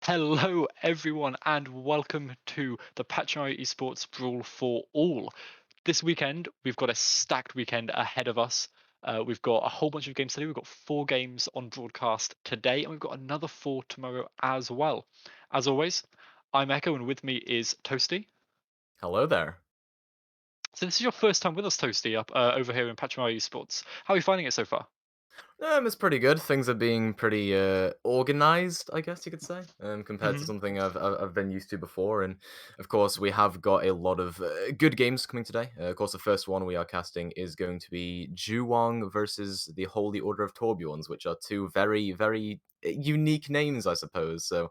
Hello, everyone, and welcome to the Pachimari Esports Brawl for All. This weekend, we've got a stacked weekend ahead of us. We've got a whole bunch of games today. We've got 4 games on broadcast today, and we've got another 4 tomorrow as well. As always, I'm Echo, and with me is Toasty. Hello there. So this is your first time with us, Toasty, up over here in Pachimari Esports. How are you finding it so far? It's pretty good. Things are being pretty organized, I guess you could say, compared to Hmm. something I've been used to before. And of course, we have got a lot of good games coming today. Of course, the first one we are casting is going to be Juwang versus the Holy Order of Torbjorns, which are two very, very unique names, I suppose. So,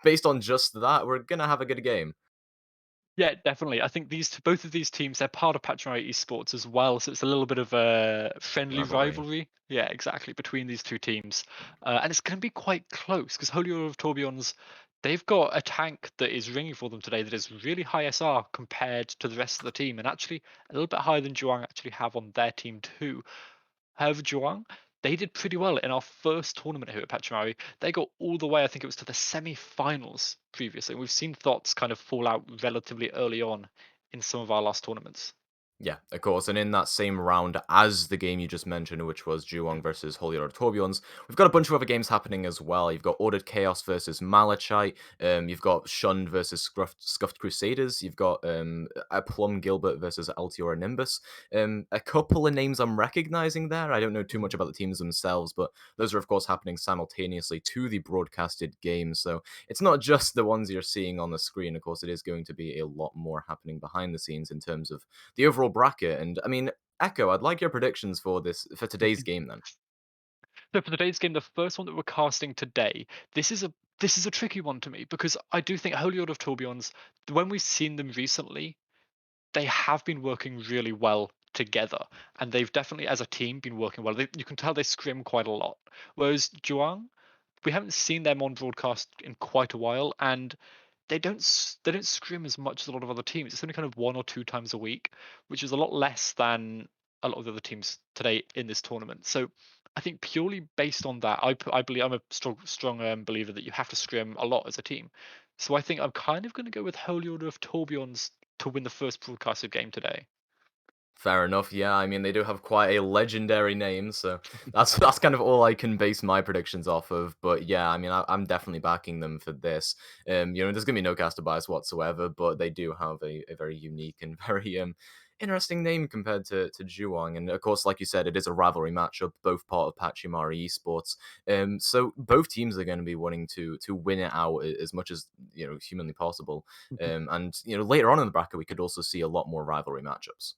based on just that, we're gonna have a good game. Yeah, definitely. I think both of these teams, they're part of Pachimari Esports as well, so it's a little bit of a friendly Rivalry. rivalry. Yeah, exactly, between these two teams, and it's going to be quite close because Holy Order of Torbjorns, they've got a tank that is ringing for them today that is really high SR compared to the rest of the team, and actually a little bit higher than Juang actually have on their team too. However, Juang, they did pretty well in our first tournament here at Pachimari. They got all the way, I think it was to the semi-finals previously. We've seen Thoughts kind of fall out relatively early on in some of our last tournaments. Yeah, of course. And in that same round as the game you just mentioned, which was Juwon versus Holy Order Torbjorns, we've got a bunch of other games happening as well. You've got Ordered Chaos versus Malachite. You've got Shunned versus Scuffed Crusaders. You've got a Plum Gilbert versus Altiora Nimbus. A couple of names I'm recognizing there. I don't know too much about the teams themselves, but those are, of course, happening simultaneously to the broadcasted games. So it's not just the ones you're seeing on the screen. Of course, it is going to be a lot more happening behind the scenes in terms of the overall bracket. And I mean, Echo, I'd like your predictions for today's game then. So for today's game, the first one that we're casting today, this is a this is a tricky one to me because I do think Holy Order of Tourbillons, when we've seen them recently, they have been working really well together, and they've definitely, as a team, been working well. You can tell they scrim quite a lot. Whereas Juang, we haven't seen them on broadcast in quite a while, and they don't scrim as much as a lot of other teams. It's only kind of 1 or 2 times a week, which is a lot less than a lot of the other teams today in this tournament. So I think purely based on that, I believe I'm a strong believer that you have to scrim a lot as a team. So I think I'm kind of going to go with Holy Order of Tourbillons to win the first broadcasted game today. Fair enough. Yeah, I mean they do have quite a legendary name, so that's kind of all I can base my predictions off of. But yeah, I mean I'm definitely backing them for this. There's gonna be no caster bias whatsoever, but they do have a very unique and very interesting name compared to Juwang. And of course, like you said, it is a rivalry matchup, both part of Pachimari Esports. So both teams are going to be wanting to win it out as much as humanly possible. And later on in the bracket, we could also see a lot more rivalry matchups.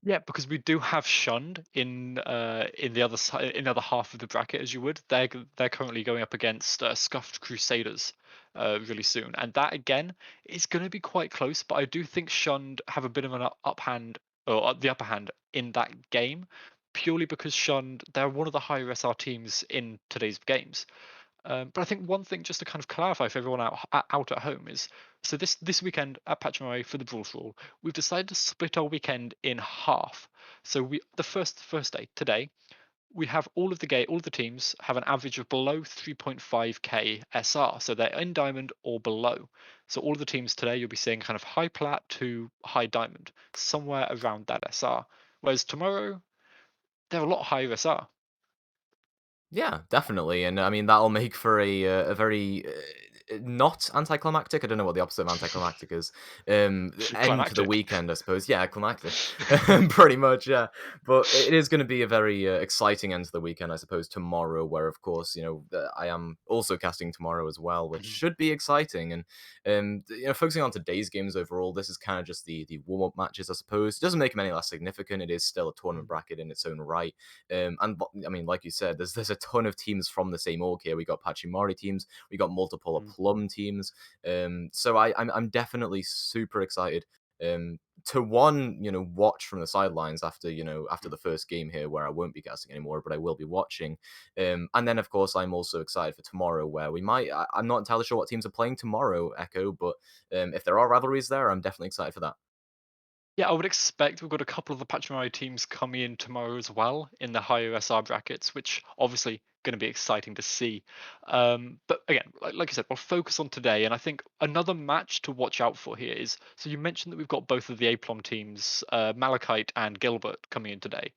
Yeah, because we do have Shunned in the other side, in the other half of the bracket, as you would. They're currently going up against Scuffed Crusaders really soon, and that again is going to be quite close. But I do think Shunned have a bit of an uphand, or the upper hand in that game, purely because Shunned, they're one of the higher SR teams in today's games. But I think one thing just to kind of clarify for everyone out at home is, so this weekend at Pachimari for the Brawl, we've decided to split our weekend in half. So the first day today, we have all of the teams have an average of below 3.5k SR, so they're in diamond or below. So all of the teams today you'll be seeing kind of high plat to high diamond, somewhere around that SR. Whereas tomorrow they're a lot higher SR. Yeah, definitely, and I mean that'll make for a very not anticlimactic. I don't know what the opposite of anticlimactic is. End to the Climactic. weekend, I suppose. Yeah, climactic, pretty much. Yeah, but it is going to be a very exciting end to the weekend, I suppose. Tomorrow, where of course I am also casting tomorrow as well, which should be exciting. And focusing on today's games overall, this is kind of just the warm up matches, I suppose. It doesn't make them any less significant. It is still a tournament bracket in its own right. I mean, like you said, there's a ton of teams from the same org here. We got Pachimari teams, we got multiple Plum teams. So I'm definitely super excited. To one, watch from the sidelines after after the first game here, where I won't be casting anymore, but I will be watching. And then of course I'm also excited for tomorrow, where I'm not entirely sure what teams are playing tomorrow, Echo, but if there are rivalries there, I'm definitely excited for that. Yeah, I would expect we've got a couple of the Pachimari teams coming in tomorrow as well in the higher SR brackets, which obviously going to be exciting to see. But again, like I said, we'll focus on today, and I think another match to watch out for here is, so you mentioned that we've got both of the Aplom teams, Malachite and Gilbert, coming in today.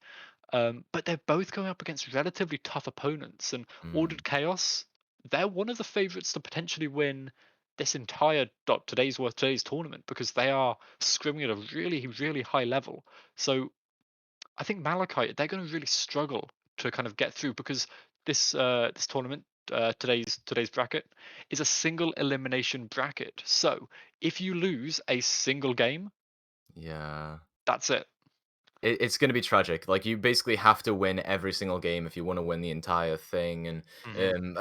But they're both going up against relatively tough opponents, and Mm, Ordered Chaos, they're one of the favourites to potentially win this entire today's tournament because they are scrimming at a really really high level. So I think Malachite, they're going to really struggle to kind of get through because this tournament, today's bracket, is a single elimination bracket. So if you lose a single game, yeah. that's it. It's gonna be tragic. Like, you basically have to win every single game if you wanna win the entire thing, and, Hmm.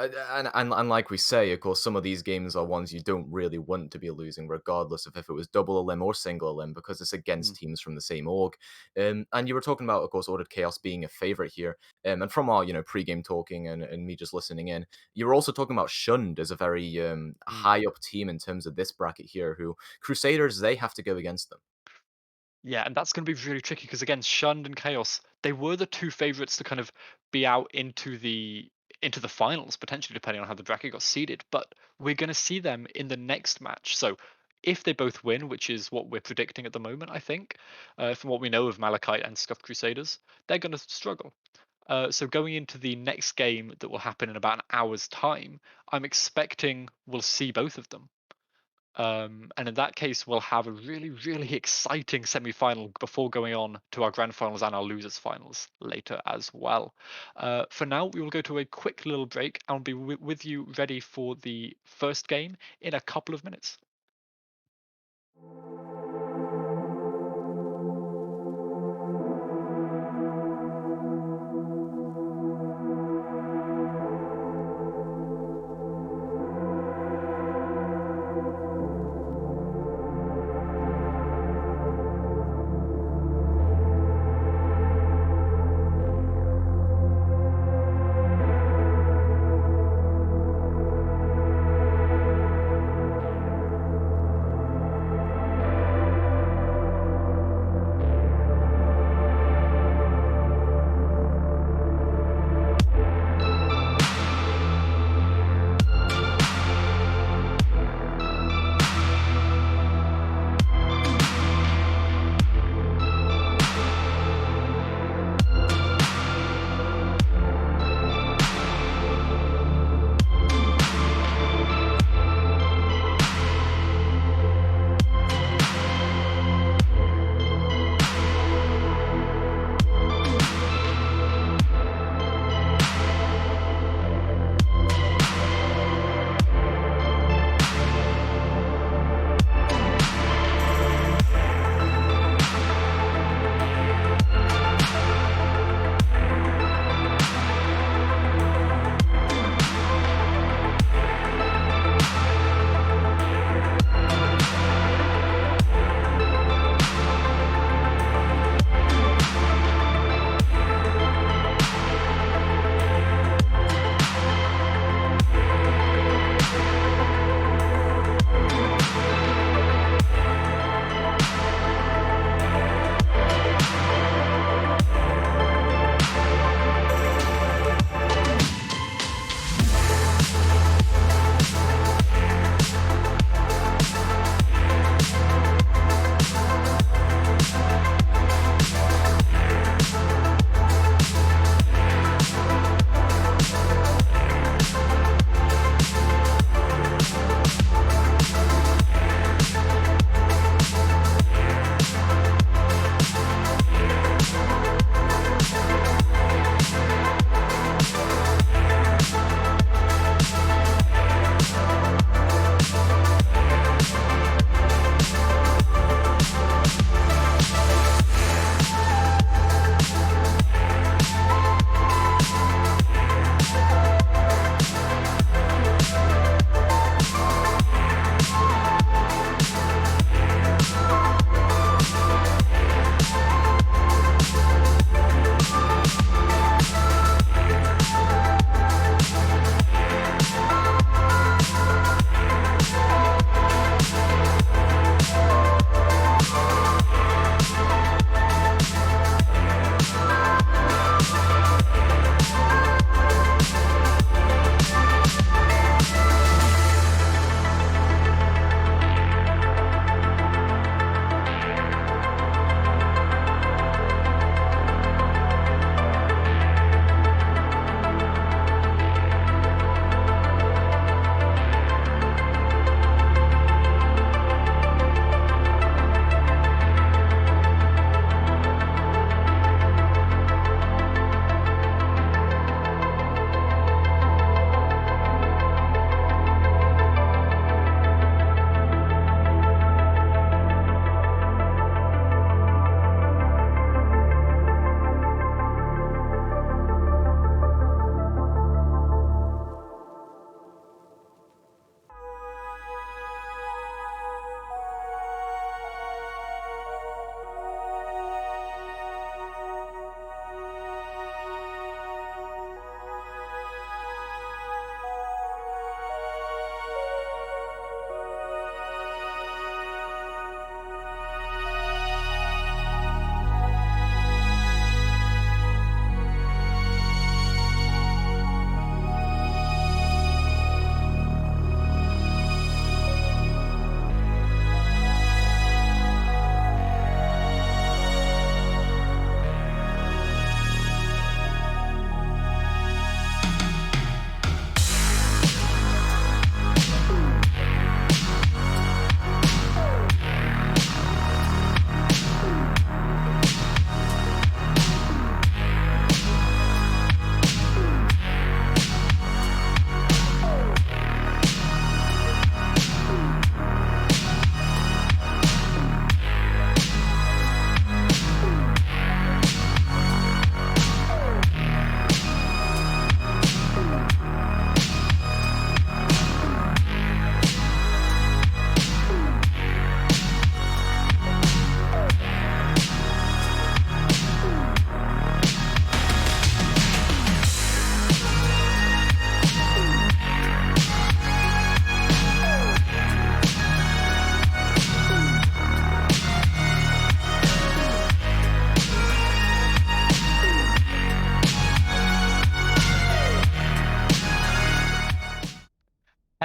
and like we say, of course, some of these games are ones you don't really want to be losing, regardless of if it was double elim or single elim, because it's against teams from the same org. And you were talking about, of course, Ordered Chaos being a favorite here, and from our, pre-game talking and me just listening in, you were also talking about Shunned as a very, high up team in terms of this bracket here, who Crusaders, they have to go against them. Yeah, and that's going to be really tricky because again, Shunned and Chaos, they were the two favorites to kind of be out into the finals potentially, depending on how the bracket got seeded. But we're going to see them in the next match. So if they both win, which is what we're predicting at the moment, I think, from what we know of Malachite and Scuffed Crusaders, they're going to struggle. So going into the next game that will happen in about an hour's time, I'm expecting we'll see both of them. And in that case, we'll have a really, really exciting semi-final before going on to our grand finals and our losers finals later as well. For now, we will go to a quick little break and be with you ready for the first game in a couple of minutes.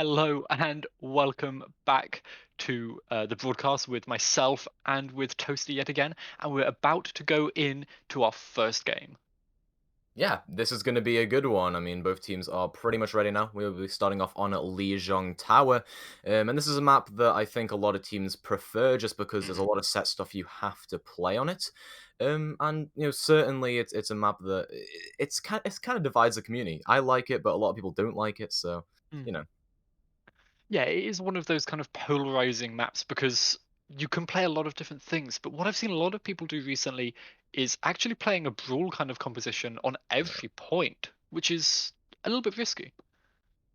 Hello and welcome back to the broadcast with myself and with Toasty yet again, and we're about to go in to our first game. Yeah, this is going to be a good one. I mean, both teams are pretty much ready now. We'll be starting off on Lijiang Tower. And this is a map that I think a lot of teams prefer just because there's a Mhm. lot of set stuff you have to play on it. And certainly it's a map that it's kind of divides the community. I like it, but a lot of people don't like it. So, you Mm. know. Yeah, it is one of those kind of polarizing maps because you can play a lot of different things. But what I've seen a lot of people do recently is actually playing a brawl kind of composition on every point, which is a little bit risky.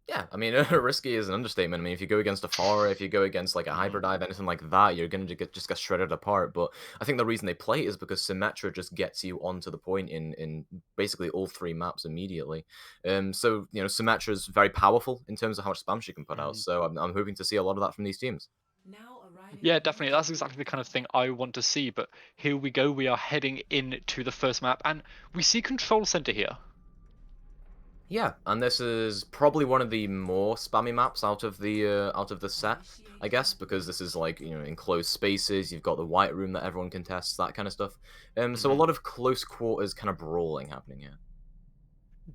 Yeah, I mean, risky is an understatement. I mean, if you go against a Pharah, if you go against like a Mhm. Hyperdive, anything like that, you're gonna just get shredded apart. But I think the reason they play it is because Symmetra just gets you onto the point in basically all three maps immediately. So Symmetra is very powerful in terms of how much spam she can put out. Mhm. So I'm hoping to see a lot of that from these teams. Yeah, definitely. That's exactly the kind of thing I want to see. But here we go. We are heading into the first map, and we see Control Center here. Yeah, and this is probably one of the more spammy maps out of the set, I guess, because this is like enclosed spaces. You've got the white room that everyone contests, that kind of stuff. So a Hmm. lot of close quarters kind of brawling happening here.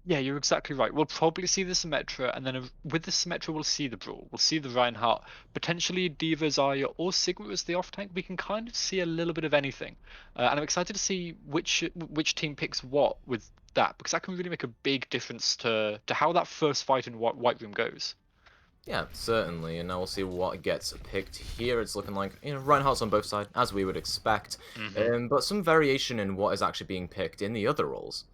Yeah, you're exactly right. We'll probably see the Symmetra, and then with the Symmetra, we'll see the Brawl. We'll see the Reinhardt, potentially Diva, Zarya, or Sigma as the off tank. We can kind of see a little bit of anything, and I'm excited to see which team picks what with that because that can really make a big difference to how that first fight in White Room goes. Yeah, certainly, and now we'll see what gets picked here. It's looking like Reinhardt's on both sides, as we would expect, Hmm. but some variation in what is actually being picked in the other roles.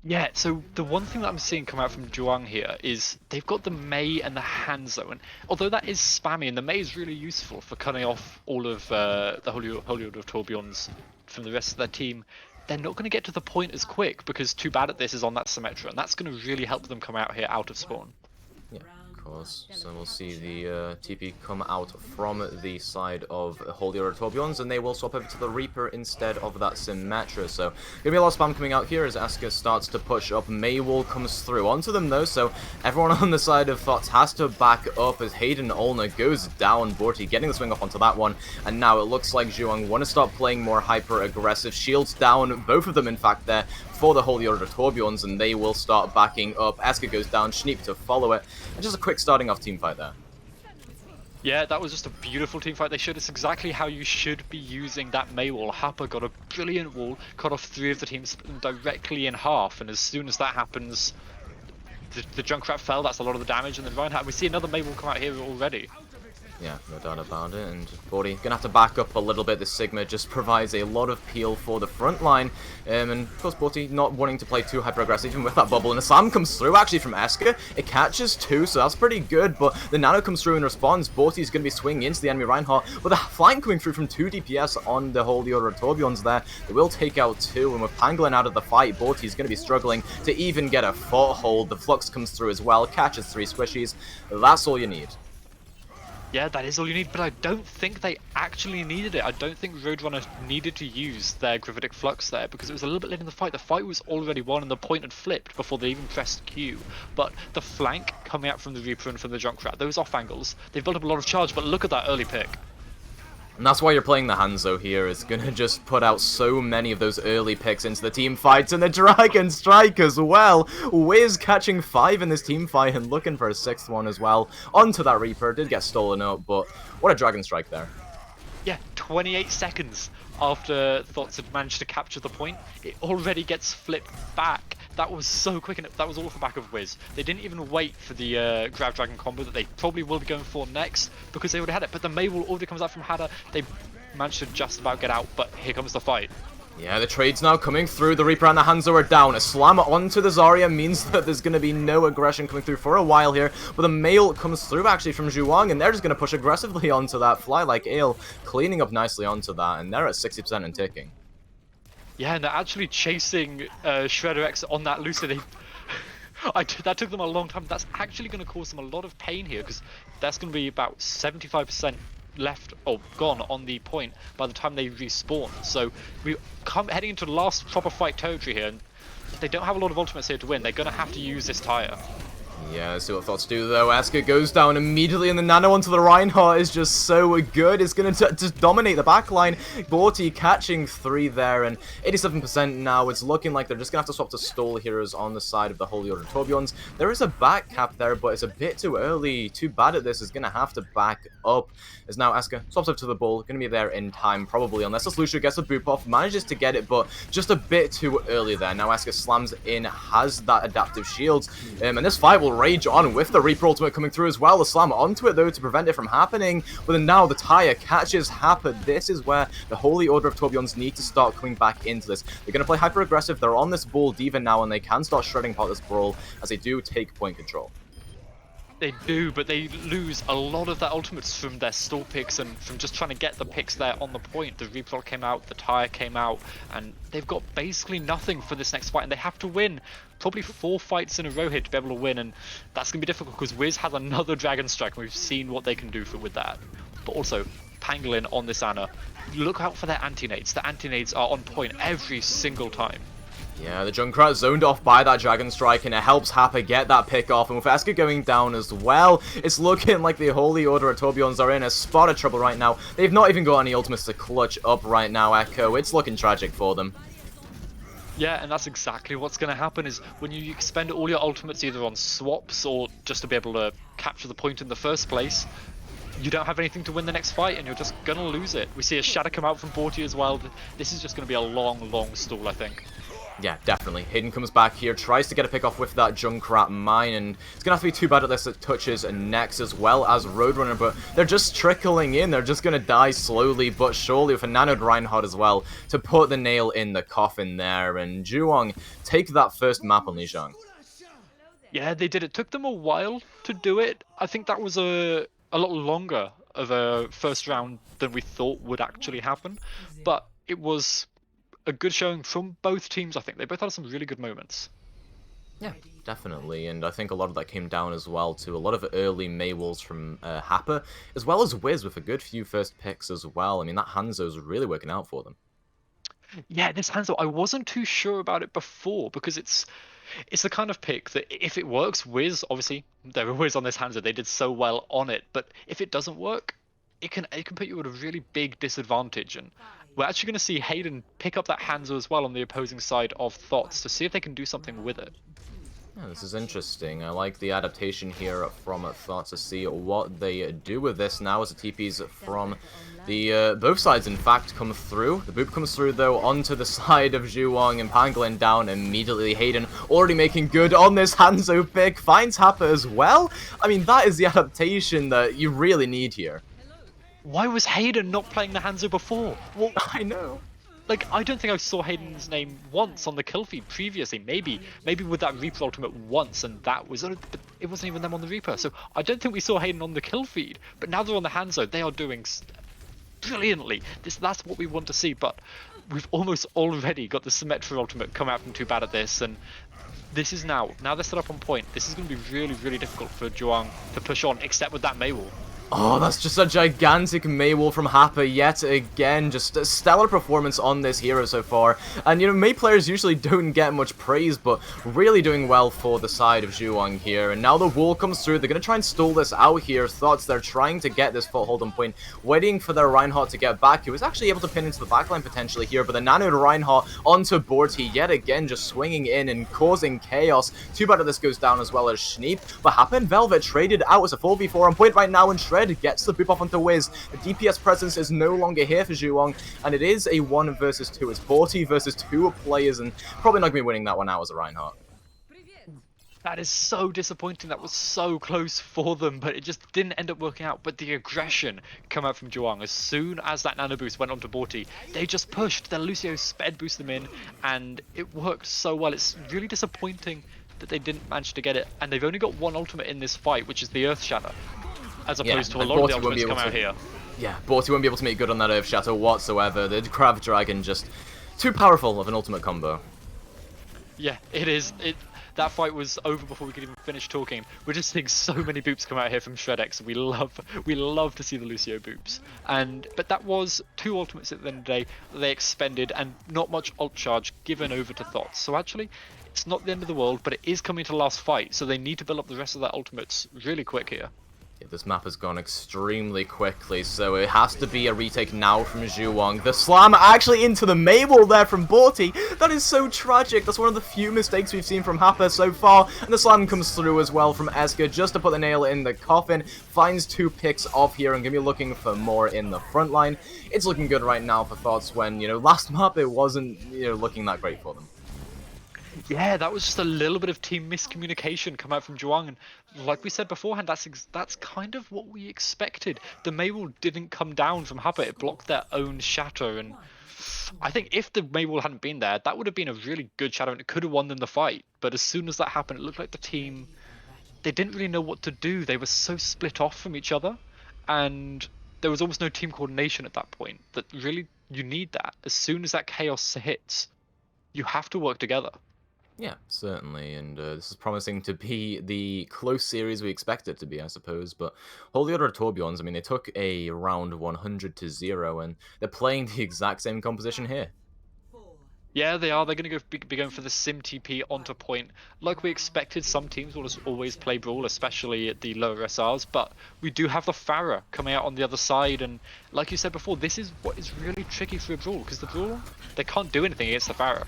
Yeah, so the one thing that I'm seeing come out from Zhuang here is they've got the Mei and the Hanzo, and although that is spammy, and the Mei is really useful for cutting off all of the Holy Order of Tourbillons from the rest of their team, they're not going to get to the point as quick because Too Bad at this is on that Symmetra, and that's going to really help them come out here out of spawn. Yeah, of course. So we'll see the TP come out from the side of Holy Order Tourbillons, and they will swap over to the Reaper instead of that Symmetra. So gonna be a lot of spam coming out here as Asuka starts to push up. Maywall comes through onto them though, so everyone on the side of Thoughts has to back up as Hayden Olner goes down. Borty getting the swing off onto that one, and now it looks like Zhuang want to start playing more hyper-aggressive. Shields down, both of them in fact there, for the Holy Order Tourbillons, and they will start backing up. Asuka goes down, Schneep to follow it, and just a quick starting off team fight there. Yeah, that was just a beautiful team fight. They showed us exactly how you should be using that Mei wall. Happa got a brilliant wall, cut off 3 of the teams, split them directly in half, and as soon as that happens, the Junkrat fell, that's a lot of the damage, and then Reinhardt, we see another Mei wall come out here already. Yeah, no doubt about it, and Bordy gonna have to back up a little bit. The Sigma just provides a lot of peel for the front line, and of course Borty not wanting to play too hyper-aggressive even with that bubble, and a slam comes through actually from Esker. It catches too, so that's pretty good, but the nano comes through in response. Borty's gonna be swinging into the enemy Reinhardt, with a flank coming through from 2 DPS on the Holy Order of Tourbillons there. They will take out 2, and with Pangolin out of the fight, Borty's gonna be struggling to even get a foothold. The Flux comes through as well, catches 3 squishies. That's all you need. Yeah, that is all you need, but I don't think they actually needed it. I don't think Roadrunner needed to use their Gravitic Flux there because it was a little bit late in the fight. The fight was already won and the point had flipped before they even pressed Q. But the flank coming out from the Reaper and from the Junkrat, those off angles, they've built up a lot of charge, but look at that early pick. And that's why you're playing the Hanzo here, is gonna just put out so many of those early picks into the team fights, and the Dragon Strike as well. Wiz catching 5 in this team fight and looking for a 6th one as well. Onto that Reaper, did get stolen up, but what a Dragon Strike there. Yeah, 28 seconds after Thoughts had managed to capture the point, it already gets flipped back. That was so quick, and that was all off the back of Wiz. They didn't even wait for the Grab Dragon combo that they probably will be going for next, because they already had it. But the Maywall already comes out from Hada. They managed to just about get out, but here comes the fight. Yeah, the trade's now coming through. The Reaper and the Hanzo are down. A slam onto the Zarya means that there's going to be no aggression coming through for a while here. But the mail comes through actually from Zhuang, and they're just going to push aggressively onto that. Fly like Ale, cleaning up nicely onto that, and they're at 60% and ticking. Yeah, and they're actually chasing Shredder X on that Lucid. That took them a long time. That's actually going to cause them a lot of pain here, because that's going to be about 75% left or gone on the point by the time they respawn. So we're heading into the last proper fight territory here, and they don't have a lot of ultimates here to win. They're going to have to use this tire. Yeah, let's see what Thoughts do though. Asuka goes down immediately, and the nano onto the Reinhardt is just so good. It's going to just dominate the backline. Borty catching 3 there, and 87% now. It's looking like they're just going to have to swap to stall heroes on the side of the Holy Order Tourbillons. There is a back cap there, but it's a bit too early. Too bad at this. Is going to have to back up. As now Asuka swaps up to the ball. Going to be there in time, probably, unless this Lucio gets a boop off. Manages to get it, but just a bit too early there. Now Asuka slams in, has that adaptive shield, and this fight will rage on with the Reaper ultimate coming through as well. The slam onto it though to prevent it from happening, but then now the tire catches Happer. This is where the Holy Order of Tourbillons need to start coming back into this. They're going to play hyper aggressive. They're on this ball Diva now, and they can start shredding apart this Brawl as they do take point control. They do, but they lose a lot of their ultimates from their stall picks and from just trying to get the picks there on the point. The replot came out, the tire came out, and they've got basically nothing for this next fight, and they have to win probably 4 fights in a row here to be able to win, and that's going to be difficult because Wiz has another Dragon Strike, and we've seen what they can do with that. But also, Pangolin on this Ana, look out for their anti-nades. The anti-nades are on point every single time. Yeah, the Junkrat zoned off by that Dragon Strike, and it helps Happer get that pick off. And with Asuka going down as well, it's looking like the Holy Order of Tourbillons are in a spot of trouble right now. They've not even got any ultimates to clutch up right now, Echo. It's looking tragic for them. Yeah, and that's exactly what's going to happen is when you expend all your ultimates either on swaps or just to be able to capture the point in the first place, you don't have anything to win the next fight and you're just going to lose it. We see a shadow come out from Borty as well. This is just going to be a long, long stall, I think. Yeah, definitely. Hayden comes back here, tries to get a pick off with that Junkrat mine, and it's going to have to be too bad at this. It touches Nex as well as Roadrunner, but they're just trickling in. They're just going to die slowly but surely with a nanoed Reinhardt as well to put the nail in the coffin there. And Juwon take that first map on Lijiang. Yeah, they did. It took them a while to do it. I think that was a lot longer of a first round than we thought would actually happen, but it was a good showing from both teams. I think they both had some really good moments. Yeah, definitely, and I think a lot of that came down as well to a lot of early Maywalls from Happer, as well as Wiz with a good few first picks as well. I mean, that Hanzo's really working out for them. Yeah, this Hanzo, I wasn't too sure about it before because it's the kind of pick that if it works, Wiz, obviously, they're always on this Hanzo, they did so well on it, but if it doesn't work, it can put you at a really big disadvantage, and we're actually going to see Hayden pick up that Hanzo as well on the opposing side of Thoughts to see if they can do something with it. Yeah, this is interesting. I like the adaptation here from Thoughts to see what they do with this now as the TPs from the both sides, in fact, come through. The boop comes through, though, onto the side of Juwon and Pangolin down immediately. Hayden already making good on this Hanzo pick. Finds Happer as well. I mean, that is the adaptation that you really need here. Why was Hayden not playing the Hanzo before? Well, I know. Like, I don't think I saw Hayden's name once on the kill feed previously. Maybe with that Reaper ultimate once, and that was, but it wasn't even them on the Reaper. So I don't think we saw Hayden on the kill feed. But now they're on the Hanzo, they are doing brilliantly. That's what we want to see. But we've almost already got the Symmetra ultimate come out from Too Bad at this, and this is now they're set up on point. This is going to be really, really difficult for Juwon to push on, except with that Maywall. Oh, that's just a gigantic Maywall from Happer yet again. Just a stellar performance on this hero so far. And, you know, May players usually don't get much praise, but really doing well for the side of Juwon here. And now the wall comes through. They're going to try and stall this out here. Thoughts they're trying to get this foothold on point, waiting for their Reinhardt to get back. He was actually able to pin into the backline potentially here, but the nanoed Reinhardt onto Borty yet again, just swinging in and causing chaos. Too bad that this goes down as well as Schneep. But Happer and Velvet traded out as a 4v4 on point right now, and Shred gets the boop off onto Wiz. The DPS presence is no longer here for Juwon, and it is a 1 versus 2. It's 40 versus 2 players, and probably not going to be winning that one out as a Reinhardt. That is so disappointing. That was so close for them, but it just didn't end up working out. But the aggression come out from Juwon. As soon as that nano boost went onto Borty, they just pushed. Their Lucio sped boost them in, and it worked so well. It's really disappointing that they didn't manage to get it, and they've only got one ultimate in this fight, which is the Earth Shatter, as opposed to a lot of the ultimates come out here. Yeah, Borty won't be able to make good on that Earth Shatter whatsoever. The Grav Dragon just too powerful of an ultimate combo. Yeah, it is. That fight was over before we could even finish talking. We're just seeing so many boops come out here from Shredex. We love to see the Lucio boops. But that was 2 ultimates at the end of the day that they expended, and not much ult charge given over to Thoughts. So actually, It's not the end of the world, but it is coming to the last fight, so they need to build up the rest of their ultimates really quick here. Yeah, this map has gone extremely quickly, so it has to be a retake now from Zhuang. The slam actually into the Mabel there from Borty. That is so tragic. That's one of the few mistakes we've seen from Happa so far. And the slam comes through as well from Esker just to put the nail in the coffin. Finds 2 picks off here and going to be looking for more in the front line. It's looking good right now for Thoughts when, last map it wasn't, looking that great for them. Yeah, that was just a little bit of team miscommunication come out from Zhuang, and like we said beforehand, that's kind of what we expected. The Mabel didn't come down from Happa, it blocked their own shatter, and I think if the Mabel hadn't been there, that would have been a really good shatter and it could have won them the fight. But as soon as that happened, it looked like the team, they didn't really know what to do. They were so split off from each other, and there was almost no team coordination at that point. That really, you need that. As soon as that chaos hits, you have to work together. Yeah, certainly, and this is promising to be the close series we expect it to be, I suppose, but Holy Order Torbjorns, I mean, they took a round 100-0, and they're playing the exact same composition here. Yeah, they are. They're going to be going for the Sim TP onto point. Like we expected, some teams will just always play Brawl, especially at the lower SRs, but we do have the Pharah coming out on the other side, and like you said before, this is what is really tricky for a Brawl, because the Brawl, they can't do anything against the Pharah.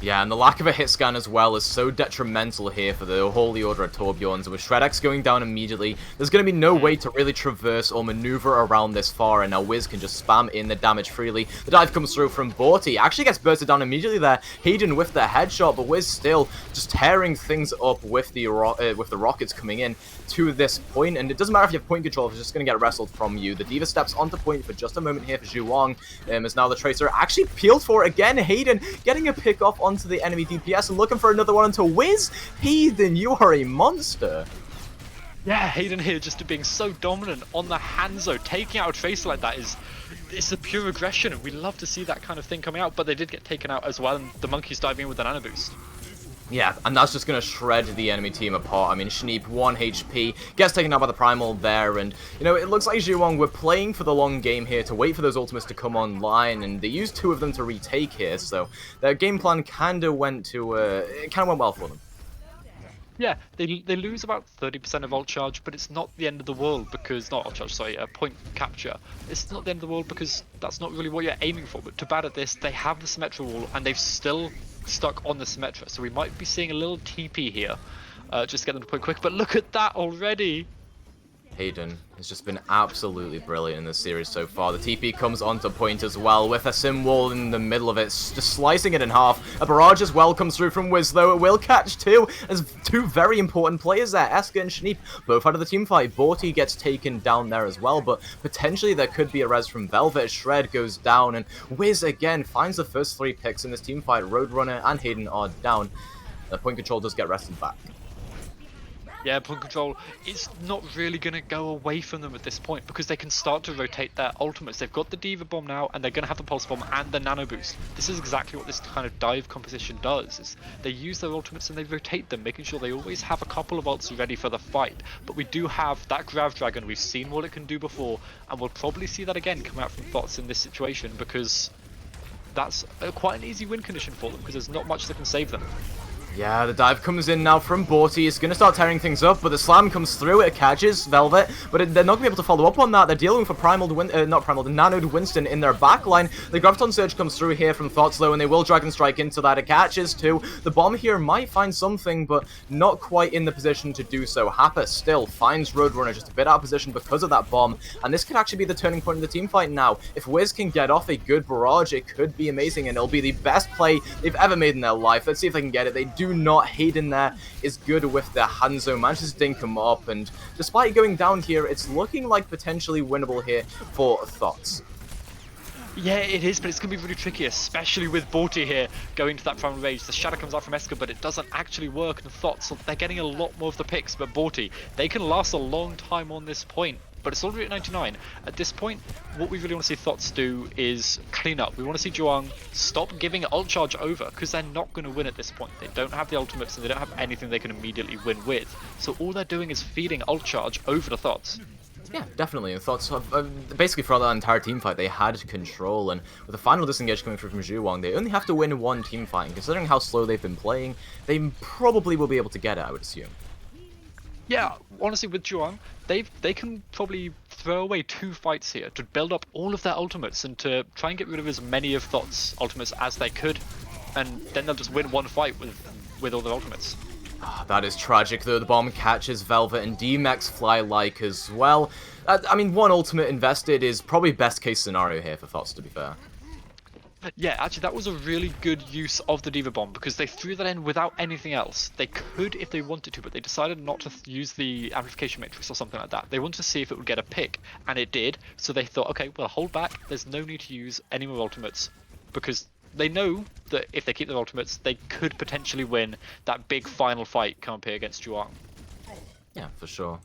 Yeah, and the lack of a hit scan as well is so detrimental here for the Holy Order of Torbjorns. And with Shredex going down immediately, there's going to be no way to really traverse or maneuver around this far. And now Wiz can just spam in the damage freely. The dive comes through from Borty. Actually gets bursted down immediately there. Hayden with the headshot, but Wiz still just tearing things up with the rockets coming in to this point. And it doesn't matter if you have point control, it's just going to get wrestled from you. The Diva steps onto point for just a moment here for Zhuang. As now the Tracer actually peeled for it again. Hayden getting a pick off onto the enemy DPS and looking for another one onto Wiz. Hayden, you are a monster. Yeah, Hayden here just being so dominant on the Hanzo. Taking out a Tracer like that it's a pure aggression, and we love to see that kind of thing coming out, but they did get taken out as well, and the Monkey's diving in with an Nano Boost. Yeah, and that's just going to shred the enemy team apart. I mean, Schneep, 1 HP, gets taken out by the Primal there, and, it looks like Zhuang were playing for the long game here to wait for those ultimates to come online, and they used 2 of them to retake here, so their game plan kind of went well for them. Yeah, they lose about 30% of ult charge, but it's not the end of the world because, not ult charge, sorry, point capture. It's not the end of the world because that's not really what you're aiming for, but to bad at this, they have the Symmetra wall, and they've still stuck on the Symmetra, so we might be seeing a little TP here, just to get them to point quick, but look at that already! Hayden has just been absolutely brilliant in this series so far. The TP comes onto point as well with a sim wall in the middle of it, just slicing it in half. A barrage as well comes through from Wiz, though. It will catch 2 as 2 very important players there. Esker and Schneep both out of the team fight. Borty gets taken down there as well, but potentially there could be a res from Velvet. Shred goes down, and Wiz again finds the first 3 picks in this team fight. Roadrunner and Hayden are down. The point control does get rested back. Yeah, point control is not really going to go away from them at this point because they can start to rotate their ultimates. They've got the Diva Bomb now, and they're going to have the Pulse Bomb and the Nano Boost. This is exactly what this kind of dive composition does, is they use their ultimates and they rotate them, making sure they always have a couple of ults ready for the fight. But we do have that Grav Dragon, we've seen what it can do before, and we'll probably see that again come out from Thoughts in this situation because that's quite an easy win condition for them because there's not much that can save them. Yeah, the dive comes in now from Borty. It's going to start tearing things up, but the slam comes through. It catches Velvet, but they're not going to be able to follow up on that. They're dealing with a the Nanoed Winston in their backline. The Graviton Surge comes through here from Thoughts, though, and they will Dragon Strike into that. It catches too. The bomb here might find something, but not quite in the position to do so. Happa still finds Roadrunner just a bit out of position because of that bomb, and this could actually be the turning point of the team fight now. If Wiz can get off a good barrage, it could be amazing, and it'll be the best play they've ever made in their life. Let's see if they can get it. They do not. Hayden there is good with the Hanzo, manages to dink him up, and despite going down here, it's looking like potentially winnable here for Thoughts. Yeah, it is, but it's going to be really tricky, especially with Borty here going to that Primal Rage. The Shadow comes out from Esker, but it doesn't actually work, and Thoughts, so they're getting a lot more of the picks, but Borty, they can last a long time on this point. But it's already at 99. At this point, what we really want to see Thoughts do is clean up. We want to see Zhuang stop giving ult charge over, because they're not going to win at this point. They don't have the ultimates, and they don't have anything they can immediately win with. So all they're doing is feeding ult charge over to Thoughts. Yeah, definitely. And thoughts of basically throughout that entire team fight, they had control, and with the final disengage coming through from Zhuang, they only have to win one team fight. And considering how slow they've been playing, they probably will be able to get it, I would assume. Yeah, honestly, with Zhuang, they can probably throw away 2 fights here to build up all of their ultimates and to try and get rid of as many of Thought's ultimates as they could, and then they'll just win 1 fight with all their ultimates. That is tragic, though. The bomb catches Velvet and D-Max fly like as well. I mean, one ultimate invested is probably best case scenario here for Thoughts, to be fair. Yeah, actually, that was a really good use of the Diva Bomb because they threw that in without anything else. They could if they wanted to, but they decided not to use the amplification matrix or something like that. They wanted to see if it would get a pick, and it did. So they thought, okay, well, hold back. There's no need to use any more ultimates because they know that if they keep their ultimates, they could potentially win that big final fight come up here against Juang. Yeah, for sure.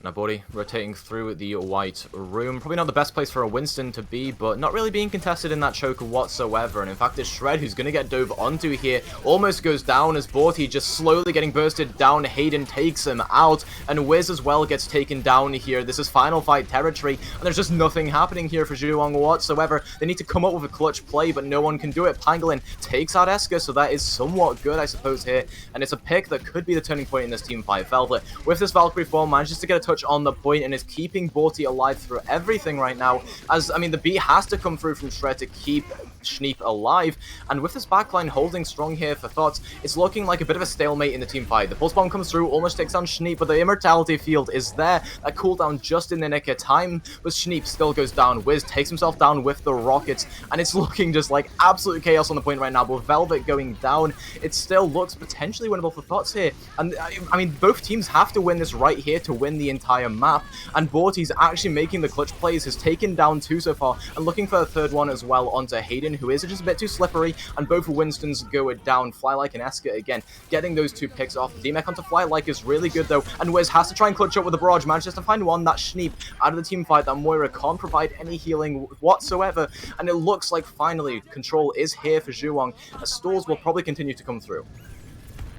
Now, Buddy, rotating through the white room. Probably not the best place for a Winston to be, but not really being contested in that choke whatsoever. And in fact, it's Shred who's going to get dove onto here. Almost goes down as Borty just slowly getting bursted down. Hayden takes him out, and Wiz as well gets taken down here. This is final fight territory, and there's just nothing happening here for Zhuang whatsoever. They need to come up with a clutch play, but no one can do it. Pangolin takes out Esker, so that is somewhat good, I suppose, here. And it's a pick that could be the turning point in this team fight. Velvet, with this Valkyrie form, manages to get a touch on the point and is keeping Borty alive through everything right now. As, I mean, the beat has to come through from Shred to keep Schneep alive, and with this backline holding strong here for Thoughts, it's looking like a bit of a stalemate in the team fight. The pulse bomb comes through, almost takes down Schneep, but the immortality field is there. That cooldown just in the nick of time, but Schneep still goes down. Wiz takes himself down with the rockets, and it's looking just like absolute chaos on the point right now. But with Velvet going down, it still looks potentially winnable for Thoughts here. And I mean, both teams have to win this right here to win the entire map, and Borty's actually making the clutch plays, has taken down 2 so far, and looking for a third one as well onto Hayden, who is just a bit too slippery, and both Winstons go down. Fly-like and Esker again, getting those 2 picks off. The D-Mech onto Fly-like is really good though, and Wiz has to try and clutch up with the barrage, manages to find one. That Schneep out of the team fight, that Moira can't provide any healing whatsoever, and it looks like finally control is here for Zhuang, as stalls will probably continue to come through.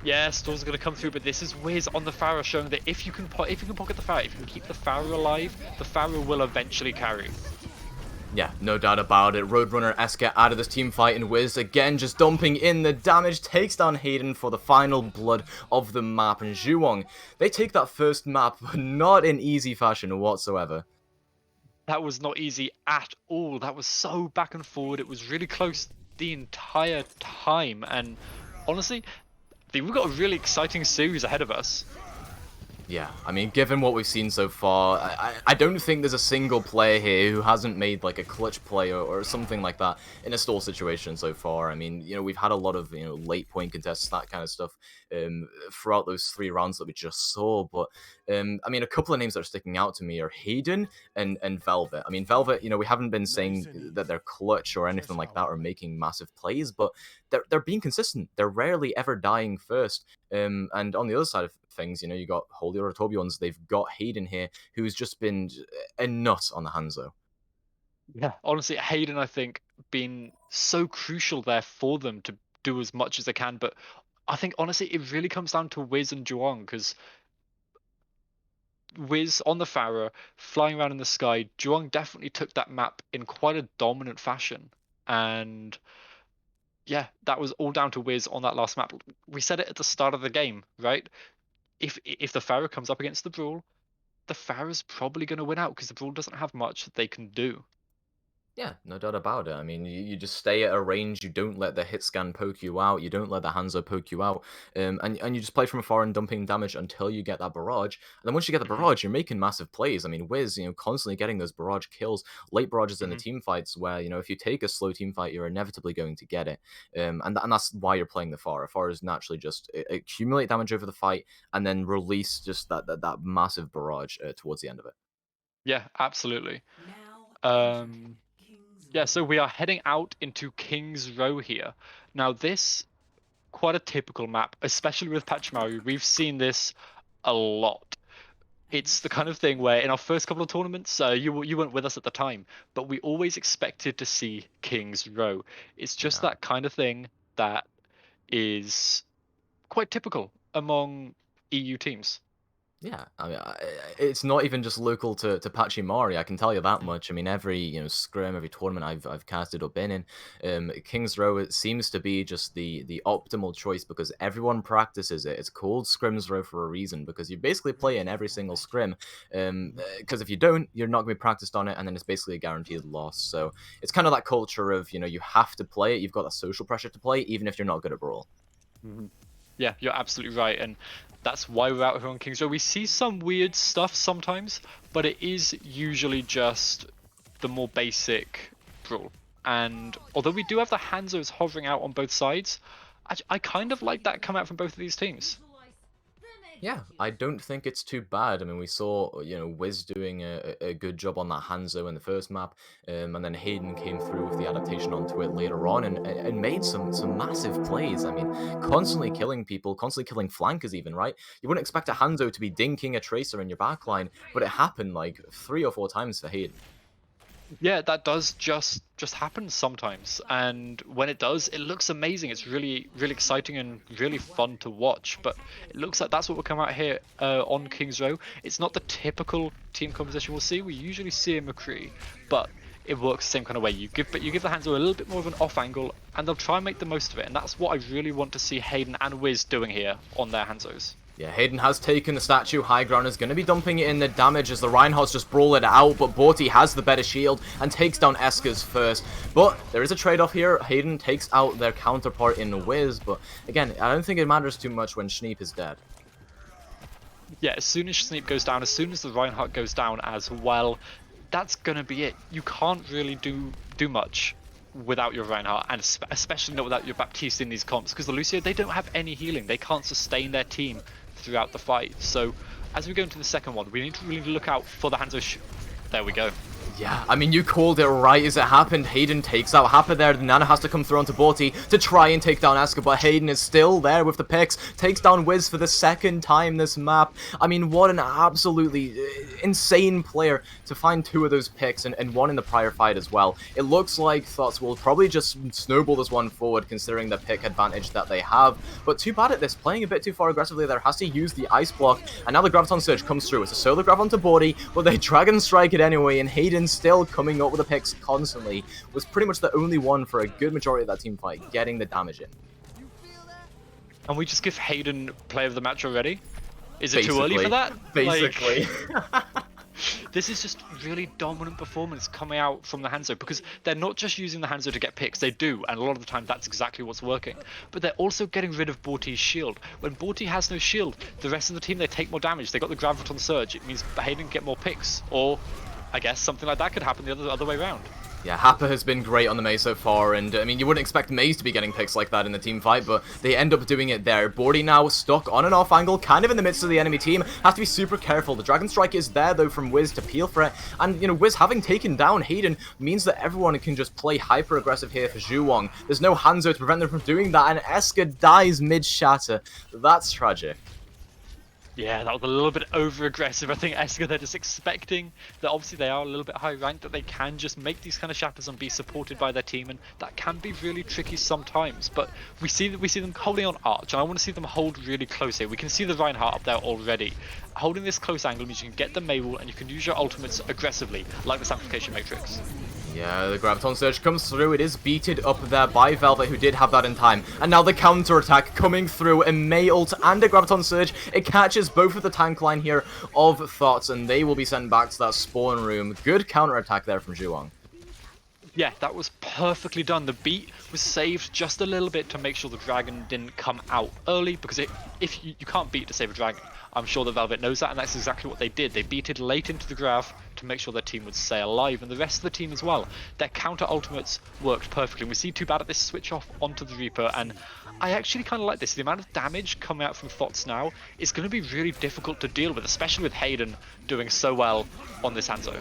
Yeah, stalls are going to come through, but this is Wiz on the Pharah showing that if you can pocket the Pharah, if you can keep the Pharah alive, the Pharah will eventually carry. Yeah, no doubt about it. Roadrunner Esker out of this team fight, and Wiz again just dumping in the damage, takes down Hayden for the final blood of the map. And Zhuang, they take that first map, but not in easy fashion whatsoever. That was not easy at all. That was so back and forward. It was really close the entire time. And honestly, I think we've got a really exciting series ahead of us. Yeah, I mean, given what we've seen so far, I don't think there's a single player here who hasn't made, like, a clutch play or something like that in a stall situation so far. I mean, you know, we've had a lot of, you know, late point contests, that kind of stuff, throughout those 3 rounds that we just saw, but, I mean, a couple of names that are sticking out to me are Hayden and Velvet. I mean, Velvet, you know, we haven't been saying that they're clutch or anything like that or making massive plays, but they're being consistent. They're rarely ever dying first. And on the other side of things, you know, you got Holy or Torbjorns, they've got Hayden here, who's just been a nut on the Hanzo. Yeah, honestly, Hayden, I think, been so crucial there for them to do as much as they can. But I think, honestly, it really comes down to Wiz and Juang, because Wiz on the Pharah, flying around in the sky, Juang definitely took that map in quite a dominant fashion. And yeah, that was all down to Wiz on that last map. We said it at the start of the game, right? If the Pharah comes up against the Brawl, the Pharah's probably going to win out because the Brawl doesn't have much that they can do. Yeah, no doubt about it. I mean, you just stay at a range, you don't let the hit scan poke you out, you don't let the Hanzo poke you out, and you just play from afar and dumping damage until you get that barrage. And then once you get the Hmm. barrage, you're making massive plays. I mean, Wiz, you know, constantly getting those barrage kills, late barrages in the Hmm. team fights where, you know, if you take a slow team fight, you're inevitably going to get it. And that's why you're playing the Pharah. Pharah is naturally just accumulate damage over the fight and then release just that massive barrage towards the end of it. Yeah, absolutely. Um, yeah, so we are heading out into King's Row here. Now, this quite a typical map, especially with Pachimari. We've seen this a lot. It's the kind of thing where in our first couple of tournaments, you weren't with us at the time, but we always expected to see King's Row. It's just Yeah. that kind of thing that is quite typical among EU teams. Yeah, I mean, it's not even just local to Pachimari. I can tell you that much. I mean, every scrim, every tournament I've casted or been in, Kings Row, it seems to be just the optimal choice because everyone practices it. It's called Scrims Row for a reason because you basically play in every single scrim. Because if you don't, you're not going to be practiced on it, and then it's basically a guaranteed loss. So it's kind of that culture of you have to play it. You've got that social pressure to play, even if you're not good at Brawl. Yeah, you're absolutely right, and that's why we're out here on Kings Row. We see some weird stuff sometimes, but it is usually just the more basic Brawl. And although we do have the Hanzos hovering out on both sides, I kind of like that come out from both of these teams. Yeah, I don't think it's too bad. I mean, we saw, Wiz doing a good job on that Hanzo in the first map, and then Hayden came through with the adaptation onto it later on and made some massive plays. I mean, constantly killing people, constantly killing flankers even, right? You wouldn't expect a Hanzo to be dinking a Tracer in your backline, but it happened like 3 or 4 times for Hayden. Yeah, that does just happen sometimes, and when it does, it looks amazing. It's really exciting and really fun to watch. But it looks like that's what will come out here on Kings Row. It's not the typical team composition we'll see. We usually see a McCree, but it works the same kind of way. You give the Hanzo a little bit more of an off angle, and they'll try and make the most of it. And that's what I really want to see Hayden and Wiz doing here on their Hanzos. Yeah, Hayden has taken the statue. High ground is going to be dumping it in the damage as the Reinhardt's just brawl it out, but Borty has the better shield and takes down Eskers first. But there is a trade-off here. Hayden takes out their counterpart in Wiz, but again, I don't think it matters too much when Schneep is dead. Yeah, as soon as Sneep goes down, as soon as the Reinhardt goes down as well, that's gonna be it. You can't really do much without your Reinhardt, and especially not without your Baptiste in these comps, because the Lucio, they don't have any healing. They can't sustain their team throughout the fight. So as we go into the second one, we need to really look out for the Hanzo. There we go. Yeah, I mean, you called it right as it happened. Hayden takes out Happa there. The Nana has to come through onto Borty to try and take down Esker, but Hayden is still there with the picks. Takes down Wiz for the second time this map. I mean, what an absolutely insane player to find 2 of those picks and 1 in the prior fight as well. It looks like Thoughts will probably just snowball this one forward considering the pick advantage that they have. But too bad at this. Playing a bit too far aggressively there. Has to use the Ice Block. And now the Graviton Surge comes through. It's a solo grab onto Borty, but they Dragon Strike it anyway, and Hayden still coming up with the picks constantly, was pretty much the only one for a good majority of that team fight, getting the damage in. And we just give Hayden player of the match already? Is it Basically. too early for that? Basically. This is just really dominant performance coming out from the Hanzo, because they're not just using the Hanzo to get picks, they do, and a lot of the time that's exactly what's working. But they're also getting rid of Borty's shield. When Borty has no shield, the rest of the team, they take more damage. They got the Graviton Surge. It means Hayden can get more picks, or I guess something like that could happen the other way around. Yeah, Happa has been great on the Maze so far, and I mean, you wouldn't expect Maze to be getting picks like that in the team fight, but they end up doing it there. Borty now stuck on an off angle, kind of in the midst of the enemy team, has to be super careful. The Dragon Strike is there, though, from Wiz to peel for it, and, Wiz having taken down Hayden means that everyone can just play hyper-aggressive here for Zhuwang. There's no Hanzo to prevent them from doing that, and Esker dies mid-shatter. That's tragic. Yeah, that was a little bit over-aggressive. I think Esker, they're just expecting that obviously they are a little bit high-ranked, that they can just make these kind of shatters and be supported by their team, and that can be really tricky sometimes. But we see them holding on Arch, and I want to see them hold really close here. We can see the Reinhardt up there already. Holding this close angle means you can get the Maywall, and you can use your ultimates aggressively, like this Amplification Matrix. Yeah, the Graviton Surge comes through. It is beated up there by Velvet, who did have that in time. And now the counter-attack coming through. A May ult and a Graviton Surge. It catches both of the tank line here of Thoughts, and they will be sent back to that spawn room. Good counter-attack there from Zhuwang. Yeah, that was perfectly done. The beat was saved just a little bit to make sure the dragon didn't come out early, because if you can't beat to save a dragon. I'm sure the Velvet knows that, and that's exactly what they did. They beated late into the Grav to make sure their team would stay alive, and the rest of the team as well. Their counter ultimates worked perfectly. And we see Too Bad at this switch off onto the Reaper, and I actually kind of like this. The amount of damage coming out from Thoughts now is going to be really difficult to deal with, especially with Hayden doing so well on this Hanzo.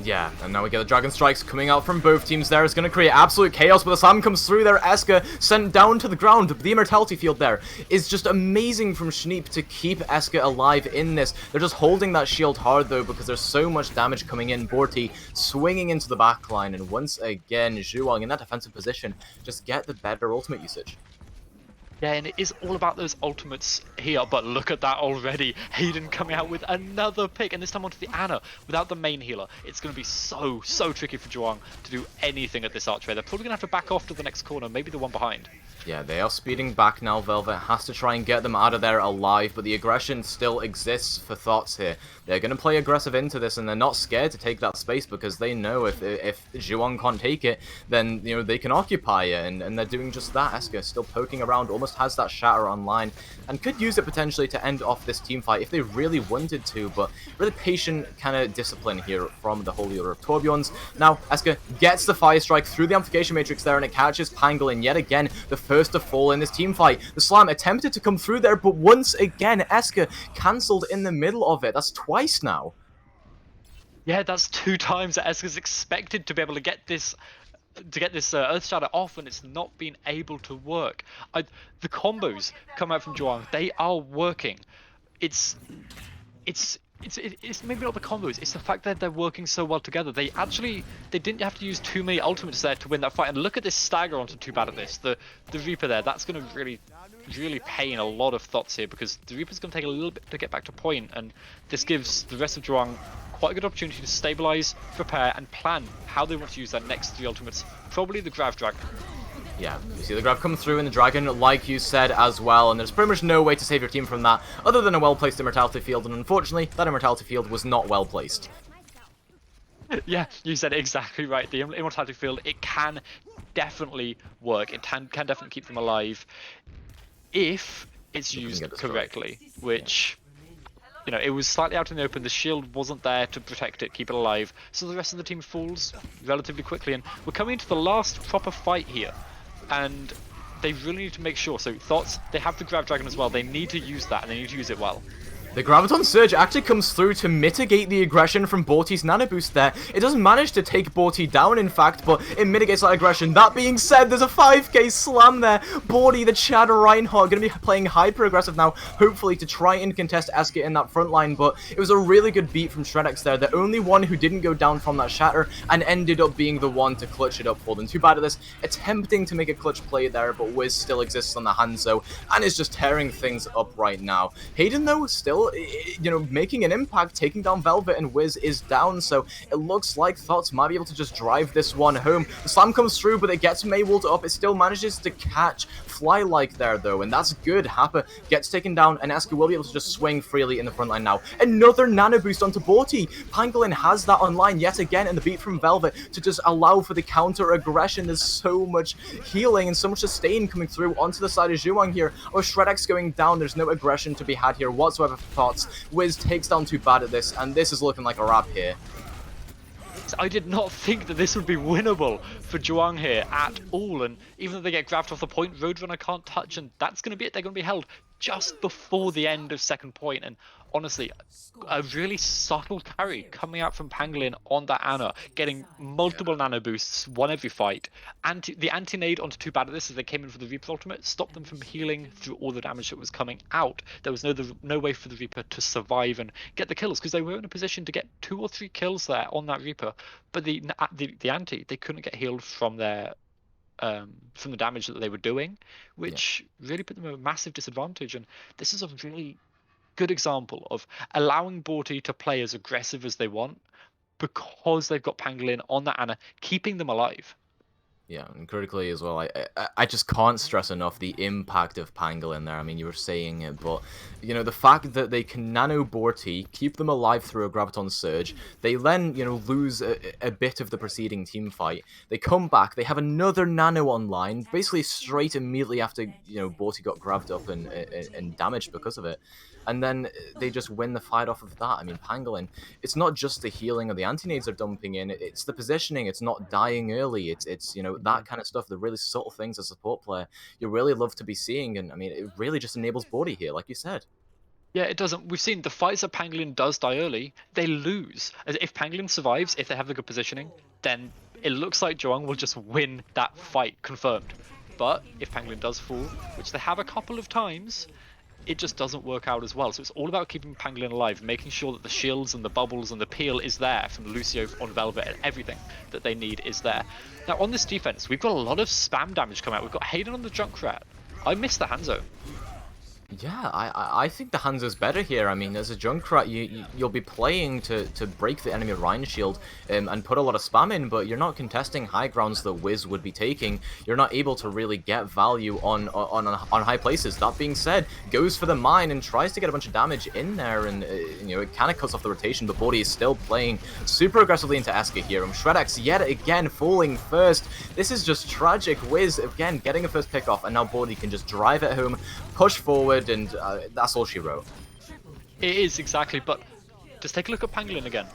Yeah, and now we get the Dragon Strikes coming out from both teams there. It's going to create absolute chaos, but the slam comes through there. Esker sent down to the ground. The Immortality Field there is just amazing from Schneep to keep Esker alive in this. They're just holding that shield hard, though, because there's so much damage coming in. Borty swinging into the backline, and once again, Zhuwang in that defensive position just get the better ultimate usage. Yeah, and it is all about those ultimates here, but look at that already. Hayden coming out with another pick, and this time onto the Ana without the main healer. It's going to be so tricky for Zhuang to do anything at this archway. They're probably going to have to back off to the next corner, maybe the one behind. Yeah, they are speeding back now. Velvet has to try and get them out of there alive, but the aggression still exists for Thoughts here. They're going to play aggressive into this, and they're not scared to take that space because they know if Zhuang can't take it, then, you know, they can occupy it, and they're doing just that. Esker still poking around, almost has that shatter online, and could use it potentially to end off this team fight if they really wanted to, but really patient kind of discipline here from the Holy Order of Torbjorns. Now, Esker gets the Fire Strike through the Amplification Matrix there, and it catches Pangolin yet again, the first to fall in this team fight. The Slam attempted to come through there, but once again, Esker cancelled in the middle of it. That's twice now. Yeah, that's 2 times that Esker's expected to be able to get this Earth Shatter off, and it's not been able to work. The combos come out from Zhuang. They are working. It's maybe not the combos, it's the fact that they're working so well together. They didn't have to use too many ultimates there to win that fight. And look at this stagger onto Too Bad at this. The Reaper there, that's going to really pain a lot of Thoughts here, because the Reaper's going to take a little bit to get back to point, and this gives the rest of Zhuang quite a good opportunity to stabilize, prepare, and plan how they want to use their next 3 ultimates. Probably the Grav Dragon. Yeah, you see the grab come through in the Dragon, like you said as well, and there's pretty much no way to save your team from that other than a well-placed Immortality Field, and unfortunately, that Immortality Field was not well-placed. Yeah, you said it exactly right. The Immortality Field, it can definitely work. It can definitely keep them alive if it's used correctly, which... You know, it was slightly out in the open, the shield wasn't there to protect it, keep it alive, so the rest of the team falls relatively quickly, and we're coming into the last proper fight here, and they really need to make sure. So Thoughts, they have the Grav Dragon as well, they need to use that, and they need to use it well. The Graviton Surge actually comes through to mitigate the aggression from Borti's Nano Boost there. It doesn't manage to take Borti down, in fact, but it mitigates that aggression. That being said, there's a 5k slam there. Borti, the Chad Reinhardt, going to be playing hyper-aggressive now, hopefully to try and contest Esker in that front line, but it was a really good beat from Shredex there. The only one who didn't go down from that shatter and ended up being the one to clutch it up for them. Too bad at this, attempting to make a clutch play there, but Wiz still exists on the Hanzo and is just tearing things up right now. Hayden, though, still, you know, making an impact, taking down Velvet, and Wiz is down, so it looks like Thoughts might be able to just drive this one home. The slam comes through, but it gets Maywald up. It still manages to catch Fly-like there, though, and that's good. Happa gets taken down, and Esker will be able to just swing freely in the front line now. Another nano boost onto Borti. Pangolin has that online yet again, and the beat from Velvet to just allow for the counter-aggression. There's so much healing and so much sustain coming through onto the side of Zhuang here. Oh, Shredex going down. There's no aggression to be had here whatsoever for Thoughts. Wiz takes down Too Bad at this, and this is looking like a wrap here. I did not think that this would be winnable for Zhuang here at all, and even though they get grabbed off the point, Roadrunner can't touch, and that's going to be it. They're going to be held just before the end of second point, and honestly, a really subtle carry coming out from Pangolin on that Ana, getting multiple nano boosts, one every fight. The anti-nade onto Too Bad at this as they came in for the Reaper ultimate, stopped them from healing through all the damage that was coming out. There was no way for the Reaper to survive and get the kills, because they were in a position to get 2 or 3 kills there on that Reaper, but the anti, they couldn't get healed from their from the damage that they were doing, which really put them at a massive disadvantage. And this is a really good example of allowing Borti to play as aggressive as they want because they've got Pangolin on that Ana, keeping them alive. Yeah, and critically as well, I just can't stress enough the impact of Pangolin there. I mean, you were saying it, but, you know, the fact that they can nano Borti, keep them alive through a Graviton Surge, they then, you know, lose a bit of the preceding team fight. They come back, they have another nano online, basically straight immediately after, you know, Borti got grabbed up and damaged because of it. And then they just win the fight off of that. I mean, Pangolin, it's not just the healing or the anti-nades are dumping in, it's the positioning, it's not dying early, it's you know, that kind of stuff, the really subtle things as a support player you really love to be seeing, and I mean, it really just enables Borti here, like you said. Yeah, it doesn't. We've seen the fights that Pangolin does die early, they lose. As if Pangolin survives, if they have the good positioning, then it looks like Zhuang will just win that fight, confirmed. But if Pangolin does fall, which they have a couple of times, it just doesn't work out as well. So it's all about keeping Pangolin alive, making sure that the shields and the bubbles and the peel is there from Lucio on Velvet, and everything that they need is there. Now on this defense, we've got a lot of spam damage coming out. We've got Hayden on the Junkrat, I miss the Hanzo. Yeah, I think the Hanzo's better here. I mean, as a Junkrat, you'll be playing to break the enemy Rhine shield and put a lot of spam in, but you're not contesting high grounds that Wiz would be taking. You're not able to really get value on high places. That being said, goes for the mine and tries to get a bunch of damage in there, and it kind of cuts off the rotation. But Bordy is still playing super aggressively into Esker here, and Shredex yet again falling first. This is just tragic. Wiz again getting a first pick off, and now Bordy can just drive it home, push forward, and that's all she wrote. It is, exactly, but just take a look at Pangolin again.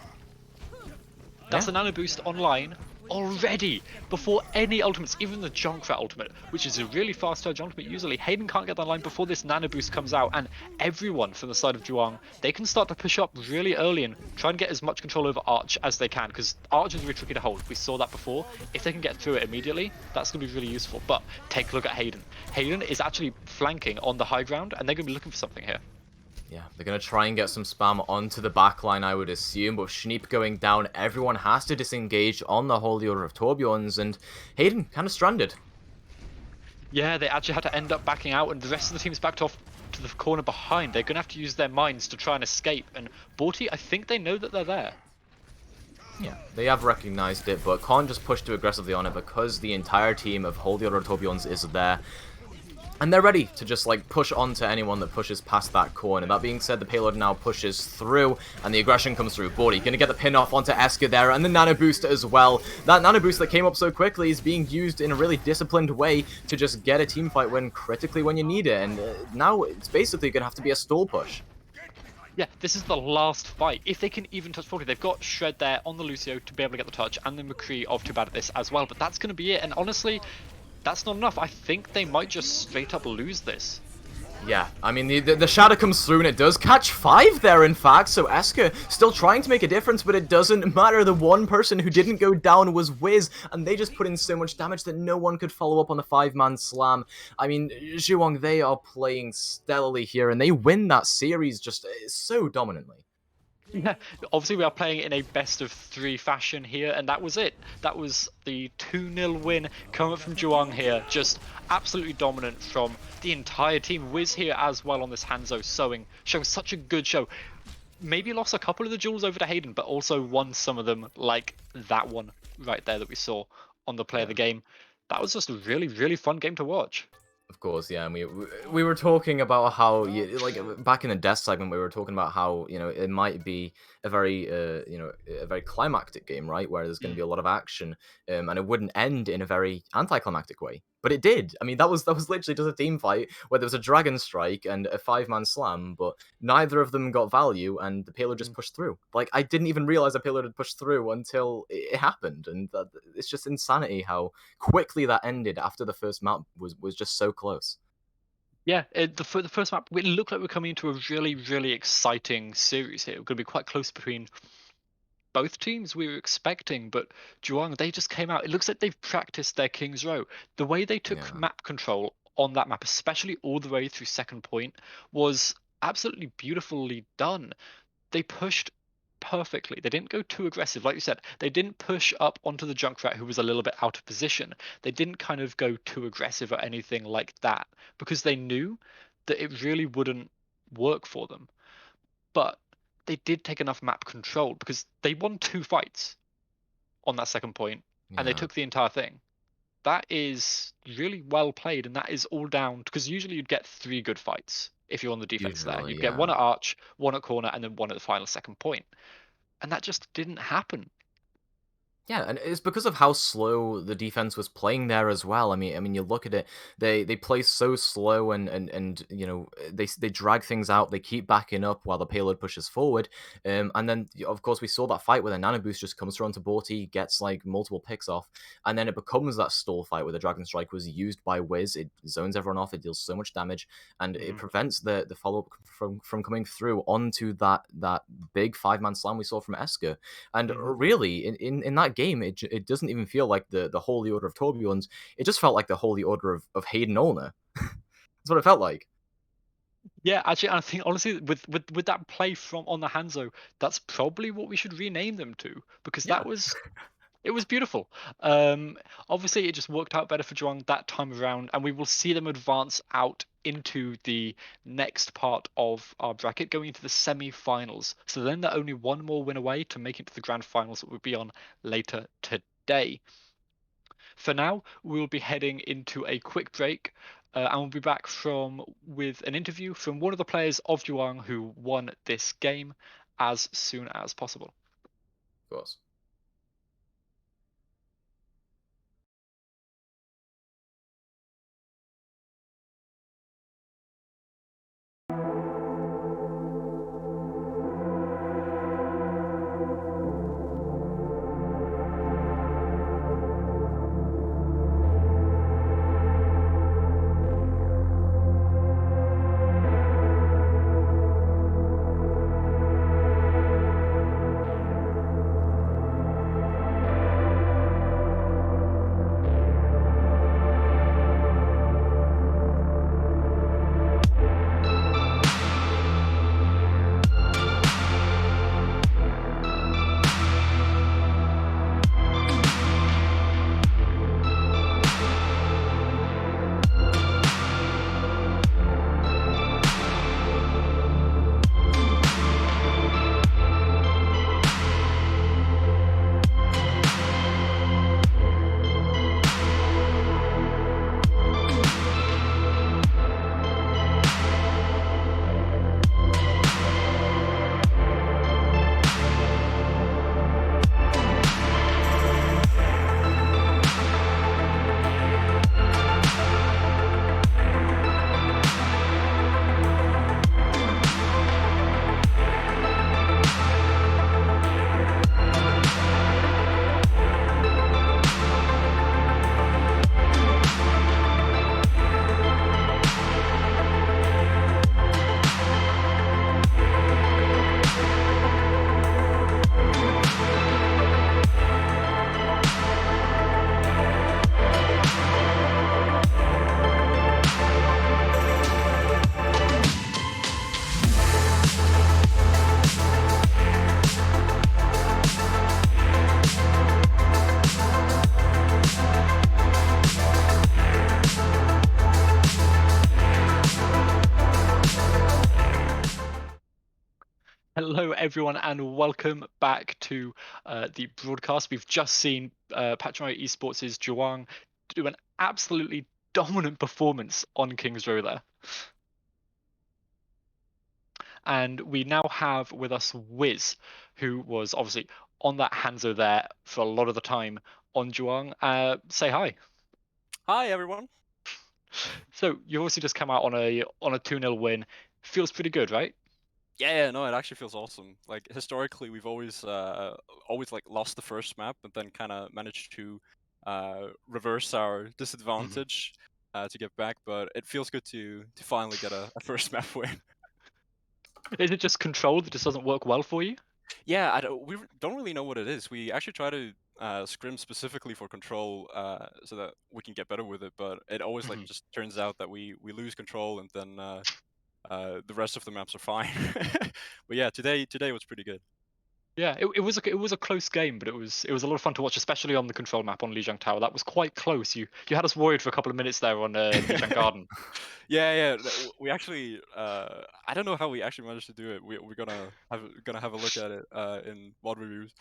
That's Yeah. a nano boost online already, before any ultimates, even the Junkrat ultimate, which is a really fast charge ultimate usually. Hayden can't get that line before this nano boost comes out, and everyone from the side of Zhuang, they can start to push up really early and try and get as much control over Arch as they can, because Arch is really tricky to hold. We saw that before. If they can get through it immediately, that's going to be really useful. But take a look at Hayden. Hayden is actually flanking on the high ground, and they're going to be looking for something here. Yeah, they're going to try and get some spam onto the backline, I would assume, but Schneep going down, everyone has to disengage on the Holy Order of Torbjorns, and Hayden kind of stranded. Yeah, they actually had to end up backing out, and the rest of the team's backed off to the corner behind. They're going to have to use their minds to try and escape, and Borty, I think they know that they're there. Yeah, they have recognized it, but can't just push too aggressively on it because the entire team of Holy Order of Torbjorns is there. And they're ready to just, like, push onto anyone that pushes past that corner. That being said, the payload now pushes through, and the aggression comes through. Bordy gonna get the pin off onto Esker there, and the nano boost as well. That nano boost that came up so quickly is being used in a really disciplined way to just get a teamfight win critically when you need it. And now it's basically gonna have to be a stall push. Yeah, this is the last fight. If they can even touch 40, they've got Shred there on the Lucio to be able to get the touch, and the McCree of Too Bad at this as well. But that's going to be it, and honestly, that's not enough. I think they might just straight up lose this. Yeah, I mean, the shadow comes through and it does catch 5 there, in fact, so Esker still trying to make a difference, but it doesn't matter. The one person who didn't go down was Wiz, and they just put in so much damage that no one could follow up on the 5-man slam. I mean, Zhuang, they are playing stellarly here, and they win that series just so dominantly. Yeah, obviously we are playing in a best-of-3 fashion here, and that was it. That was the 2-0 win coming from Zhuang here. Just absolutely dominant from the entire team. Wiz here as well on this Hanzo, showing such a good show. Maybe lost a couple of the duels over to Hayden, but also won some of them, like that one right there that we saw on the play of the game. That was just a really, really fun game to watch. Of course, yeah, and we were talking about how, like, back in the death segment, we were talking about how, it might be a very a very climactic game, right, where there's going to be a lot of action, and it wouldn't end in a very anticlimactic way, but it did. I mean, that was literally just a team fight where there was a dragon strike and a 5-man slam, but neither of them got value, and the payload just pushed through. Like, I didn't even realize the payload had pushed through until it happened, and it's just insanity how quickly that ended after the first map was just so close. Yeah, the first map, it looked like we're coming into a really, really exciting series here. We're going to be quite close between both teams we were expecting, but Zhuang, they just came out. It looks like they've practiced their King's Row. The way they took Yeah. map control on that map, especially all the way through second point, was absolutely beautifully done. They pushed perfectly. They didn't go too aggressive. Like you said, they didn't push up onto the Junkrat who was a little bit out of position. They didn't kind of go too aggressive or anything like that because they knew that it really wouldn't work for them. But they did take enough map control because they won 2 fights on that second point and they Yeah. took the entire thing. That is really well played, and that is all down because usually you'd get 3 good fights if you're on the defense there. Usually, You'd get yeah. one at Arch, one at corner, and then one at the final second point. And that just didn't happen. Yeah, and it's because of how slow the defense was playing there as well. I mean, you look at it; they play so slow, and they drag things out. They keep backing up while the payload pushes forward, and then of course we saw that fight where the nano boost just comes through onto Borty, gets like multiple picks off, and then it becomes that stall fight where the Dragon Strike was used by Wiz. It zones everyone off. It deals so much damage, and it prevents the follow up from coming through onto that big 5-man slam we saw from Esker. And really, in that game, it doesn't even feel like the Holy Order of Torbjorns. It just felt like the Holy Order of Hayden Olner. That's what it felt like. Yeah, actually, I think honestly, with that play from on the Hanzo, that's probably what we should rename them to because Yeah. It was beautiful. Um, Obviously, it just worked out better for Zhuang that time around, and we will see them advance out into the next part of our bracket, going into the semi-finals. So then they're only one more win away to make it to the grand finals that we'll be on later today. For now, we'll be heading into a quick break, and we'll be back from with an interview from one of the players of Zhuang who won this game as soon as possible. Of course. Hello, everyone, and welcome back to the broadcast. We've just seen Pachimari Esports' Juwang do an absolutely dominant performance on King's Row there. And we now have with us Wiz, who was obviously on that Hanzo there for a lot of the time on Juwang. Say hi. Hi, everyone. So you obviously just come out on a 2-0 win. Feels pretty good, right? Yeah, no, it actually feels awesome. Like historically, we've always like lost the first map, but then kind of managed to reverse our disadvantage to get back. But it feels good to finally get a first map win. Is it just control that just doesn't work well for you? Yeah, we don't really know what it is. We actually try to scrim specifically for control so that we can get better with it, but it always like Mhm. just turns out that we lose control and then the rest of the maps are fine. But yeah, today was pretty good. Yeah, it was a close game, but it was a lot of fun to watch, especially on the control map on Lijiang Tower. That was quite close. You had us worried for a couple of minutes there on Lijiang Garden. Yeah, yeah. We actually, I don't know how we actually managed to do it. We're gonna have a look at it in mod reviews,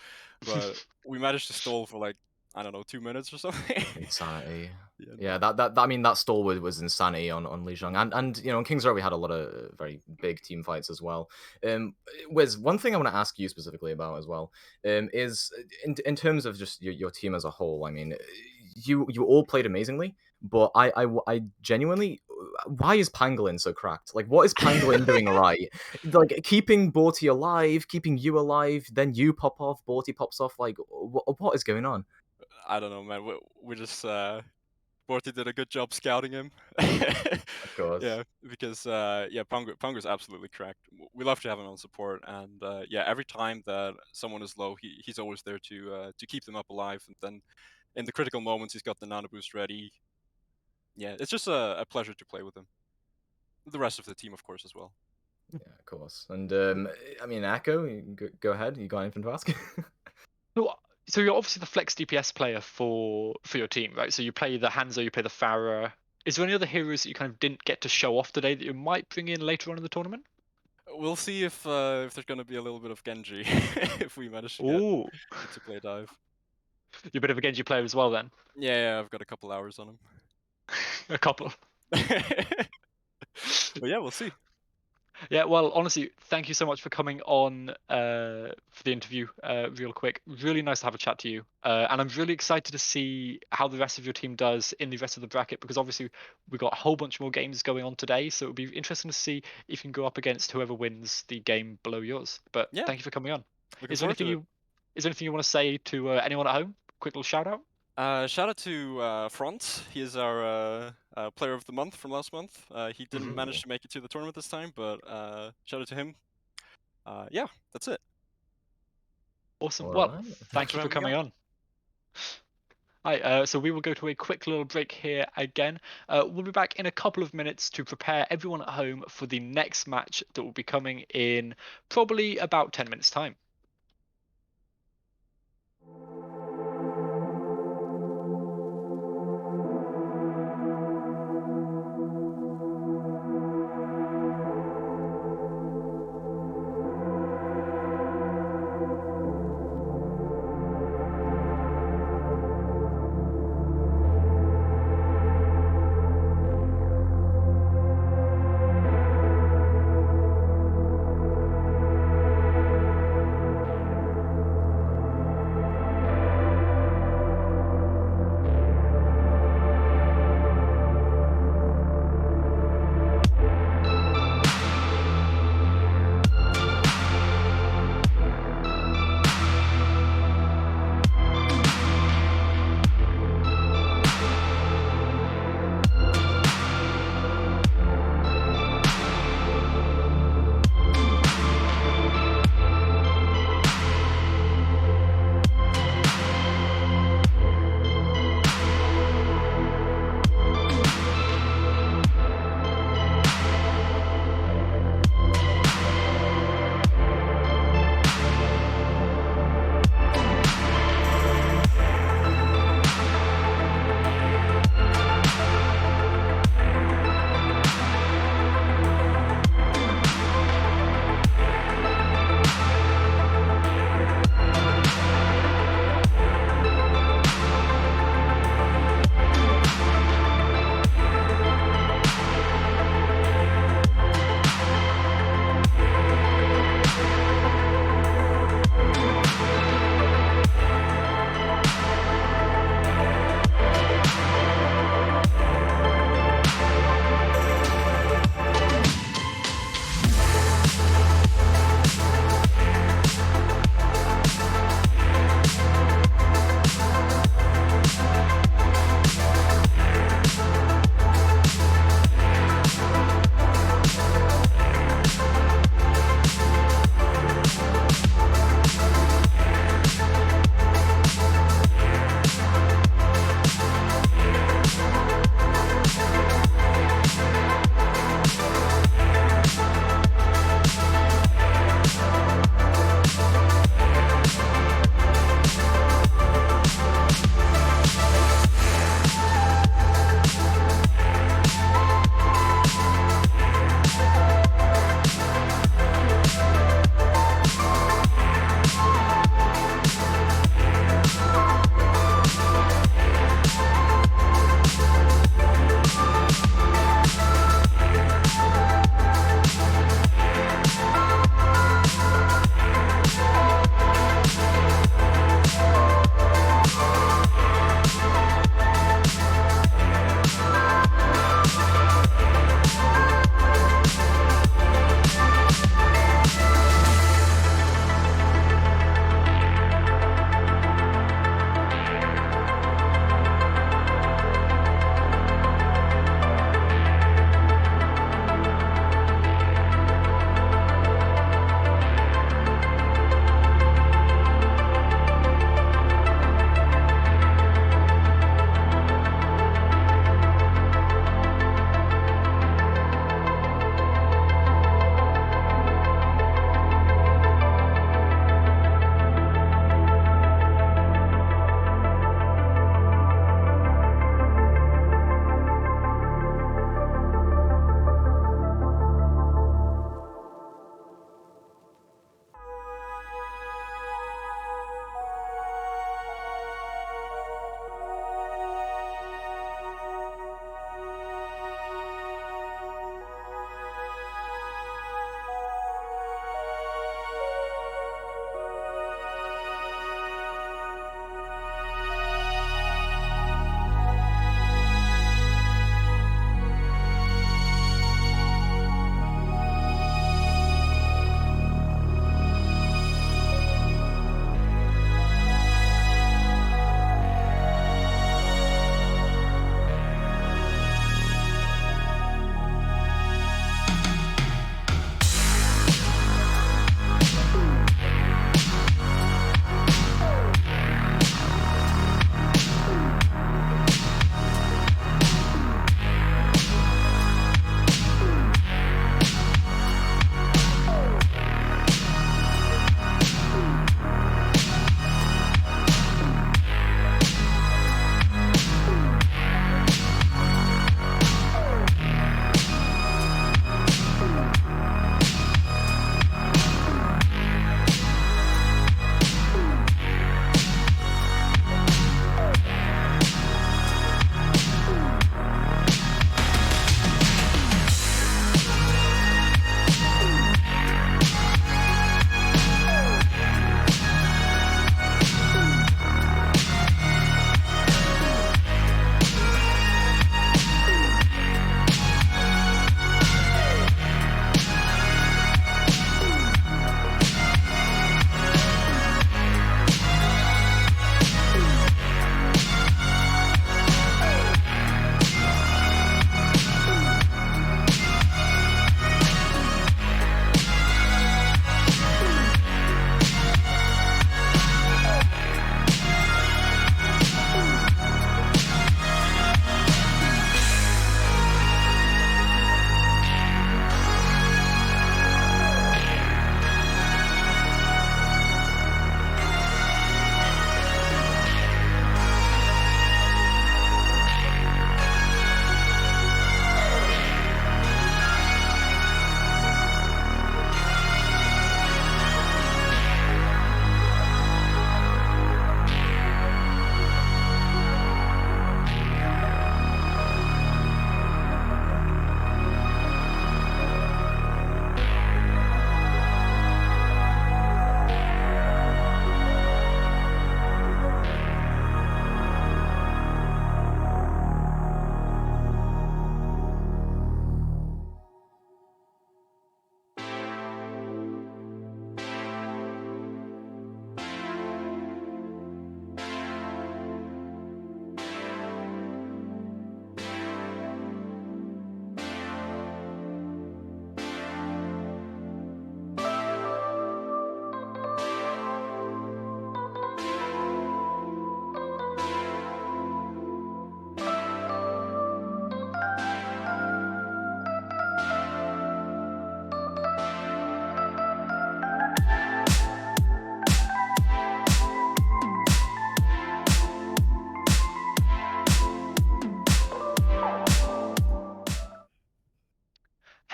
but we managed to stall for like I don't know 2 minutes or something. Insanity. Yeah, Yeah, that I mean that stall was insanity on Lijiang, and you know on Kings Row we had a lot of very big team fights as well. Wiz, one thing I want to ask you specifically about as well, is in terms of just your team as a whole. I mean, you all played amazingly, but I genuinely, why is Pangolin so cracked? Like, what is Pangolin doing right? Like keeping Borty alive, keeping you alive, then you pop off, Borty pops off. Like, what is going on? I don't know, man. We just Borty did a good job scouting him. Of course. Yeah, because yeah, Pungo's absolutely cracked. We love to have him on support, and yeah, every time that someone is low, he's always there to keep them up alive. And then in the critical moments, he's got the nano boost ready. Yeah, it's just a pleasure to play with him. The rest of the team, of course, as well. Yeah, of course. And I mean, Echo, go ahead. You got anything to ask? So So you're obviously the flex DPS player for your team, right? So you play the Hanzo, you play the Pharah. Is there any other heroes that you kind of didn't get to show off today that you might bring in later on in the tournament? We'll see if there's gonna be a little bit of Genji if we manage to Ooh, get to play dive. you're a bit of a Genji player as well then. Yeah, I've got a couple hours on him. A couple. But yeah, we'll see. Yeah, well, honestly, thank you so much for coming on for the interview real quick. Really nice to have a chat to you. And I'm really excited to see how the rest of your team does in the rest of the bracket, because obviously we've got a whole bunch more games going on today. So it'll be interesting to see if you can go up against whoever wins the game below yours. But Yeah, thank you for coming on. looking Is there forward anything to it. you want to say to anyone at home? Quick little shout out. Shout out to Front. He is our player of the month from last month. He didn't manage to make it to the tournament this time, but shout out to him. Yeah, that's it. Awesome. All Well, right. thank you for having me coming on. Hi, so we will go to a quick little break here again. We'll be back in a couple of minutes to prepare everyone at home for the next match that will be coming in probably about 10 minutes' time.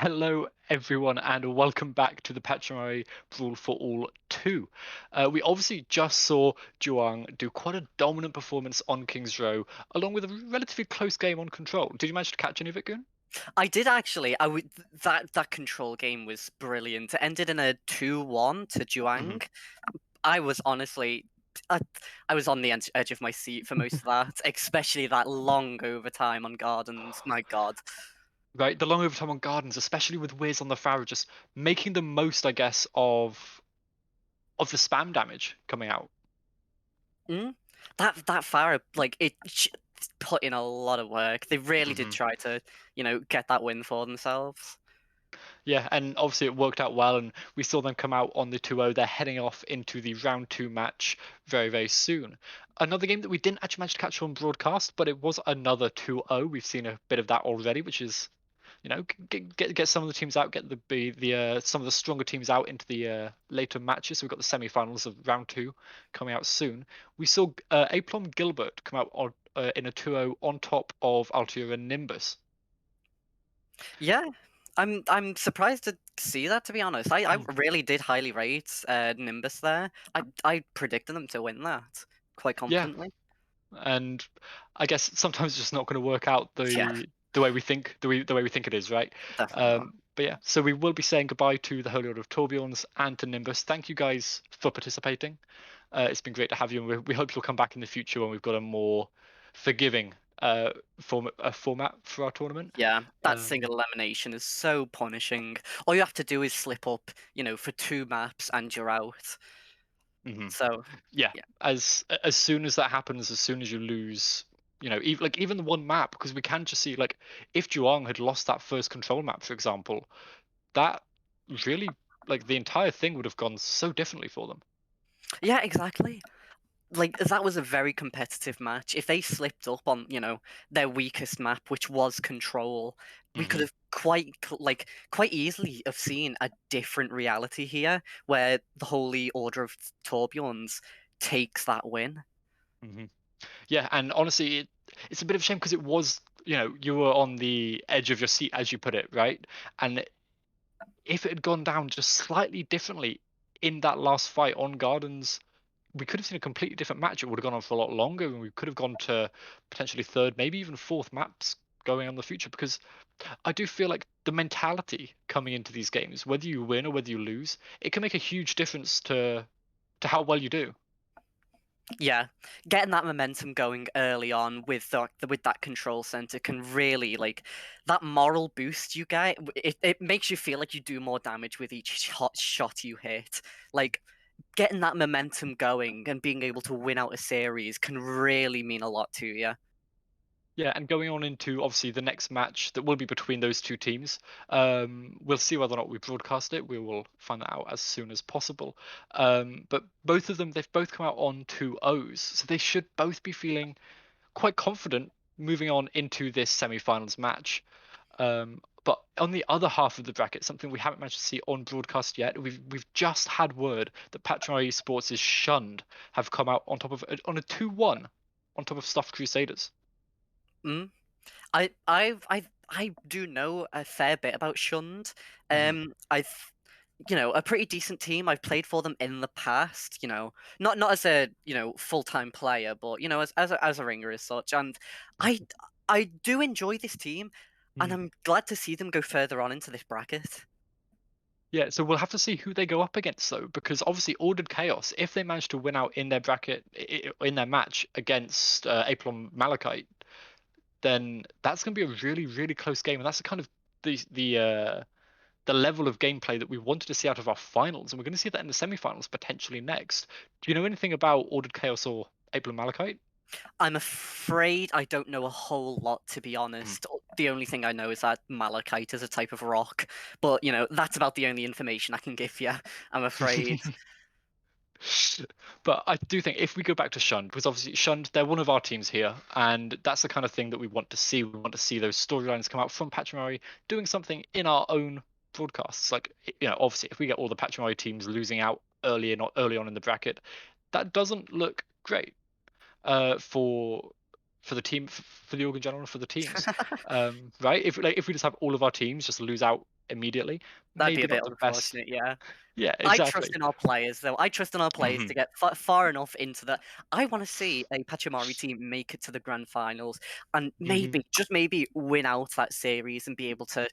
Hello, everyone, and welcome back to the Pachimari Brawl for All 2. We obviously just saw Juang do quite a dominant performance on King's Row, along with a relatively close game on Control. Did you manage to catch any of it, Goon? I did actually. That control game was brilliant. It ended in a 2-1 to Hmm. Juang. I was honestly, I, I was on the edge of my seat for most of that, especially that long overtime on Gardens. My God. Right, the long overtime on Gardens, especially with Wiz on the Farah, just making the most, I guess, of the spam damage coming out. Mm? That Farah, like put in a lot of work. They really did Hmm. try to, get that win for themselves. Yeah, and obviously it worked out well, and we saw them come out on the 2-0. They're heading off into the round 2 match very, very soon. Another game that we didn't actually manage to catch on broadcast, but it was another 2-0. We've seen a bit of that already, which is, get some of the teams out, get the some of the stronger teams out into the later matches. So we've got the semi-finals of round 2 coming out soon. We saw Aplom Gilbert come out in a 2-0 on top of Altura and Nimbus. Yeah, I'm surprised to see that, to be honest. I really did highly rate Nimbus there. I predicted them to win that quite Yeah, confidently. and I guess sometimes it's just not going to work out Yeah, the way we think the way we think it is, right? definitely not. But yeah, so we will be saying goodbye to the Holy Order of Torbjorns and to Nimbus. Thank you guys for participating. It's been great to have you, and we hope you'll come back in the future when we've got a more forgiving format for our tournament. Yeah, that Um, single elimination is so punishing. All you have to do is slip up, for 2 maps and you're out. mhm. So, Yeah, yeah. as soon as that happens, as soon as you lose, even the one map, because we can just see like if Juang had lost that first control map, for example, that really like the entire thing would have gone so differently for them. Yeah, exactly. Like that was a very competitive match. If they slipped up on, their weakest map, which was control, we could Hmm. have quite easily have seen a different reality here, where the Holy Order of Torbjorns takes that win. Hmm. Yeah, and honestly, it's a bit of a shame because it was, you were on the edge of your seat, as you put it, right? And if it had gone down just slightly differently in that last fight on Gardens, we could have seen a completely different match. It would have gone on for a lot longer, and we could have gone to potentially third, maybe even fourth maps going on the future. Because I do feel like the mentality coming into these games, whether you win or whether you lose, it can make a huge difference to how well you do. Yeah, getting that momentum going early on with with that control center can really that moral boost you get. It makes you feel like you do more damage with each shot you hit. Like getting that momentum going and being able to win out a series can really mean a lot to you. Yeah, and going on into obviously the next match that will be between those two teams, we'll see whether or not we broadcast it. We will find that out as soon as possible. But both of them, they've both come out on 2-0s, so they should both be feeling quite confident moving on into this semi-finals match. But on the other half of the bracket, something we haven't managed to see on broadcast yet, we've just had word that Pachimari Esports' Shunned have come out on a 2-1 on top of Stuffed Crusaders. Mm? I do know a fair bit about Shund. Hmm. I've a pretty decent team. I've played for them in the past. Not as a full-time player, but as a ringer as such. And I I do enjoy this team, and I'm glad to see them go further on into this bracket. Yeah, so we'll have to see who they go up against though, because obviously Ordered Chaos, if they manage to win out in their bracket in their match against Aplon Malachite, then that's going to be a really, really close game, and that's the kind of the level of gameplay that we wanted to see out of our finals, and we're going to see that in the semi-finals potentially next. Do you know anything about Ordered Chaos or Aplon Malachite? I'm afraid I don't know a whole lot, to be Mm. honest. The only thing I know is that malachite is a type of rock, but that's about the only information I can give you. I'm afraid. But I do think if we go back to Shunned, because obviously Shunned, they're one of our teams here, and that's the kind of thing that we want to see. We want to see those storylines come out from Pachimari doing something in our own broadcasts. Like, obviously, if we get all the Pachimari teams losing out early on in the bracket, that doesn't look great for the team, for the org in general, and for the teams, right? If we just have all of our teams just lose out immediately. That'd be Maybe a bit not the best. unfortunate, yeah. Yeah, I trust exactly. in our players, though. I trust in our players Mhm. to get far enough into the. I want to see a Pachimari team make it to the grand finals and Mhm. maybe, just maybe, win out that series and be able to,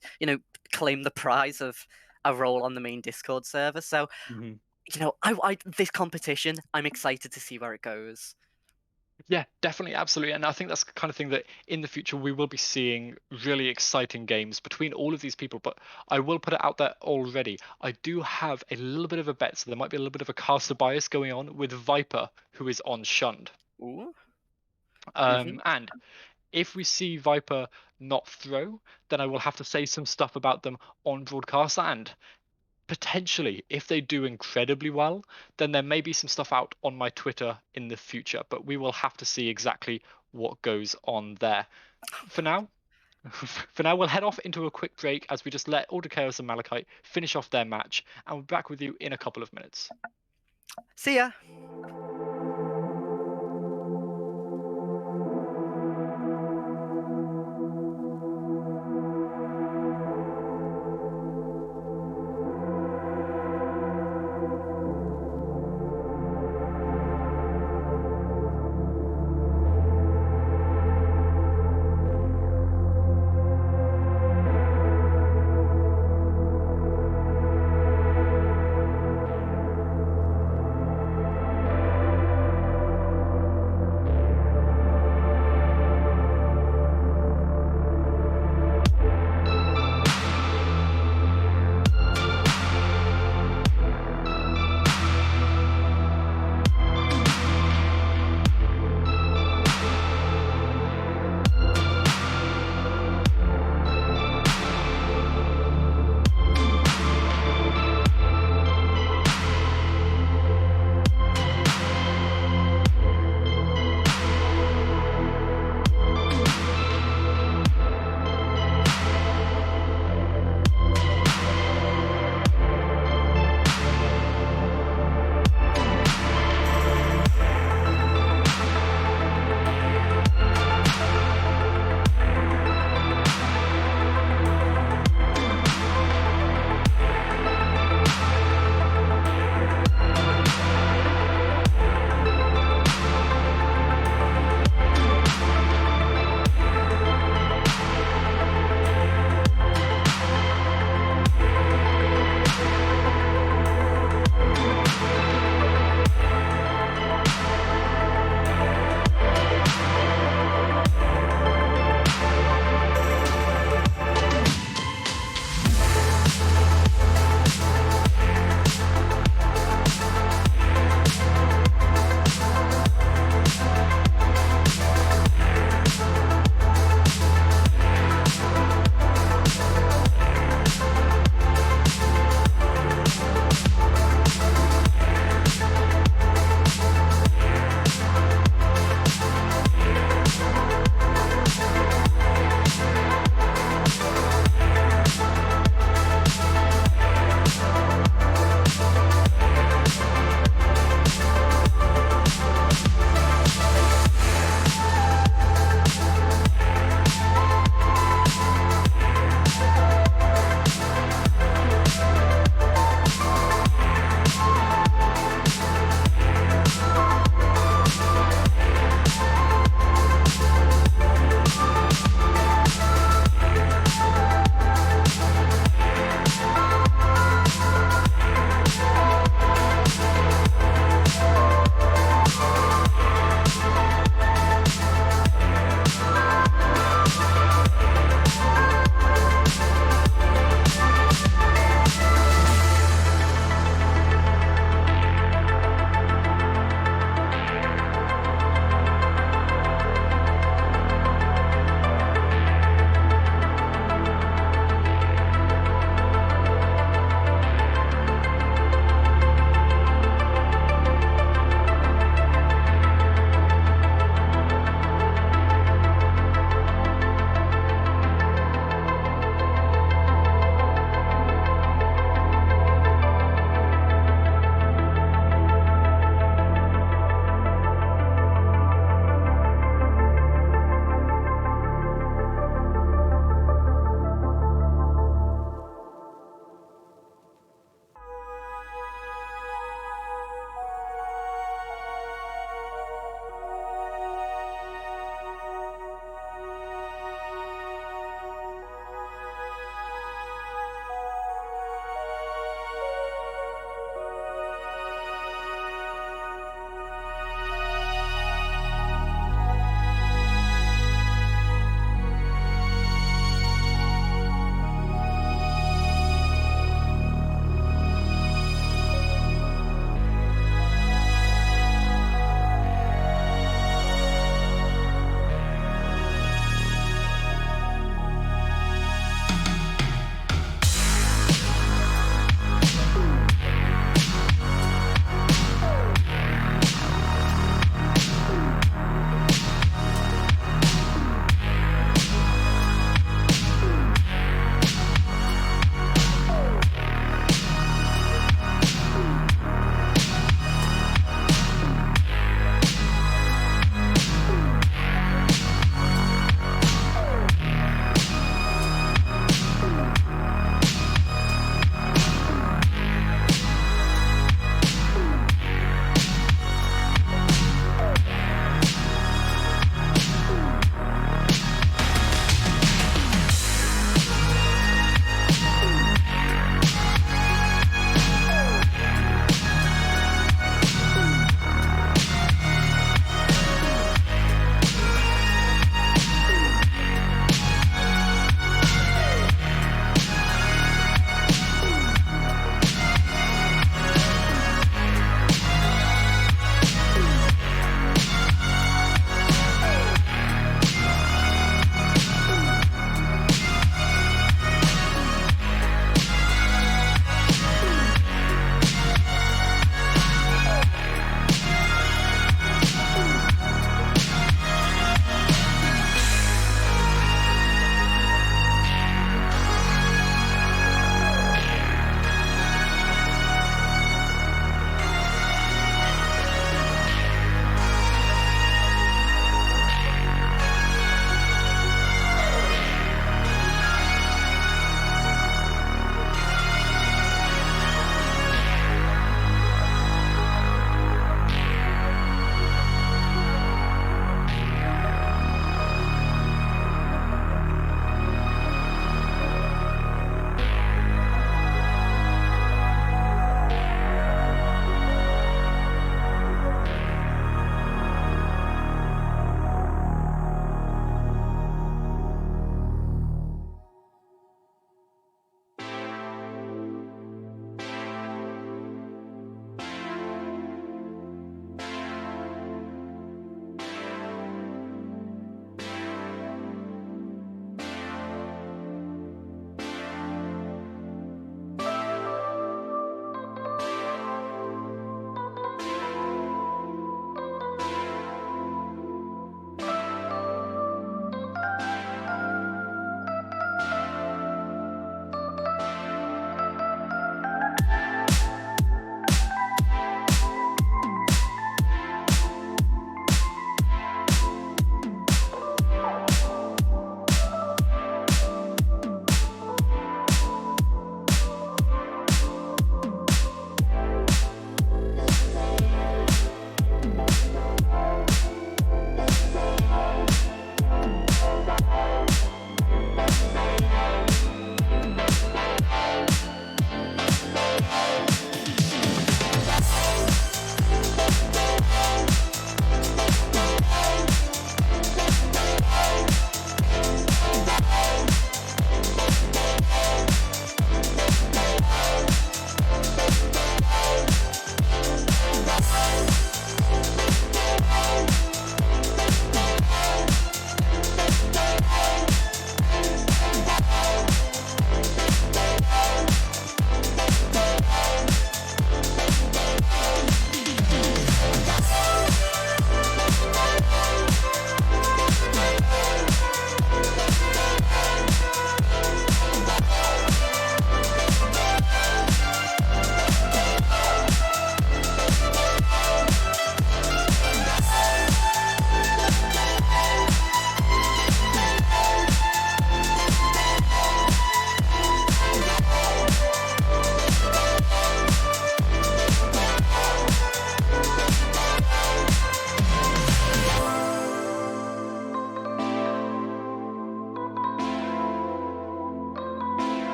claim the prize of a role on the main Discord server. So, Mhm. this competition, I'm excited to see where it goes. Yeah, definitely, absolutely. And I think that's the kind of thing that in the future we will be seeing really exciting games between all of these people. But I will put it out there already. I do have a little bit of a bet, so there might be a little bit of a caster bias going on with Viper, who is on Shunned. Ooh. Hmm. And if we see Viper not throw, then I will have to say some stuff about them on broadcast. And potentially, if they do incredibly well, then there may be some stuff out on my Twitter in the future, but we will have to see exactly what goes on there. For now, we'll head off into a quick break as we just let Order Chaos and Malachite finish off their match, and we'll be back with you in a couple of minutes. See ya.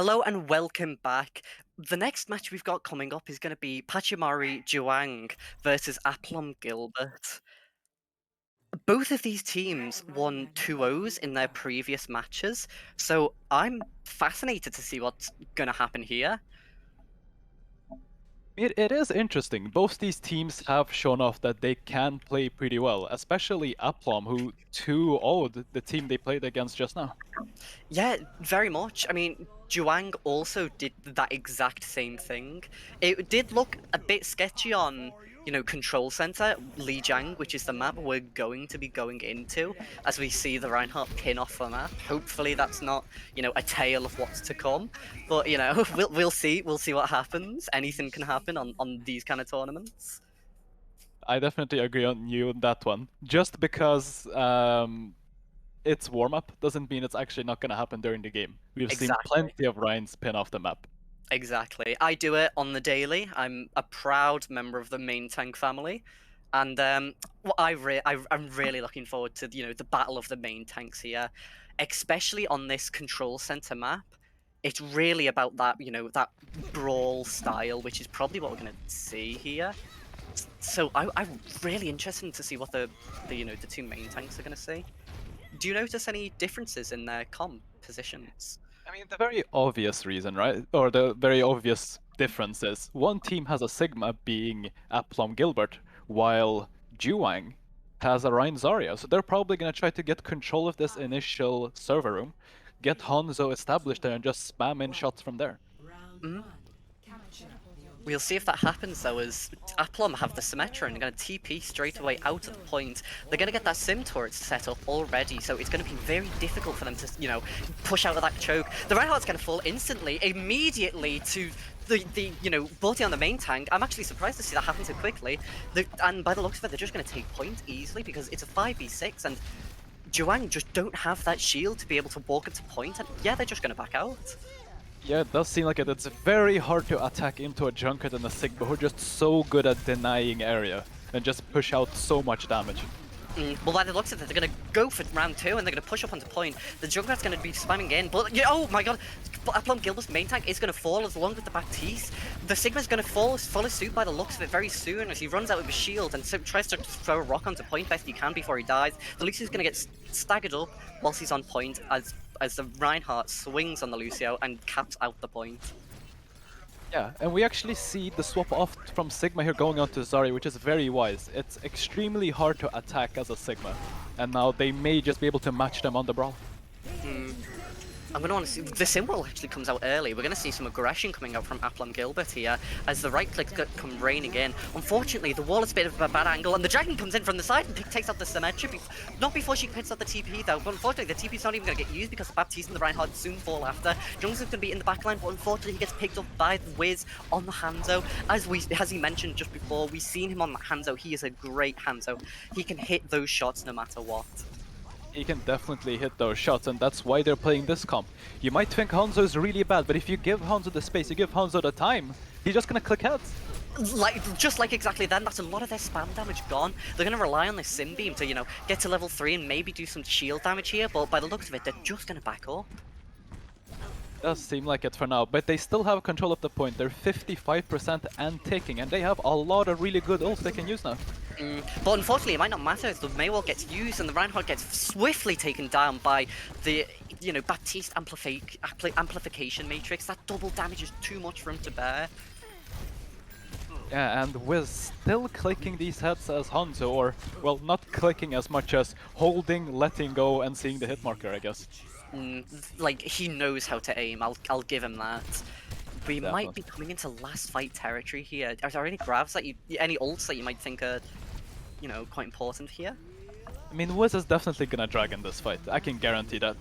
Hello and welcome back. The next match we've got coming up is going to be Pachimari Juang versus Aplom Gilbert. Both of these teams won 2-0s in their previous matches, so I'm fascinated to see what's going to happen here. It is interesting. Both these teams have shown off that they can play pretty well, especially Aplom, who 2-0'd the team they played against just now. Yeah, very much. I mean, Juang also did that exact same thing. It did look a bit sketchy on, Control Center, Lijiang, which is the map we're going to be going into, as we see the Reinhardt pin off the map. Hopefully that's not, a tale of what's to come. But, we'll see. We'll see what happens. Anything can happen on these kind of tournaments. I definitely agree on you on that one. Just because it's warm-up doesn't mean it's actually not going to happen during the game. We've seen Exactly. plenty of Rhines pin off the map. Exactly. I do it on the daily. I'm a proud member of the main tank family. And I'm really looking forward to, the battle of the main tanks here, especially on this control center map. It's really about that, that brawl style, which is probably what we're going to see here. So I'm really interested to see what the two main tanks are going to see. Do you notice any differences in their compositions? I mean, the very obvious reason, right? Or the very obvious difference is one team has a Sigma being Aplom Gilbert, while Juang has a Rein Zarya. So they're probably going to try to get control of this initial server room, get Hanzo established there, and just spam in shots from there. Mm. We'll see if that happens though, as Aplom have the Symmetra and they're going to TP straight away out of the point. They're going to get that Sim turret set up already, so it's going to be very difficult for them to, push out of that choke. The Reinhardt's going to fall instantly, immediately to the Bolty on the main tank. I'm actually surprised to see that happen so quickly. And by the looks of it, they're just going to take point easily because it's a 5v6 and Juang just don't have that shield to be able to walk into point, and yeah, they're just going to back out. Yeah, it does seem like it. It's very hard to attack into a Junket and a Sigma who are just so good at denying area and just push out so much damage. Well, by the looks of it, they're going to go for round 2 and they're going to push up onto point. The Junkrat's going to be spamming in, but oh my god, Aplom Gilbert's main tank is going to fall as long as the Baptiste. The Sigma's going to follow suit by the looks of it very soon as he runs out with his shield and tries to throw a rock onto point best he can before he dies. The Lucio's going to get staggered up whilst he's on point as the Reinhardt swings on the Lucio and caps out the point. Yeah, and we actually see the swap off from Sigma here going on to Zarya, which is very wise. It's extremely hard to attack as a Sigma, and now they may just be able to match them on the Brawl. I'm going to want to see, the symbol actually comes out early. We're going to see some aggression coming out from Aplom Gilbert here as the right clicks come raining in. Unfortunately, the wall is a bit of a bad angle and the dragon comes in from the side and takes out the Symmetra. Not before she picks out the TP though, but unfortunately the TP's not even going to get used because the Baptiste and the Reinhardt soon fall after. Jung's going to be in the backline, but unfortunately he gets picked up by the Wiz on the Hanzo. As he mentioned just before, we've seen him on the Hanzo. He is a great Hanzo. He can hit those shots no matter what. He can definitely hit those shots, and that's why they're playing this comp. You might think Hanzo is really bad, but if you give Hanzo the space, you give Hanzo the time, he's just gonna click heads. Just like exactly then, that's a lot of their spam damage gone. They're going to rely on this Sim Beam to, get to level 3 and maybe do some shield damage here, but by the looks of it, they're just going to back up. Does seem like it for now, but they still have control of the point. They're 55% and ticking, and they have a lot of really good ults they can use now. But unfortunately, it might not matter as the Maywall gets used and the Reinhardt gets swiftly taken down by the, Baptiste amplification matrix. That double damage is too much for him to bear. Yeah, and Wiz still clicking these heads as Hanzo, or, well, not clicking as much as holding, letting go, and seeing the hit marker, I guess. Like, he knows how to aim, I'll give him that. We might be coming into last fight territory here. Are there any grabs any ults that you might think are, quite important here? I mean, Wiz is definitely gonna drag in this fight, I can guarantee that.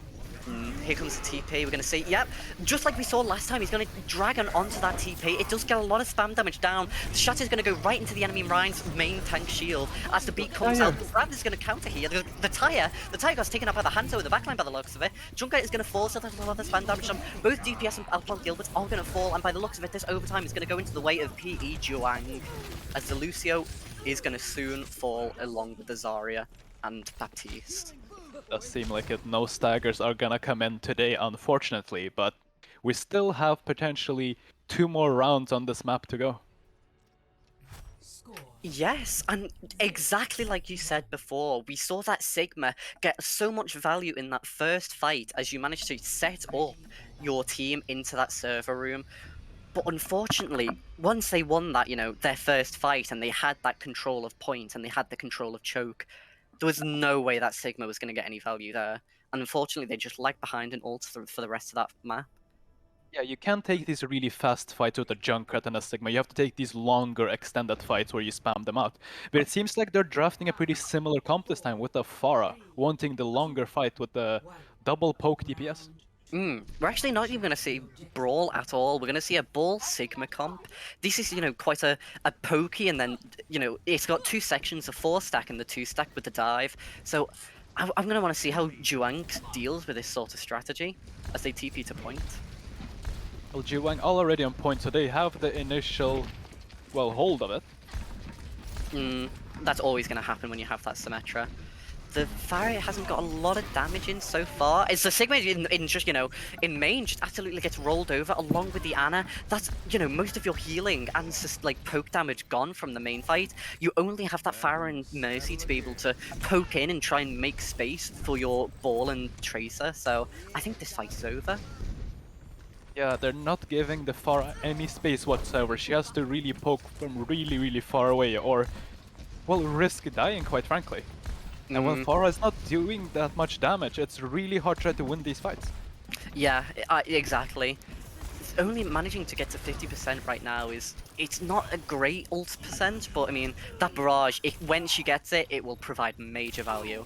Here comes the TP, we're going to see, yep, just like we saw last time, he's going to drag on onto that TP. It does get a lot of spam damage down. The shot is going to go right into the enemy Rein's main tank shield. As the beat comes out, the Brand is going to counter here. The Tire got taken up by the Hanzo in the backline by the looks of it. Junker is going to fall, so there's a lot of spam damage on both DPS and Aplom Gilbert are going to fall, and by the looks of it, this overtime is going to go into the way of PE Juang, as the Lucio is going to soon fall along with the Zarya and Baptiste. Does seem like it. No staggers are gonna come in today, unfortunately, but we still have potentially 2 more rounds on this map to go. Yes, and exactly like you said before, we saw that Sigma get so much value in that first fight as you managed to set up your team into that server room. But unfortunately, once they won that, their first fight and they had that control of point and they had the control of choke, there was no way that Sigma was going to get any value there. And unfortunately, they just lagged behind in ult for the rest of that map. Yeah, you can't take these really fast fights with a Junkrat and a Sigma. You have to take these longer, extended fights where you spam them out. But it seems like they're drafting a pretty similar comp this time with the Pharah, wanting the longer fight with the double poke DPS. We're actually not even going to see Brawl at all. We're going to see a Ball Sigma comp. This is, quite a pokey, and then, it's got 2 sections, a 4-stack and the 2-stack with the dive. So I'm going to want to see how Juang deals with this sort of strategy as they TP to point. Well, Juwang already on point, so they have the initial, hold of it. That's always going to happen when you have that Symmetra. The Pharah hasn't got a lot of damage in so far. It's the Sigma in just, in main just absolutely gets rolled over along with the Ana. That's, most of your healing and just like poke damage gone from the main fight. You only have that Pharah and Mercy to be able to poke in and try and make space for your Ball and Tracer. So I think this fight is over. Yeah, they're not giving the Pharah any space whatsoever. She has to really poke from really, really far away or, risk dying, quite frankly. And when Pharah is not doing that much damage, it's really hard to try to win these fights. Yeah, exactly. Only managing to get to 50% right now it's not a great ult percent, but I mean, that barrage, when she gets it, it will provide major value.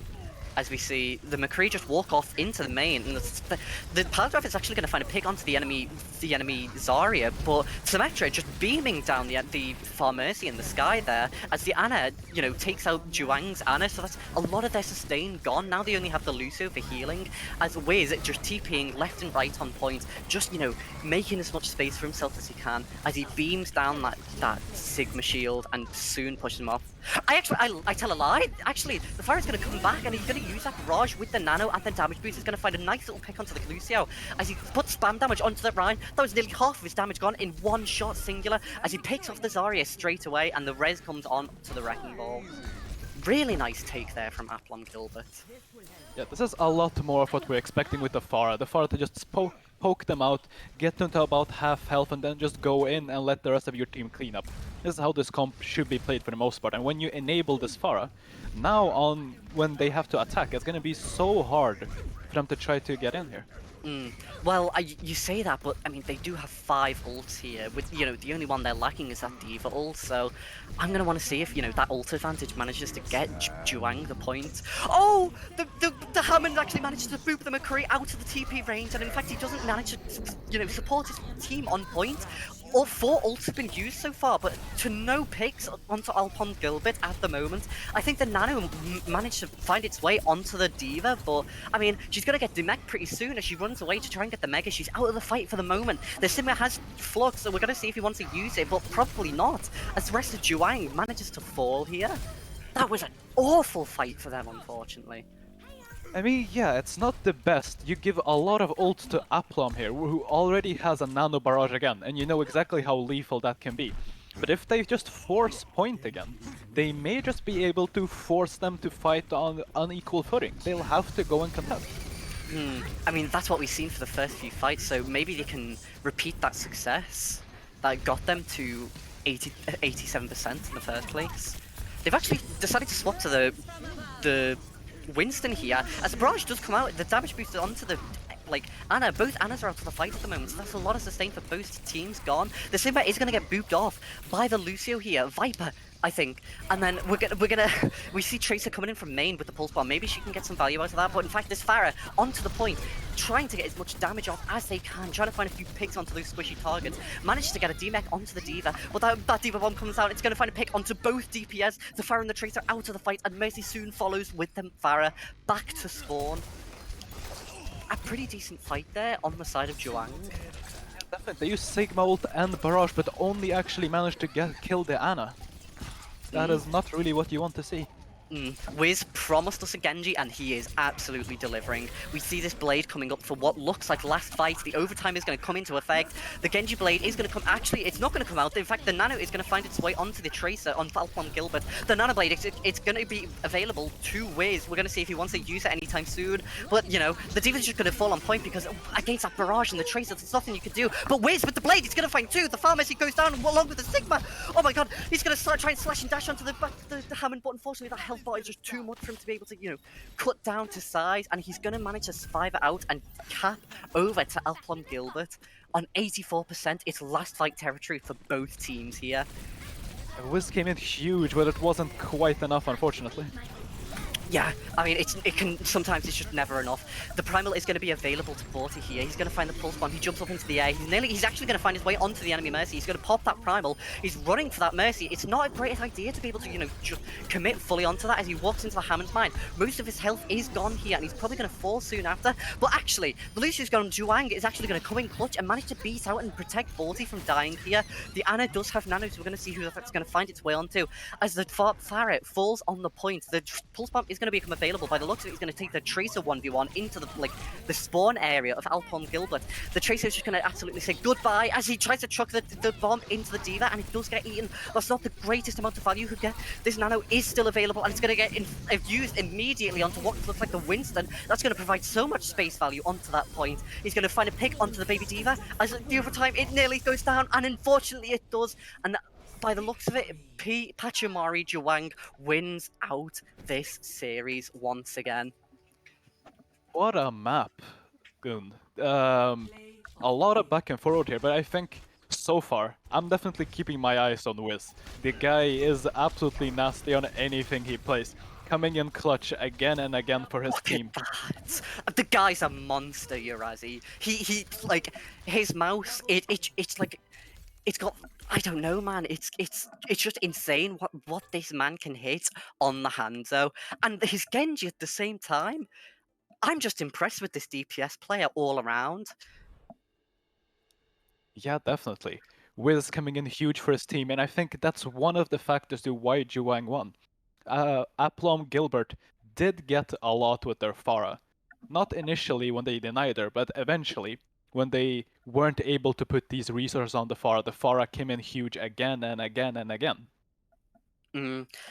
As we see the McCree just walk off into the main, and the Paladrive is actually going to find a pick onto the enemy Zarya, but Symmetra just beaming down the Far Mercy in the sky there, as the Ana, takes out Juang's Ana, so that's a lot of their sustain gone. Now they only have the Lucio for healing, as Wiz just TPing left and right on point, just, making as much space for himself as he can, as he beams down that Sigma shield and soon pushes him off. I tell a lie. Actually, the Pharah's going to come back and he's going to use that barrage with the nano and the damage boost. He's going to find a nice little pick onto the Lucio as he puts spam damage onto that Ryan. That was nearly half of his damage gone in one shot singular as he picks off the Zarya straight away, and the res comes on to the Wrecking Ball. Really nice take there from Aplom Gilbert. Yeah, this is a lot more of what we're expecting with the Pharah. The Pharah to just poke them out, get them to about half health, and then just go in and let the rest of your team clean up. This is how this comp should be played for the most part. And when you enable this Pharah, now when they have to attack, it's going to be so hard for them to try to get in here. Well, you say that, but I mean, they do have 5 ults here. With the only one they're lacking is that Diva ult. So I'm gonna want to see if that ult advantage manages to get Juang the point. Oh, the Hammond actually managed to boop the McCree out of the TP range, and in fact, he doesn't manage to support his team on point. All 4 ults have been used so far, but to no picks onto Alpon Gilbert at the moment. I think the Nano managed to find its way onto the Diva, but I mean, she's going to get Demek pretty soon as she runs away to try and get the Mega. She's out of the fight for the moment. The Sigma has Flux, so we're going to see if he wants to use it, but probably not, as the rest of Juang manages to fall here. That was an awful fight for them, unfortunately. I mean, yeah, it's not the best. You give a lot of ult to Aplom here, who already has a nano barrage again, and you know exactly how lethal that can be. But if they just force point again, they may just be able to force them to fight on unequal footing. They'll have to go and contest. I mean, that's what we've seen for the first few fights, so maybe they can repeat that success that got them to 87% in the first place. They've actually decided to swap to the Winston here, as the barrage does come out, the damage boosted onto the Ana. Both Anas are out of the fight at the moment, so that's a lot of sustain for both teams gone. The Sigma is going to get booped off by the Lucio here, Viper, I think, and then we see Tracer coming in from main with the pulse bomb. Maybe she can get some value out of that, but in fact this Pharah onto the point, trying to get as much damage off as they can, trying to find a few picks onto those squishy targets. Manages to get a D-Mech onto the Diva, but that Diva bomb comes out, it's going to find a pick onto both DPS. The Pharah and the Tracer out of the fight, and Mercy soon follows with them Pharah back to spawn. A pretty decent fight there on the side of Juang. Definitely, they use Sigma ult and barrage, but only actually managed to kill the Ana. That is not really what you want to see. Wiz promised us a Genji, and he is absolutely delivering. We see this blade coming up for what looks like last fight. The overtime is going to come into effect. The Genji blade is going to come. Actually, it's not going to come out. In fact, the Nano is going to find its way onto the Tracer on Falcon Gilbert. The Nano blade, it's going to be available to Wiz. We're going to see if he wants to use it anytime soon. But, you know, the D.Va's just going to fall on point because against that barrage and the Tracer, there's nothing you can do. But Wiz with the blade, he's going to find two. The Farm Mercy goes down along with the Sigma. Oh my god, he's going to try and slash and dash onto the Hammond, but unfortunately that health bar is just too much for him to be able to, you know, cut down to size, and he's going to manage to survive it out and cap over to Alplom Gilbert on 84%. It's last fight territory for both teams here. Wiz came in huge, but it wasn't quite enough, unfortunately. Yeah, I mean, sometimes it's just never enough. The Primal is going to be available to Forty here. He's going to find the Pulse Bomb. He jumps up into the air. He's actually going to find his way onto the enemy Mercy. He's going to pop that Primal. He's running for that Mercy. It's not a great idea to be able to, you know, just commit fully onto that as he walks into the Hammond's mine. Most of his health is gone here, and he's probably going to fall soon after. But actually, the Lucius gone Zhuang is actually going to come in clutch and manage to beat out and protect Forty from dying here. The Ana does have Nano, so we're going to see who that's going to find its way onto. As the Farret falls on the point, the Pulse Bomb is going to become available. By the looks of it, he's going to take the Tracer 1v1 into the spawn area of Alpom Gilbert. The Tracer is just going to absolutely say goodbye as he tries to chuck the bomb into the D.Va, and it does get eaten. That's not the greatest amount of value you could get. This Nano is still available, and it's going to get used immediately onto what looks like the Winston. That's going to provide so much space value onto that point. He's going to find a pick onto the baby D.Va. As the overtime, it nearly goes down, and unfortunately it does. And by the looks of it, Pachimari Zhuang wins out this series once again. What a map, Goon. A lot of back and forward here, but I think so far, I'm definitely keeping my eyes on Wiz. The guy is absolutely nasty on anything he plays, coming in clutch again and again for his team. The guy's a monster, Urazi. He like, his mouse, it's like, it's got, I don't know, man. It's just insane what this man can hit on the Hanzo, and his Genji at the same time. I'm just impressed with this DPS player all around. Yeah, definitely. Wiz coming in huge for his team, and I think that's one of the factors to why Zhuang won. Aplom Gilbert did get a lot with their Pharah. Not initially when they denied her, but eventually, when they weren't able to put these resources on the Pharah came in huge again and again and again.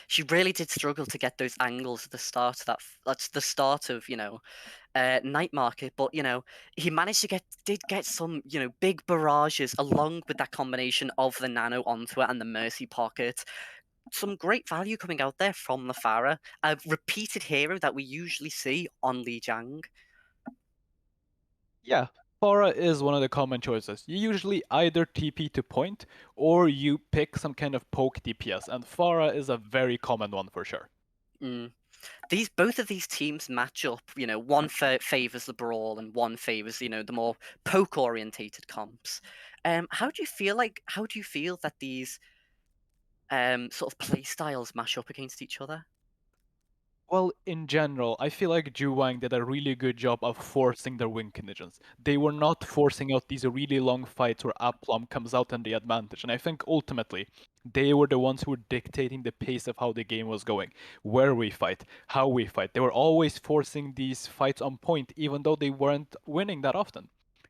She really did struggle to get those angles at the start of that's the start of, you know, Night Market, but, you know, he managed to get some, you know, big barrages along with that combination of the Nano onto it and the Mercy Pocket. Some great value coming out there from the Pharah, a repeated hero that we usually see on Lijiang. Yeah, Pharah is one of the common choices. You usually either TP to point, or you pick some kind of poke DPS, and Pharah is a very common one for sure. Both of these teams match up, you know, one favors the Brawl and one favors, you know, the more poke-orientated comps. How do you feel that these sort of play styles mash up against each other? Well, in general, I feel like Zhuang did a really good job of forcing their win conditions. They were not forcing out these really long fights where Aplom comes out in the advantage, and I think ultimately they were the ones who were dictating the pace of how the game was going, where we fight, how we fight. They were always forcing these fights on point, even though they weren't winning that often.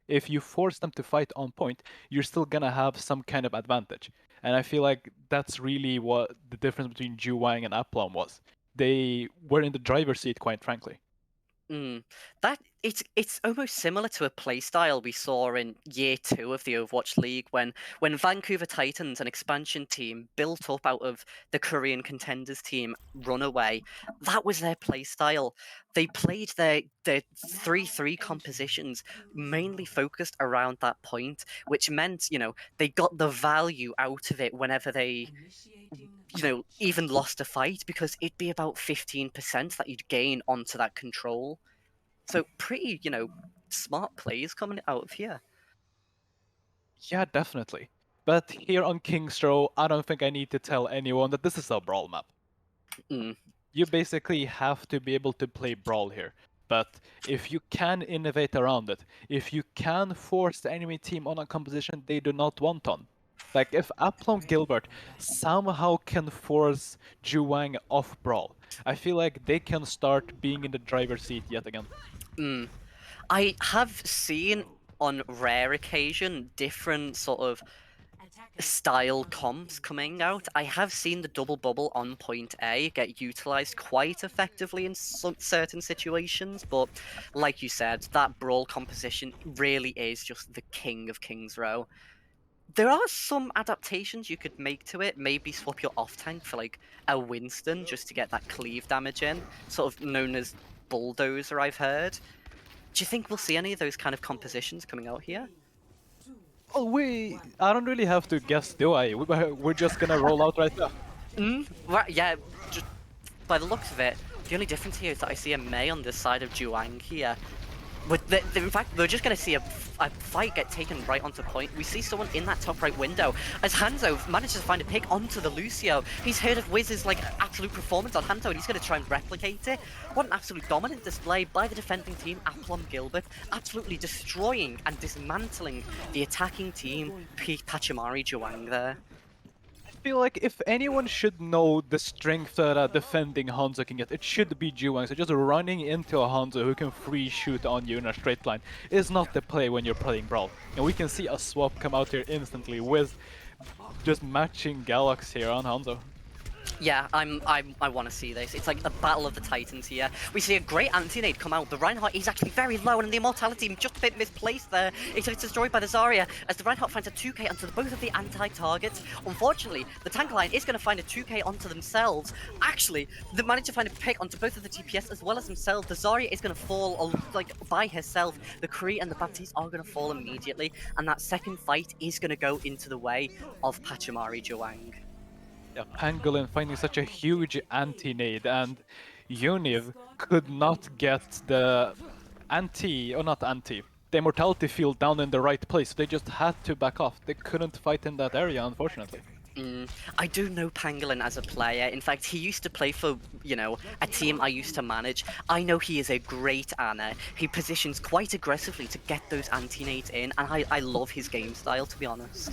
If you force them to fight on point, you're still gonna have some kind of advantage. And I feel like that's really what the difference between Zhuang and Aplom was. They were in the driver's seat, quite frankly. That it's almost similar to a playstyle we saw in year 2 of the Overwatch League when Vancouver Titans, an expansion team built up out of the Korean contenders team, Runaway. That was their playstyle. They played their 3-3 compositions mainly focused around that point, which meant, you know, they got the value out of it whenever they, you know, even lost a fight, because it'd be about 15% that you'd gain onto that control. So pretty, you know, smart plays coming out of here. Yeah, definitely. But here on Kingstrow, I don't think I need to tell anyone that this is a Brawl map. You basically have to be able to play Brawl here. But if you can innovate around it, if you can force the enemy team on a composition they do not want on, Like, if Aplom Gilbert somehow can force Juwang off Brawl, I feel like they can start being in the driver's seat yet again. I have seen on rare occasion different sort of style comps coming out. I have seen the double bubble on point A get utilized quite effectively in some certain situations, but like you said, that Brawl composition really is just the king of King's Row. There are some adaptations you could make to it. Maybe swap your off tank for like a Winston just to get that cleave damage in, sort of known as Bulldozer, I've heard. Do you think we'll see any of those kind of compositions coming out here? Well, I don't really have to guess, do I? We're just gonna roll out right now. Right, yeah, just by the looks of it, the only difference here is that I see a Mei on this side of Juwang here. In fact, we're just going to see a fight get taken right onto point. We see someone in that top right window as Hanzo manages to find a pick onto the Lucio. He's heard of Wiz's like absolute performance on Hanzo and he's going to try and replicate it. What an absolute dominant display by the defending team, Aplom Gilbert, absolutely destroying and dismantling the attacking team, Pachimari Juwang there. I feel like if anyone should know the strength that a defending Hanzo can get, it should be Juwang. So just running into a Hanzo who can free shoot on you in a straight line is not the play when you're playing Brawl. And we can see a swap come out here instantly with just matching Galax here on Hanzo. Yeah, I want to see this. It's like a battle of the titans here. We see a great anti-nade come out. The Reinhardt is actually very low, and the immortality just a bit misplaced there. It's destroyed by the Zarya as the Reinhardt finds a 2k onto both of the anti-targets. Unfortunately, the tank line is going to find a 2k onto themselves. Actually, they managed to find a pick onto both of the DPS as well as themselves. The Zarya is going to fall like by herself. The Kree and the Baptiste are going to fall immediately, and that second fight is going to go into the way of Pachimari Juwang. Yeah, Pangolin finding such a huge anti-nade, and Univ could not get the the immortality field down in the right place. They just had to back off. They couldn't fight in that area, unfortunately. I do know Pangolin as a player. In fact, he used to play for, a team I used to manage. I know he is a great Ana. He positions quite aggressively to get those anti-nades in, and I love his game style, to be honest.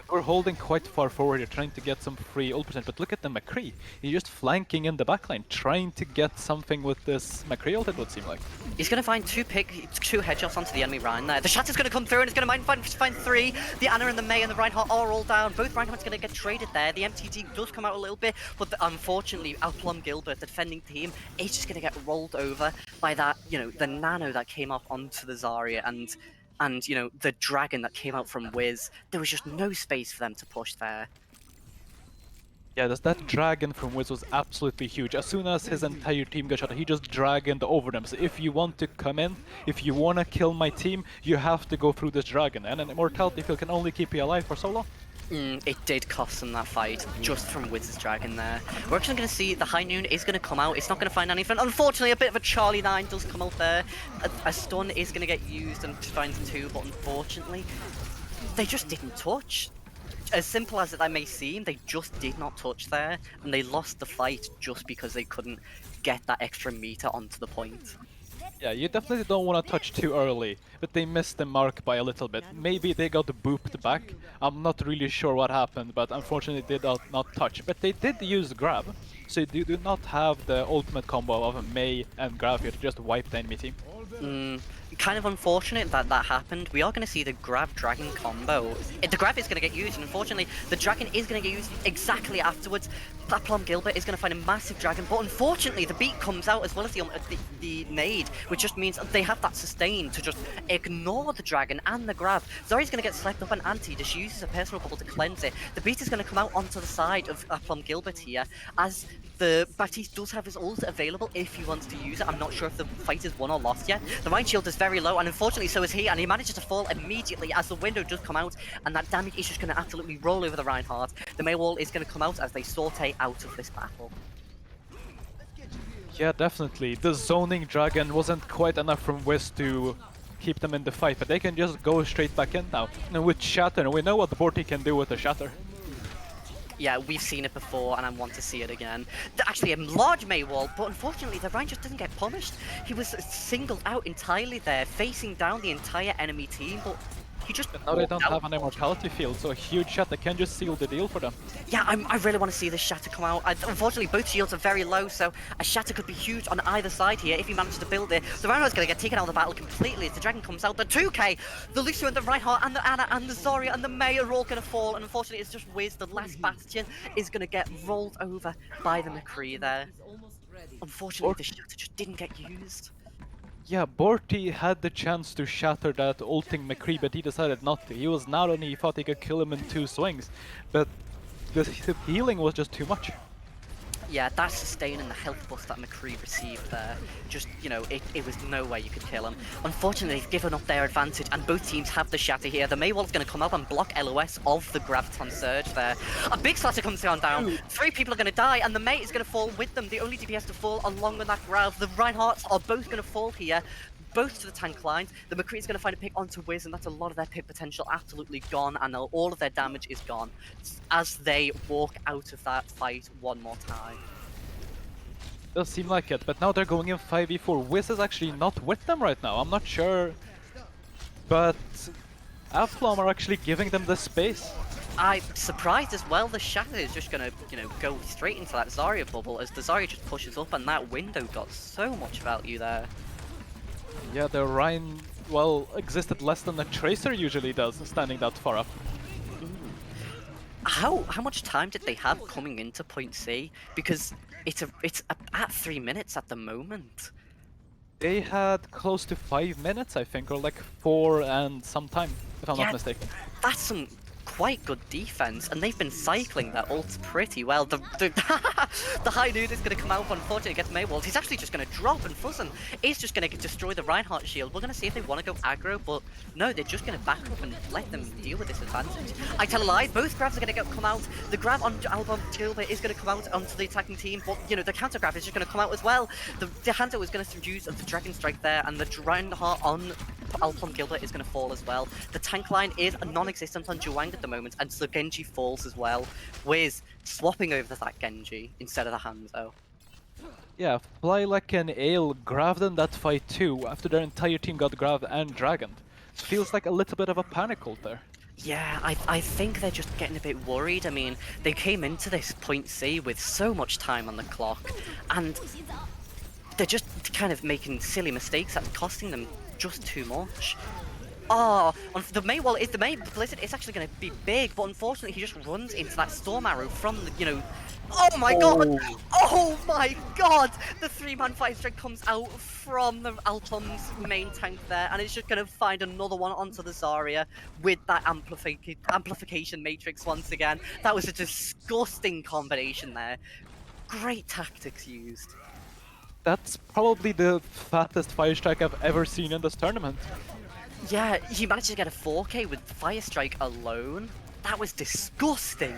We're holding quite far forward here, trying to get some free ult percent, but look at the McCree. He's just flanking in the backline, trying to get something with this McCree ult, it would seem like. He's going to find two headshots onto the enemy Ryan there. The Shatter's going to come through and it's going to find three. The Ana and the Mei and the Reinhardt are all down. Both Reinhardt's going to get traded there. The MTT does come out a little bit, but unfortunately, Aplom Gilbert, the defending team, is just going to get rolled over by that, the nano that came up onto the Zarya and the dragon that came out from Wiz. There was just no space for them to push there. Yeah, that dragon from Wiz was absolutely huge. As soon as his entire team got shot, he just dragoned over them. So if you want to come in, if you want to kill my team, you have to go through this dragon. And an immortality field can only keep you alive for so long. It did cost them that fight, just from Wiz's Dragon there. We're actually going to see the High Noon is going to come out. It's not going to find anything. Unfortunately, a bit of a Charlie 9 does come out there. A stun is going to get used and finds two, but unfortunately, they just didn't touch. As simple as that may seem, they just did not touch there, and they lost the fight just because they couldn't get that extra meter onto the point. Yeah, you definitely don't want to touch too early, but they missed the mark by a little bit. Maybe they got booped back. I'm not really sure what happened, but unfortunately they did not touch. But they did use grab, so you do not have the ultimate combo of Mei and grab here to just wipe the enemy team. Kind of unfortunate that happened. We are going to see the grab dragon combo. The grab is going to get used, and unfortunately the dragon is going to get used exactly afterwards. Aplom Gilbert is going to find a massive dragon, but unfortunately the beat comes out as well as the nade, which just means they have that sustain to just ignore the dragon and the grab. Zarya's going to get slept up and anti, just uses a personal bubble to cleanse it. The beat is going to come out onto the side of Aplom Gilbert here, as the Baptiste does have his ult available if he wants to use it. I'm not sure if the fight is won or lost yet. The Mind Shield is very low, and unfortunately so is he, and he manages to fall immediately as the window does come out, and that damage is just going to absolutely roll over the Reinhardt. The Mei wall is going to come out as they saute out of this battle. Yeah, definitely. The zoning dragon wasn't quite enough from Wiz to keep them in the fight, but they can just go straight back in now. And with Shatter, we know what Borty can do with the Shatter. Yeah, we've seen it before, and I want to see it again. Actually, a large Mei wall, but unfortunately, the Ryan just doesn't get punished. He was singled out entirely there, facing down the entire enemy team, but He just But now they walked don't out. have an immortality field, so a huge shot that can just seal the deal for them. Yeah, I really want to see this Shatter come out. Unfortunately, both shields are very low, so a Shatter could be huge on either side here if he manages to build it. The Rhino's going to get taken out of the battle completely as the Dragon comes out. The 2K, the Lucio and the Reinhardt and the Ana and the Zarya and the Mei are all going to fall, and unfortunately it's just Wiz, the last Bastion, is going to get rolled over by the McCree there. Unfortunately, the Shatter just didn't get used. Yeah, Borty had the chance to shatter that ulting McCree, but he decided not to. He was not only he thought he could kill him in 2 swings, but the healing was just too much. Yeah, that sustain and the health boost that McCree received there, just, you know, it was no way you could kill him. Unfortunately, they've given up their advantage, and both teams have the Shatter here. The Maywall's going to come up and block LOS of the Graviton Surge there. A big Slatter comes down. 3 people are going to die, and the Mate is going to fall with them. The only DPS to fall along with that Grav. The Reinhardts are both going to fall here. Both to the tank lines. The McCree is going to find a pick onto Wiz, and that's a lot of their pick potential absolutely gone, and all of their damage is gone as they walk out of that fight one more time. Does seem like it, but now they're going in 5v4. Wiz is actually not with them right now. I'm not sure, but Aplom are actually giving them the space. I'm surprised as well. The Shatter is just gonna, you know, go straight into that Zarya bubble as the Zarya just pushes up, and that window got so much value there. Yeah, the Rhine, well, existed less than a Tracer usually does, standing that far up. How much time did they have coming into point C? Because it's at 3 minutes at the moment. They had close to 5 minutes, I think, or like 4 and some time, if I'm Yeah. not mistaken. That's some quite good defense, and they've been cycling their ults pretty well. The High Noon is going to come out, unfortunately, against Maywald. He's actually just going to drop, and Fuzzin is just going to destroy the Reinhardt shield. We're going to see if they want to go aggro, but no, they're just going to back up and let them deal with this advantage. I tell a lie, both grabs are going to come out. The grab on Albon Gilbert is going to come out onto the attacking team, but, you know, the counter grab is just going to come out as well. The Hanzo is going to use the Dragon Strike there, and the Reinhardt on Alpon Gilbert is going to fall as well. The tank line is non-existent on Juwang at the moment, and so Genji falls as well. Wiz swapping over that Genji instead of the Hanzo. Yeah, Fly like an ale grabbed in that fight too, after their entire team got grabbed and dragoned. Feels like a little bit of a panic ult there. Yeah, I think they're just getting a bit worried. I mean, they came into this point C with so much time on the clock, and they're just kind of making silly mistakes that's costing them just too much. Oh, the Mei wall is the Mei Blizzard is actually going to be big, but unfortunately he just runs into that Storm Arrow from the, you know. Oh my god! Oh my god! The 3-man fight strike comes out from the Altom's main tank there, and it's just going to find another one onto the Zarya with that amplification matrix once again. That was a disgusting combination there. Great tactics used. That's probably the fattest fire strike I've ever seen in this tournament. Yeah, he managed to get a 4K with Fire Strike alone. That was disgusting.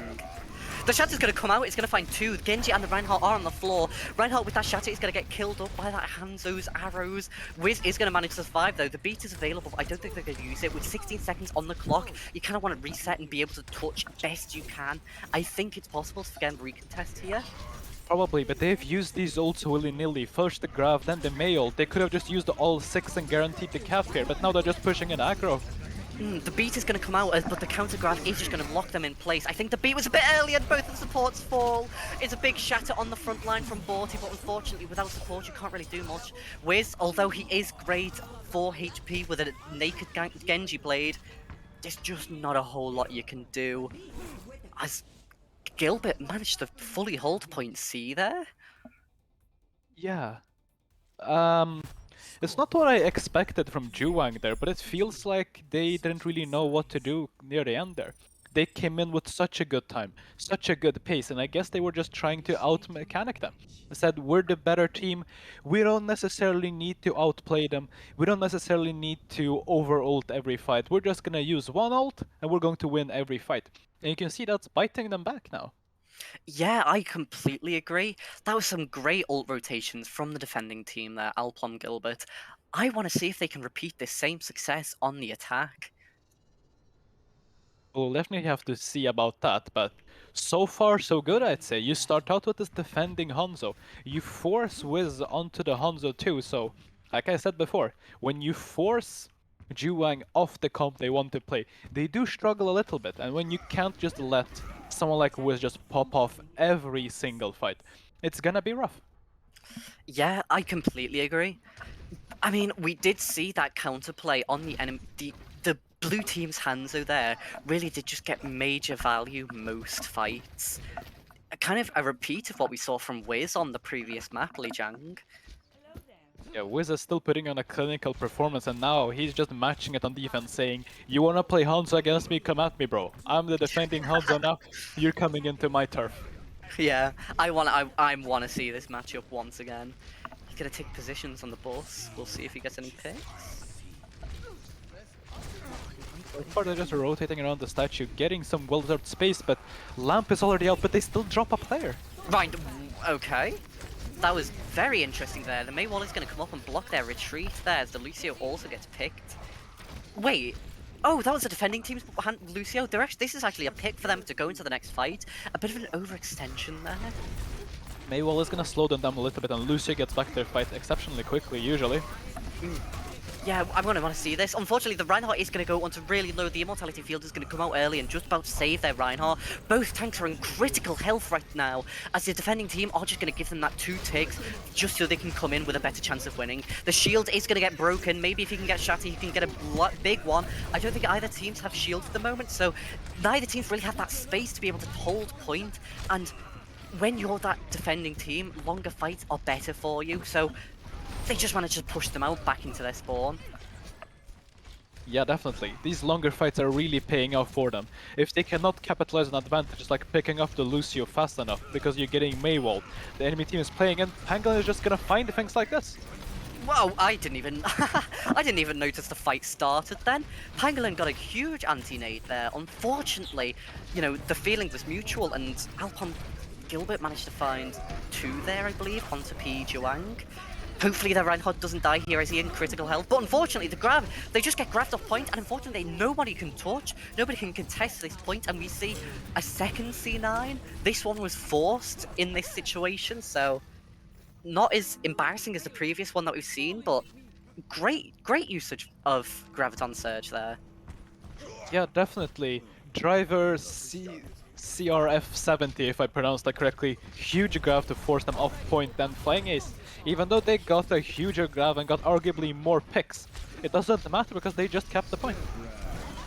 The Shatter's going to come out, it's going to find 2. Genji and the Reinhardt are on the floor. Reinhardt with that Shatter is going to get killed up by that Hanzo's arrows. Wiz is going to manage to survive though. The beat is available, but I don't think they're going to use it. With 16 seconds on the clock, you kind of want to reset and be able to touch best you can. I think it's possible to get a recontest here. Probably, but they've used these ults willy-nilly. First the Grav, then the Mei ult. They could have just used all 6 and guaranteed the cap here, but now they're just pushing an aggro. The beat is going to come out, but the counter grab is just going to lock them in place. I think the beat was a bit early and both of the supports fall. It's a big Shatter on the front line from Borty, but unfortunately without support you can't really do much. Wiz, although he is great 4 HP with a naked Genji blade, there's just not a whole lot you can do. As Gilbert managed to fully hold point C there. Yeah. It's not what I expected from Juwang there, but it feels like they didn't really know what to do near the end there. They came in with such a good time, such a good pace, and I guess they were just trying to out-mechanic them. They said, we're the better team, we don't necessarily need to outplay them, we don't necessarily need to over-ult every fight, we're just gonna use one ult, and we're going to win every fight. And you can see that's biting them back now. Yeah, I completely agree. That was some great ult rotations from the defending team there, Alplom Gilbert. I want to see if they can repeat this same success on the attack. We'll definitely have to see about that, but so far so good, I'd say. You start out with this defending Hanzo. You force Wiz onto the Hanzo too, so like I said before, when you force Juwang off the comp they want to play, they do struggle a little bit. And when you can't just let someone like Wiz just pop off every single fight, it's gonna be rough. Yeah, I completely agree. I mean, we did see that counterplay on the enemy. The blue team's Hanzo there really did just get major value most fights. Kind of a repeat of what we saw from Wiz on the previous map, Lijiang. Yeah, Wiz is still putting on a clinical performance, and now he's just matching it on defense, saying, "You wanna play Hanzo against me? Come at me, bro. I'm the defending Hanzo now. You're coming into my turf." Yeah, I want to see this matchup once again. He's gonna take positions on the bus. We'll see if he gets any picks. So far they're just rotating around the statue, getting some well-deserved space, but Lamp is already out, but they still drop a player. Right, okay. That was very interesting there. The Mei Wall is going to come up and block their retreat there as the Lucio also gets picked. Wait. Oh, that was the defending team's Lucio. This is actually a pick for them to go into the next fight. A bit of an overextension there. Maywall is gonna slow them down a little bit, and Lucio gets back to their fight exceptionally quickly, usually. Yeah, I'm going to want to see this. Unfortunately, the Reinhardt is going to go onto really low. The Immortality Field is going to come out early and just about save their Reinhardt. Both tanks are in critical health right now, as the defending team are just going to give them that 2 ticks just so they can come in with a better chance of winning. The shield is going to get broken. Maybe if he can get Shatty, he can get a big one. I don't think either teams have shields at the moment, so neither teams really have that space to be able to hold point. And when you're that defending team, longer fights are better for you, so they just want to just push them out back into their spawn. Yeah, definitely. These longer fights are really paying off for them. If they cannot capitalize on advantages like picking up the Lucio fast enough because you're getting Maywall, the enemy team is playing and Pangolin is just gonna find things like this. Wow, I didn't even notice the fight started then. Pangolin got a huge anti-nade there. Unfortunately, you know, the feeling was mutual and Alpon Gilbert managed to find 2 there, I believe, onto P. Juang. Hopefully their Reinhardt doesn't die here as he in critical health, but unfortunately they just get grabbed off point, and unfortunately nobody can touch, nobody can contest this point, and we see a second C9. This one was forced in this situation, so not as embarrassing as the previous one that we've seen, but great usage of Graviton Surge there. Yeah, definitely. Driver CRF70, if I pronounced that correctly, huge grab to force them off point than Flying Ace. Even though they got a huger grab and got arguably more picks, it doesn't matter because they just kept the point.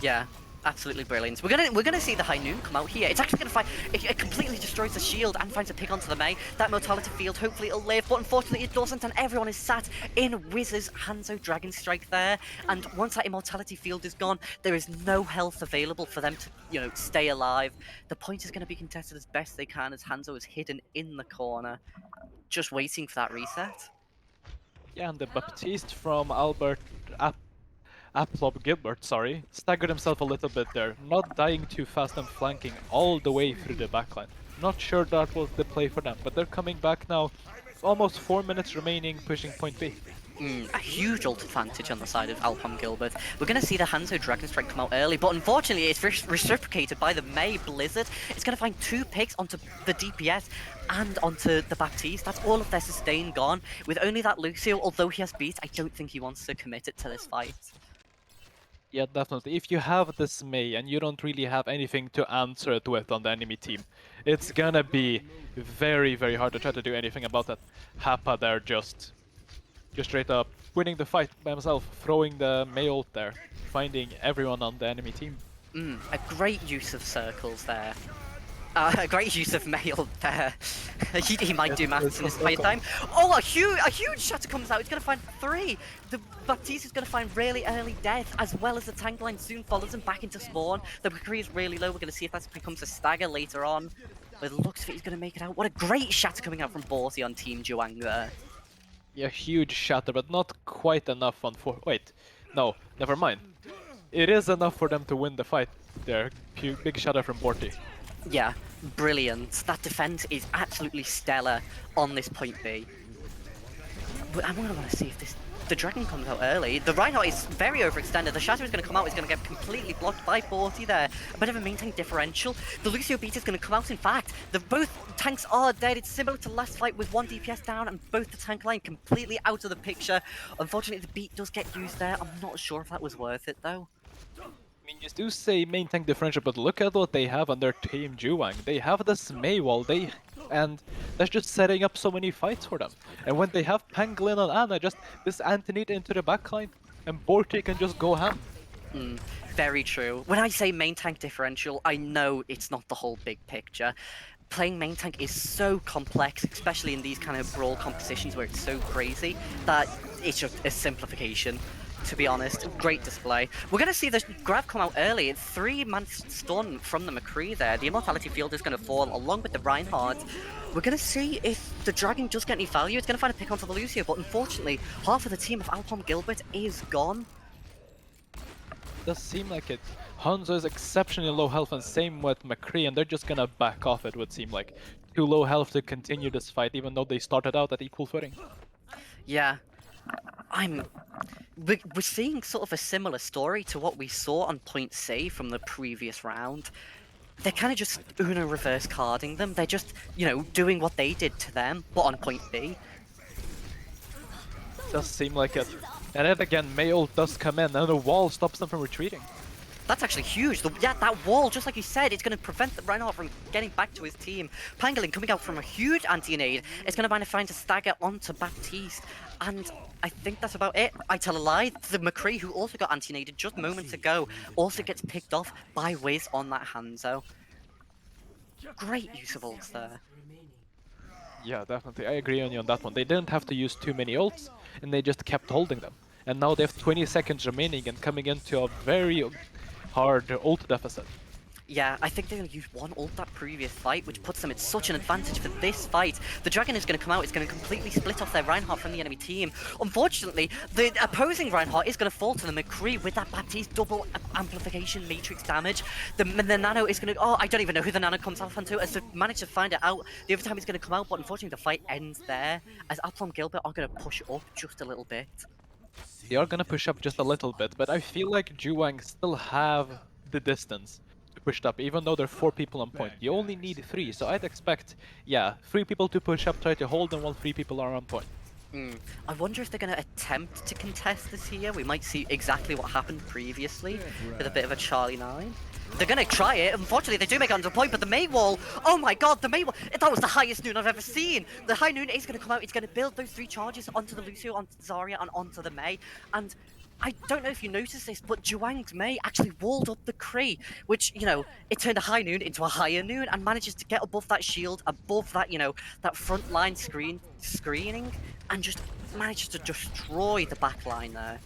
Yeah, absolutely brilliant. We're gonna see the High Noon come out here. It's actually gonna find it completely destroys the shield and finds a pick onto the Mei. That Mortality Field, hopefully it'll live, but unfortunately it doesn't, and everyone is sat in Wiz's Hanzo Dragon Strike there. And once that Immortality Field is gone, there is no health available for them to, you know, stay alive. The point is gonna be contested as best they can as Hanzo is hidden in the corner, just waiting for that reset. Yeah, and the Baptiste from Aplop Gilbert, sorry, staggered himself a little bit there, not dying too fast and flanking all the way through the backline. Not sure that was the play for them, but they're coming back now. Almost 4 minutes remaining, pushing point B. A huge ult advantage on the side of Alpom Gilbert. We're going to see the Hanzo Dragon Strike come out early, but unfortunately it's reciprocated by the Mei Blizzard. It's going to find 2 picks onto the DPS and onto the Baptiste. That's all of their sustain gone. With only that Lucio, although he has beat, I don't think he wants to commit it to this fight. Yeah, definitely. If you have this Mei and you don't really have anything to answer it with on the enemy team, it's gonna be very, very hard to try to do anything about that. Hapa there just straight up winning the fight by himself, throwing the Mei ult there, finding everyone on the enemy team. A great use of circles there. A great use of Mei ult there. he might do maths in his fight time. Oh, a huge shatter comes out. He's going to find 3. The Baptiste is going to find really early death, as well as the tank line soon follows him back into spawn. The McCree is really low. We're going to see if that becomes a stagger later on. But it looks like he's going to make it out. What a great shatter coming out from Borsi on Team Juang there. Yeah, huge shatter, but not quite enough on Wait, no, never mind. It is enough for them to win the fight there. Big shatter from Borti. Yeah, brilliant. That defense is absolutely stellar on this point B. But I'm going to want to see if this the Dragon comes out early. The Reinhardt is very overextended. The Shatter is going to come out. It's going to get completely blocked by 40 there. A bit of a main tank differential. The Lucio beat is going to come out. In fact, both tanks are dead. It's similar to last fight with 1 DPS down and both the tank line completely out of the picture. Unfortunately, the beat does get used there. I'm not sure if that was worth it, though. I mean, you do say main tank differential, but look at what they have on their team Juwang. They have this Mei wall, and that's just setting up so many fights for them. And when they have Pangolin and Ana, just this Antonita into the backline, and Borty can just go ham. Very true. When I say main tank differential, I know it's not the whole big picture. Playing main tank is so complex, especially in these kind of Brawl compositions where it's so crazy, that it's just a simplification. To be honest, great display. We're going to see the grab come out early. It's 3-man stun from the McCree there. The Immortality Field is going to fall along with the Reinhardt. We're going to see if the Dragon does get any value. It's going to find a pick onto the Lucio, but unfortunately, half of the team of Alpom Gilbert is gone. Does seem like it. Hanzo is exceptionally low health, and same with McCree, and they're just gonna back off, it would seem like. Too low health to continue this fight, even though they started out at equal footing. Yeah. We're seeing sort of a similar story to what we saw on Point C from the previous round. They're kind of just Uno reverse carding them. They're just, doing what they did to them, but on Point B. Does seem like it. And then again, Mei ult does come in, and the wall stops them from retreating. That's actually huge. That wall, just like you said, it's going to prevent the Reinhardt from getting back to his team. Pangolin coming out from a huge anti-nade. It's going to find a stagger onto Baptiste. And I think that's about it. I tell a lie. The McCree, who also got anti-naded just moments ago, also gets picked off by Wiz on that Hanzo. Great use of ults there. Yeah, definitely. I agree on you on that one. They didn't have to use too many ults, and they just kept holding them. And now they have 20 seconds remaining and coming into a very hard ult deficit. Yeah, I think they're going to use one ult that previous fight, which puts them at such an advantage for this fight. The Dragon is going to come out, it's going to completely split off their Reinhardt from the enemy team. Unfortunately, the opposing Reinhardt is going to fall to the McCree with that Baptiste double amplification matrix damage. The Nano is going to... Oh, I don't even know who the Nano comes off onto, as they managed to find it out. The other time he's going to come out, but unfortunately the fight ends there, as Aplom Gilbert are going to push up just a little bit. They are going to push up just a little bit, but I feel like Juwang still have the distance to push up, even though there are 4 people on point. You only need 3, so I'd expect, 3 people to push up, try to hold them while 3 people are on point. I wonder if they're going to attempt to contest this here. We might see exactly what happened previously with a bit of a Charlie 9. They're going to try it. Unfortunately, they do make it under point, but the Mei wall, oh my god, the Mei wall, that was the highest noon I've ever seen. The high noon is going to come out. It's going to build those 3 charges onto the Lucio, onto Zarya, and onto the Mei. And I don't know if you noticed this, but Juwang's Mei actually walled up the Kree, which, it turned a high noon into a higher noon and manages to get above that shield, above that, that front line screening, and just manages to destroy the back line there.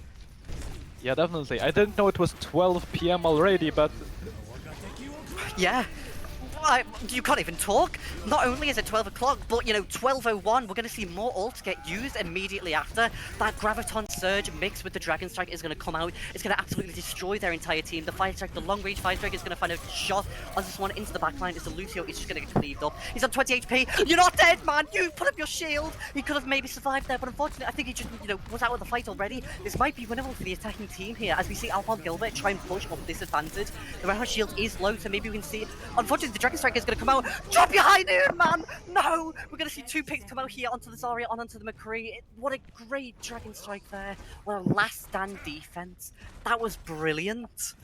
Yeah, definitely. I didn't know it was 12 PM already, but... Yeah. You can't even talk. Not only is it 12 o'clock, but 12:01, we're going to see more ults get used immediately after. That Graviton Surge mixed with the Dragon Strike is going to come out. It's going to absolutely destroy their entire team. The Fire Strike, the long range Fire Strike is going to find a shot on this one into the backline as the Lucio is just going to get cleaved up. He's on 20 HP. You're not dead, man. You put up your shield. He could have maybe survived there, but unfortunately, I think he just, was out of the fight already. This might be winnable for the attacking team here as we see Alphon Gilbert try and push up this advantage. The Reinhardt shield is low, so maybe we can see it. Unfortunately, the Dragon Strike is going to come out. Drop your high noon, man! No! We're going to see 2 picks come out here onto the Zarya, onto the McCree. What a great Dragon Strike there. What a last stand defense. That was brilliant.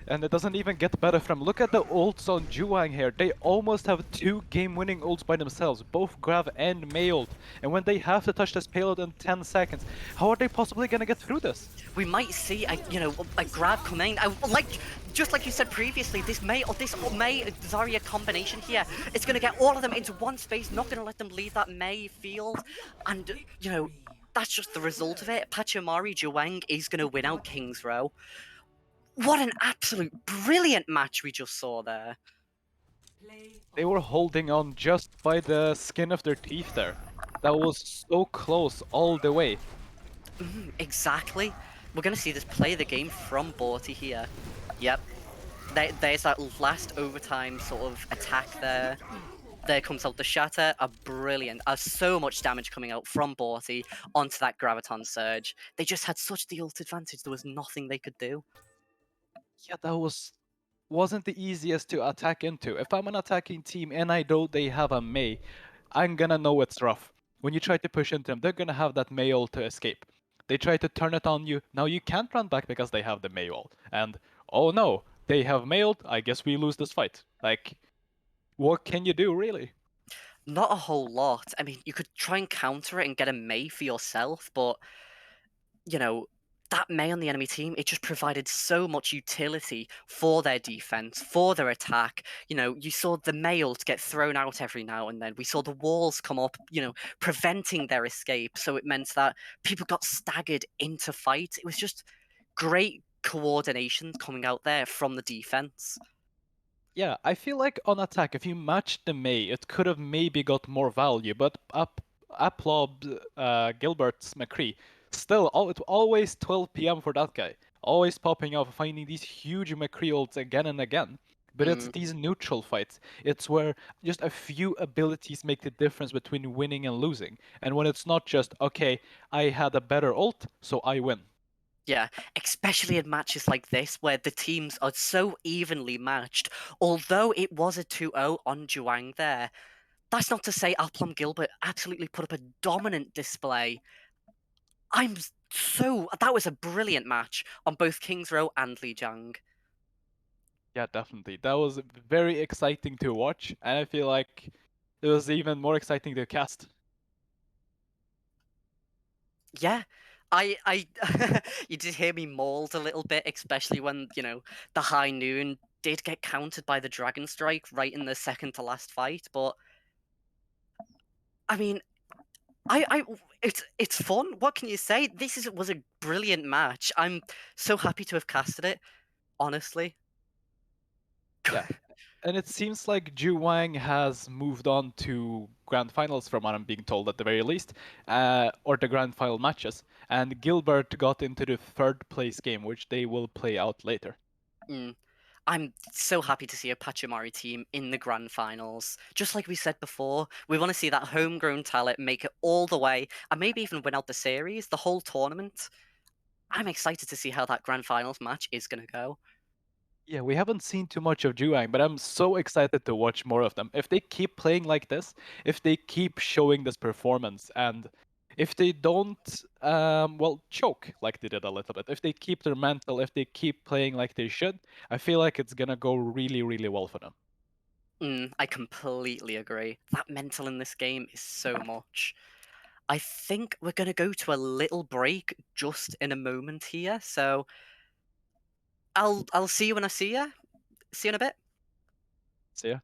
And it doesn't even get better from... Look at the ults on Juwang here. They almost have 2 game-winning ults by themselves, both Grav and Mei ult. And when they have to touch this payload in 10 seconds, how are they possibly going to get through this? We might see a Grav coming. Just like you said previously, this Mei Zarya combination here, it's going to get all of them into one space, not going to let them leave that Mei field. And, that's just the result of it. Pachimari Juwang is going to win out King's Row. What an absolute brilliant match we just saw there. They were holding on just by the skin of their teeth there. That was so close all the way. Exactly. We're going to see this play the game from Borty here. Yep. There's that last overtime sort of attack there. there comes out the Shatter, are brilliant. So much damage coming out from Borty onto that Graviton Surge. They just had such the ult advantage, there was nothing they could do. Yeah, that wasn't the easiest to attack into. If I'm an attacking team and I know they have a Mei, I'm gonna know it's rough. When you try to push into them, they're gonna have that Mei ult to escape. They try to turn it on you. Now you can't run back because they have the Mei ult. And oh no, they have Mei ult. I guess we lose this fight. Like, what can you do really? Not a whole lot. I mean, you could try and counter it and get a Mei for yourself, but you know, that Mei on the enemy team, it just provided so much utility for their defense, for their attack. You know, you saw the Mei ult get thrown out every now and then. We saw the walls come up, preventing their escape. So it meant that people got staggered into fight. It was just great coordination coming out there from the defense. Yeah, I feel like on attack, if you matched the Mei, it could have maybe got more value, but Aplob Gilbert's McCree, still, it's always 12 p.m. for that guy. Always popping up, finding these huge McCree ults again and again. But it's these neutral fights. It's where just a few abilities make the difference between winning and losing. And when it's not just, okay, I had a better ult, so I win. Yeah, especially in matches like this where the teams are so evenly matched. Although it was a 2-0 on Juang there, that's not to say Alplom Gilbert absolutely put up a dominant display. That was a brilliant match on both Kings Row and Lijiang. Yeah, definitely. That was very exciting to watch, and I feel like it was even more exciting to cast. Yeah, I you did hear me mauled a little bit, especially when, the High Noon did get countered by the Dragon Strike right in the second to last fight, but I mean, it's fun. What can you say? Was a brilliant match. I'm so happy to have casted it, honestly. Yeah. And it seems like Ju Wang has moved on to grand finals, from what I'm being told at the very least, or the grand final matches. And Gilbert got into the third place game, which they will play out later. I'm so happy to see a Pachimari team in the grand finals. Just like we said before, we want to see that homegrown talent make it all the way and maybe even win out the series, the whole tournament. I'm excited to see how that grand finals match is going to go. Yeah, we haven't seen too much of Juang, but I'm so excited to watch more of them. If they keep playing like this, if they keep showing this performance, and if they don't, choke like they did a little bit, if they keep their mental, if they keep playing like they should, I feel like it's gonna go really, really well for them. I completely agree. That mental in this game is so much. I think we're going to go to a little break just in a moment here, so I'll see you when I see you. See you in a bit. See ya.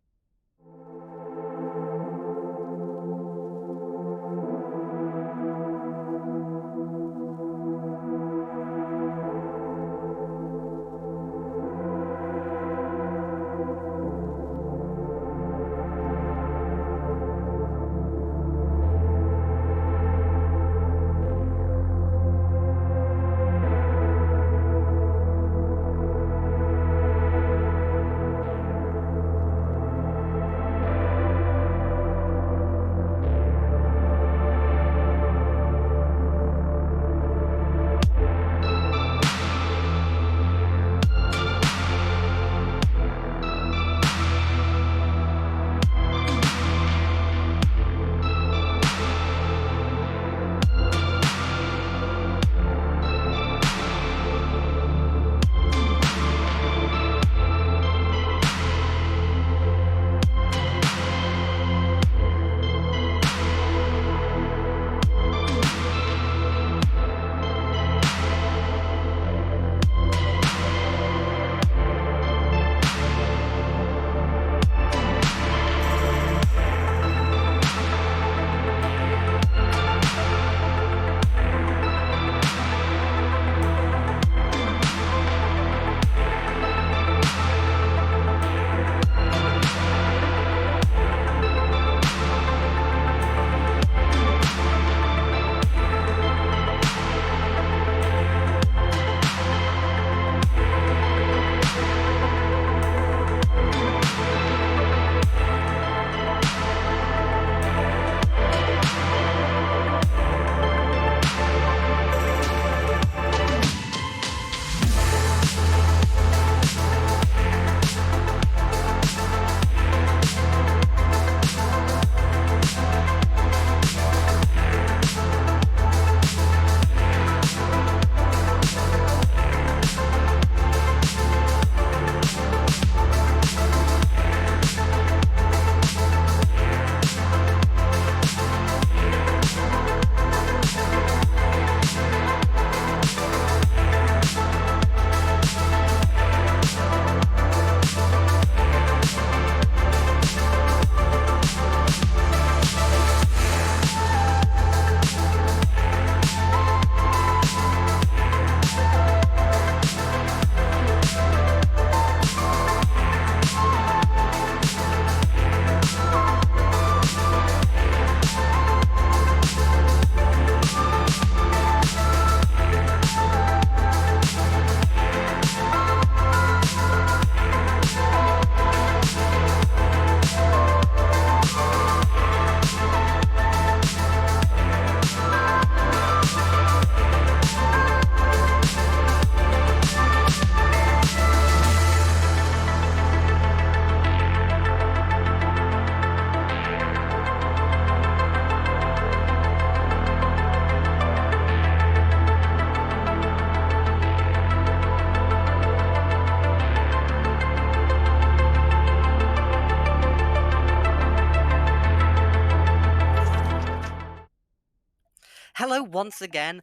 Hello once again.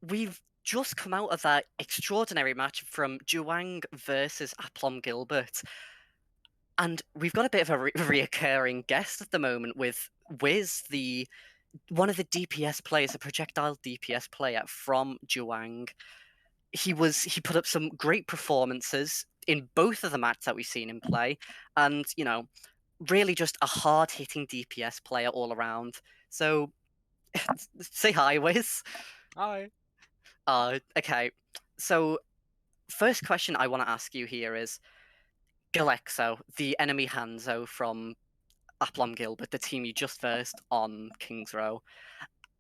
We've just come out of that extraordinary match from Juwang versus Aplom Gilbert. And we've got a bit of a reoccurring guest at the moment with Wiz, one of the DPS players, a projectile DPS player from Juwang. He put up some great performances in both of the matches that we've seen him play, and really just a hard-hitting DPS player all around. So say hi, Wiz. Hi. Okay. So first question I want to ask you here is Galexo, the enemy Hanzo from Aplom Gilbert, the team you just versed on King's Row.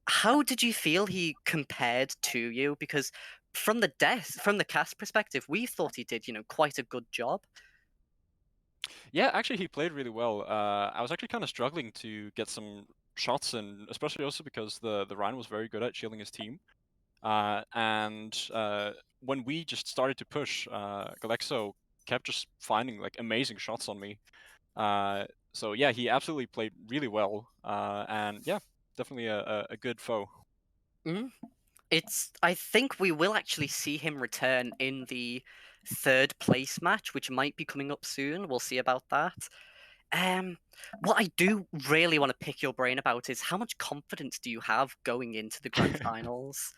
How did you feel he compared to you? Because from the cast perspective, we thought he did, quite a good job. Yeah, actually, he played really well. I was actually kind of struggling to get some shots in, especially also because the Rhine was very good at shielding his team. And when we just started to push, Galexo kept just finding like amazing shots on me. So yeah, he absolutely played really well. And yeah, definitely a good foe. Mm. I think we will actually see him return in the third place match, which might be coming up soon. We'll see about that. What I do really want to pick your brain about is how much confidence do you have going into the grand finals?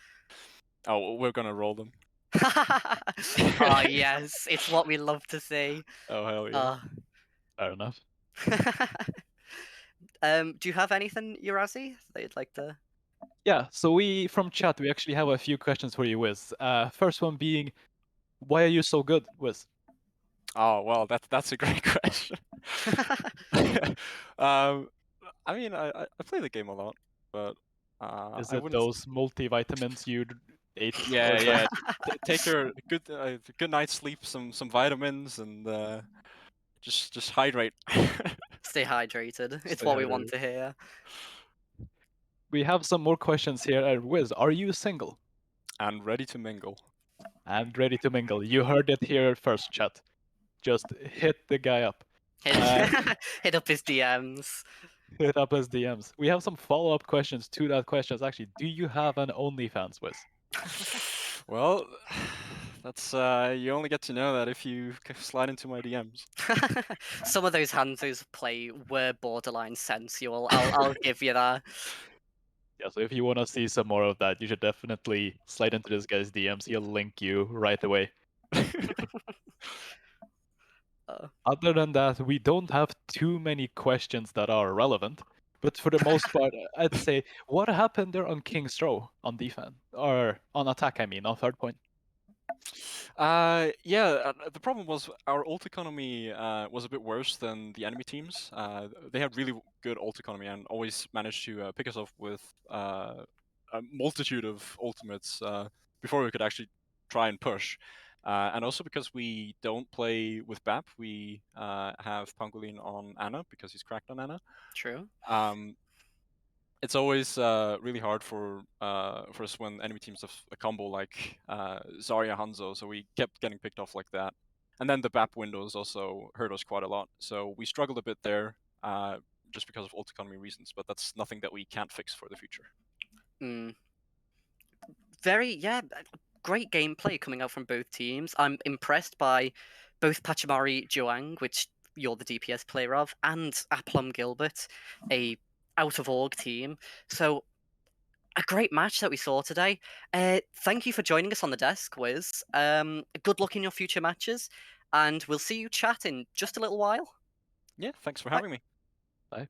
Oh, we're gonna roll them. Oh yes, it's what we love to see. Oh hell yeah. Fair enough. Do you have anything, Urazi, that you'd like to? Yeah, so from chat, we actually have a few questions for you, Wiz. First one being, why are you so good, Wiz? Oh well, that's a great question. I mean, I play the game a lot, but Is I it wouldn't. those multivitamins you ate? Yeah, yeah. Take your good night's sleep, some vitamins, and just hydrate. Stay hydrated. It's Stay what we want hydrated. to hear. We have some more questions here. Wiz, are you single? And ready to mingle. And ready to mingle. You heard it here first, chat. Just hit the guy up. Hit up his DMs. Hit up his DMs. We have some follow-up questions to that question. Actually, do you have an OnlyFans, Wiz? Well, that's you only get to know that if you slide into my DMs. Some of those Hanzo's play were borderline sensual. I'll give you that. Yeah, so if you want to see some more of that, you should definitely slide into this guy's DMs. He'll link you right away. Other than that, we don't have too many questions that are relevant. But for the most part, I'd say, what happened there on King's Row on defense? Or on attack, I mean, on third point? Yeah, the problem was our ult economy was a bit worse than the enemy teams. They had really good ult economy and always managed to pick us off with a multitude of ultimates before we could actually try and push. And also because we don't play with BAP, we have Pangolin on Ana because he's cracked on Ana. True. It's always really hard for us when enemy teams have a combo like Zarya Hanzo, so we kept getting picked off like that. And then the BAP windows also hurt us quite a lot, so we struggled a bit there just because of ult economy reasons, but that's nothing that we can't fix for the future. Great gameplay coming out from both teams. I'm impressed by both Pachimari Juang, which you're the DPS player of, and Aplom Gilbert, a out of org team. So a great match that we saw today. Thank you for joining us on the desk, Wiz. Good luck in your future matches, and we'll see you chat in just a little while. Yeah, thanks for having me. Bye.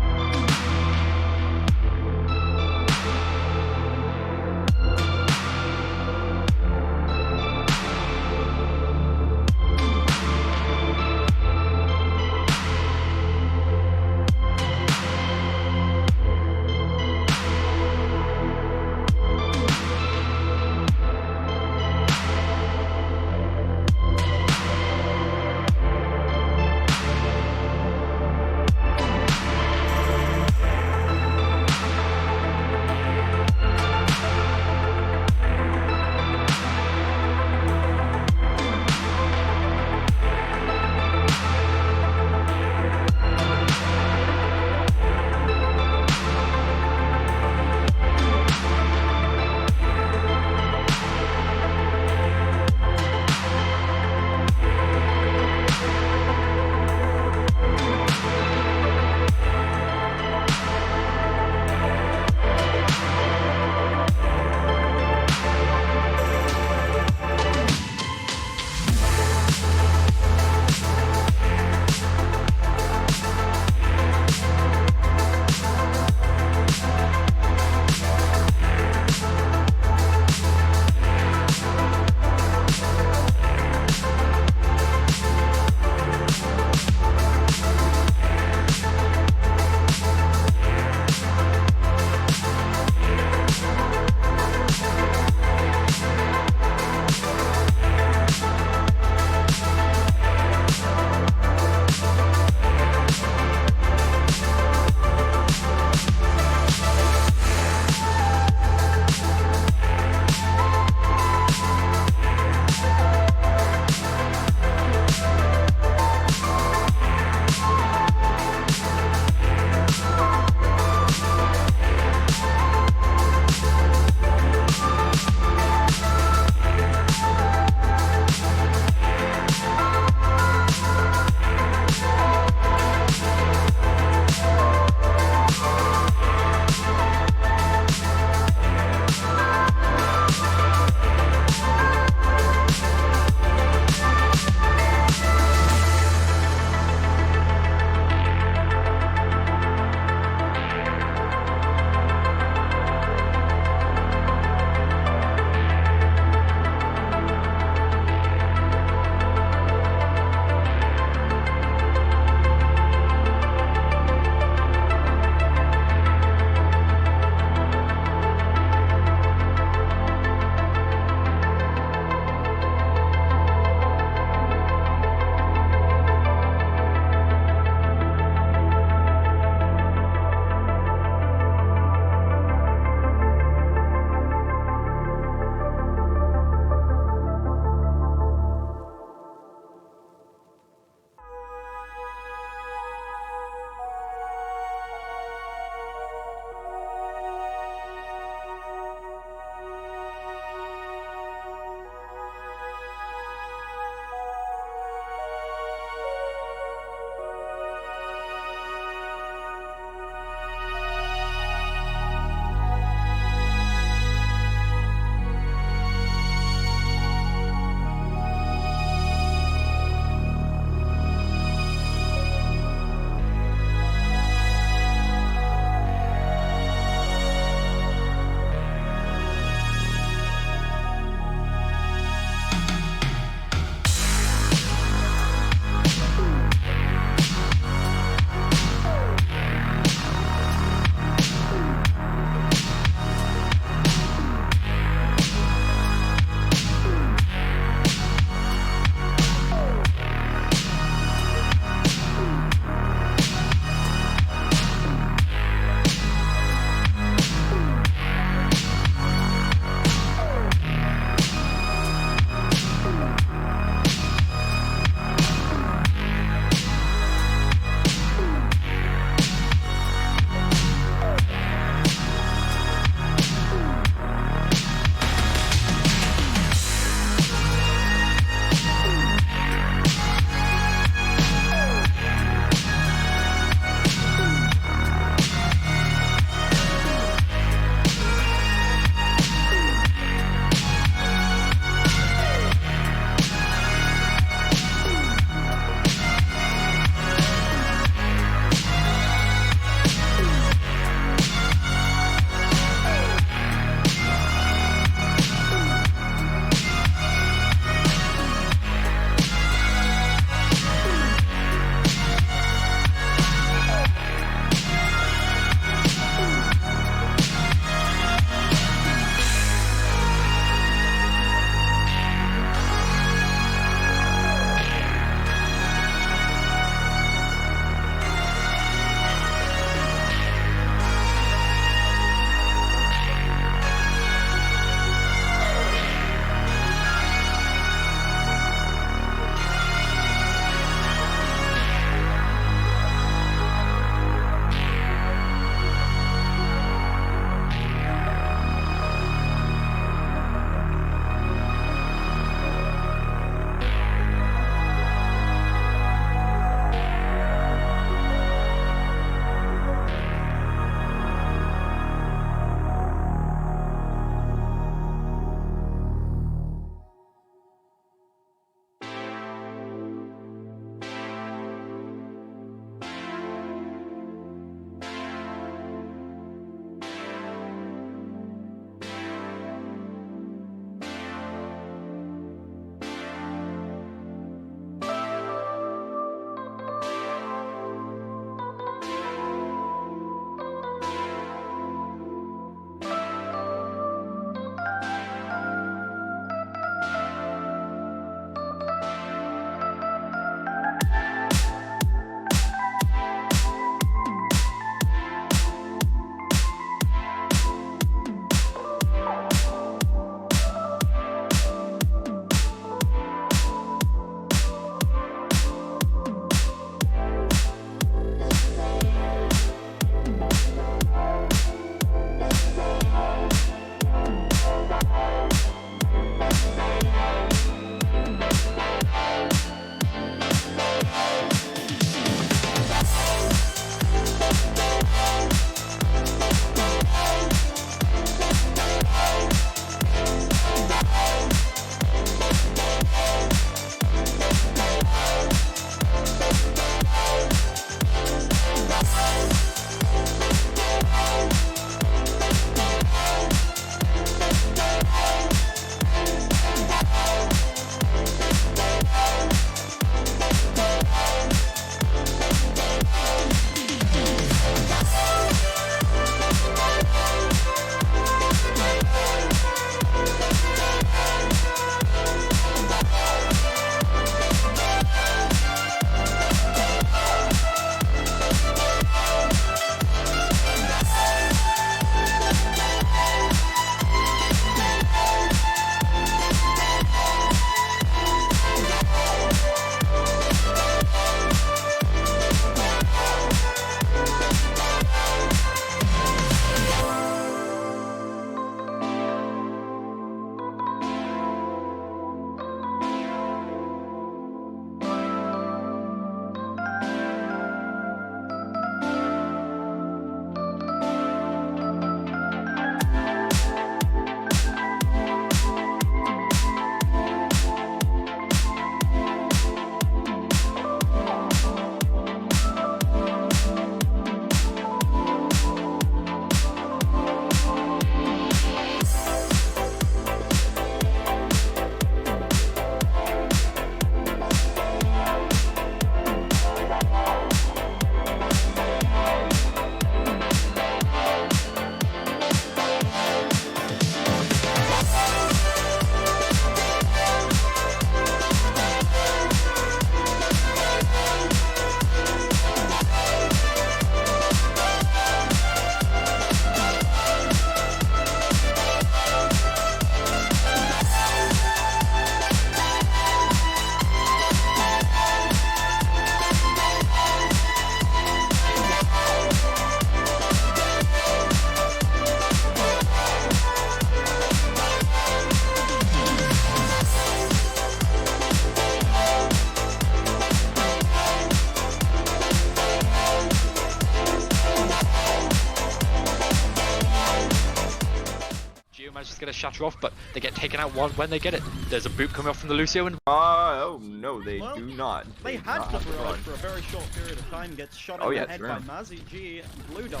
manages to get a shatter off, but they get taken out when they get it. There's a boot coming off from the Lucio, and Oh no, they Well, do not. They do had not the have barrage run. for a very short period of time, gets shot Oh, in yeah, the head it's by real. Mazzy G and Blue Dog.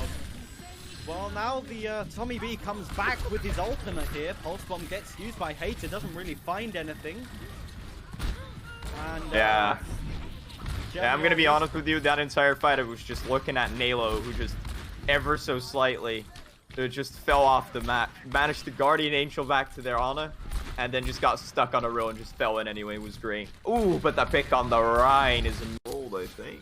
Well, now the Tommy B comes back with his ultimate here. Pulse Bomb gets used by Hater, doesn't really find anything. And, Yeah. Yeah, I'm gonna be General honest with you. That entire fight, I was just looking at Nalo, who just ever so slightly, just fell off the map. Managed to Guardian Angel back to their Ana, and then just got stuck on a row and just fell in anyway. It was great. Ooh, but that pick on the Rhine is rolled, I think.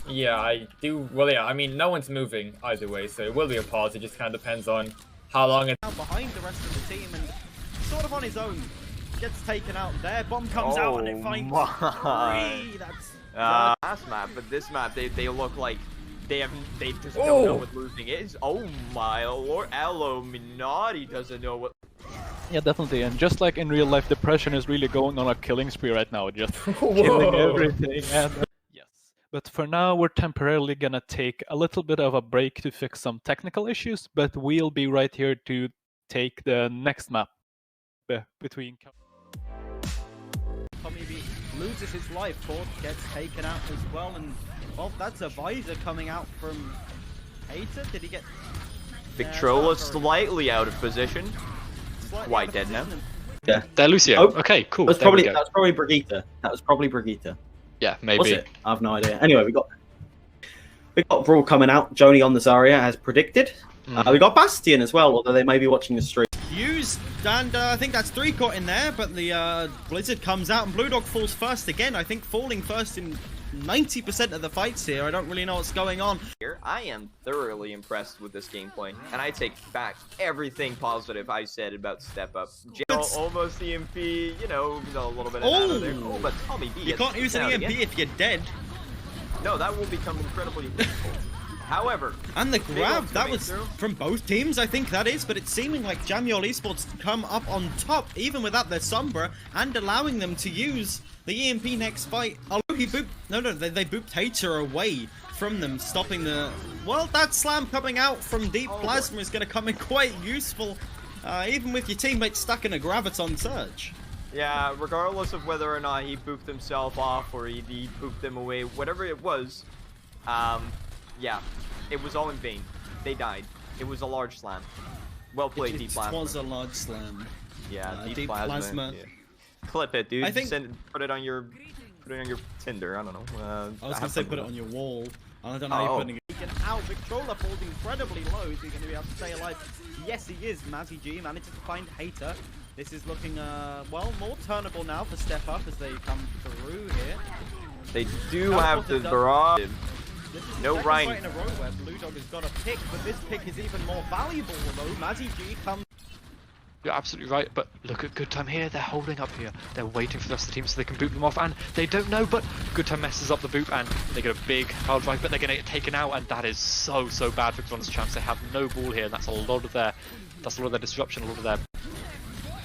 Yeah, I do. Well, yeah, I mean, no one's moving either way, so it will be a pause. It just kind of depends on how long it. now behind the rest of the team and sort of on his own. Gets taken out there. Bomb comes out and it finds my. 3. That's Last map, but this map, they look like they just don't know what losing is. Oh my lord, Illuminati doesn't know what. Yeah, definitely. And just like in real life, depression is really going on a killing spree right now, just killing everything. And yes. But for now, we're temporarily gonna take a little bit of a break to fix some technical issues, but we'll be right here to take the next map between. Tommy B loses his life. Ford gets taken out as well, and well, that's a visor coming out from Hater. Did he get Victrola slightly out of position. slightly Quite out of dead now. position? Yeah. they're Lucio. Oh, Okay, cool. That's There we probably go. Brigitte. That was probably Brigitte. Yeah, Was maybe. it? I have no idea. Anyway, we got Brawl coming out. Joni on the Zarya as predicted. We got Bastion as well, although they may be watching the stream. Used, and I think that's 3 caught in there, but the Blizzard comes out and Blue Dog falls first again. I think falling first in 90% of the fights here. I don't really know what's going on. Here, I am thoroughly impressed with this gameplay, and I take back everything positive I said about Step Up. General almost EMP, you know, a little bit of that there. Oh, but Tommy B. You gets can't use taken an out EMP again. if you're dead. No, that will become incredibly useful. However, And the grab, one's that coming was through. from both teams, I think that is, but it's seeming like Jamyol Esports come up on top, even without their Sombra, and allowing them to use the EMP next fight. Although he booped, they booped Hater away from them, stopping the... Well, that slam coming out from Deep Plasma is going to come in quite useful, even with your teammates stuck in a Graviton Surge. yeah, regardless of whether or not he booped himself off or he booped them away, whatever it was, yeah, it was all in vain. They died. It was a large slam. Well played, Deep It Plasma. was a large slam. Yeah, Deep Plasma. Yeah. Clip it, dude. I think- Put it on your Tinder. I don't know. I was gonna say put it on your wall. I don't know how you're putting it. Taken out. Victrola falls incredibly low. Is he going to be able to stay alive? Yes, he is. Mazzy G manages to find Hater. This is looking, well, more turnable now for Step Up as they come through here. They do have the barrage. This is the No second Rhine. fight in a row where Blue Dog has got a pick, but this pick is even more valuable though. Mazzy G comes. You're absolutely right, but look at Good Time here. They're holding up here. They're waiting for the rest of the team so they can boot them off, and they don't know, but Good Time messes up the boot, and they get a big power drive, but they're going to get taken out, and that is so bad for Xon's chance. They have no ball here, and that's a lot of their disruption, a lot of their...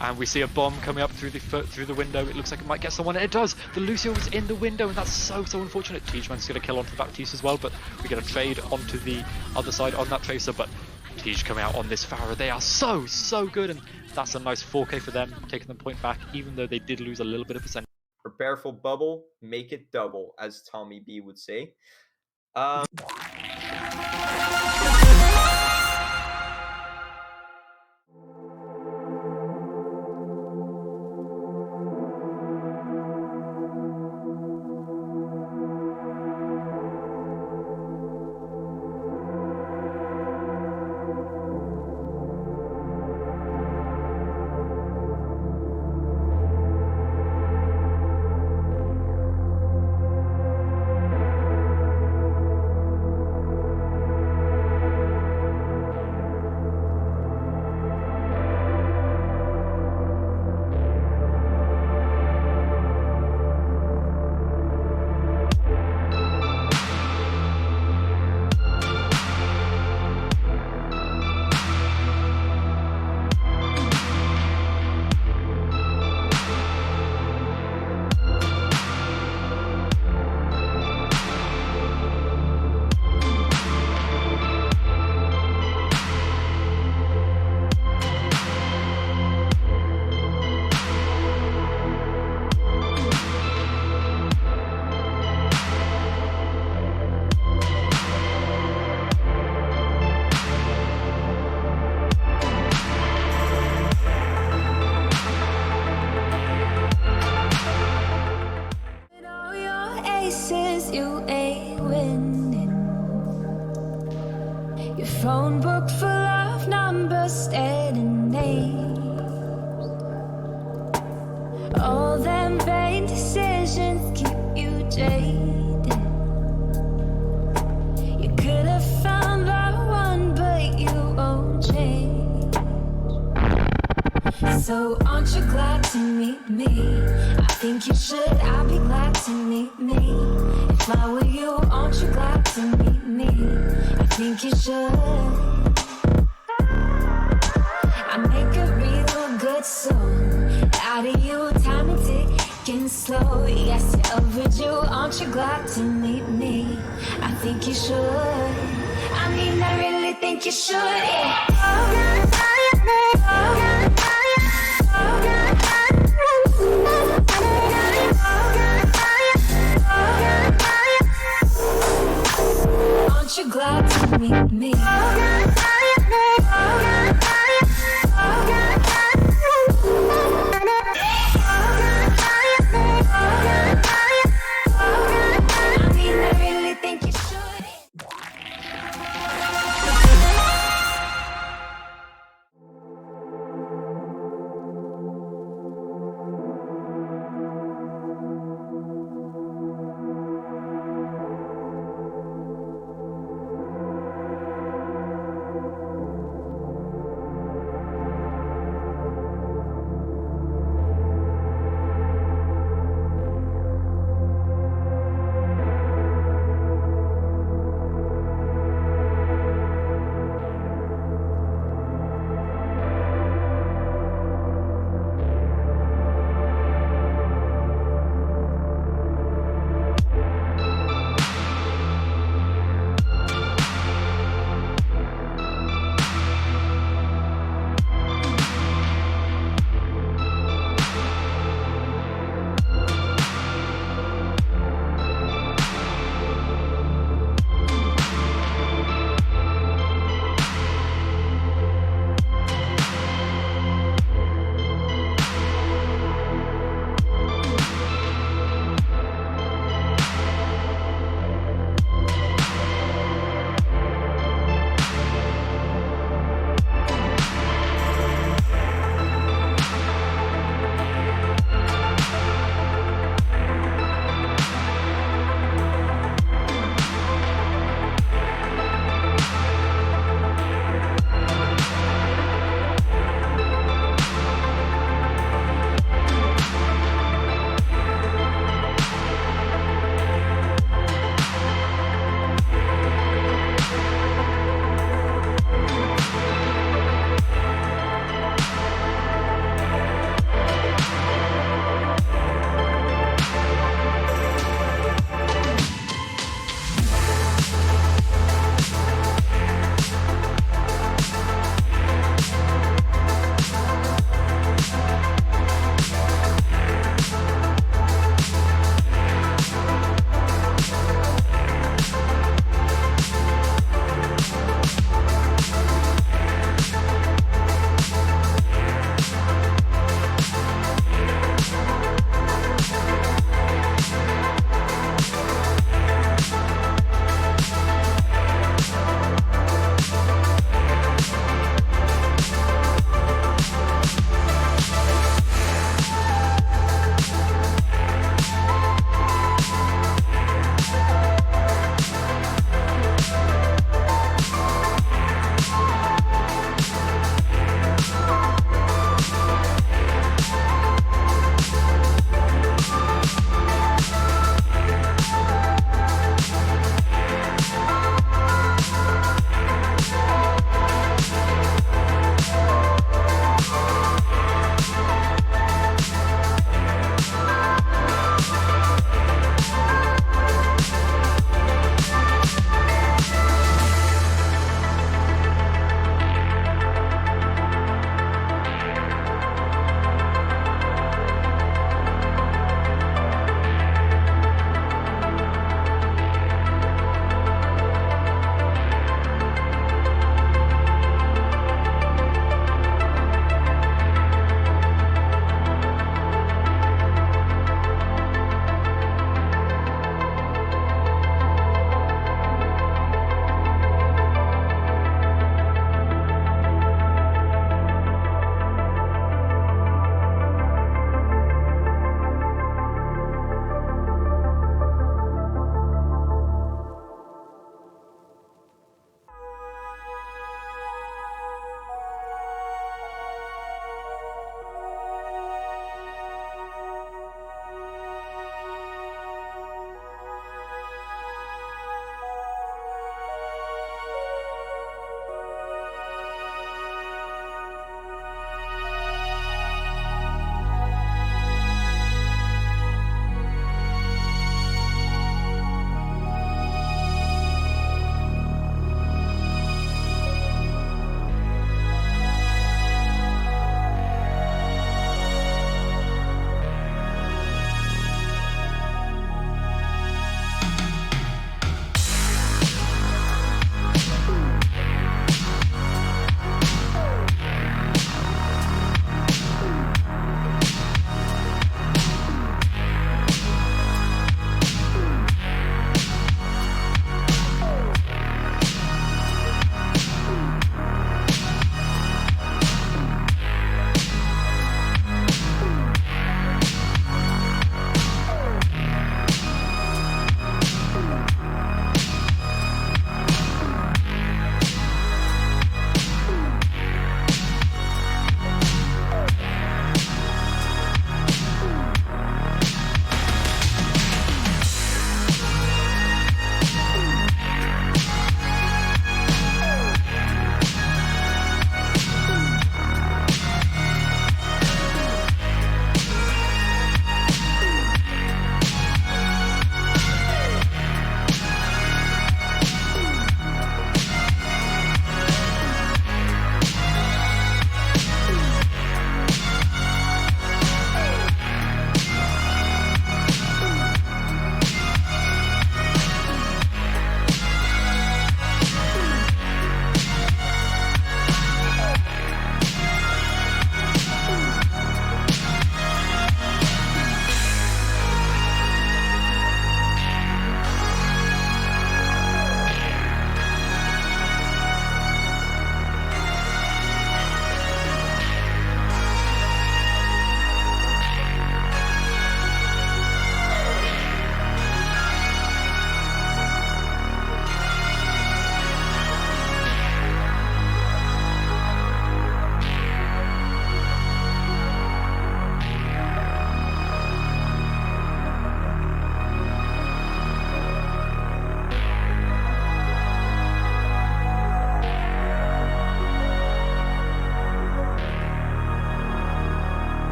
And we see a bomb coming up through the window. It looks like it might get someone, and it does. The Lucio is in the window, and that's so unfortunate. Tigeman's going to kill onto the Baptiste as well, but we get a trade onto the other side on that Tracer, but Tige coming out on this Farah. They are so good, and that's a nice 4k for them, taking them point back, even though they did lose a little bit of percentage. Prepare for bubble, make it double, as Tommy B would say. book full of numbers, staring names. All them vain decisions keep you jaded. You could have found the one, but you won't change. So aren't you glad to meet me? I think you should, I'd be glad to meet me. If I were you, aren't you glad to meet me? I think you should. I make a real good song out of you, time and ticking slow. Yes, you're overdue, aren't you glad to meet me? I think you should. I mean, I really think you should, yeah. Aren't you glad to meet me? I mean, I really think you should.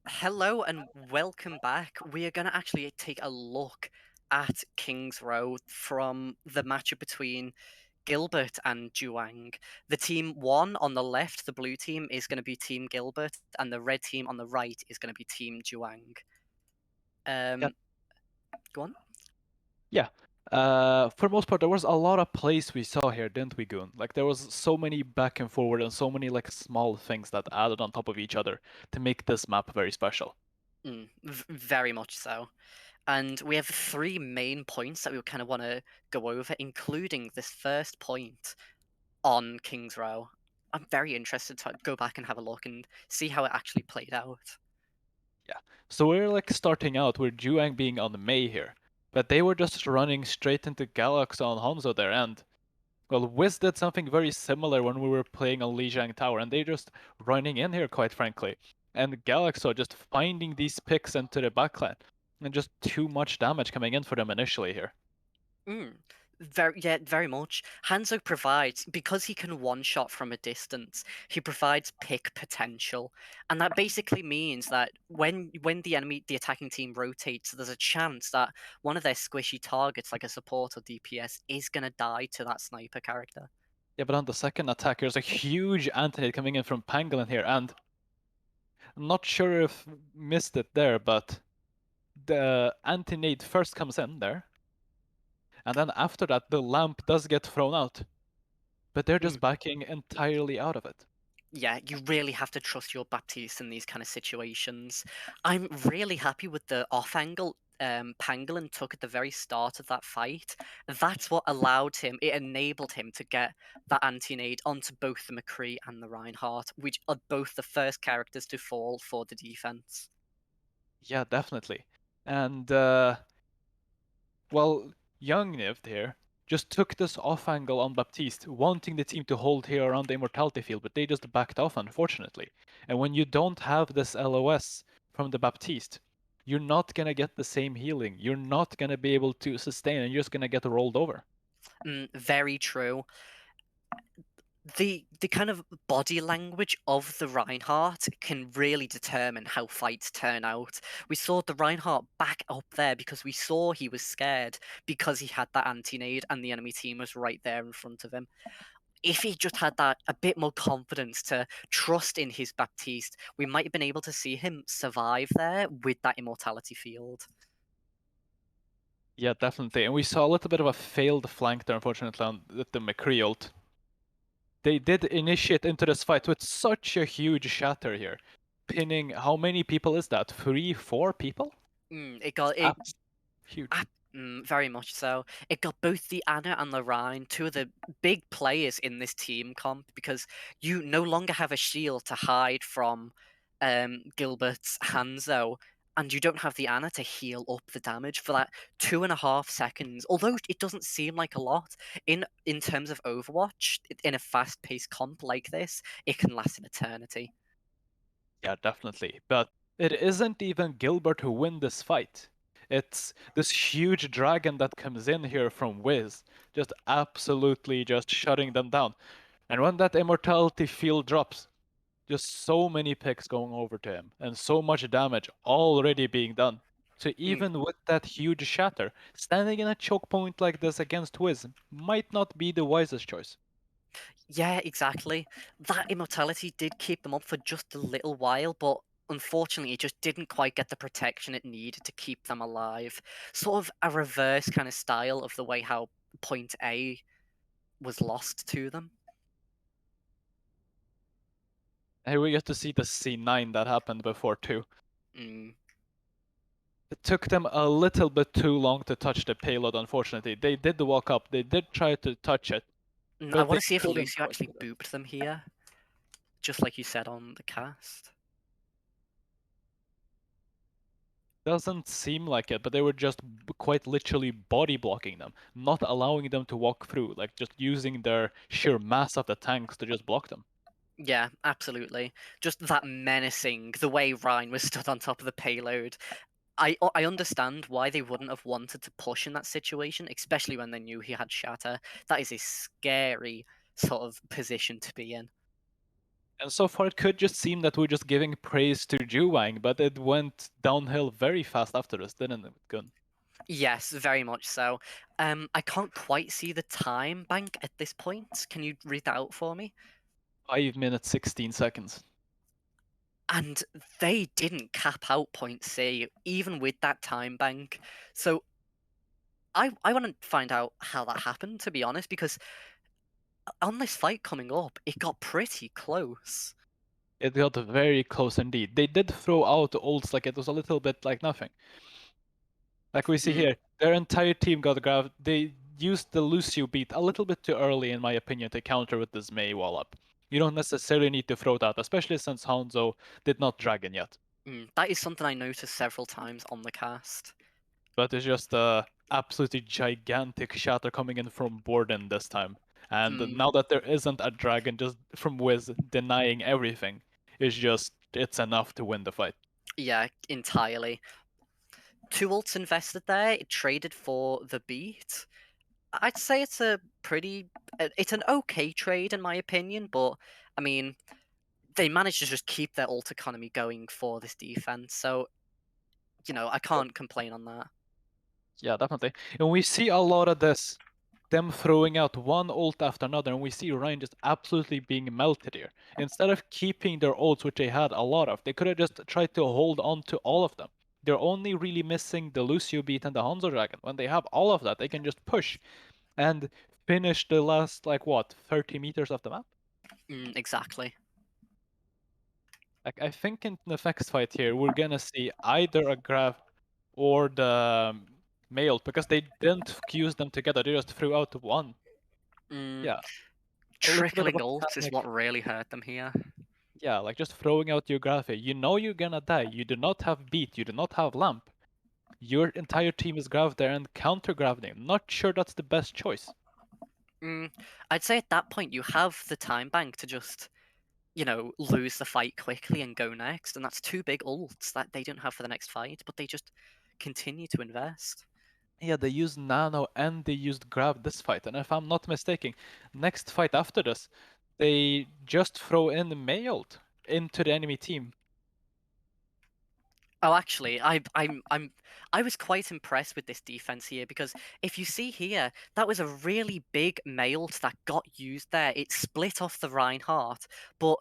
Hello and welcome back. We are going to actually take a look at King's Row from the matchup between Gilbert and Juang. The team one on the left, the blue team, is going to be Team Gilbert, and the red team on the right is going to be Team Juang. Go on. Yeah. For most part, there was a lot of plays we saw here, didn't we, Goon? Like there was so many back and forward and so many like small things that added on top of each other to make this map very special. Very much so. And we have 3 main points that we kind of want to go over, including this first point on King's Row. I'm very interested to go back and have a look and see how it actually played out. Yeah. So we're like starting out with Juang being on the Mei here, but they were just running straight into Galax on Hanzo there, and well, Wiz did something very similar when we were playing on Lijiang Tower, and they just running in here, quite frankly. And Galaxo just finding these picks into the backline, and just too much damage coming in for them initially here. Very much. Hanzo provides, because he can one-shot from a distance, he provides pick potential. And that basically means that when the attacking team rotates, there's a chance that one of their squishy targets, like a support or DPS, is going to die to that sniper character. Yeah, but on the second attack, there's a huge anti-nade coming in from Pangolin here, and I'm not sure if missed it there, but the anti-nade first comes in there, and then after that, the lamp does get thrown out. But they're just backing entirely out of it. Yeah, you really have to trust your Baptiste in these kind of situations. I'm really happy with the off angle Pangolin took at the very start of that fight. That's what it enabled him to get that anti-nade onto both the McCree and the Reinhardt, which are both the first characters to fall for the defense. Yeah, definitely. And, well, Young Nivd here just took this off angle on Baptiste, wanting the team to hold here around the Immortality field, but they just backed off, unfortunately. And when you don't have this LOS from the Baptiste, you're not gonna get the same healing. You're not gonna be able to sustain, and you're just gonna get rolled over. Very true. The kind of body language of the Reinhardt can really determine how fights turn out. We saw the Reinhardt back up there because we saw he was scared because he had that anti-nade and the enemy team was right there in front of him. If he just had that a bit more confidence to trust in his Baptiste, we might have been able to see him survive there with that immortality field. Yeah, definitely. And we saw a little bit of a failed flank there, unfortunately, on the McCree ult. They did initiate into this fight with such a huge shatter here. Pinning, how many people is that? 3, 4 people? It got huge. Very much so. It got both the Anna and the Rhine, 2 of the big players in this team comp, because you no longer have a shield to hide from Gilbert's Hanzo, and you don't have the Anna to heal up the damage for that 2.5 seconds. Although it doesn't seem like a lot, in terms of Overwatch, in a fast-paced comp like this, it can last an eternity. Yeah, definitely. But it isn't even Gilbert who win this fight. It's this huge dragon that comes in here from Wiz, just absolutely just shutting them down. And when that immortality field drops, just so many picks going over to him, and so much damage already being done. So even with that huge shatter, standing in a choke point like this against Wiz might not be the wisest choice. Yeah, exactly. That immortality did keep them up for just a little while, but unfortunately, it just didn't quite get the protection it needed to keep them alive. Sort of a reverse kind of style of the way how point A was lost to them. Here we get to see the C9 that happened before too. It took them a little bit too long to touch the payload, unfortunately. They did walk up, they did try to touch it. I want to see if Lucio actually booped them here, just like you said on the cast. Doesn't seem like it, but they were just quite literally body blocking them, not allowing them to walk through, like just using their sheer mass of the tanks to just block them. Yeah, absolutely. Just that menacing, the way Ryan was stood on top of the payload. I understand why they wouldn't have wanted to push in that situation, especially when they knew he had Shatter. That is a scary sort of position to be in. And so far, it could just seem that we're just giving praise to Juwang, but it went downhill very fast after this, didn't it, Gun? Yes, very much so. I can't quite see the time bank at this point. Can you read that out for me? 5 minutes, 16 seconds. And they didn't cap out point C, even with that time bank. So I want to find out how that happened, to be honest, because on this fight coming up, it got pretty close. It got very close indeed. They did throw out ults like it was a little bit like nothing. Like we see here, their entire team got grabbed. They used the Lucio beat a little bit too early, in my opinion, to counter with this Mei wall up. You don't necessarily need to throw it out, especially since Hanzo did not Dragon yet. That is something I noticed several times on the cast. But it's just a absolutely gigantic shatter coming in from Borden this time. And now that there isn't a dragon just from Wiz denying everything, it's enough to win the fight. Yeah, entirely. 2 ults invested there, it traded for the beat. I'd say it's it's an okay trade in my opinion, but I mean, they managed to just keep their ult economy going for this defense, so I can't complain on that. Yeah, definitely. And we see a lot of this, them throwing out one ult after another, and we see Ryan just absolutely being melted here. Instead of keeping their ults, which they had a lot of, they could have just tried to hold on to all of them. They're only really missing the Lucio beat and the Hanzo Dragon. When they have all of that, they can just push and finish the last, 30 meters of the map? Exactly. I think in the next fight here, we're gonna see either a Graf or the Mail, because they didn't fuse them together, they just threw out one. Yeah. Trickling ults is what really hurt them here. Yeah, like just throwing out your Graf. You know you're gonna die. You do not have beat, you do not have lamp. Your entire team is Graf there and counter Graving. Not sure that's the best choice. I'd say at that point you have the time bank to just lose the fight quickly and go next. And that's 2 big ults that they don't have for the next fight, but they just continue to invest. Yeah, they used Nano and they used Grab this fight. And if I'm not mistaken, next fight after this, they just throw in the Mailed into the enemy team. Oh, actually, I was quite impressed with this defense here, because if you see here, that was a really big mailed that got used there. It split off the Reinhardt, but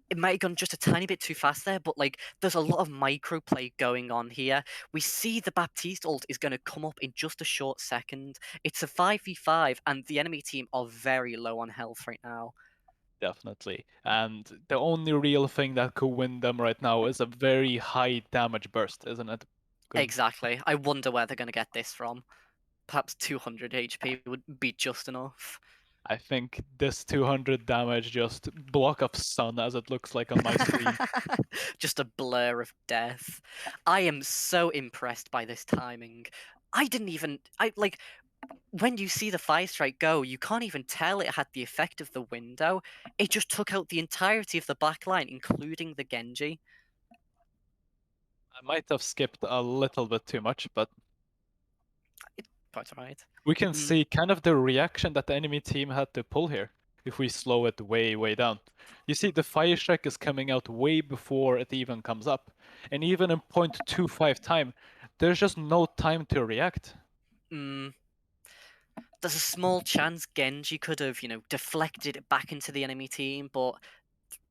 it might have gone just a tiny bit too fast there. But there's a lot of micro play going on here. We see the Baptiste ult is going to come up in just a short second. It's a 5v5, and the enemy team are very low on health right now. Definitely. And the only real thing that could win them right now is a very high damage burst, isn't it? Exactly. I wonder where they're going to get this from. Perhaps 200 HP would be just enough. I think this 200 damage just block of sun, as it looks like on my screen. Just a blur of death. I am so impressed by this timing. When you see the fire strike go, you can't even tell it had the effect of the window. It just took out the entirety of the back line, including the Genji. I might have skipped a little bit too much, but quite alright. We can see kind of the reaction that the enemy team had to pull here if we slow it way, way down. You see, the fire strike is coming out way before it even comes up. And even in 0.25 time, there's just no time to react. There's a small chance Genji could have, deflected it back into the enemy team, but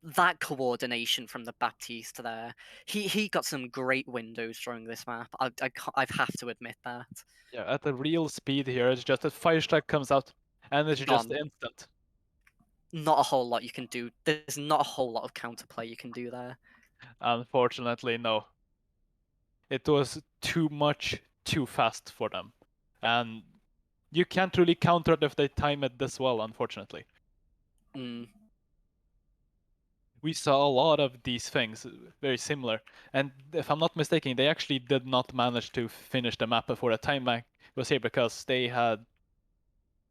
that coordination from the Baptiste there, he got some great windows during this map. I have to admit that. Yeah, at the real speed here, it's just that fire strike comes out, and it's just instant. Not a whole lot you can do. There's not a whole lot of counterplay you can do there. Unfortunately, no. It was too much, too fast for them. And you can't really counter it if they time it this well, unfortunately. We saw a lot of these things, very similar. And if I'm not mistaken, they actually did not manage to finish the map before the time bank was here because they had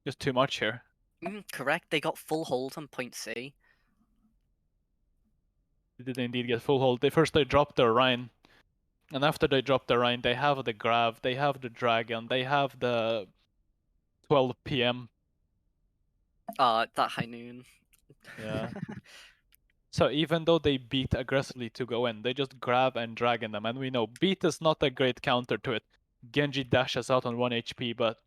just too much here. Correct. They got full hold on point C. did indeed get full hold. They dropped their Rhine, and after they dropped the Rhine, they have the Grav, they have the Dragon, they have the 12 p.m. That high noon. Yeah. So even though they beat aggressively to go in, they just grab and dragon them, and we know beat is not a great counter to it. Genji dashes out on 1 HP, but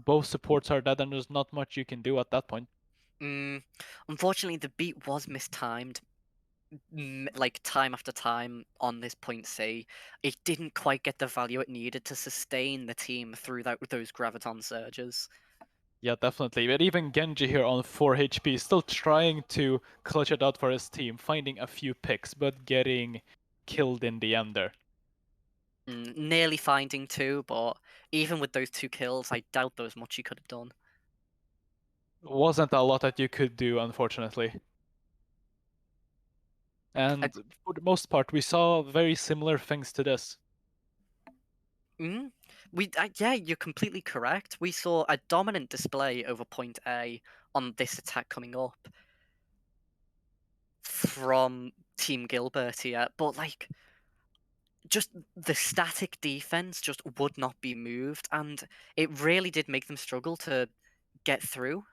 both supports are dead, and there's not much you can do at that point. Unfortunately, the beat was mistimed. Like time after time on this point C, it didn't quite get the value it needed to sustain the team through those graviton surges. Yeah, definitely. But even Genji here on 4 HP, still trying to clutch it out for his team, finding a few picks, but getting killed in the end there. Nearly finding 2, but even with those 2 kills, I doubt there was much he could have done. Wasn't a lot that you could do, unfortunately. And for the most part, we saw very similar things to this. Yeah, you're completely correct. We saw a dominant display over point A on this attack coming up from Team Gilbert here, but like, just the static defense just would not be moved, and it really did make them struggle to get through.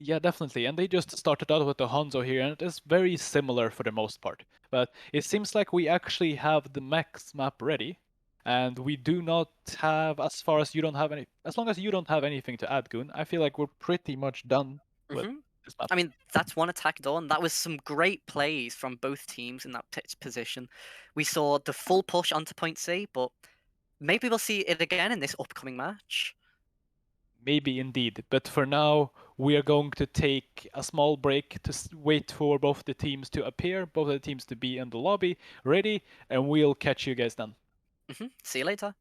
Yeah, definitely. And they just started out with the Hanzo here, and it is very similar for the most part. But it seems like we actually have the max map ready, and we do not have, as long as you don't have anything to add, Goon, I feel like we're pretty much done with this map. I mean, that's one attack done. That was some great plays from both teams in that position. We saw the full push onto point C, but maybe we'll see it again in this upcoming match. Maybe indeed, but for now, we are going to take a small break to wait for both the teams to appear, both the teams to be in the lobby, ready, and we'll catch you guys then. See you later.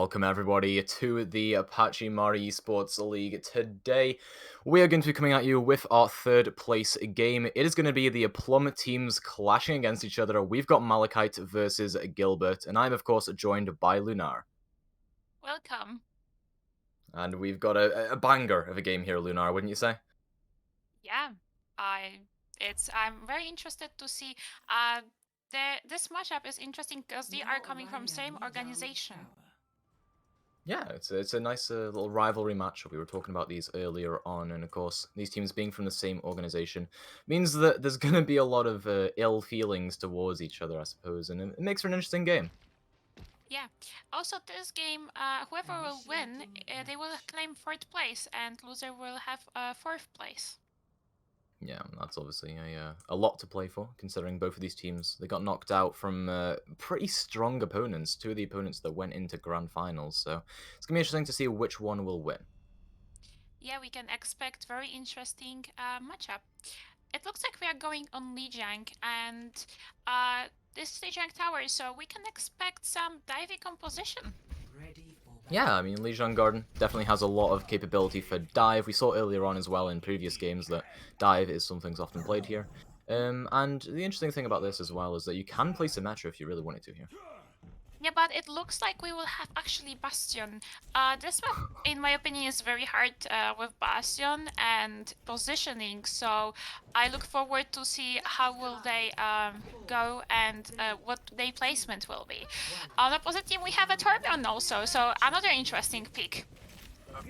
Welcome everybody to the Pachimari Esports League. Today we are going to be coming at you with our third place game. It is going to be the Plum teams clashing against each other. We've got Malachite versus Gilbert, and I'm of course joined by Lunar. Welcome. And we've got a banger of a game here, Lunar, wouldn't you say? Yeah, I'm very interested to see. This matchup is interesting because they are coming from same organization. Yeah, it's a nice little rivalry matchup. We were talking about these earlier on, and of course, these teams being from the same organization means that there's going to be a lot of ill feelings towards each other, I suppose, and it makes for an interesting game. Yeah. Also, this game, whoever will win, they will claim 4th place, and loser will have 4th place. Yeah, that's obviously a lot to play for, considering both of these teams, they got knocked out from pretty strong opponents, two of the opponents that went into grand finals, so it's going to be interesting to see which one will win. Yeah, we can expect very interesting matchup. It looks like we are going on Lijiang, and this is Lijiang Tower, so we can expect some diving composition. Yeah, I mean, Lijiang Garden definitely has a lot of capability for dive. We saw earlier on as well in previous games that dive is something that's often played here. And the interesting thing about this as well is that you can play Symmetra if you really wanted to here. Yeah, but it looks like we will have actually Bastion. This one, in my opinion, is very hard with Bastion and positioning, so I look forward to see how will they go and what their placement will be. On the opposite team, we have a Torbjorn also, so another interesting pick.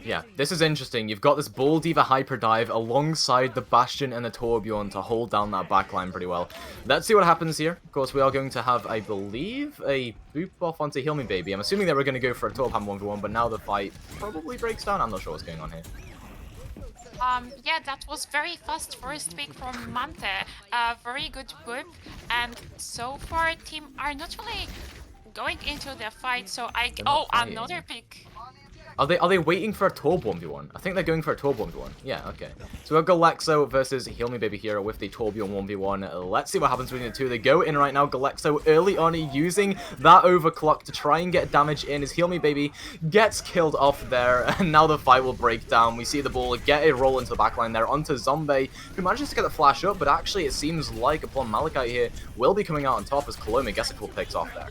Yeah, this is interesting. You've got this Bull Diva Hyper Dive alongside the Bastion and the Torbjorn to hold down that backline pretty well. Let's see what happens here. Of course, we are going to have, I believe, a boop off onto Heal Me Baby. I'm assuming they were going to go for a Torpham 1v1, but now the fight probably breaks down. I'm not sure what's going on here. Yeah, that was very fast first pick from Mante. Very good whip, and so far team are not really going into the fight, so another pick. Are they waiting for a Torb 1v1? I think they're going for a Torb 1v1. Yeah, okay. So we've got Galexo versus Heal Me Baby here with the Torbjorn 1v1. Let's see what happens between the two. They go in right now. Galexo early on using that overclock to try and get damage in as Heal Me Baby gets killed off there. And now the fight will break down. We see the ball get a roll into the backline there onto Zombie, who manages to get the flash up, but actually it seems like upon Malachite here will be coming out on top as Kolome gets a couple picks off there.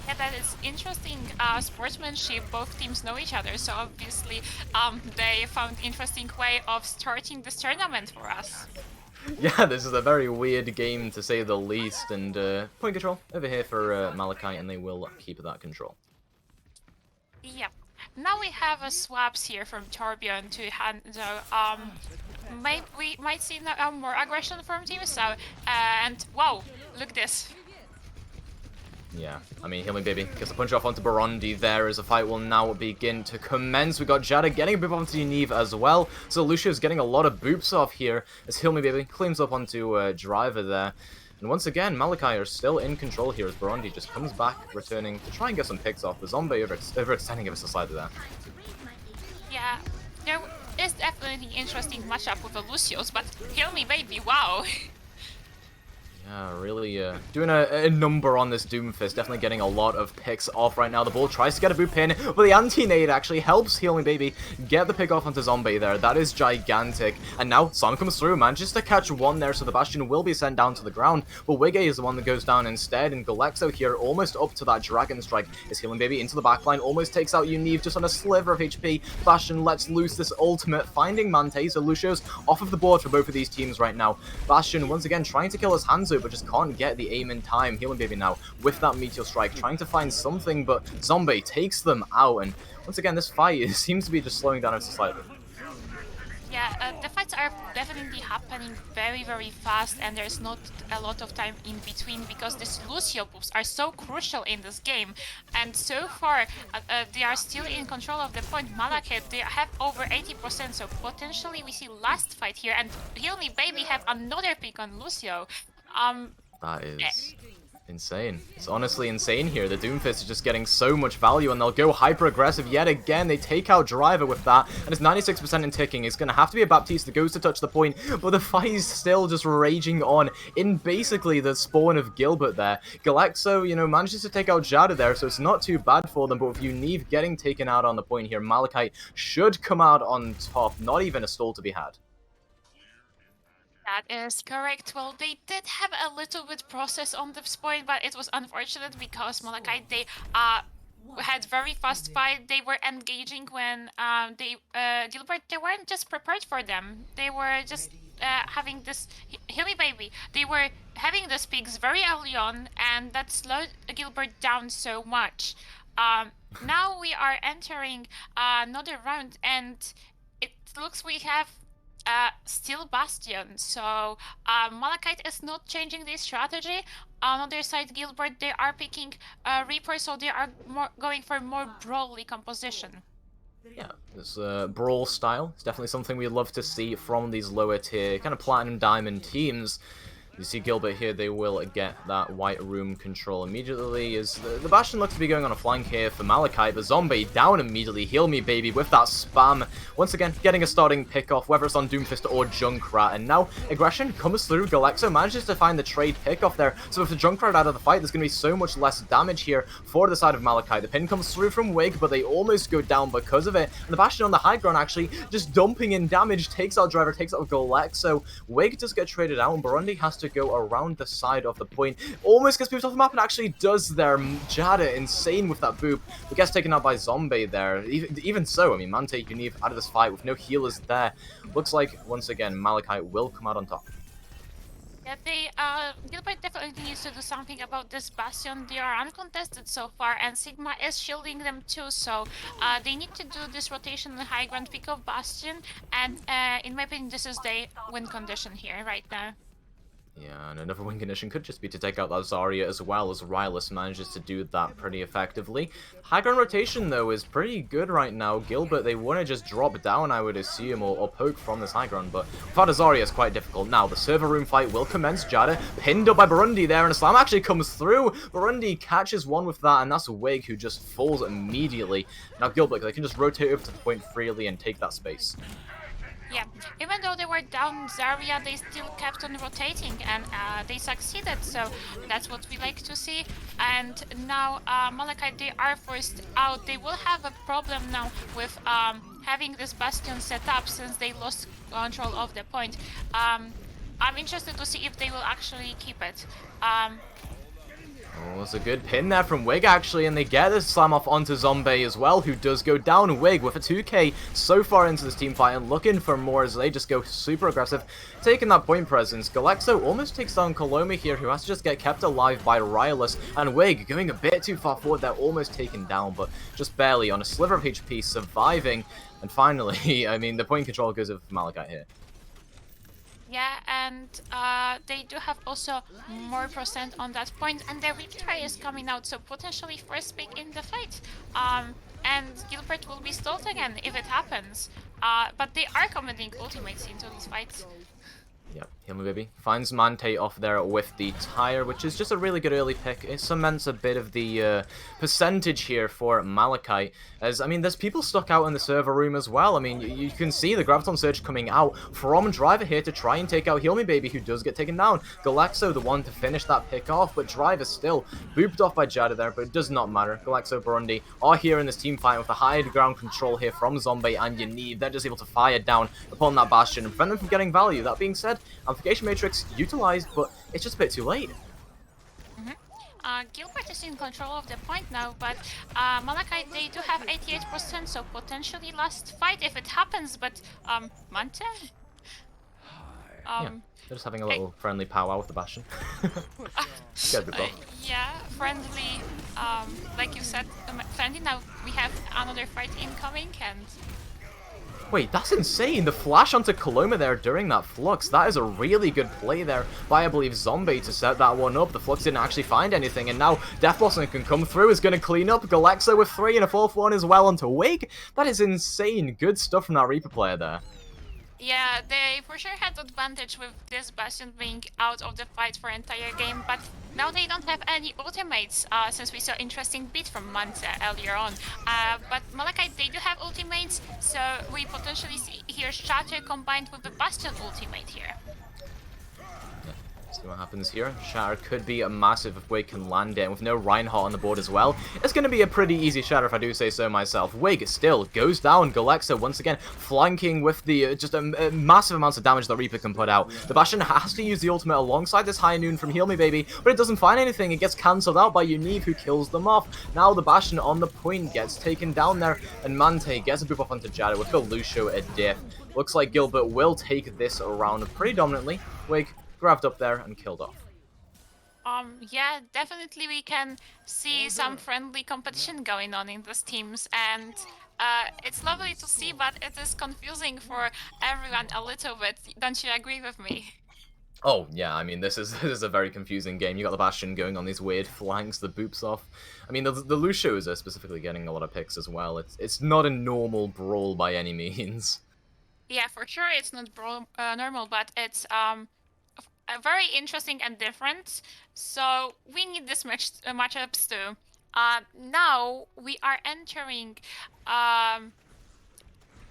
Yeah, that is interesting sportsmanship. Both teams know each other, so obviously they found interesting way of starting this tournament for us. Yeah, this is a very weird game to say the least, and point control over here for Malachite, and they will keep that control. Yep. Now we have a swaps here from Torbjorn to Hanzo. Maybe we might see more aggression from Team So, and wow, look this. Yeah, I mean, Heal Me Baby gets a punch off onto Burundi there as the fight will now begin to commence. We got Jada getting a boop onto Yaniv as well. So Lucio's getting a lot of boops off here as Heal Me Baby claims up onto Driver there. And once again, Malachi are still in control here as Burundi just comes back, returning to try and get some picks off. The Zombie overextending ever so slightly there. Yeah, there is definitely an interesting matchup with the Lucios, but Heal Me Baby, wow. Yeah, really doing a number on this Doomfist, definitely getting a lot of picks off right now. The ball tries to get a boop in, but the anti-nade actually helps Heal Me Baby get the pick off onto Zombie there. That is gigantic. And now Sam comes through, manages to catch one there, so the Bastion will be sent down to the ground. But Wiggy is the one that goes down instead, and Galexo here almost up to that Dragon Strike. Is Heal Me Baby into the backline, almost takes out Yaniv just on a sliver of HP. Bastion lets loose this ultimate, finding Mante, so Lucio's off of the board for both of these teams right now. Bastion once again trying to kill his Hanzo, but just can't get the aim in time. Heal Me Baby now with that Meteor Strike, trying to find something, but Zombie takes them out. And once again, this fight seems to be just slowing down ever so slightly. Yeah, the fights are definitely happening very, very fast, and there's not a lot of time in between because these Lucio boosts are so crucial in this game. And so far, they are still in control of the point. Malachite, they have over 80%, so potentially we see last fight here. And Heal Me Baby have another pick on Lucio. That is Insane. It's honestly insane here. The Doomfist is just getting so much value, and they'll go hyper-aggressive yet again. They take out Driver with that, and it's 96% in ticking. It's going to have to be a Baptiste that goes to touch the point, but the fight is still just raging on in basically the spawn of Gilbert there. Galexo, you know, manages to take out Jada there, so it's not too bad for them, but with Unive getting taken out on the point here, Malachite should come out on top. Not even a stall to be had. That is correct. Well, they did have a little bit process on this point, but it was unfortunate because Malachite, they had very fast fight. They were engaging when Gilbert, they weren't just prepared for them. They were just having this heal me baby. They were having the peaks very early on, and that slowed Gilbert down so much. Now we are entering another round, and it looks we have still Bastion, so Malachite is not changing their strategy. On the other side, Gilbert, they are picking Reaper, so they are going for more brawly composition. Yeah, this Brawl style is definitely something we'd love to see from these lower tier, kind of Platinum Diamond teams. You see Gilbert here, they will get that white room control immediately, as the Bastion looks to be going on a flank here for Malachite, but Zombie down immediately, heal me baby, with that spam. Once again, getting a starting pick off, whether it's on Doomfist or Junkrat, and now aggression comes through. Galexo manages to find the trade pick off there, so with the Junkrat out of the fight, there's going to be so much less damage here for the side of Malachite. The pin comes through from Wig, but they almost go down because of it, and the Bastion on the high ground actually just dumping in damage, takes out Driver, takes out Galexo. Wig does get traded out, and Burundi has to go around the side of the point. Almost gets moved off the map and actually does there. Jada, insane with that boop, but gets taken out by Zombie there. Even so, I mean, Mante, Unive out of this fight with no healers there. Looks like, once again, Malachite will come out on top. Yeah, Gilbert definitely needs to do something about this Bastion. They are uncontested so far, and Sigma is shielding them too, so they need to do this rotation on the high ground, pick up Bastion, and in my opinion, this is the win condition here right now. Yeah, and another win condition could just be to take out that Zarya as well, as Rylus manages to do that pretty effectively. High ground rotation, though, is pretty good right now. Gilbert, they want to just drop down, I would assume, or poke from this high ground, but without a Zarya, it's quite difficult. Now, the server room fight will commence. Jada pinned up by Burundi there, and a slam actually comes through. Burundi catches one with that, and that's Wig, who just falls immediately. Now, Gilbert, they can just rotate over to the point freely and take that space. Yeah, even though they were down Zarya, they still kept on rotating, and they succeeded, so that's what we like to see. And now Malachite, they are forced out. They will have a problem now with having this Bastion set up since they lost control of the point. I'm interested to see if they will actually keep it. Oh, it's a good pin there from Wig, actually, and they get this slam off onto Zombie as well, who does go down. Wig with a 2k so far into this team fight and looking for more as they just go super aggressive, taking that point presence. Galexo almost takes down Coloma here, who has to just get kept alive by Rylus, and Wig going a bit too far forward. They're almost taken down, but just barely on a sliver of HP, surviving. And finally, I mean, the point control goes over Malachite here. Yeah, and they do have also more percent on that point, and their retry is coming out, so potentially first pick in the fight. And Gilbert will be stalled again if it happens. But they are committing ultimates into these fights. Yep, heal me baby. Finds Mante off there with the tire, which is just a really good early pick. It cements a bit of the percentage here for Malachite. As, I mean, there's people stuck out in the server room as well. I mean, you can see the Graviton Surge coming out from Driver here to try and take out Heal Me Baby, who does get taken down. Galexo, the one to finish that pick off, but Driver still booped off by Jada there, but it does not matter. Galexo, Burundi are here in this team fight with a high ground control here from Zombie and Unive. They're just able to fire down upon that Bastion and prevent them from getting value. That being said, Amplification Matrix utilized, but it's just a bit too late. Gilbert is in control of the point now, but Malachite, they do have 88%, so potentially last fight if it happens, but Mante? Yeah, they're just having a little friendly powwow with the Bastion. Yeah, friendly, like you said, friendly. Now we have another fight incoming, and wait, that's insane! The flash onto Coloma there during that Flux. That is a really good play there by, I believe, Zombie to set that one up. The Flux didn't actually find anything, and now Death Blossom can come through, is going to clean up. Galexo with 3 and a 4th one as well onto Wig. That is insane. Good stuff from that Reaper player there. Yeah, they for sure had advantage with this Bastion being out of the fight for entire game, but now they don't have any ultimates, since we saw interesting beat from Manta earlier on. But Malachite, they do have ultimates, so we potentially see here Shatter combined with the Bastion ultimate here. See what happens here. Shatter could be a massive if Wig can land it, and with no Reinhardt on the board as well, it's going to be a pretty easy Shatter if I do say so myself. Wig still goes down. Galexa once again flanking with the just a massive amounts of damage that Reaper can put out. The Bastion has to use the ultimate alongside this High Noon from Heal Me Baby, but it doesn't find anything. It gets cancelled out by Unive, who kills them off. Now the Bastion on the point gets taken down there, and Mante gets a boop off onto Jada with the Lucio a diff. Looks like Gilbert will take this round pretty dominantly. Wig grabbed up there and killed off. Yeah, definitely we can see some friendly competition going on in these teams, and it's lovely to see, but it is confusing for everyone a little bit. Don't you agree with me? Oh, yeah, I mean, this is a very confusing game. You got the Bastion going on these weird flanks, the boops off. I mean, the Lucios are specifically getting a lot of picks as well. It's not a normal Brawl by any means. Yeah, for sure it's not normal, but it's very interesting and different. So we need this matchups too. Now we are entering.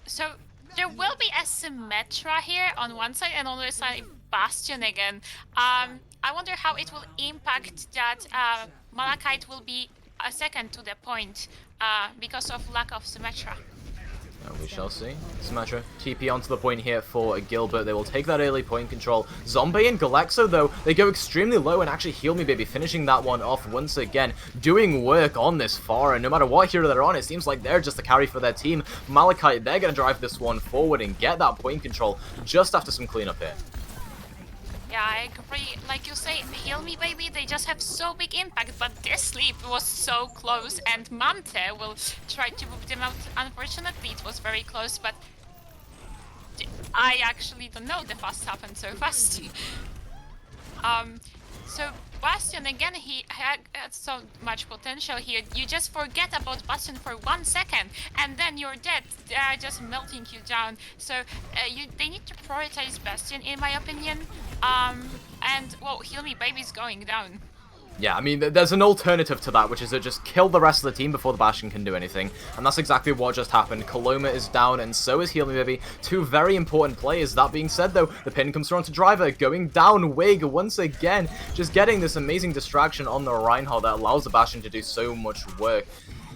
So there will be a Symmetra here on one side, and on the other side Bastion again. I wonder how it will impact that Malachite will be a second to the point because of lack of Symmetra. We shall see. Symmetra TP onto the point here for Gilbert. They will take that early point control. Zombie and Galexo, though, they go extremely low and actually Heal Me Baby, finishing that one off once again. Doing work on this far, and no matter what hero they're on, it seems like they're just the carry for their team. Malachite, they're going to drive this one forward and get that point control just after some cleanup here. Yeah, I agree. Like you say, Heal Me Baby, they just have so big impact, but this sleep was so close, and Mante will try to boop them out. Unfortunately, it was very close, but I actually don't know the fast happened so fast. So Bastion, again, he had so much potential here. You just forget about Bastion for 1 second, and then you're dead. They are just melting you down. So they need to prioritize Bastion, in my opinion. And, well, Heal Me Baby's going down. Yeah, I mean, there's an alternative to that, which is to just kill the rest of the team before the Bastion can do anything. And that's exactly what just happened. Coloma is down, and so is Heal Me Baby. Two very important players. That being said, though, the pin comes through onto Driver, going down. Wig, once again, just getting this amazing distraction on the Reinhardt that allows the Bastion to do so much work.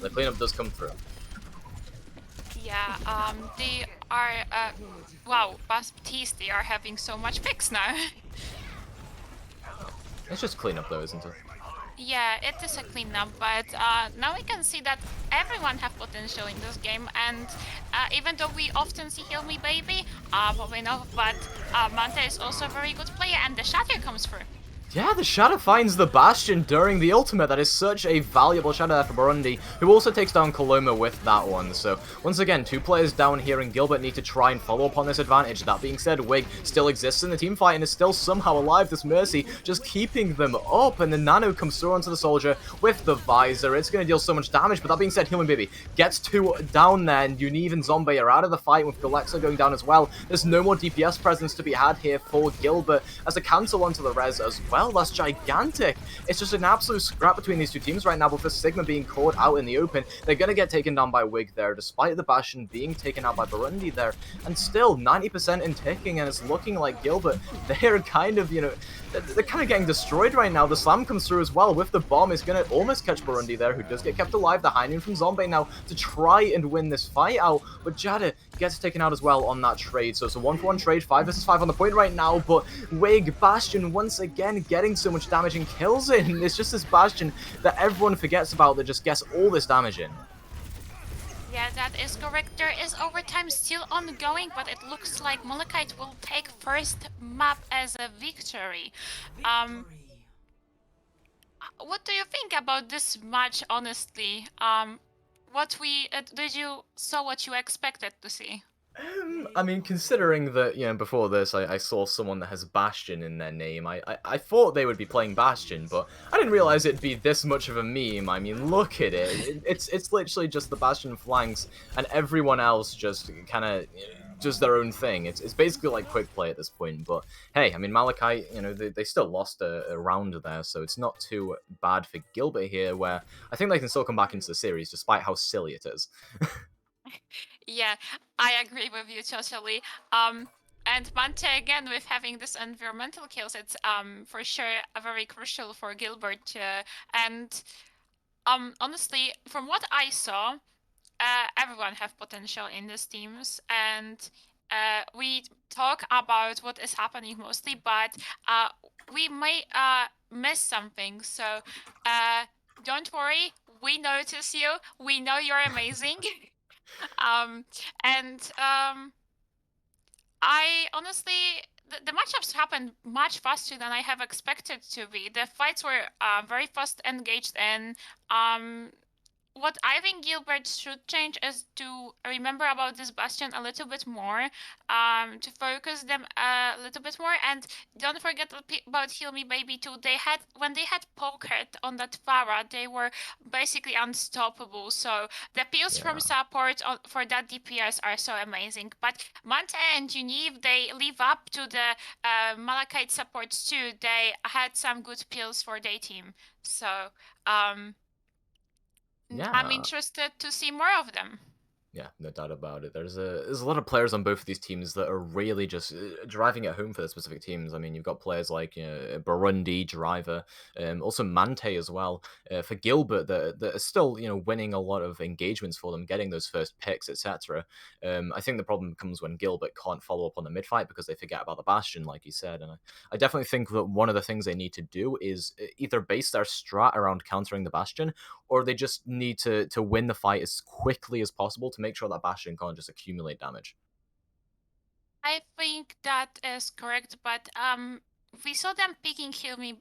The cleanup does come through. Yeah, they are, wow, Baptiste, they are having so much picks now. It's just cleanup, though, isn't it? Yeah, it is a cleanup, but now we can see that everyone have potential in this game, and even though we often see Heal Me Baby, probably not, but Manta is also a very good player, and the Shatter comes through. Yeah, the Shadow finds the Bastion during the ultimate. That is such a valuable Shadow there for Burundi, who also takes down Coloma with that one. So, once again, two players down here, and Gilbert need to try and follow up on this advantage. That being said, Wig still exists in the team fight and is still somehow alive. This Mercy just keeping them up, and the Nano comes through onto the Soldier with the Visor. It's going to deal so much damage, but that being said, Heal Me Baby gets two down there, and Unive and Zombie are out of the fight with Galexa going down as well. There's no more DPS presence to be had here for Gilbert, as a cancel onto the res as well. That's gigantic. It's just an absolute scrap between these two teams right now, but for Sigma being caught out in the open, they're going to get taken down by Wig there, despite the Bastion being taken out by Burundi there. And still, 90% in ticking, and it's looking like Gilbert, they're kind of, you know, they're kind of getting destroyed right now. The slam comes through as well with the bomb. It's going to almost catch Burundi there, who does get kept alive. The High Noon from Zombie now to try and win this fight out, but Jada gets taken out as well on that trade. So it's a 1-for-1 trade, 5 versus 5 on the point right now, but Wig, Bastion once again getting so much damage and kills it. And it's just this Bastion that everyone forgets about that just gets all this damage in. Yeah, that is correct. There is overtime still ongoing, but it looks like Malachite will take first map as a victory. What do you think about this match, honestly? Did you saw what you expected to see? I mean, considering that, you know, before this I saw someone that has Bastion in their name, I thought they would be playing Bastion, but I didn't realize it'd be this much of a meme. I mean, look at it. It's literally just the Bastion flanks, and everyone else just kind of just their own thing. It's basically like quick play at this point. But hey, I mean, Malachite, you know, they still lost a round there, so it's not too bad for Gilbert here, where I think they can still come back into the series despite how silly it is. Yeah, I agree with you totally. And Mante again with having this environmental kills, it's for sure very crucial for Gilbert. And honestly, from what I saw, everyone have potential in these teams, and we talk about what is happening mostly, but we may miss something. So don't worry, we notice you. We know you're amazing. And I honestly, the matchups happened much faster than I have expected to be. The fights were very fast engaged, and what I think Gilbert should change is to remember about this Bastion a little bit more, to focus them a little bit more, and don't forget about Heal Me Baby too. When they had Pocket on that Pharah, they were basically unstoppable. So the pills from support for that DPS are so amazing. But Mante and Unive, they live up to the Malachite supports too. They had some good pills for their team. So I'm interested to see more of them. Yeah, no doubt about it. There's a lot of players on both of these teams that are really just driving it home for the specific teams. I mean, you've got players like Burundi, Driver, also Mante as well. For Gilbert, that are still winning a lot of engagements for them, getting those first picks, etc. I think the problem comes when Gilbert can't follow up on the mid fight because they forget about the Bastion, like you said. And I definitely think that one of the things they need to do is either base their strat around countering the Bastion, or they just need to win the fight as quickly as possible to make sure that Bastion can't just accumulate damage. I think that is correct, but we saw them picking Heal Me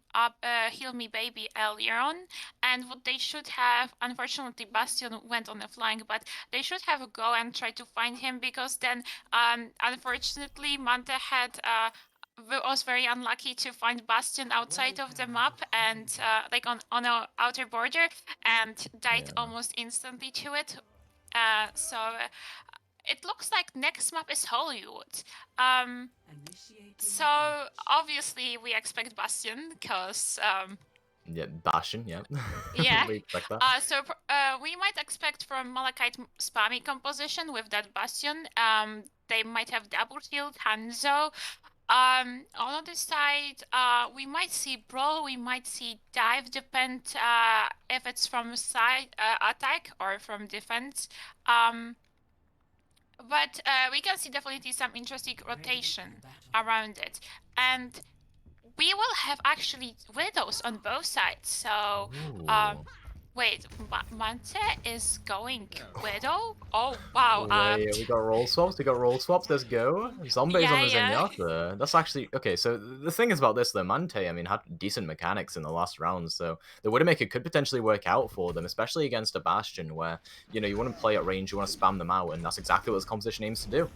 Baby earlier on, and what they should have, unfortunately Bastion went on a flank, but they should have a go and try to find him, because then unfortunately Mante was very unlucky to find Bastion outside of the map, and like on our outer border, and died almost instantly to it. So it looks like next map is Hollywood. So obviously we expect Bastion, because yeah, Bastion, yeah. yeah. We expect that. So we might expect from Malachite spammy composition with that Bastion. They might have double shield, Hanzo. On the other side, we might see Brawl, we might see Dive, depend if it's from side attack or from defense. But we can see definitely some interesting rotation around it. And we will have actually Widows on both sides. So, wait, Mante is going Widow? Oh, wow. Wait, we got roll swaps, let's go. Zombies on the Zenyatta. That's actually... Okay, so the thing is about this, though, Mante, I mean, had decent mechanics in the last round, so the Widowmaker could potentially work out for them, especially against a Bastion, where, you want to play at range, you want to spam them out, and that's exactly what this composition aims to do.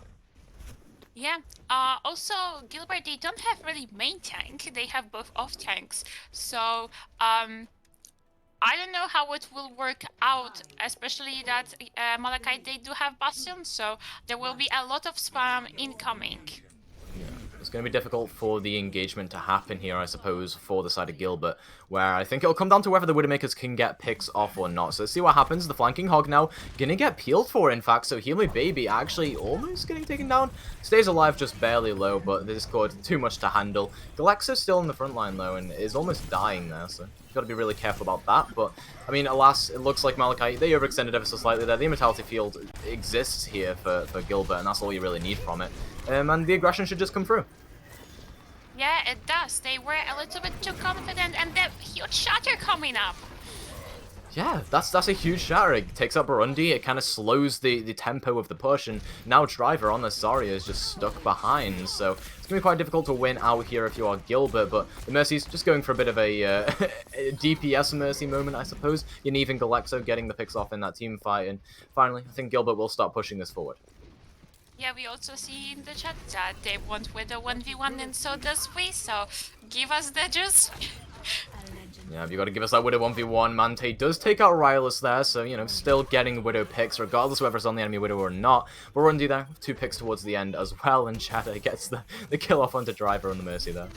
Yeah, also, Gilbert, they don't have really main tank, they have both off tanks, so, I don't know how it will work out, especially that Malachite, they do have Bastion, so there will be a lot of spam incoming. Yeah, it's going to be difficult for the engagement to happen here, I suppose, for the side of Gilbert, where I think it'll come down to whether the Widowmakers can get picks off or not. So let's see what happens. The flanking hog now going to get peeled for, in fact, so Heal Me Baby actually almost getting taken down. Stays alive just barely low, but they scored too much to handle. Galexo's still in the front line, though, and is almost dying there, so got to be really careful about that. But I mean, alas, it looks like Malachite, they overextended ever so slightly there. The Immortality Field exists here for Gilbert, and that's all you really need from it. And the aggression should just come through. Yeah, it does. They were a little bit too confident, and the huge shatter coming up. Yeah, that's a huge shatter. It takes out Burundi, it kind of slows the tempo of the push, and now Driver on the Zarya is just stuck behind, so it's going to be quite difficult to win out here if you are Gilbert, but the Mercy's just going for a bit of a DPS Mercy moment, I suppose. Unive and Galexo getting the picks off in that team fight, and finally, I think Gilbert will start pushing this forward. Yeah, we also see in the chat that they want with a 1v1, and so does we, so give us the juice. Yeah, you got to give us that Widow 1v1. Mante does take out Rylus there, so, you know, still getting Widow picks, regardless whether it's on the enemy Widow or not. Burundi there, 2 picks towards the end as well, and Chada gets the kill off onto Driver on the Mercy there.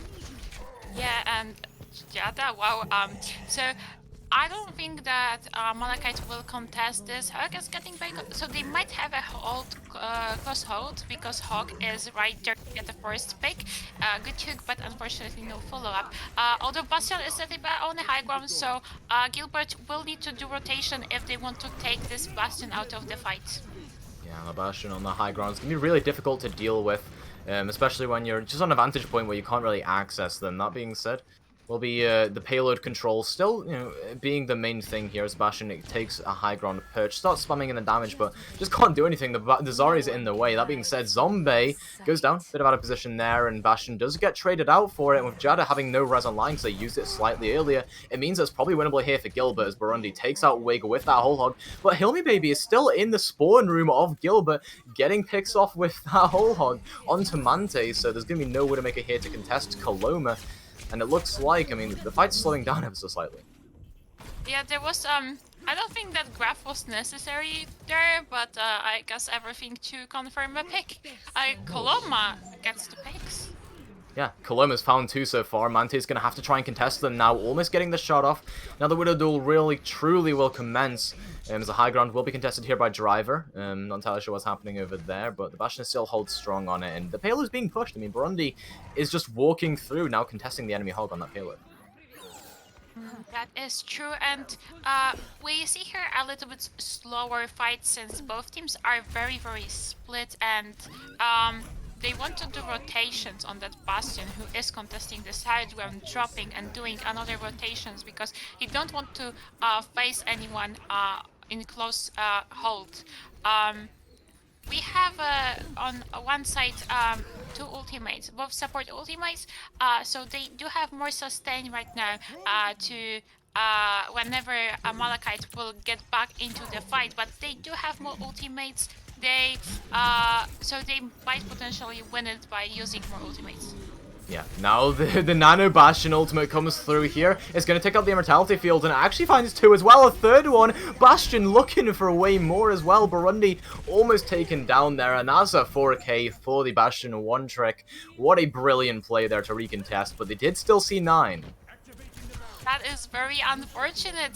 Yeah, and Jada, wow. So I don't think that Malachite will contest this. Hog is getting back, so they might have a hold, close hold, because Hog is right there to get the first pick. Good hook, but unfortunately no follow-up. Although Bastion is sitting on the high ground, so Gilbert will need to do rotation if they want to take this Bastion out of the fight. Yeah, the Bastion on the high ground is going to be really difficult to deal with, especially when you're just on a vantage point where you can't really access them. That being said, will be the payload control still, you know, being the main thing here as Bastion takes a high ground perch, starts spamming in the damage, but just can't do anything. The Zarya's in the way. That being said, Zombie goes down, bit of out of position there, and Bastion does get traded out for it. And with Jada having no res online because they used it slightly earlier, it means it's probably winnable here for Gilbert as Burundi takes out Wig with that whole hog. But Hilmy Baby is still in the spawn room of Gilbert, getting picks off with that whole hog onto Mante, so there's going to be no Widowmaker here to contest Coloma. And it looks like, I mean, the fight's slowing down ever so slightly. Yeah, there was, I don't think that graph was necessary there, but I guess everything to confirm a pick. Coloma gets the picks. Yeah, Coloma's found 2 so far. Mante's going to have to try and contest them now, almost getting the shot off. Now the Widow duel really, truly will commence. As the high ground will be contested here by Driver. Not entirely sure what's happening over there, but the Bastion still holds strong on it, and the payload is being pushed. I mean, Burundi is just walking through, now contesting the enemy hog on that payload. That is true, and we see here a little bit slower fight since both teams are very, very split, and they want to do rotations on that Bastion who is contesting the side ground, dropping and doing another rotations because he don't want to face anyone in close hold. We have on one side 2 ultimates, both support ultimates, so they do have more sustain right now to whenever a Malachite will get back into the fight, but they do have more ultimates. They so they might potentially win it by using more ultimates. Yeah, now the Nano Bastion ultimate comes through here. It's going to take out the Immortality Field, and it actually finds 2 as well. A third one. Bastion looking for way more as well. Burundi almost taken down there, and that's a 4K for the Bastion one trick. What a brilliant play there to recontest, but they did still see 9. That is very unfortunate.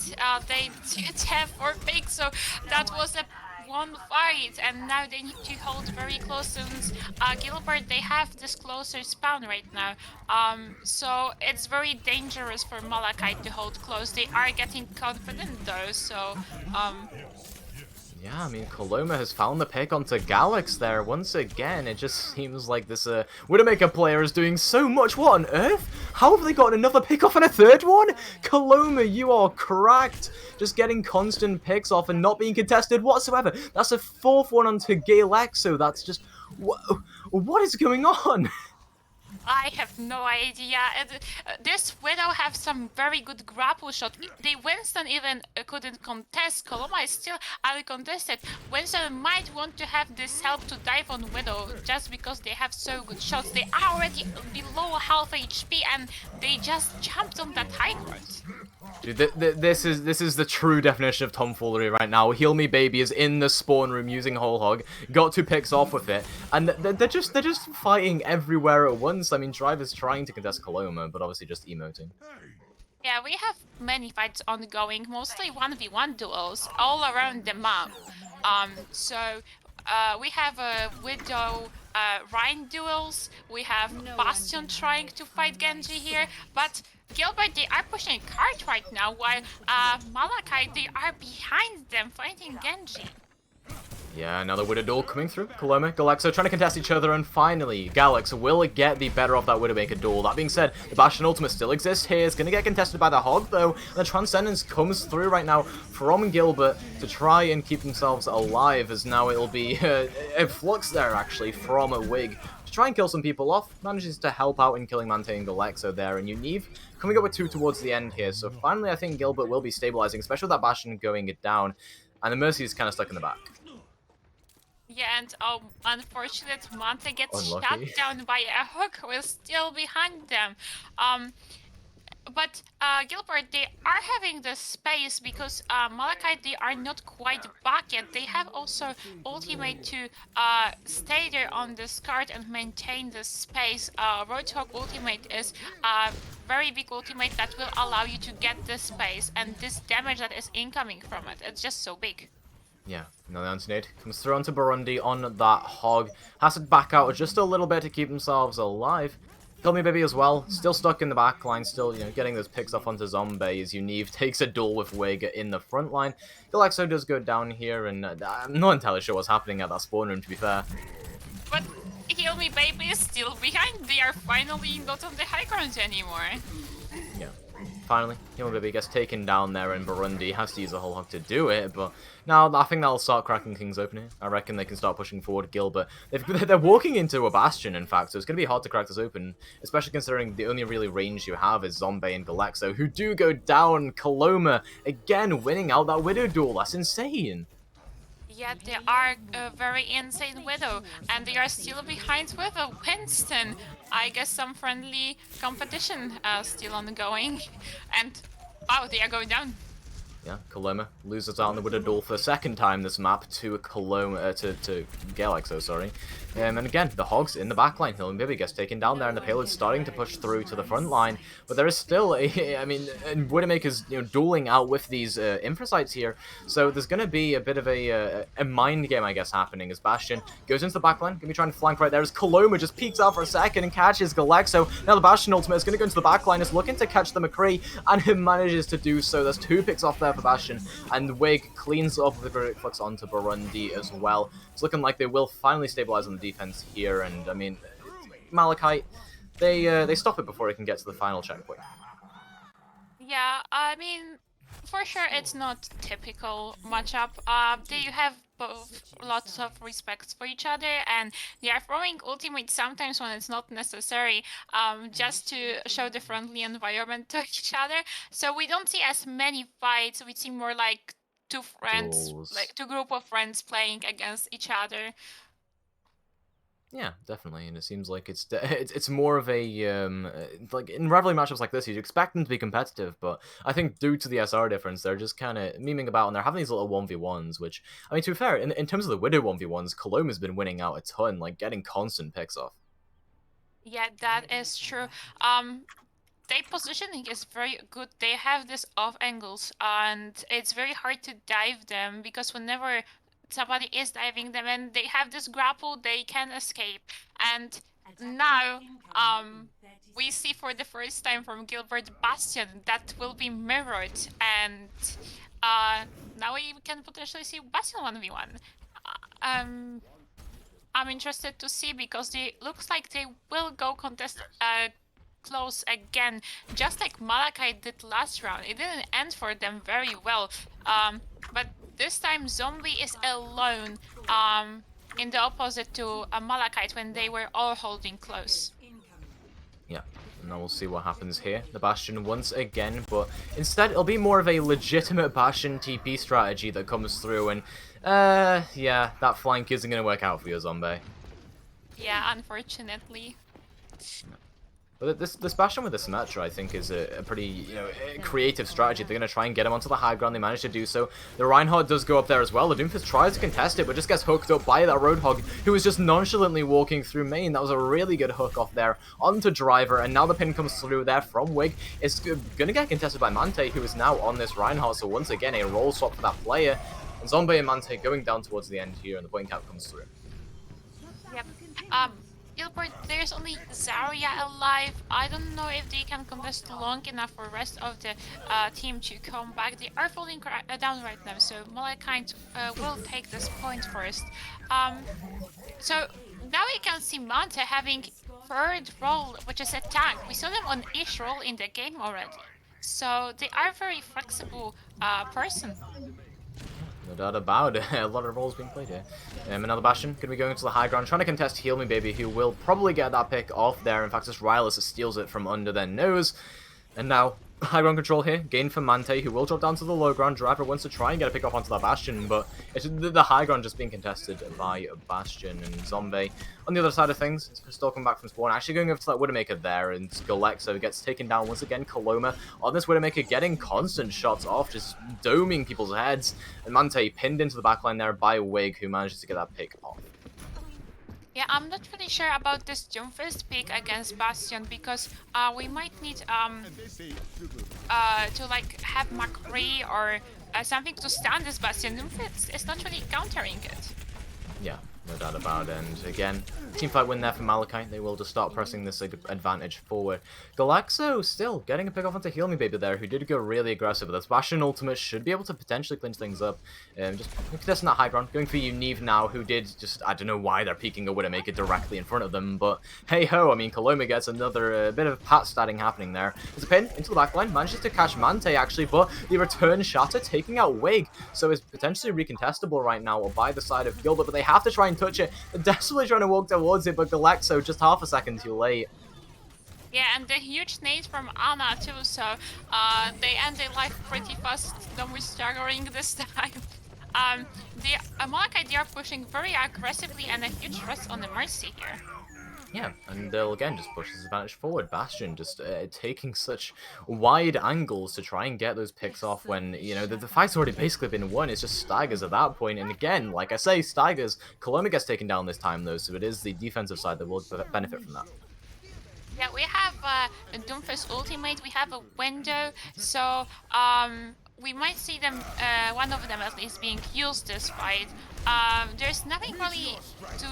They did have 4 picks, so that was a one fight, and now they need to hold very close since Gilbert, they have this closer spawn right now. So it's very dangerous for Malachite to hold close. They are getting confident though, so yeah, I mean, Coloma has found the pick onto Galax there. Once again, it just seems like this Widowmaker player is doing so much. What on earth? How have they got another pick off and a third one? Coloma, you are cracked. Just getting constant picks off and not being contested whatsoever. That's a 4th one onto Galax, so that's just... What is going on? I have no idea. This Widow have some very good grapple shot. The Winston even couldn't contest. Coloma is still uncontested. Winston might want to have this help to dive on Widow just because they have so good shots. They are already below half HP and they just jumped on that high ground. Dude, this is the true definition of tomfoolery right now. Heal Me Baby is in the spawn room using Whole Hog, got 2 picks off with it, and they're just fighting everywhere at once. I mean, Driver's trying to contest Coloma, but obviously just emoting. Yeah, we have many fights ongoing, mostly 1v1 duels all around the map. We have Widow Rhine duels, we have Bastion trying to fight Genji here, but Gilbert, they are pushing cart right now, while Malachite, they are behind them fighting Genji. Yeah, another Widow duel coming through. Coloma, Galaxo trying to contest each other, and finally, Galax will get the better of that Widowmaker duel. That being said, the Bastion ultimate still exists here. It's going to get contested by the Hog, though. And the Transcendence comes through right now from Gilbert to try and keep themselves alive, as now it'll be a flux there, actually, from a Wig. To try and kill some people off, manages to help out in killing Mante and Galaxo there, and Unive coming up with 2 towards the end here. So finally, I think Gilbert will be stabilizing, especially with that Bastion going it down. And the Mercy is kind of stuck in the back. Yeah, and unfortunate Mante gets Unlucky. shot down by a hook who is still behind them. But Gilbert, they are having the space because Malachite, they are not quite back yet. They have also ultimate to stay there on this card and maintain the space. Roadhog ultimate is a very big ultimate that will allow you to get this space and this damage that is incoming from it. It's just so big. Yeah, now the anti-nade comes through onto Burundi on that hog. Has to back out just a little bit to keep themselves alive. Kill Me Baby as well, still stuck in the back line, still, getting those picks off onto Zombie as Unive takes a duel with Wig in the front line. Galexo does go down here, and I'm not entirely sure what's happening at that spawn room, to be fair. But Heal Me Baby is still behind. They are finally not on the high ground anymore. Yeah. Finally, Heal Me Baby gets taken down there, and Burundi has to use a whole hog to do it, but now I think that'll start cracking things open here. I reckon they can start pushing forward Gilbert. They're walking into a bastion, in fact, so it's going to be hard to crack this open, especially considering the only really range you have is Zombie and Galexo, who do go down. Coloma, again, winning out that Widow duel. That's insane. Yeah, they are a very insane Widow, and they are still behind with a Winston. I guess some friendly competition still ongoing, and wow, they are going down. Yeah, Coloma loses out on the Widow duel for the second time this map to Coloma, to Galexo, sorry. And again, the Hogs in the backline. Hill and Baby gets taken down there, and the payload's starting to push through to the front line. But there is still Widowmaker's dueling out with these Infrasites here. So there's going to be a bit of a mind game, I guess, happening as Bastion goes into the backline. Going to be trying to flank right there as Coloma just peeks out for a second and catches Galexo. Now the Bastion ultimate is going to go into the backline. It's looking to catch the McCree, and he manages to do so. There's 2 picks off there for Bastion, and Wig cleans up the Great Flux onto Burundi as well. It's looking like they will finally stabilize on the defense here, and I mean, Malachite, they stop it before it can get to the final checkpoint. Yeah, I mean, for sure it's not typical matchup. They have both lots of respect for each other, and they are throwing ultimates sometimes when it's not necessary, just to show the friendly environment to each other. So we don't see as many fights. We see more like two friends, like 2 group of friends playing against each other. Yeah, definitely, and it seems like it's more of a like in rivalry matchups like this, you'd expect them to be competitive, but I think due to the SR difference, they're just kind of memeing about, and they're having these little 1v1s, which, I mean, to be fair, in terms of the Widow 1v1s, Coloma's been winning out a ton, like getting constant picks off. Yeah, that is true. Their positioning is very good. They have this off angles, and it's very hard to dive them because whenever somebody is diving them and they have this grapple, they can escape. And now we see for the first time from Gilbert Bastion that will be mirrored, and now we can potentially see Bastion 1v1. I'm interested to see because they looks like they will go contest close again, just like Malachite did last round. It didn't end for them very well, but this time Zombie is alone, in the opposite to Malachite when they were all holding close. Yeah, and now we'll see what happens here. The Bastion once again, but instead it'll be more of a legitimate Bastion TP strategy that comes through, and yeah, that flank isn't going to work out for you, Zombie. Yeah, unfortunately. But this Bastion with the Symmetra, I think, is a pretty, creative strategy. They're going to try and get him onto the high ground. They manage to do so. The Reinhardt does go up there as well. The Doomfist tries to contest it, but just gets hooked up by that Roadhog, who was just nonchalantly walking through main. That was a really good hook off there onto Driver, and now the pin comes through there from Wig. It's going to get contested by Mante, who is now on this Reinhardt, so once again, a roll swap for that player. And Zombie and Mante going down towards the end here, and the point count comes through. Yep. Gilbert, there's only Zarya alive. I don't know if they can contest long enough for the rest of the team to come back. They are falling down right now, so Malachite will take this point first. So now we can see Mante having 3rd role, which is a tank. We saw them on each role in the game already. So they are very flexible person. No doubt about it. A lot of roles being played here. Another Bastion going to be going to the high ground, trying to contest Heal Me Baby, who will probably get that pick off there. In fact, it's Rylus that steals it from under their nose. And now, high ground control here, gain for Mante, who will drop down to the low ground. Driver wants to try and get a pick off onto that Bastion, but it's the high ground just being contested by Bastion and Zombie. On the other side of things, it's Pistol coming back from spawn, actually going over to that Widowmaker there, and Galexo gets taken down once again. Coloma on this Widowmaker getting constant shots off, just doming people's heads, and Mante pinned into the backline there by Wig, who manages to get that pick off. Yeah, I'm not really sure about this Doomfist pick against Bastion because we might need to like have McCree or something to stand this Bastion. Doomfist is not really countering it. Yeah, no doubt about it. And again, teamfight win there for Malachite. They will just start pressing this advantage forward. Galaxo still getting a pick off onto Heal Me Baby there, who did go really aggressive with this. Bastion ultimate should be able to potentially clinch things up. Just contesting that high ground. Going for Unive now, who did just, I don't know why they're peeking a Widowmaker directly in front of them, but hey ho, I mean, Coloma gets another bit of pat statting happening there. There's a pin into the backline, manages to catch Mante actually, but the return shatter taking out Wig, so it's potentially recontestable right now by the side of Gilbert, but they have to try and touch it. They're desperately trying to walk towards it, but Galexo just half a second too late. Yeah, and the huge nade from Ana too, so they end their life pretty fast. Don't be staggering this time. Malachite, they are pushing very aggressively and a huge rest on the Mercy here. Yeah, and they'll again just push this advantage forward. Bastion just taking such wide angles to try and get those picks off when, you know, the fight's already basically been won. It's just Staggers at that point. And again, like I say, Staggers, Coloma gets taken down this time though, so it is the defensive side that will benefit from that. Yeah, we have a Doomfist ultimate, we have a window, so we might see them, one of them at least, being used this fight. There's nothing really to,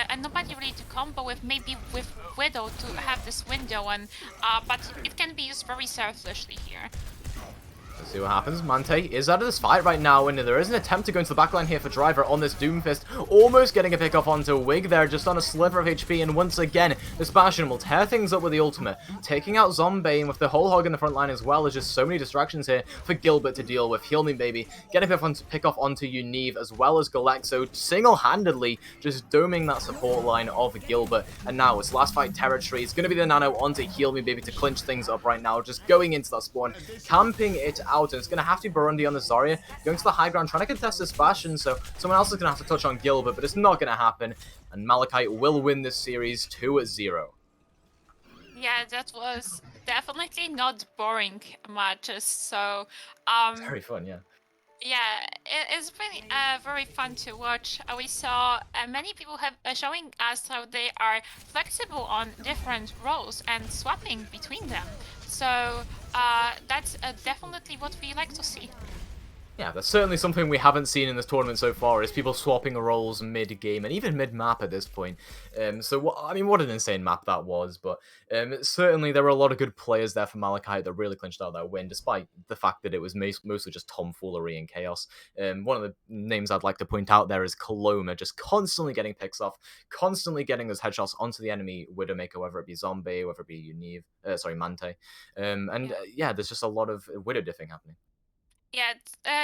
and nobody really to combo with, maybe with Widow to have this window, and but it can be used very selfishly here. Let's see what happens. Mante is out of this fight right now, and there is an attempt to go into the backline here for Driver on this Doomfist. Almost getting a pick off onto Wig there, just on a sliver of HP, and once again, this Bastion will tear things up with the ultimate. Taking out Zombie, and with the whole hog in the front line as well, there's just so many distractions here for Gilbert to deal with. Heal Me Baby, getting a pick off onto Unive, as well as Galexo, single-handedly just doming that support line of Gilbert. And now it's last fight territory. It's going to be the nano onto Heal Me Baby to clinch things up right now, just going into that spawn, camping it out, and it's going to have to be Burundi on the Zarya, going to the high ground, trying to contest this Bastion, so someone else is going to have to touch on Gilbert, but it's not going to happen, and Malachite will win this series 2-0. Yeah, that was definitely not boring matches, so Very fun, yeah. yeah, it's been very fun to watch. We saw many people have showing us how they are flexible on different roles and swapping between them. So that's definitely what we like to see. Yeah, that's certainly something we haven't seen in this tournament so far, is people swapping roles mid-game and even mid-map at this point. I mean, what an insane map that was, but certainly there were a lot of good players there for Malachite that really clinched out that win, despite the fact that it was mostly just tomfoolery and chaos. One of the names I'd like to point out there is Coloma, just constantly getting picks off, constantly getting those headshots onto the enemy Widowmaker, whether it be Zombie, whether it be Unive, Mante. Yeah, there's just a lot of Widow diffing happening. Yeah,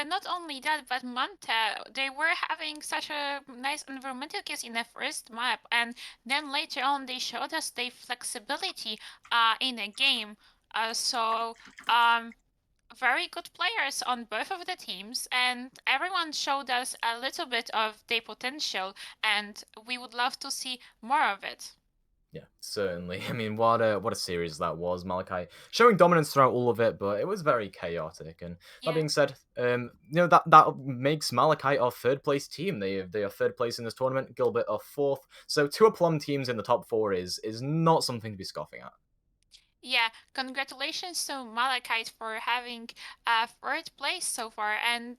not only that, but Manta, they were having such a nice environmental case in the first map, and then later on they showed us their flexibility in a game. Very good players on both of the teams, and everyone showed us a little bit of their potential, and we would love to see more of it. Yeah, certainly. I mean, what a series that was. Malachite showing dominance throughout all of it, but it was very chaotic. And that being said, you know, that makes Malachite our third place team. They are third place in this tournament. Gilbert are fourth. So 2 aplomb teams in the top 4 is not something to be scoffing at. Yeah, congratulations to Malachite for having third place so far, and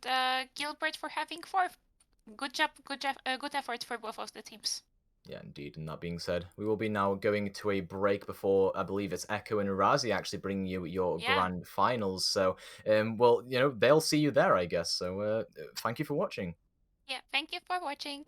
Gilbert for having 4th. Good job, good effort for both of the teams. Yeah, indeed. And that being said, we will be now going to a break before, I believe it's Echo and Urazi actually bringing you your grand finals. So, well, you know, they'll see you there, I guess. So, thank you for watching. Yeah, thank you for watching.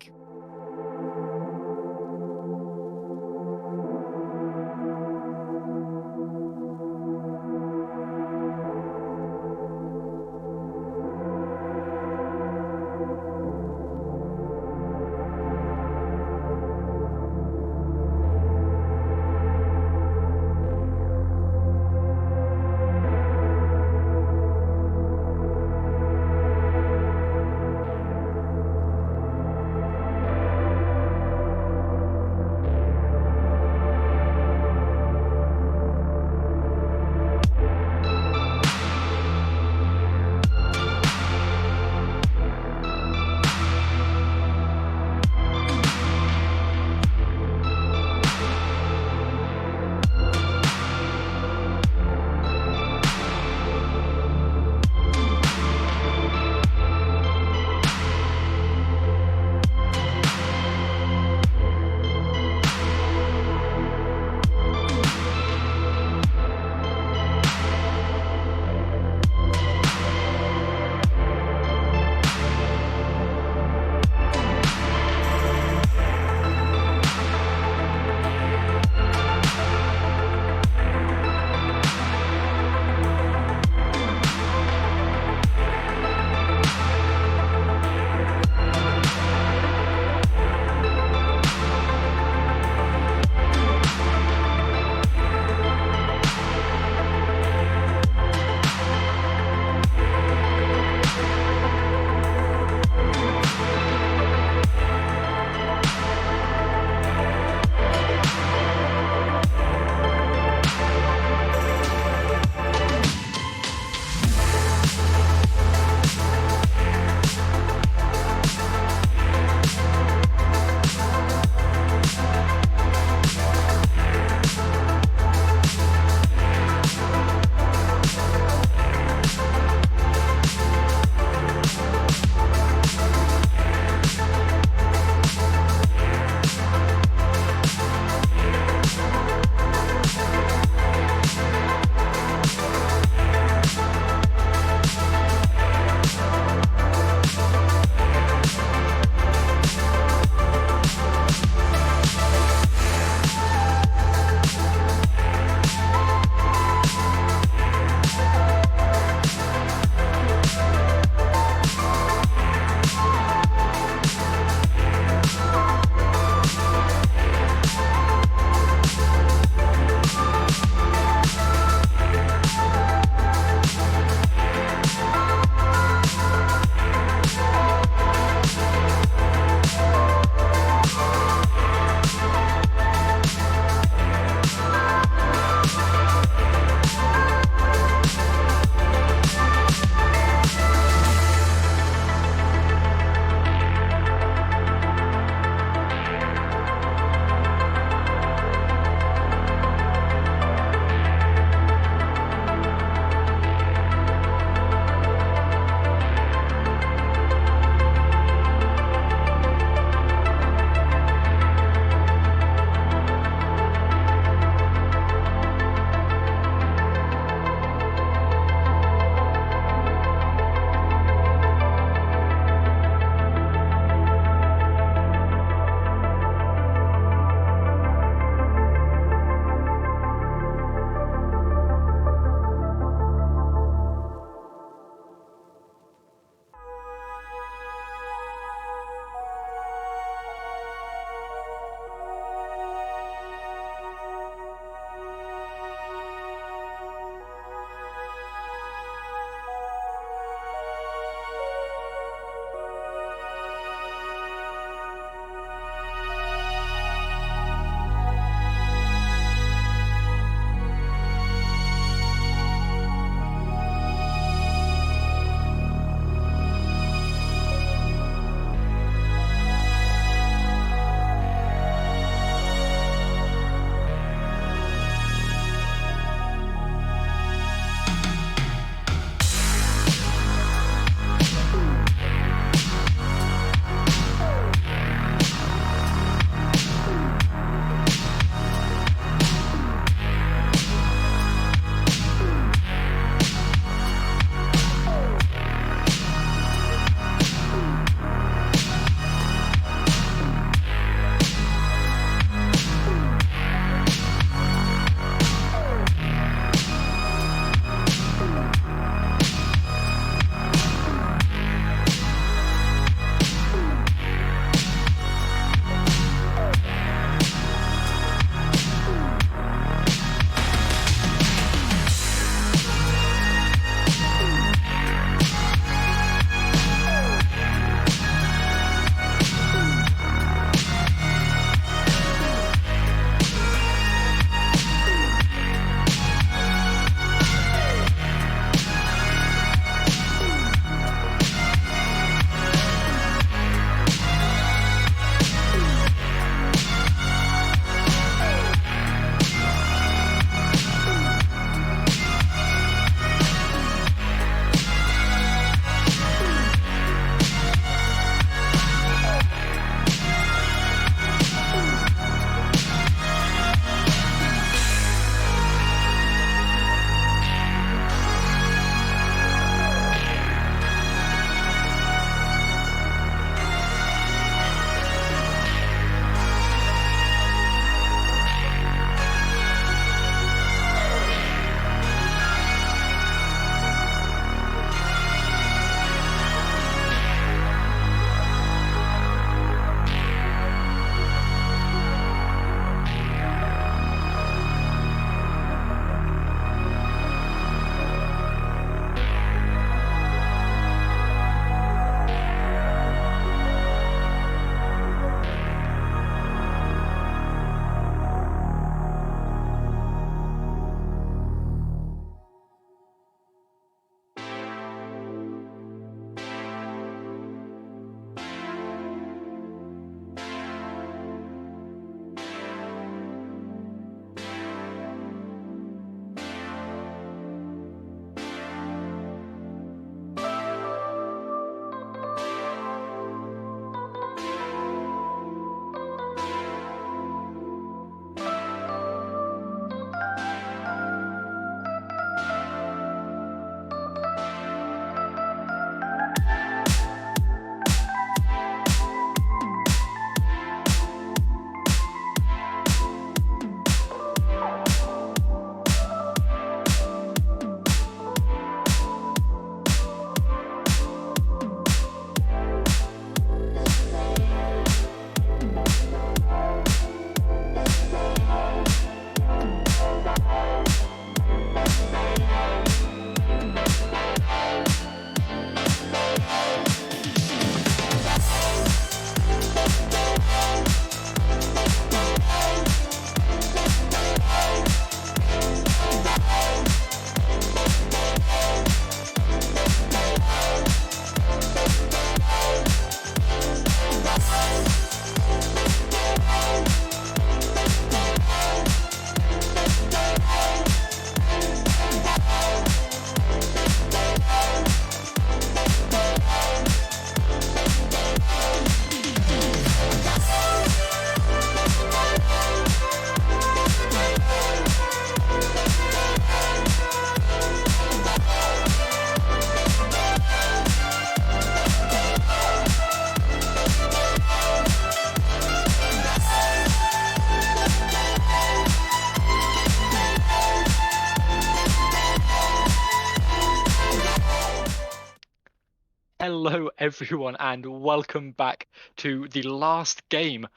Hello, everyone, and welcome back to the last game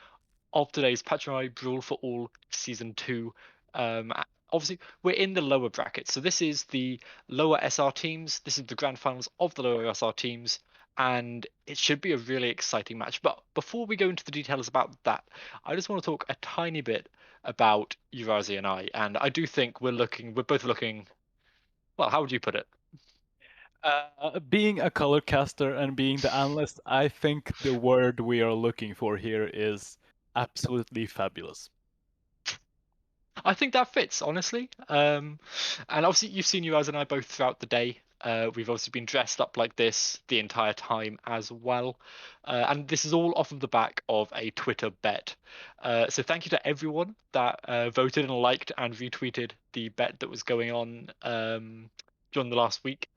of today's Pachimari Brawl for All Season 2. Obviously, we're in the lower bracket, so this is the lower SR teams. This is the grand finals of the lower SR teams, and it should be a really exciting match. But before we go into the details about that, I just want to talk a tiny bit about Urazi and I. And I do think we're both looking, well, how would you put it? Being a color caster and being the analyst, I think the word we are looking for here is absolutely fabulous. I think that fits, honestly. And obviously, you've seen you guys and I both throughout the day. We've obviously been dressed up like this the entire time as well. And this is all off of the back of a Twitter bet. So thank you to everyone that voted and liked and retweeted the bet that was going on during the last week.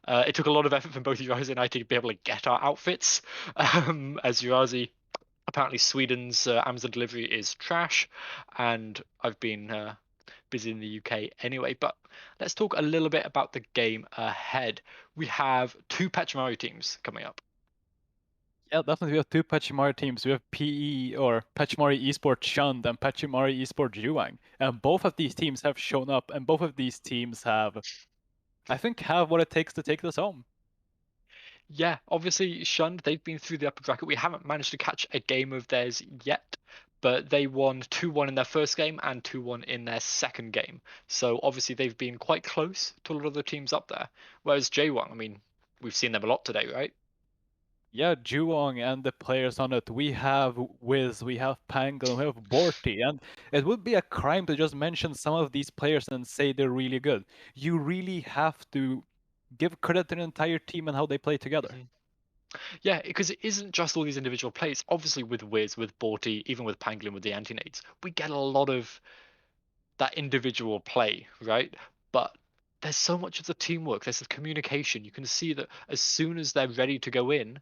It took a lot of effort from both Urazi and I to be able to get our outfits. As Urazi, apparently Sweden's Amazon delivery is trash, and I've been busy in the UK anyway. But let's talk a little bit about the game ahead. We have two Pachimari teams coming up. Yeah, definitely. We have two Pachimari teams. We have PE or Pachimari Esports Shund and Pachimari Esports Juang. And both of these teams have shown up, and both of these teams have, I think, have what it takes to take this home. Yeah, obviously Shund, they've been through the upper bracket. We haven't managed to catch a game of theirs yet, but they won 2-1 in their first game and 2-1 in their second game. So obviously they've been quite close to a lot of the teams up there. Whereas Jaewon, I mean, we've seen them a lot today, right? Yeah, Juwong and the players on it. We have Wiz, we have Pangle, we have Borty, and it would be a crime to just mention some of these players and say they're really good. You really have to give credit to the entire team and how they play together. Yeah, because it isn't just all these individual plays. Obviously, with Wiz, with Borty, even with Pangolin, with the anti-nades, we get a lot of that individual play, right? But there's so much of the teamwork. There's the communication. You can see that as soon as they're ready to go in,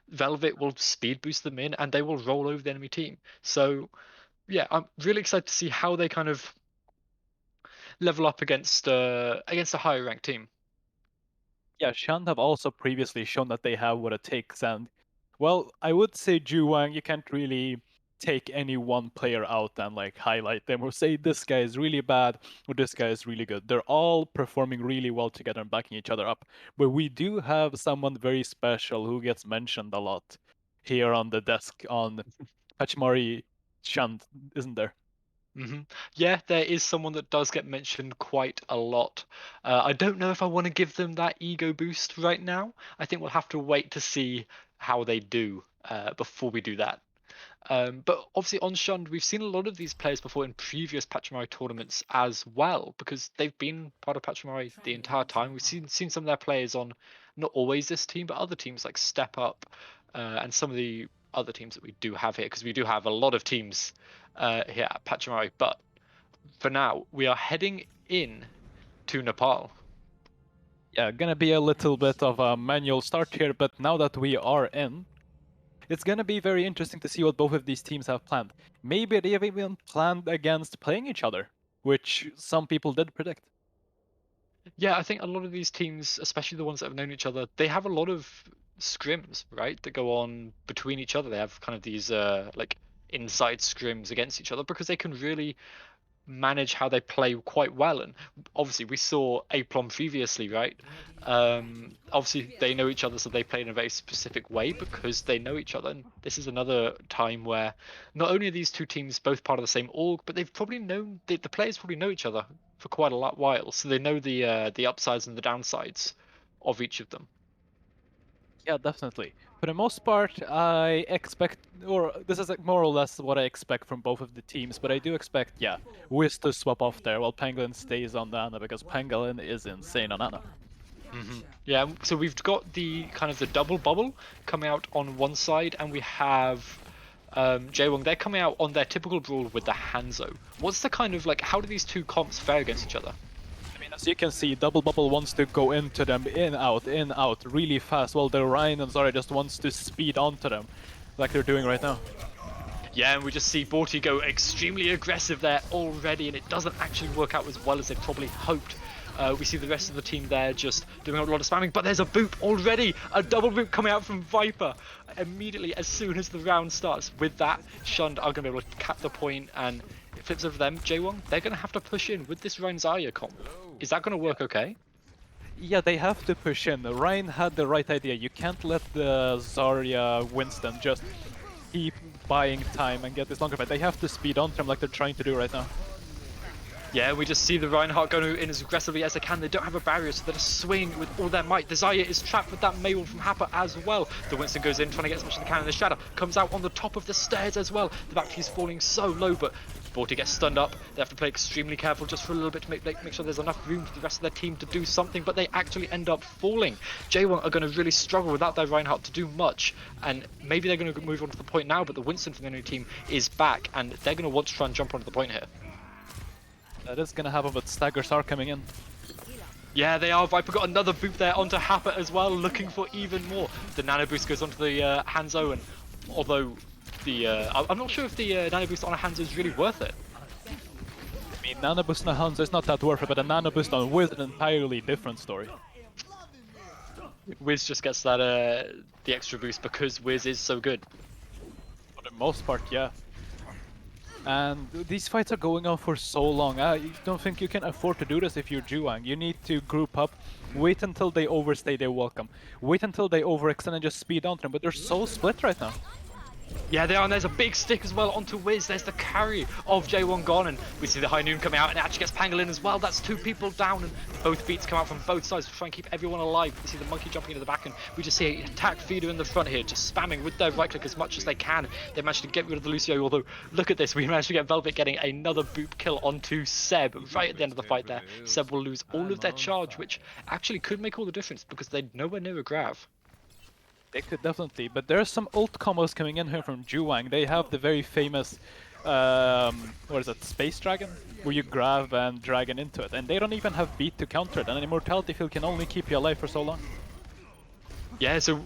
Velvet will speed boost them in, and they will roll over the enemy team. So, yeah, I'm really excited to see how they kind of level up against a higher ranked team. Yeah, Shand have also previously shown that they have what it takes, and well, I would say Juwang, you can't really take any one player out and like highlight them or say this guy is really bad or this guy is really good. They're all performing really well together and backing each other up. But we do have someone very special who gets mentioned a lot here on the desk on Pachimari Shand, isn't there? Yeah, there is someone that does get mentioned quite a lot. I don't know if I want to give them that ego boost right now. I think we'll have to wait to see how they do before we do that. But obviously on Shund, we've seen a lot of these players before in previous Pachimari tournaments as well, because they've been part of Pachimari the entire time. We've seen some of their players on not always this team, but other teams like Step Up and some of the other teams that we do have here, because we do have a lot of teams here at Pachimari. But for now, we are heading in to Nepal. Yeah, gonna be a little bit of a manual start here, but now that we are in, it's gonna be very interesting to see what both of these teams have planned. Maybe they have even planned against playing each other, which some people did predict. Yeah, I think a lot of these teams, especially the ones that have known each other, they have a lot of scrims, right, that go on between each other. They have kind of these like inside scrims against each other because they can really manage how they play quite well. And obviously we saw Aplom previously, right? Obviously they know each other, so they play in a very specific way because they know each other. And this is another time where not only are these two teams both part of the same org, but they've probably known the players probably know each other for quite a while, so they know the upsides and the downsides of each of them. Yeah, definitely. For the most part, I expect, or this is more or less what I expect from both of the teams, but I do expect, yeah, Wiz to swap off there while Pangolin stays on the Ana, because Pangolin is insane on Ana. Yeah, so we've got the kind of the double bubble coming out on one side, and we have Jaewon, they're coming out on their typical Brawl with the Hanzo. What's the kind of, like, how do these two comps fare against each other? I mean, as you can see, Double Bubble wants to go into them, in, out, really fast, while the Ryan and Zarya just wants to speed onto them, like they're doing right now. Yeah, and we just see Borty go extremely aggressive there already, and it doesn't actually work out as well as they probably hoped. We see the rest of the team there just doing a lot of spamming, but there's a boop already! A double boop coming out from Viper immediately as soon as the round starts. With that, Shund are going to be able to cap the point, and it flips over to them. Jaewon, they're going to have to push in with this Rein Zarya comp. Is that going to work okay? Yeah, they have to push in. Ryan had the right idea. You can't let the Zarya Winston just keep buying time and get this longer fight. They have to speed on them like they're trying to do right now. Yeah, we just see the Reinhardt going in as aggressively as they can. They don't have a barrier, so they're just swinging with all their might. The Zarya is trapped with that Maywall from Happer as well. The Winston goes in, trying to get as much as they can, and the Shadow comes out on the top of the stairs as well. The back is falling so low, but Sporty gets stunned up. They have to play extremely careful just for a little bit to make sure there's enough room for the rest of their team to do something, but they actually end up falling. J1 are going to really struggle without their Reinhardt to do much, and maybe they're going to move on to the point now, but the Winston from the enemy team is back, and they're going to want to try and jump onto the point here. That is gonna happen, but staggers are coming in. Yeah, they are. Viper got another boot there onto Happer as well, looking for even more. The nano boost goes onto the Hanzo, and although the I'm not sure if the nano boost on a Hanzo is really worth it. I mean, nano boost on a Hanzo is not that worth it, but a nano boost on Wiz is an entirely different story. Wiz just gets that the extra boost because Wiz is so good. For the most part, yeah. And these fights are going on for so long. I don't think you can afford to do this if you're Juwang. You need to group up, wait until they overstay their welcome, wait until they overextend and just speed on them, but they're so split right now. Yeah, they are, and there's a big stick as well onto Wiz. There's the carry of J1 gone, and we see the High Noon coming out, and it actually gets Pangolin as well. That's two people down, and both beats come out from both sides to try and keep everyone alive. We see the Monkey jumping into the back, and we just see an attack feeder in the front here, just spamming with their right click as much as they can. They managed to get rid of the Lucio, although look at this, we managed to get Velvet getting another boop kill onto Seb right at the end of the fight there. Seb will lose all of their charge, which actually could make all the difference because they're nowhere near a grav. They could definitely, but there's some ult combos coming in here from Juwang. They have the very famous, what is it, Space Dragon? Where you grab and dragon into it, and they don't even have beat to counter it, and an Immortality Field can only keep you alive for so long. Yeah, so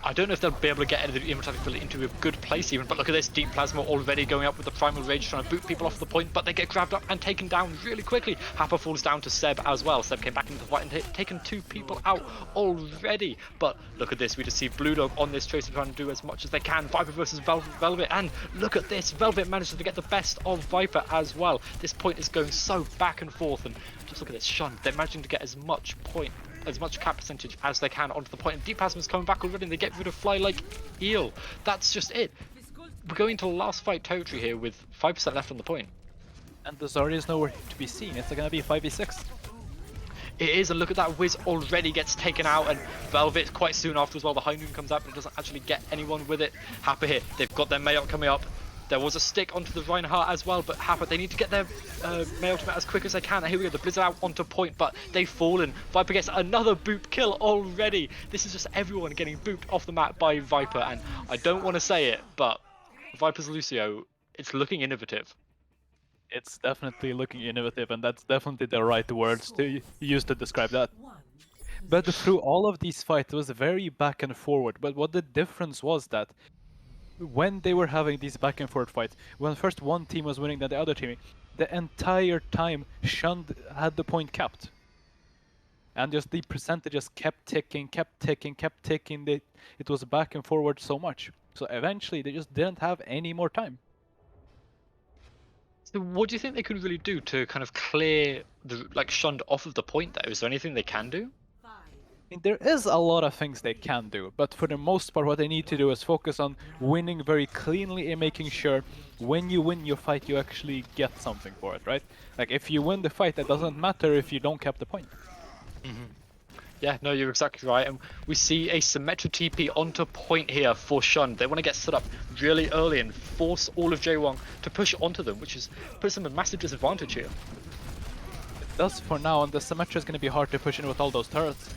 I don't know if they'll be able to get the Immortality Field into a good place even, but look at this, Deep Plasma already going up with the Primal Rage, trying to boot people off the point, but they get grabbed up and taken down really quickly. Happer falls down to Seb as well. Seb came back into the fight and taken two people out already, but look at this, we just see Blue Dog on this Tracer trying to do as much as they can. Viper versus Velvet, and look at this, Velvet manages to get the best of Viper as well. This point is going so back and forth, and just look at this, Shun, they're managing to get as much cap percentage as they can onto the point, and Deep Plasma's coming back already, and they get rid of Fly like Eel. That's just it. We're going to last fight territory here with 5% left on the point. And the Zarya is nowhere to be seen. It's gonna be 5v6. It is, and look at that, Wiz already gets taken out, and Velvet quite soon after as well. The High Noon comes up, and it doesn't actually get anyone with it. Happer here, they've got their Mayot coming up. There was a stick onto the Reinhardt as well, but Happer, they need to get their May Ultimate as quick as they can. And here we go, the Blizzard out onto point, but they've fallen. Viper gets another boop kill already. This is just everyone getting booped off the map by Viper, and I don't want to say it, but Viper's Lucio, it's looking innovative. It's definitely looking innovative, and that's definitely the right words to use to describe that. But through all of these fights, it was very back and forward, but what the difference was that when they were having these back and forth fights, when first one team was winning then the other team, the entire time Shund had the point capped. And just the percentages kept ticking. It was back and forward so much. So eventually they just didn't have any more time. So what do you think they could really do to kind of clear the Shund off of the point there? Is there anything they can do? I mean, there is a lot of things they can do, but for the most part what they need to do is focus on winning very cleanly and making sure when you win your fight you actually get something for it, right? Like if you win the fight, it doesn't matter if you don't cap the point. Yeah, no, you're exactly right, and we see a Symmetra TP onto point here for Shund. They want to get set up really early and force all of J1 to push onto them, which puts them at a massive disadvantage here. It does for now, and the Symmetra is going to be hard to push in with all those turrets.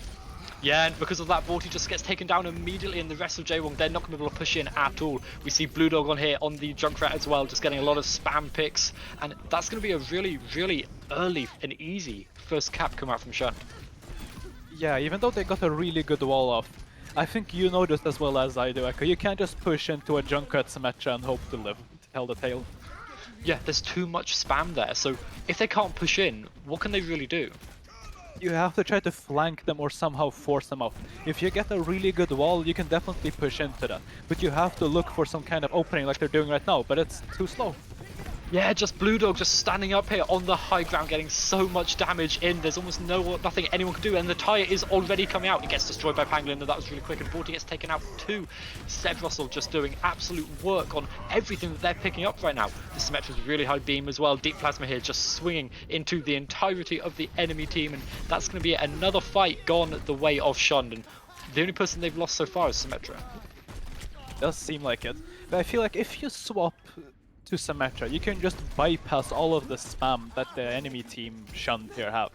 Yeah, and because of that, Vorty just gets taken down immediately, and the rest of J1, they're not going to be able to push in at all. We see Blue Dog on here on the Junkrat as well, just getting a lot of spam picks, and that's going to be a really, really early and easy first cap come out from Shund. Yeah, even though they got a really good wall off, I think you know this as well as I do, Echo. You can't just push into a Junkrat Symmetra and hope to tell the tale. Yeah, there's too much spam there, so if they can't push in, what can they really do? You have to try to flank them or somehow force them out. If you get a really good wall, you can definitely push into that. But you have to look for some kind of opening like they're doing right now, but it's too slow. Yeah, just Blue Dog just standing up here on the high ground, getting so much damage in. There's almost nothing anyone can do, and the tire is already coming out. It gets destroyed by Pangolin, and that was really quick, and 40 gets taken out too. Seb Russell just doing absolute work on everything that they're picking up right now. The Symmetra's really high beam as well. Deep Plasma here just swinging into the entirety of the enemy team, and that's going to be another fight gone the way of Shund, and the only person they've lost so far is Symmetra. Does seem like it. But I feel like if you swap to Symmetra, you can just bypass all of the spam that the enemy team Shund here have.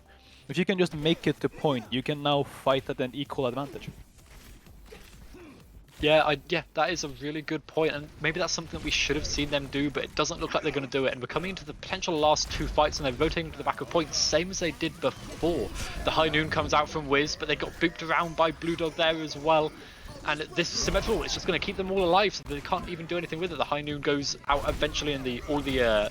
If you can just make it to point, you can now fight at an equal advantage. Yeah, that is a really good point, and maybe that's something that we should have seen them do, but it doesn't look like they're going to do it. And we're coming into the potential last two fights, and they're rotating to the back of point, same as they did before. The High Noon comes out from Wiz, but they got booped around by Blue Dog there as well. And this Symmetrical, it's just going to keep them all alive, so they can't even do anything with it. The High Noon goes out eventually, and all the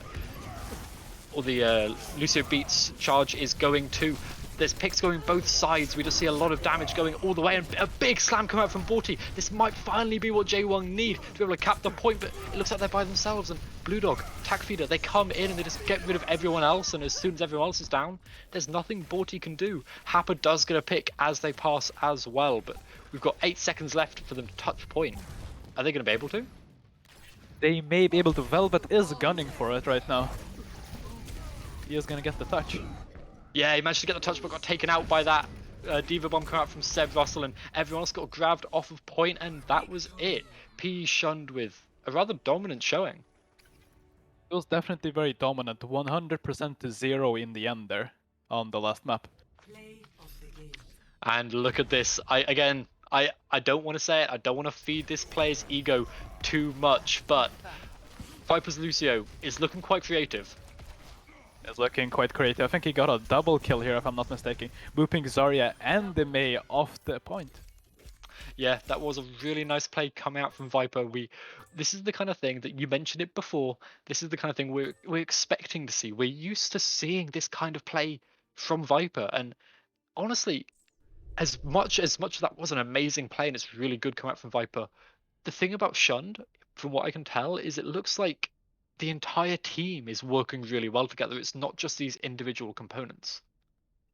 Lucio Beats charge is going too. There's picks going both sides. We just see a lot of damage going all the way, and a big slam come out from Borty. This might finally be what J1 need to be able to cap the point, but it looks like they're by themselves. And Blue Dog, Tack Feeder, they come in and they just get rid of everyone else, and as soon as everyone else is down, there's nothing Borty can do. Happer does get a pick as they pass as well, but we've got 8 seconds left for them to touch point. Are they going to be able to? They may be able to. Velvet is gunning for it right now. He is going to get the touch. Yeah, he managed to get the touch, but got taken out by that Diva Bomb coming out from Seb Russell, and everyone else got grabbed off of point, and that was it. P Shund with a rather dominant showing. It was definitely very dominant, 100% to 0 in the end there on the last map. And look at this. I don't want to say it. I don't want to feed this player's ego too much, but Viper's Lucio is looking quite creative. Is looking quite creative. I think he got a double kill here, if I'm not mistaken. Booping Zarya and the Mei off the point. Yeah, that was a really nice play coming out from Viper. This is the kind of thing that you mentioned it before. This is the kind of thing we're expecting to see. We're used to seeing this kind of play from Viper, and honestly, as much as that was an amazing play and it's really good coming out from Viper, the thing about Shund, from what I can tell, is it looks like the entire team is working really well together. It's not just these individual components.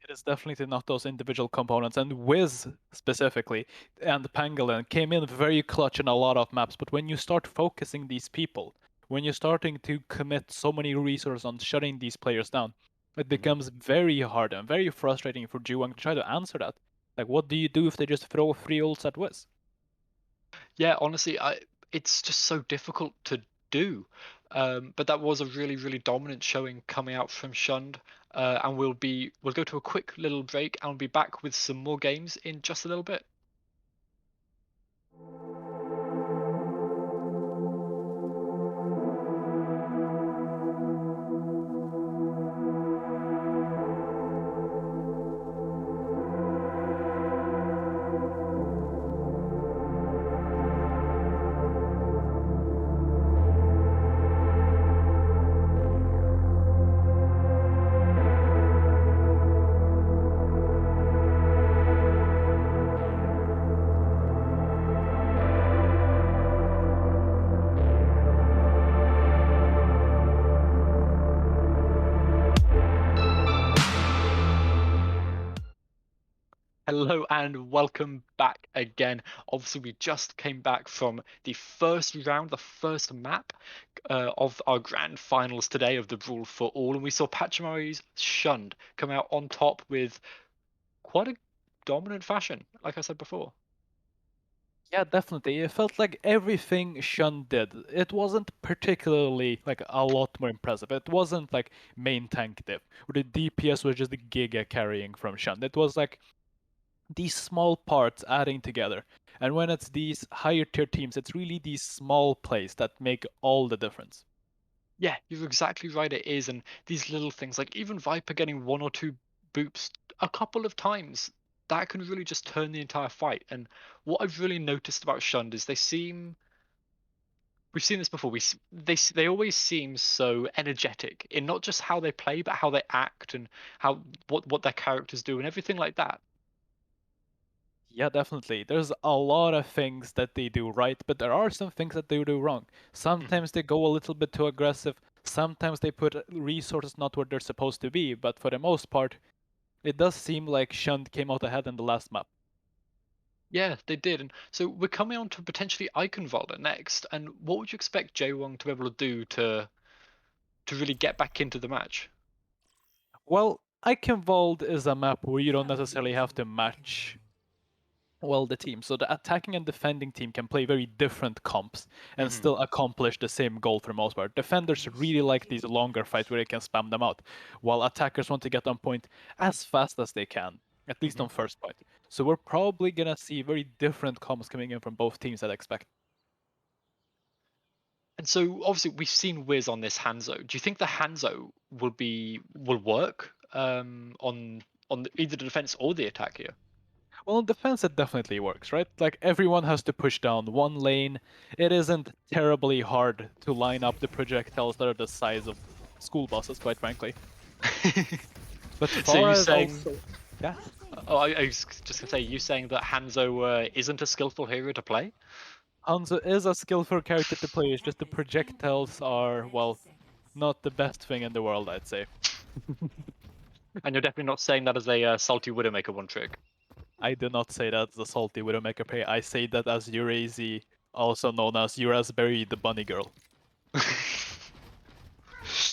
It is definitely not those individual components, and Wiz specifically and Pangolin came in very clutch in a lot of maps, but when you start focusing these people, when you're starting to commit so many resources on shutting these players down, it becomes very hard and very frustrating for Juwang to try to answer that. Like, what do you do if they just throw 3 ults at Wiz? Yeah, honestly, it's just so difficult to do. But that was a really, really dominant showing coming out from Shund. And we'll go to a quick little break and we'll be back with some more games in just a little bit. Hello and welcome back again. Obviously, we just came back from the first round, the first map of our grand finals today of the Brawl for All, and we saw Pachimari's Shund come out on top with quite a dominant fashion, like I said before. Yeah, definitely. It felt like everything Shun did. It wasn't particularly like a lot more impressive. It wasn't like main tank diff, where the DPS was just the giga carrying from Shun. It was like these small parts adding together. And when it's these higher tier teams, it's really these small plays that make all the difference. Yeah, you're exactly right, it is. And these little things, like even Viper getting 1 or 2 boops a couple of times, that can really just turn the entire fight. And what I've really noticed about Shund is they seem we've seen this before. They always seem so energetic in not just how they play, but how they act and what their characters do and everything like that. Yeah, definitely. There's a lot of things that they do right, but there are some things that they do wrong. Sometimes they go a little bit too aggressive. Sometimes they put resources not where they're supposed to be, but for the most part, it does seem like Shund came out ahead in the last map. Yeah, they did. And so we're coming on to potentially Iconvalda next. And what would you expect Jaewong to be able to do to really get back into the match? Well, Eichenwald is a map where you don't necessarily have to match well the team. So the attacking and defending team can play very different comps and still accomplish the same goal for most part. Defenders really like these longer fights where they can spam them out, while attackers want to get on point as fast as they can, at least on first point. So we're probably gonna see very different comps coming in from both teams, I'd expect. And so obviously we've seen Wiz on this Hanzo. Do you think the Hanzo will work on either the defense or the attack here? Well, in defense, it definitely works, right? Like, everyone has to push down one lane. It isn't terribly hard to line up the projectiles that are the size of school buses, quite frankly. But So you're Pharah is saying... also... Yeah. Oh, I was just going to say, you saying that Hanzo isn't a skillful hero to play? Hanzo is a skillful character to play, it's just the projectiles are, well, not the best thing in the world, I'd say. And you're definitely not saying that as a salty Widowmaker one trick. I do not say that as a salty Widowmaker play. I say that as Eurazy, also known as Eurasberry the Bunny Girl.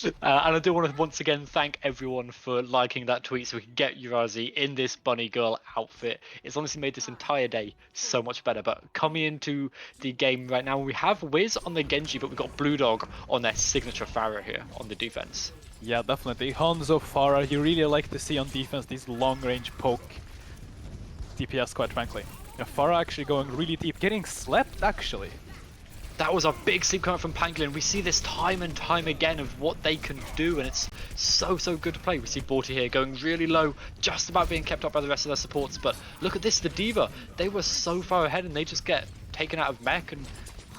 And I do want to once again thank everyone for liking that tweet so we can get Urazi in this bunny girl outfit. It's honestly made this entire day so much better. But coming into the game right now, we have Wiz on the Genji, but we've got Blue Dog on their signature Pharah here on the defense. Yeah, definitely. Hanzo, Pharah, you really like to see on defense these long-range poke DPS, quite frankly. Yeah, Pharah actually going really deep, getting slept, actually. That was a big sleep coming from Pangolin. We see this time and time again of what they can do, and it's so good to play. We see Borty here going really low, just about being kept up by the rest of their supports, but look at this, the D.Va. They were so far ahead, and they just get taken out of mech, and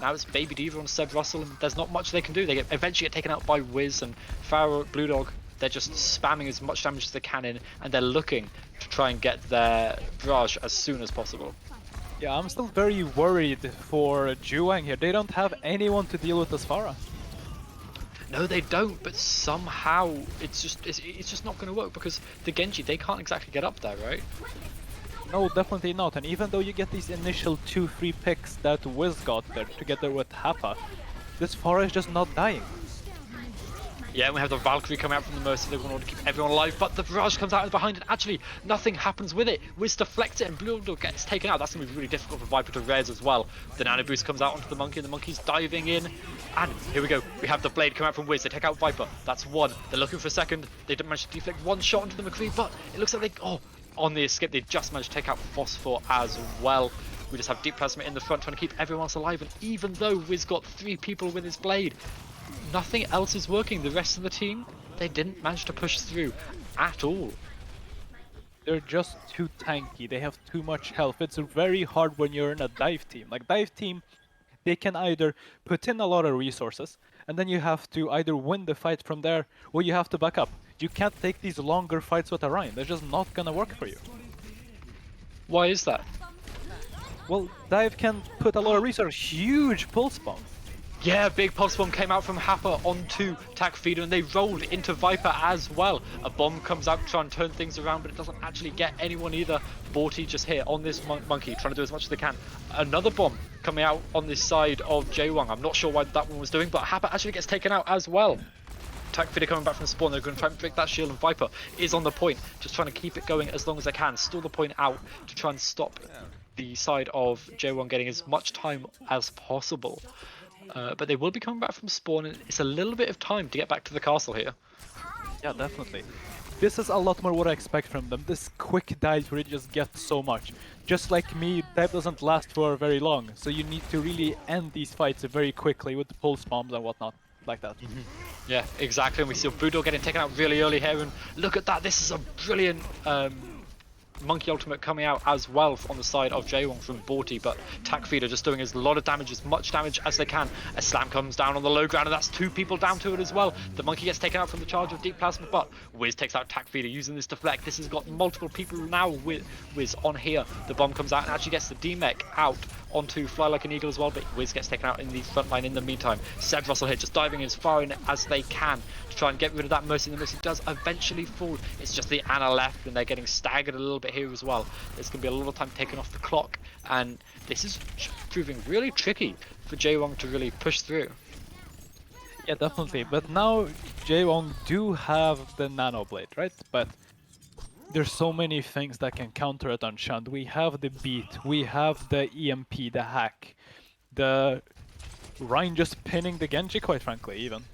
now it's Baby D.Va on Seb Russell, and there's not much they can do. They eventually get taken out by Wiz, and Pharah, Blue Dog, they're just spamming as much damage as they can in, and they're looking to try and get their barrage as soon as possible. Yeah, I'm still very worried for Juwang here. They don't have anyone to deal with this Pharah. No, they don't, but somehow it's just not going to work because the Genji, they can't exactly get up there, right? No, definitely not. And even though you get these initial 2-3 picks that Wiz got there together with Happa, this Pharah is just not dying. Yeah, and we have the Valkyrie coming out from the Mercy. They want to keep everyone alive, but the barrage comes out behind and actually nothing happens with it. Wiz deflects it and Blue Dog gets taken out. That's going to be really difficult for Viper to res as well. The Nano Boost comes out onto the Monkey and the Monkey's diving in. And here we go. We have the Blade come out from Wiz. They take out Viper. That's one. They're looking for a second. They don't manage to deflect one shot into the McCree, but it looks like they... Oh, on the escape, they just managed to take out Phosphor as well. We just have Deep Plasma in the front trying to keep everyone else alive. And even though Wiz got 3 people with his Blade, nothing else is working. The rest of the team, they didn't manage to push through at all. They're just too tanky. They have too much health. It's very hard when you're in a dive team. Like, dive team, they can either put in a lot of resources, and then you have to either win the fight from there, or you have to back up. You can't take these longer fights with a Ryan. They're just not gonna work for you. Why is that? Well, dive can put a lot of resources. Huge pulse bomb. Yeah, big pulse bomb came out from Happer onto Tac Feeder and they rolled into Viper as well. A bomb comes out to try and turn things around, but it doesn't actually get anyone either. Borty just here on this Monkey, trying to do as much as they can. Another bomb coming out on this side of Jaewong. I'm not sure what that one was doing, but Happer actually gets taken out as well. Tac Feeder coming back from spawn, they're going to try and break that shield, and Viper is on the point, just trying to keep it going as long as they can. Stall the point out to try and stop the side of Jaewong getting as much time as possible. But they will be coming back from spawn, and it's a little bit of time to get back to the castle here. Yeah, definitely. This is a lot more what I expect from them. This quick dive where you just get so much. Just like me, dive doesn't last for very long, so you need to really end these fights very quickly with the pulse bombs and whatnot, like that. Yeah, exactly. And we see Budo getting taken out really early here, and look at that. This is a brilliant Monkey ultimate coming out as well on the side of Jaewon from Borty, but Tac Feeder just doing as lot of damage, as much damage as they can. A slam comes down on the low ground, and that's 2 people down to it as well. The Monkey gets taken out from the charge of Deep Plasma, but Wiz takes out Tac Feeder using this deflect. This has got multiple people now with Wiz on here. The bomb comes out and actually gets the D-Mech out onto Fly Like an Eagle as well, but Wiz gets taken out in the front line in the meantime. Seb Russell here just diving as far in as they can to try and get rid of that Mercy. The Mercy does eventually fall. It's just the Ana left, and they're getting staggered a little bit here as well. There's going to be a lot of time taken off the clock, and this is proving really tricky for Jaewon to really push through. Yeah, definitely. But now Jaewon do have the Nano Blade, right? But there's so many things that can counter it on Shund. We have the beat, we have the EMP, the hack, the Ryan just pinning the Genji, quite frankly, even.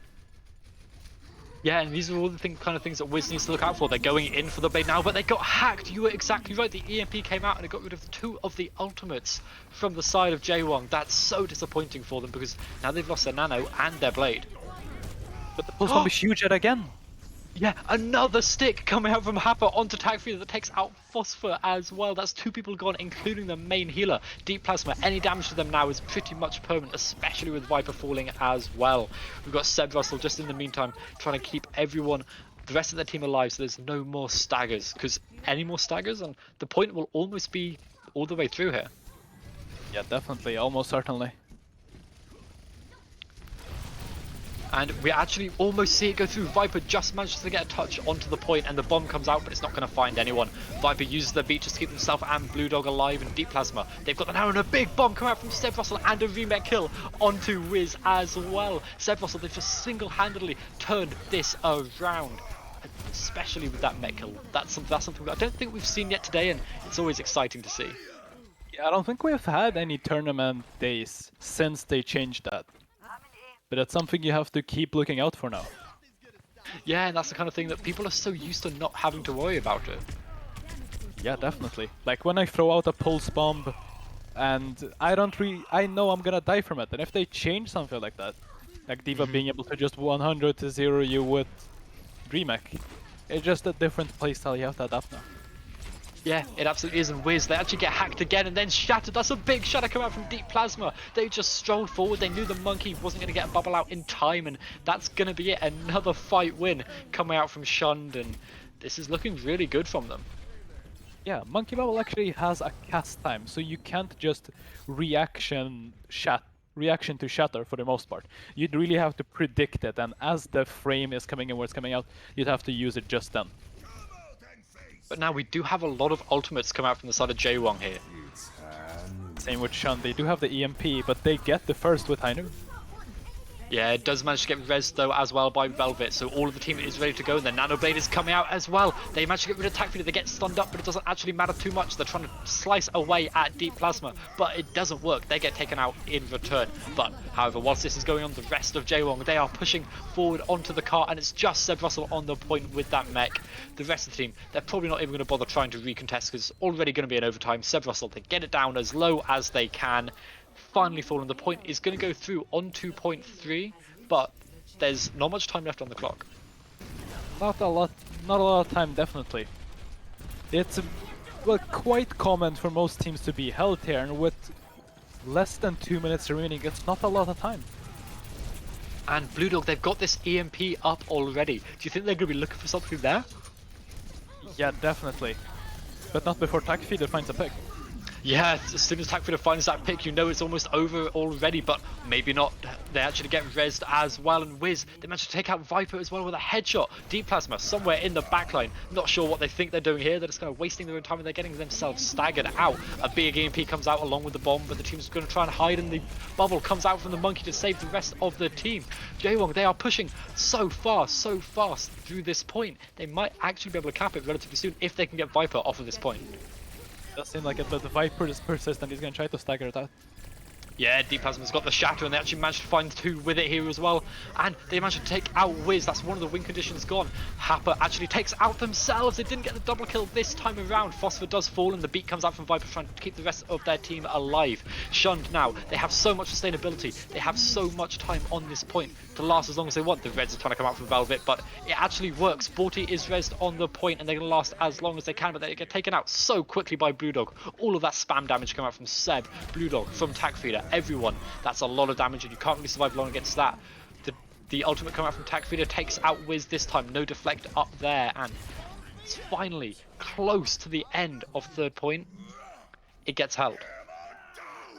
Yeah, and these are all the kind of things that Wiz needs to look out for. They're going in for the blade now, but they got hacked. You were exactly right. The EMP came out and it got rid of 2 of the ultimates from the side of Jaewon. That's so disappointing for them because now they've lost their Nano and their blade. But the pulse bomb is huge yet again. Yeah, another stick coming out from Happer onto Tag Feeder that takes out Phosphor as well. That's 2 people gone, including the main healer. Deep Plasma, any damage to them now is pretty much permanent, especially with Viper falling as well. We've got Seb Russell just in the meantime trying to keep everyone, the rest of their team alive, so there's no more staggers. Because any more staggers and the point will almost be all the way through here. Yeah, definitely, almost certainly. And we actually almost see it go through. Viper just manages to get a touch onto the point and the bomb comes out, but it's not going to find anyone. Viper uses their beat just to keep himself and Blue Dog alive, and Deep Plasma, they've got the now and a big bomb come out from Seb Russell and a remake kill onto Wiz as well. Seb Russell, they've just single-handedly turned this around, especially with that mech kill. That's something I don't think we've seen yet today, and it's always exciting to see. Yeah, I don't think we've had any tournament days since they changed that. But that's something you have to keep looking out for now. Yeah, and that's the kind of thing that people are so used to not having to worry about it. Yeah, definitely. Like when I throw out a pulse bomb and I know I'm gonna die from it, and if they change something like that, like D.Va being able to just 100 to 0 you with remake, it's just a different playstyle you have to adapt now. Yeah, it absolutely is, and Wiz, they actually get hacked again and then shattered. That's a big shatter come out from Deep Plasma. They just strolled forward. They knew the Monkey wasn't going to get a bubble out in time, and that's going to be it. Another fight win coming out from Shund, and this is looking really good from them. Yeah, Monkey Bubble actually has a cast time, so you can't just reaction to shatter for the most part. You'd really have to predict it, and as the frame is coming in where it's coming out, you'd have to use it just then. But now we do have a lot of ultimates come out from the side of Jaewon here. Same with Shun, they do have the EMP, but they get the first with Hainu. Yeah, it does manage to get res though as well by Velvet, so all of the team is ready to go, and the Nano Blade is coming out as well. They manage to get rid of Tac Feeder, they get stunned up, but it doesn't actually matter too much. They're trying to slice away at Deep Plasma, but it doesn't work. They get taken out in return. But, however, whilst this is going on, the rest of Jaewon, they are pushing forward onto the car, and it's just Seb Russell on the point with that mech. The rest of the team, they're probably not even going to bother trying to recontest, because it's already going to be an overtime. Seb Russell, they get it down as low as they can. Finally fallen. The point is going to go through on 2.3. But there's not much time left on the clock. Not a lot of time, definitely. It's quite common for most teams to be held here, and with less than 2 minutes remaining, it's not a lot of time. And Blue Dog, they've got this EMP up already. Do you think they're going to be looking for something there? Yeah, definitely. But not before Tac Feeder finds a pick. Yeah, as soon as Tac Feeder finds that pick, you know it's almost over already, but maybe not. They actually get rezzed as well, and Wiz, they managed to take out Viper as well with a headshot. Deep Plasma somewhere in the backline. Not sure what they think they're doing here. They're just kind of wasting their own time, and they're getting themselves staggered out. A big EMP comes out along with the bomb, but the team's going to try and hide, and the bubble comes out from the Monkey to save the rest of the team. Jaewon, they are pushing so fast through this point. They might actually be able to cap it relatively soon if they can get Viper off of this point. Does seem like it, but the Viper is persistent. He's gonna try to stagger it out. Yeah, Deep Plasma's got the Shatter, and they actually managed to find 2 with it here as well. And they managed to take out Wiz. That's one of the win conditions gone. Happer actually takes out themselves. They didn't get the double kill this time around. Phosphor does fall, and the beat comes out from Viper trying to keep the rest of their team alive. Shunned now. They have so much sustainability. They have so much time on this point to last as long as they want. The Reds are trying to come out from Velvet, but it actually works. Forty is rezzed on the point, and they're going to last as long as they can, but they get taken out so quickly by Blue Dog. All of that spam damage coming out from Seb, Blue Dog, from Tac Feeder, everyone. That's a lot of damage, and you can't really survive long against that. The ultimate coming out from Tac Feeder takes out Wiz this time. No deflect up there, and it's finally close to the end of third point. It gets held.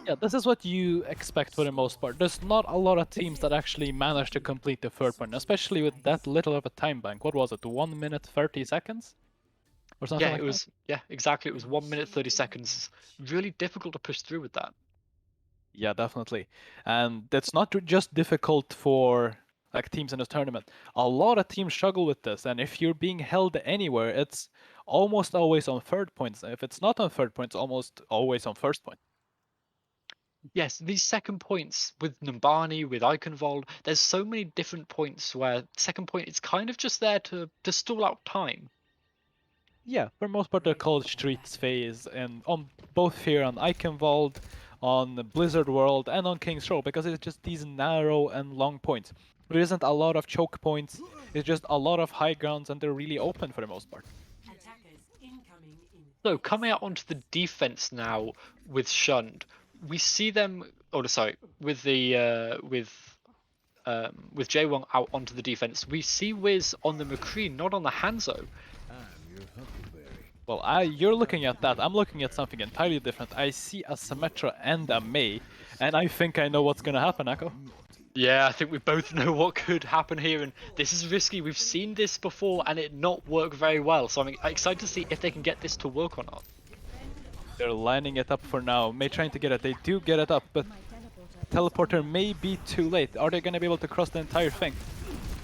Yeah, this is what you expect for the most part. There's not a lot of teams that actually manage to complete the third point, especially with that little of a time bank. What was it, 1 minute 30 seconds? Or something Yeah, like it was. Yeah, exactly. It was 1 minute 30 seconds. Really difficult to push through with that. Yeah, definitely. And it's not just difficult for like teams in this tournament. A lot of teams struggle with this, and if you're being held anywhere, it's almost always on third points. If it's not on third points, almost always on first point. Yes, these second points with Numbani, with Iconvold, there's so many different points where second point it's kind of just there to stall out time. Yeah, for the most part, the college streets phase, and on both here on Iconvold, on Blizzard World, and on King's Row, because it's just these narrow and long points. There isn't a lot of choke points, it's just a lot of high grounds, and they're really open for the most part. So coming out onto the defense now with Shunned, we see them. Oh, sorry, with the with Jaewon out onto the defense, we see Wiz on the McCree, not on the Hanzo. Well, you're looking at that. I'm looking at something entirely different. I see a Symmetra and a Mei, and I think I know what's gonna happen, Echo. Yeah, I think we both know what could happen here, and this is risky. We've seen this before, and it not work very well. So I'm excited to see if they can get this to work or not. They're lining it up for now. Mei trying to get it. They do get it up, but teleporter may be too late. Are they gonna be able to cross the entire thing?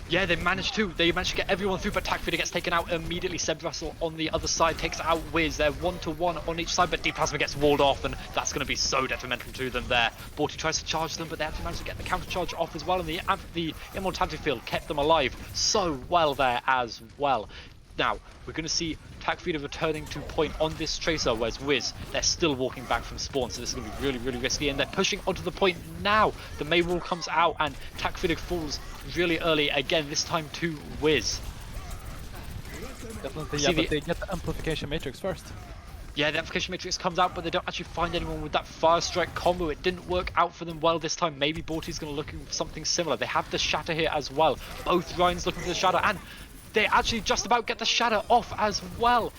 Yeah, they managed to. They managed to get everyone through, but Tacfeeder gets taken out immediately. Seb Russell on the other side takes out Wiz. They're 1-to-1 on each side, but Deep Plasma gets walled off, and that's going to be so detrimental to them there. Borty tries to charge them, but they actually managed to get the counter charge off as well, and the Immortality Field kept them alive so well there as well. Now, we're going to see Tacfeeder returning to point on this Tracer, whereas Wiz, they're still walking back from spawn, so this is going to be really, really risky, and they're pushing onto the point now. The Mei wall comes out, and Tacfeeder falls really early, again, this time to Wiz. Definitely, yeah, but they get the Amplification Matrix first. Yeah, the Amplification Matrix comes out, but they don't actually find anyone with that Fire Strike combo. It didn't work out for them well this time. Maybe Borty's going to look for something similar. They have the Shatter here as well. Both Ryan's looking for the Shatter, and they actually just about get the Shatter off as well.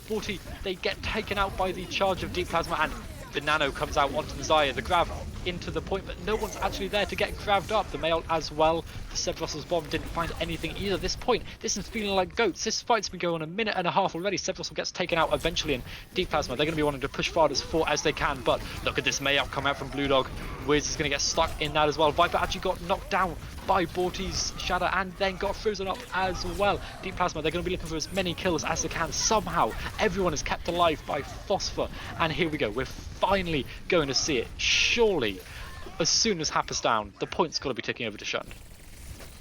40, they get taken out by the charge of Deep Plasma, and the Nano comes out onto the Zarya, the grab into the point, but no one's actually there to get grabbed up. The Mail as well. The Seb Russell's bomb didn't find anything either. This point, this is feeling like goats. This fight's been going on 1.5 minutes already. Seb Russell gets taken out eventually, and Deep Plasma, they're going to be wanting to push forward as they can, but look at this Mail come out from Blue Dog. Wiz is going to get stuck in that as well. Viper actually got knocked down by Borty's Shadow and then got frozen up as well. Deep Plasma, they're going to be looking for as many kills as they can. Somehow, everyone is kept alive by Phosphor. And here we go. We're finally going to see it. Surely, as soon as Happer's down, the point's got to be ticking over to Shunned.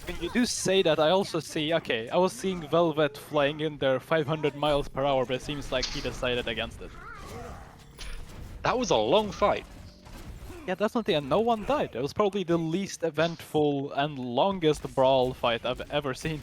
When you do say that, I also see, okay, I was seeing Velvet flying in there 500 miles per hour, but it seems like he decided against it. That was a long fight. Yeah, definitely, and no one died. It was probably the least eventful and longest Brawl fight I've ever seen.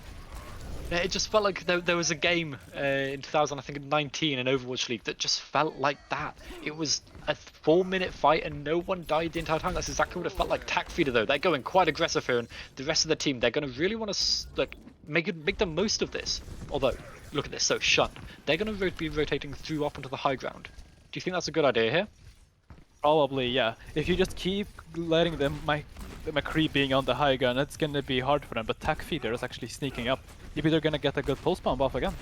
Yeah, it just felt like there was a game in 2019 in Overwatch League that just felt like that. It was a 4-minute fight and no one died the entire time. That's exactly what it felt like. Tacfeeder though, they're going quite aggressive here, and the rest of the team, they're going to really want to like make the most of this. Although, look at this, so Shunned, they're going to be rotating through up onto the high ground. Do you think that's a good idea here? Probably, yeah. If you just keep letting the McCree being on the high ground, it's gonna be hard for them, but Tacfeeder is actually sneaking up. Maybe they're gonna get a good pulse bomb off again.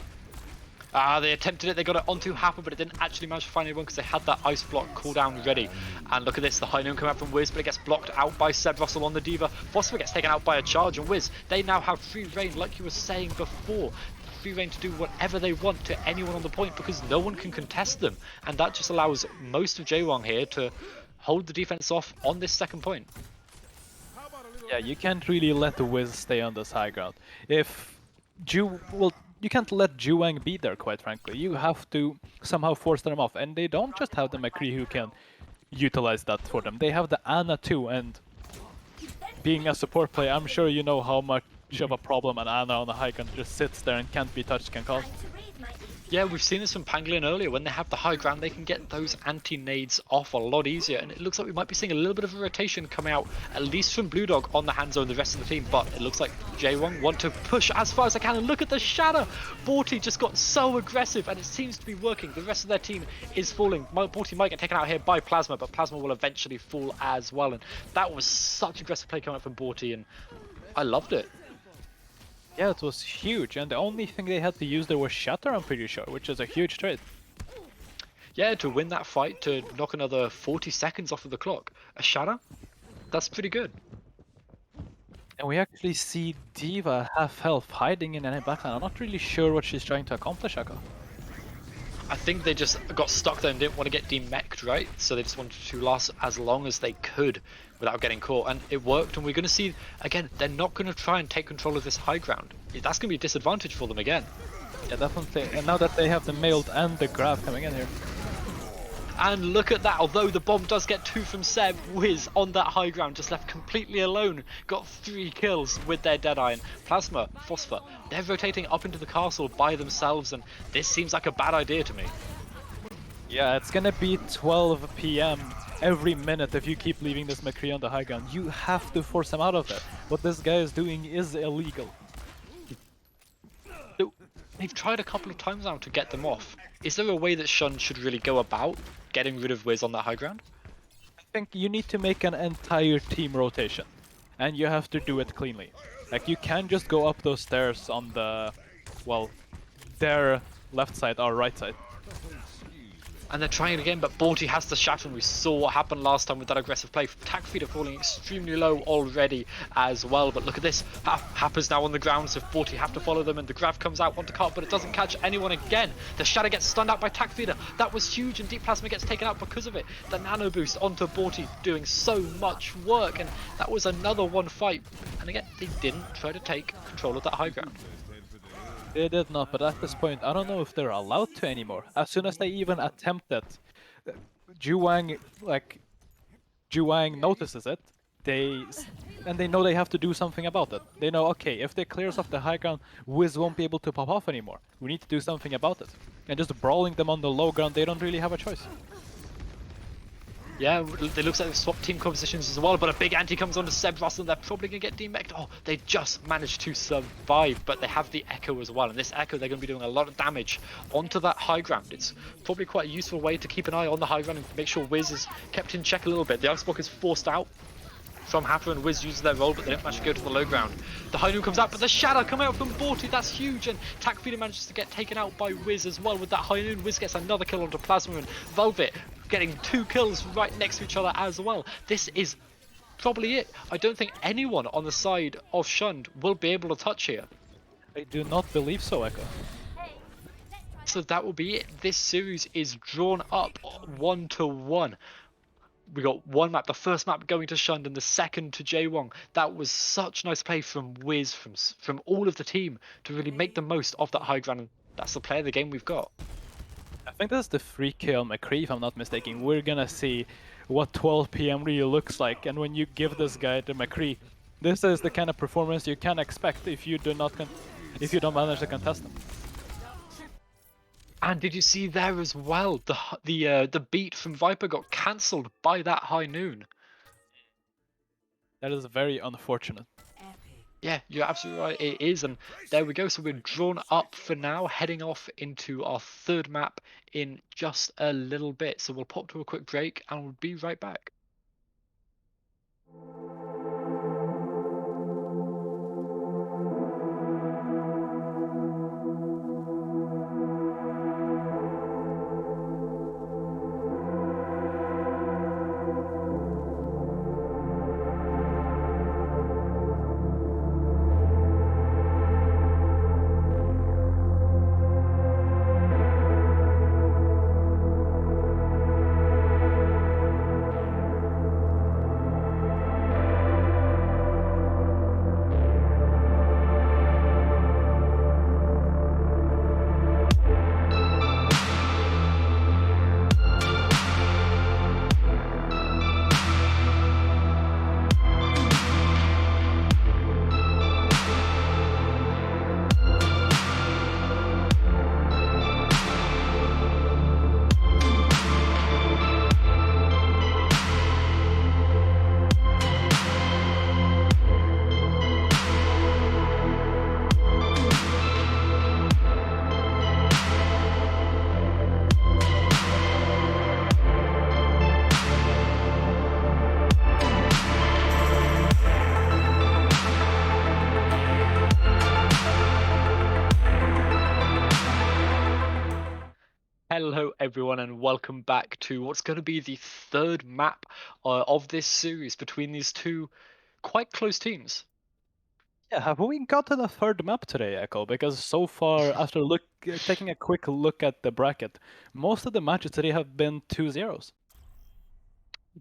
They attempted it, they got it onto Happer, but it didn't actually manage to find anyone because they had that ice block cooldown ready. And look at this, the high noon come out from Wiz, but it gets blocked out by Seb Russell on the Diva. Phosphor gets taken out by a charge, and Wiz, they now have free reign, like you were saying before. Free reign to do whatever they want to anyone on the point because no one can contest them, and that just allows most of Jaewon here to hold the defense off on this second point. Yeah, you can't really let the Wiz stay on this high ground. You can't let Juwang be there, quite frankly. You have to somehow force them off, and they don't just have the McCree who can utilize that for them. They have the Ana too, and being a support player, I'm sure you know how much of a problem an Ana on the high ground just sits there and can't be touched can cause. Yeah, we've seen this from Pangolin earlier. When they have the high ground, they can get those anti-nades off a lot easier. And it looks like we might be seeing a little bit of a rotation coming out, at least from Blue Dog on the hand zone, the rest of the team. But it looks like Jaewon want to push as far as they can. And look at the shatter! Borty just got so aggressive, and it seems to be working. The rest of their team is falling. Borty might get taken out here by Plasma, but Plasma will eventually fall as well. And that was such aggressive play coming out from Borty, and I loved it. Yeah, it was huge, and the only thing they had to use there was Shatter, I'm pretty sure, which is a huge trade. Yeah, to win that fight, to knock another 40 seconds off of the clock. A Shatter? That's pretty good. And we actually see Diva half health hiding in any backline. I'm not really sure what she's trying to accomplish, Aka. I think they just got stuck there and didn't want to get demeched, right? So they just wanted to last as long as they could without getting caught, and it worked. And we're going to see, again, they're not going to try and take control of this high ground. That's going to be a disadvantage for them again. Yeah, definitely. And now that they have the mailed and the grab coming in here. And look at that, although the bomb does get 2 from Seb, Wiz on that high ground, just left completely alone, got 3 kills with their Deadeye. And Plasma, Phosphor, they're rotating up into the castle by themselves, and this seems like a bad idea to me. Yeah, it's gonna be 12 PM every minute if you keep leaving this McCree on the high ground. You have to force him out of there. What this guy is doing is illegal. They've tried a couple of times now to get them off. Is there a way that Shun should really go about getting rid of Wiz on that high ground? I think you need to make an entire team rotation, and you have to do it cleanly. Like, you can't just go up those stairs on the, well, their left side or right side. And they're trying it again, but Borty has the shatter, and we saw what happened last time with that aggressive play. Tac Feeder falling extremely low already as well, but look at this. Happer's now on the ground, so Borty have to follow them, and the grab comes out onto cart, but it doesn't catch anyone again. The shatter gets stunned out by Tac Feeder. That was huge, and Deep Plasma gets taken out because of it. The nano boost onto Borty doing so much work, and that was another one fight. And again, they didn't try to take control of that high ground. They did not, but at this point, I don't know if they're allowed to anymore. As soon as they even attempt it, Juwang notices it, and they know they have to do something about it. They know, okay, if they clears off the high ground, Wiz won't be able to pop off anymore. We need to do something about it. And just brawling them on the low ground, they don't really have a choice. Yeah, it looks like they've swapped team compositions as well, but a big anti comes onto Seb Russell, and they're probably going to get demeched. Oh, they just managed to survive, but they have the Echo as well, and this Echo, they're going to be doing a lot of damage onto that high ground. It's probably quite a useful way to keep an eye on the high ground and make sure Wiz is kept in check a little bit. The Icebox is forced out from Happer, and Wiz uses their roll, but they don't manage to go to the low ground. The high noon comes out, but the shadow coming out from Borty, that's huge, and Tac Feeder manages to get taken out by Wiz as well with that high noon. Wiz gets another kill onto Plasma, and Velvet getting 2 kills right next to each other as well. This is probably it. I don't think anyone on the side of Shund will be able to touch here. I do not believe so, Echo. So that will be it. This series is drawn up 1-1. We got one map, the first map going to Shund and the second to Jaewon. That was such nice play from Wiz, from all of the team to really make the most of that high ground. And that's the player of the game we've got. I think that's the free kill McCree, if I'm not mistaken. We're gonna see what 12 PM really looks like, and when you give this guy the McCree, this is the kind of performance you can expect if you do not manage to contest them. And did you see there as well, the beat from Viper got cancelled by that high noon? That is very unfortunate. Yeah, you're absolutely right, it is, and there we go. So we're drawn up for now, heading off into our third map in just a little bit. So we'll pop to a quick break and we'll be right back. Hello, everyone, and welcome back to what's going to be the third map of this series between these two quite close teams. Yeah, have we gotten a third map today, Echo? Because so far, after taking a quick look at the bracket, most of the matches today have been 2-0s.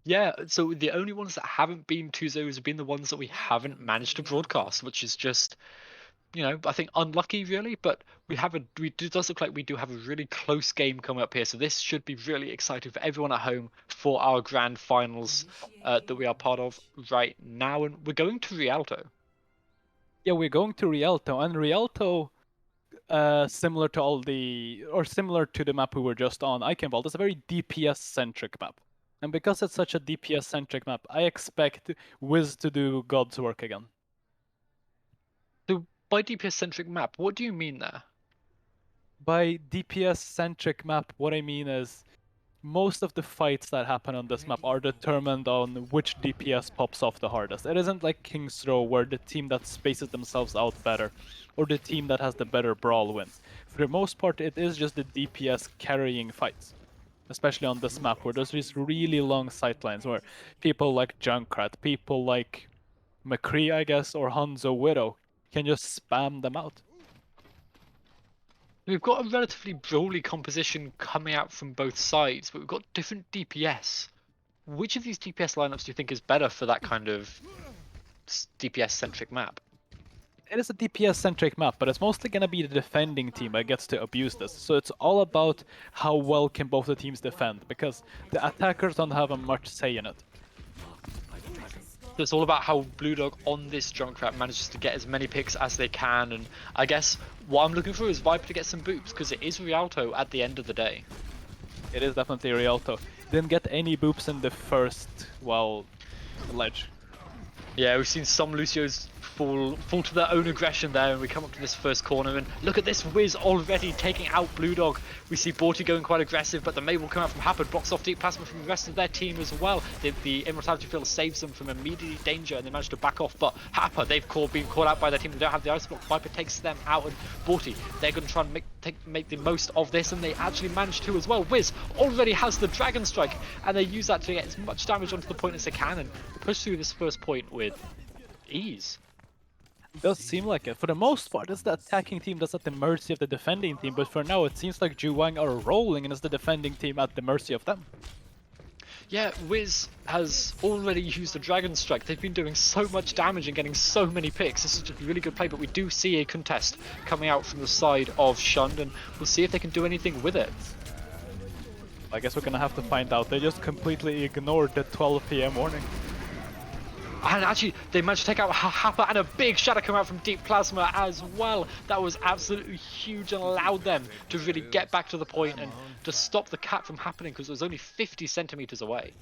Yeah, so the only ones that haven't been 2-0s have been the ones that we haven't managed to broadcast, which is just, I think unlucky really, but it does look like we do have a really close game coming up here, so this should be really exciting for everyone at home for our grand finals that we are part of right now, and we're going to Rialto. Yeah, we're going to Rialto, and Rialto, similar to the map we were just on, Eichenwald, is a very DPS-centric map. And because it's such a DPS-centric map, I expect Wiz to do God's work again. So by DPS-centric map, what do you mean there? By DPS-centric map, what I mean is most of the fights that happen on this map are determined on which DPS pops off the hardest. It isn't like King's Row where the team that spaces themselves out better or the team that has the better Brawl wins. For the most part, it is just the DPS carrying fights. Especially on this map where there's these really long sightlines where people like Junkrat, people like McCree, I guess, or Hanzo Widow can just spam them out. We've got a relatively brawly composition coming out from both sides, but we've got different DPS. Which of these DPS lineups do you think is better for that kind of DPS-centric map? It is a DPS-centric map, but it's mostly going to be the defending team that gets to abuse this. So it's all about how well can both the teams defend, because the attackers don't have a much say in it. So it's all about how Blue Dog on this Junkrat manages to get as many picks as they can, and I guess what I'm looking for is Viper to get some boops, because it is Rialto at the end of the day. It is definitely Rialto. Didn't get any boops in the first, ledge. Yeah, we've seen some Lucios fall to their own aggression there, and we come up to this first corner, and look at this Wiz already taking out Blue Dog. We see Borty going quite aggressive, but the Mabel coming out from Happard blocks off deep plasma from the rest of their team as well. The Immortality Field saves them from immediate danger, and they manage to back off, but Happard, they've been caught out by their team. They don't have the ice block. Viper takes them out, and Borty, they're going to try and make the most of this, and they actually manage to as well. Wiz already has the Dragon Strike, and they use that to get as much damage onto the point as they can, and push through this first point with ease. It does seem like it. For the most part, it's the attacking team that's at the mercy of the defending team, but for now it seems like Juwang are rolling and it's the defending team at the mercy of them. Yeah, Wiz has already used the Dragon Strike. They've been doing so much damage and getting so many picks. This is just a really good play, but we do see a contest coming out from the side of Shund, and we'll see if they can do anything with it. I guess we're gonna have to find out. They just completely ignored the 12 PM warning. And actually, they managed to take out Happa, and a big shadow come out from Deep Plasma as well. That was absolutely huge and allowed them to really get back to the point and to stop the cap from happening, because it was only 50 centimeters away.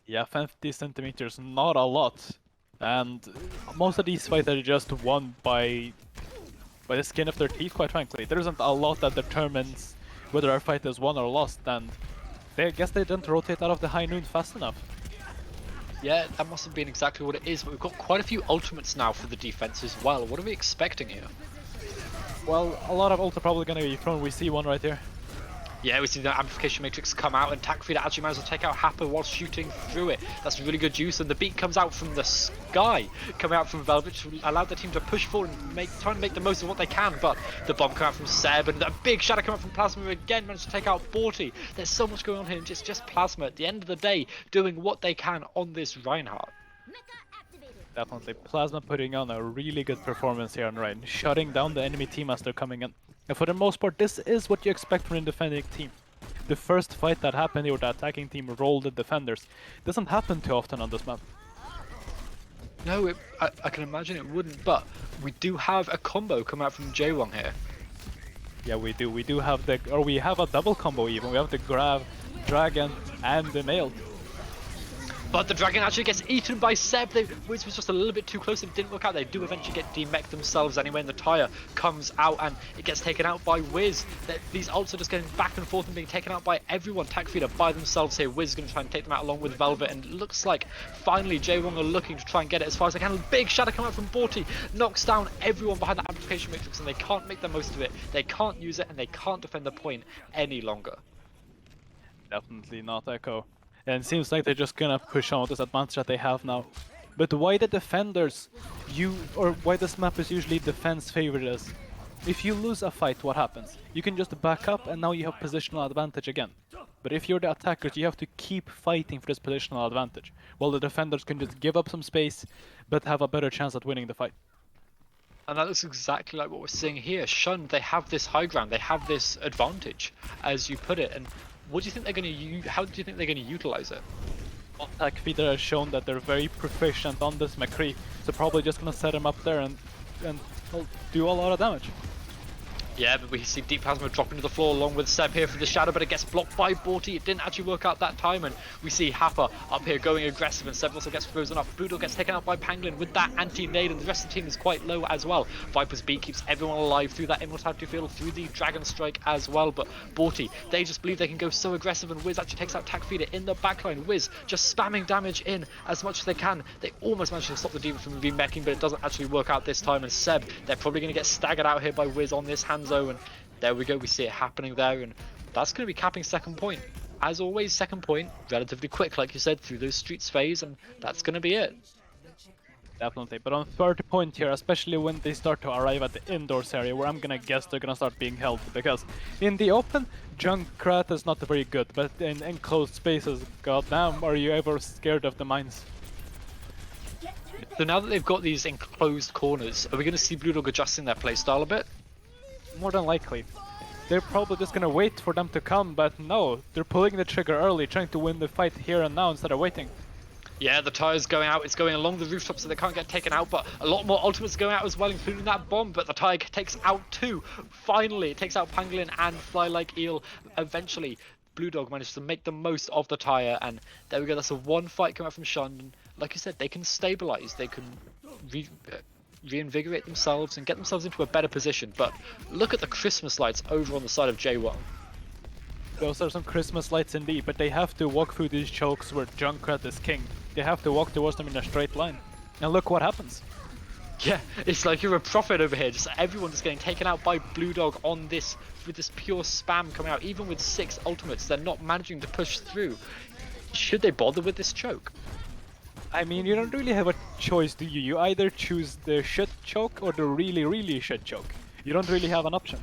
Yeah, 50 centimeters, not a lot. And most of these fights are just won by the skin of their teeth, quite frankly. There isn't a lot that determines whether our fight is won or lost, and I guess they didn't rotate out of the high noon fast enough. Yeah, that must have been exactly what it is, but we've got quite a few ultimates now for the defense as well. What are we expecting here? Well, a lot of ult are probably going to be thrown. We see one right here. Yeah, we see the amplification matrix come out, and Takfida actually managed to take out Happer while shooting through it. That's really good juice, and the beat comes out from the sky, coming out from Velvet, to allow the team to push forward and try and make the most of what they can. But the bomb come out from Seb, and a big shadow come out from Plasma again, managed to take out Borty. There's so much going on here, and just Plasma at the end of the day doing what they can on this Reinhardt. Definitely. Plasma putting on a really good performance here on Ryan, shutting down the enemy team as they're coming in. And for the most part, this is what you expect from a defending team. The first fight that happened where the attacking team rolled the defenders doesn't happen too often on this map. No, I can imagine it wouldn't, but we do have a combo come out from Jaewon here. Yeah, we do. We do have we have a double combo even. We have the Grab, Dragon, and the Nailed. But the Dragon actually gets eaten by Seb. Wiz was just a little bit too close and it didn't work out. They do eventually get demech themselves anyway, and the tire comes out and it gets taken out by Wiz. These ults are just going back and forth and being taken out by everyone. Takfida by themselves here. Wiz is going to try and take them out along with Velvet, and it looks like finally J1 are looking to try and get it as far as they can. Big shadow come out from Borty, knocks down everyone behind that amplification matrix, and they can't make the most of it. They can't use it and they can't defend the point any longer. Definitely not Echo. And it seems like they're just gonna push on with this advantage that they have now. But why the defenders, why this map is usually defense favored is, if you lose a fight, what happens? You can just back up and now you have positional advantage again. But if you're the attackers, you have to keep fighting for this positional advantage, while the defenders can just give up some space, but have a better chance at winning the fight. And that looks exactly like what we're seeing here. Shun, they have this high ground, they have this advantage, as you put it. And what do you think they're going to how do you think they're going to utilize it? Well, Takfida has shown that they're very proficient on this McCree, so probably just going to set him up there and well, do a lot of damage. Yeah, but we see Deep Plasma dropping to the floor along with Seb here for the shadow, but it gets blocked by Borty. It didn't actually work out that time, and we see Happa up here going aggressive, and Seb also gets frozen up. Boodle gets taken out by Pangolin with that anti-nade, and the rest of the team is quite low as well. Viper's beat keeps everyone alive through that immortality field, through the Dragon Strike as well, but Borty, they just believe they can go so aggressive, and Wiz actually takes out Takfida in the backline. Wiz just spamming damage in as much as they can. They almost managed to stop the Demon from remeching, but it doesn't actually work out this time, and Seb, they're probably going to get staggered out here by Wiz on this Hanzo, and there we go, we see it happening there, and that's going to be capping second point. As always, second point, relatively quick, like you said, through those streets phase, and that's going to be it. Definitely, but on third point here, especially when they start to arrive at the indoors area, where I'm going to guess they're going to start being held, because in the open, Junkrat is not very good, but in enclosed spaces, goddamn, are you ever scared of the mines? So now that they've got these enclosed corners, are we going to see Blue Dog adjusting their playstyle a bit? More than likely. They're probably just gonna wait for them to come, but no, they're pulling the trigger early, trying to win the fight here and now instead of waiting. Yeah, the tire's going out, it's going along the rooftop so they can't get taken out, but a lot more ultimates going out as well, including that bomb, but the tire takes out two. Finally, it takes out Pangolin and Fly Like Eel. Eventually, Blue Dog managed to make the most of the tire, and there we go, that's a one fight coming out from Shun. Like you said, they can stabilize, they can reinvigorate themselves and get themselves into a better position, but look at the Christmas lights over on the side of J1. Those are some Christmas lights indeed, but they have to walk through these chokes where Junkrat is king. They have to walk towards them in a straight line. And look what happens. Yeah, it's like you're a prophet over here, just everyone just getting taken out by Blue Dog on this, with this pure spam coming out. Even with 6 ultimates, they're not managing to push through. Should they bother with this choke? I mean, you don't really have a choice, do you? You either choose the shit choke or the really, really shit choke. You don't really have an option.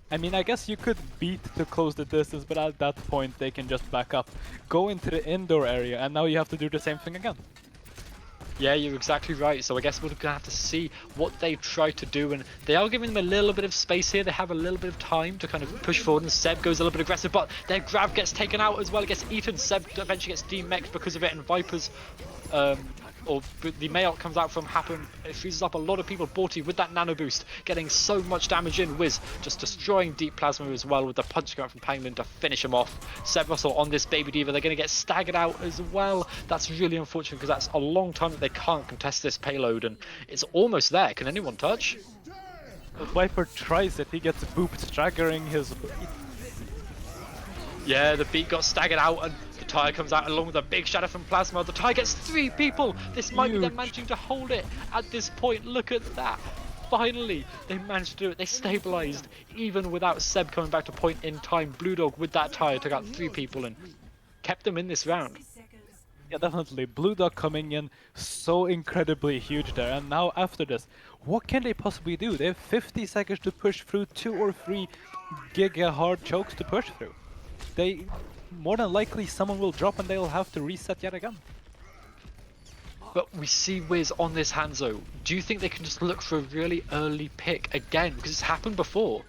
I mean, I guess you could beat to close the distance, but at that point they can just back up, go into the indoor area, and now you have to do the same thing again. Yeah, you're exactly right. So I guess we're going to have to see what they try to do, and they are giving them a little bit of space here. They have a little bit of time to kind of push forward, and Seb goes a little bit aggressive, but their grab gets taken out as well. It gets eaten. Seb eventually gets demexed because of it, and Viper's or the Mayot comes out from Happen. It freezes up a lot of people. Borty with that nano boost, getting so much damage in. Wiz just destroying Deep Plasma as well with the punch going out from Pangolin to finish him off. Seb Russell on this Baby Diva. They're going to get staggered out as well. That's really unfortunate because that's a long time that they can't contest this payload, and it's almost there. Can anyone touch? Viper tries it. He gets booped, staggering his... Yeah, the beat got staggered out, and the tire comes out along with a big shadow from Plasma. The tire gets 3 people. This might be them managing to hold it at this point. Look at that. Finally, they managed to do it. They stabilized, even without Seb coming back to point in time. Blue Dog with that tire took out 3 people and kept them in this round. Yeah, definitely. Blue Dog coming in so incredibly huge there. And now after this, what can they possibly do? They have 50 seconds to push through 2 or 3 giga hard chokes to push through. They, more than likely, someone will drop and they'll have to reset yet again. But we see Wiz on this Hanzo. Do you think they can just look for a really early pick again? Because it's happened before.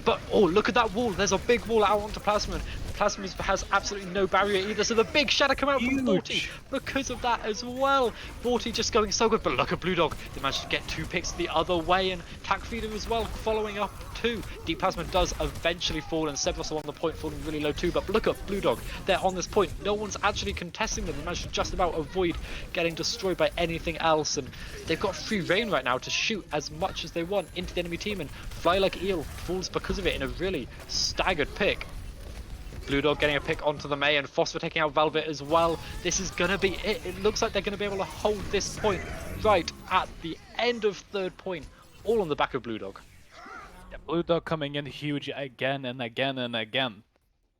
But oh, look at that wall. There's a big wall out onto Plasma. Plasma has absolutely no barrier either. So the big shadow come out from Borty because of that as well. Borty just going so good. But look at Blue Dog. They managed to get 2 picks the other way. And Takfida as well following up 2. Deep Plasma does eventually fall, and Sebros on the point falling really low too, but look at Blue Dog, they're on this point. No one's actually contesting them. They managed to just about avoid getting destroyed by anything else, and they've got free reign right now to shoot as much as they want into the enemy team, and Fly Like Eel falls because of it in a really staggered pick. Blue Dog getting a pick onto the Mei, and Phosphor taking out Velvet as well. This is gonna be it. It looks like they're gonna be able to hold this point right at the end of third point, all on the back of Blue Dog. Yeah, Blue Dog coming in huge again and again and again.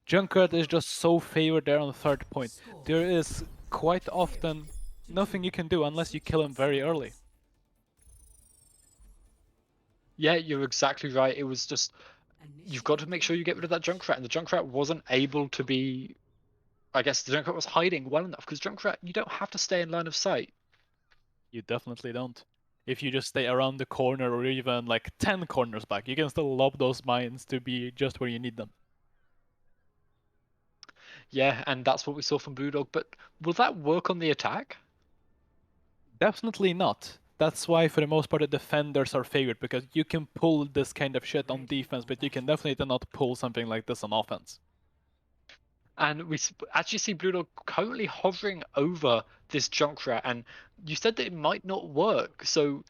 Junkrat is just so favored there on the third point. There is quite often nothing you can do unless you kill him very early. Yeah, you're exactly right. It was just, you've got to make sure you get rid of that Junkrat, and the Junkrat wasn't able to be, I guess the Junkrat was hiding well enough, because Junkrat, you don't have to stay in line of sight. You definitely don't. If you just stay around the corner or even like 10 corners back, you can still lob those mines to be just where you need them. Yeah, and that's what we saw from Blue Dog, but will that work on the attack? Definitely not. That's why for the most part the defenders are favored, because you can pull this kind of shit on defense, but you can definitely not pull something like this on offense. And we actually see Blue Dog currently hovering over this Junkrat, and you said that it might not work, so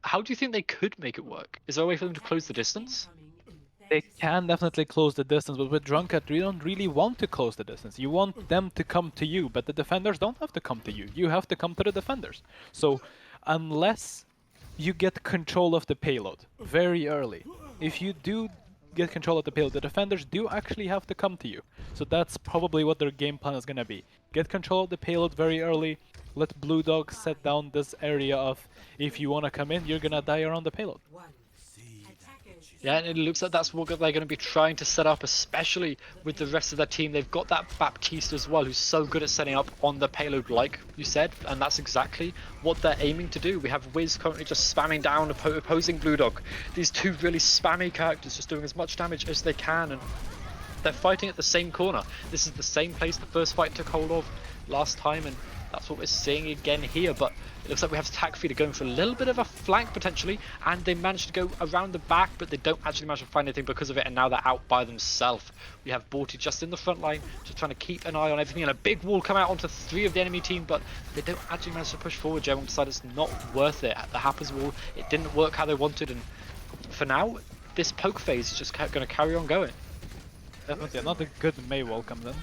how do you think they could make it work? Is there a way for them to close the distance? They can definitely close the distance, but with Junkrat you don't really want to close the distance. You want them to come to you, but the defenders don't have to come to you. You have to come to the defenders. So unless you get control of the payload very early, if you do get control of the payload, the defenders do actually have to come to you. So that's probably what their game plan is going to be. Get control of the payload very early, let Blue Dog set down this area of, if you want to come in, you're going to die around the payload. Yeah, and it looks like that's what they're going to be trying to set up, especially with the rest of their team. They've got that Baptiste as well, who's so good at setting up on the payload, like you said, and that's exactly what they're aiming to do. We have Wiz currently just spamming down, opposing Blue Dog. These two really spammy characters just doing as much damage as they can, and they're fighting at the same corner. This is the same place the first fight took hold of last time, and that's what we're seeing again here. But it looks like we have Tac Feeder going for a little bit of a flank potentially, and they managed to go around the back, but they don't actually manage to find anything because of it, and now they're out by themselves. We have Borty just in the front line, just trying to keep an eye on everything, and a big wall come out onto 3 of the enemy team, but they don't actually manage to push forward. Jerome decided it's not worth it at the Happers wall. It didn't work how they wanted, and for now, this poke phase is just going to carry on going. Definitely another good Mei wall comes in.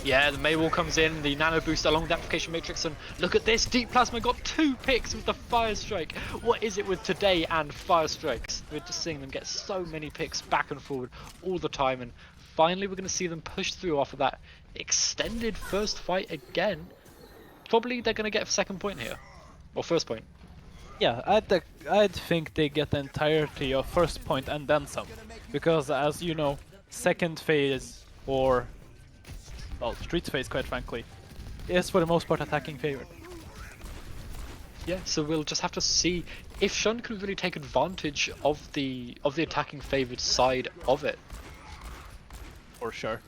Yeah, the Mei wall comes in, the nano boost along the application matrix, and look at this, Deep Plasma got 2 picks with the Fire Strike. What is it with today and Fire Strikes? We're just seeing them get so many picks back and forward all the time, and finally we're going to see them push through off of that extended first fight again. Probably they're going to get a second point here, or first point. Yeah, I'd think they get the entirety of first point and then some, because as you know, second phase or well, Streets phase, quite frankly, is for the most part attacking favored. Yeah, so we'll just have to see if Shun can really take advantage of the attacking favored side of it. For sure.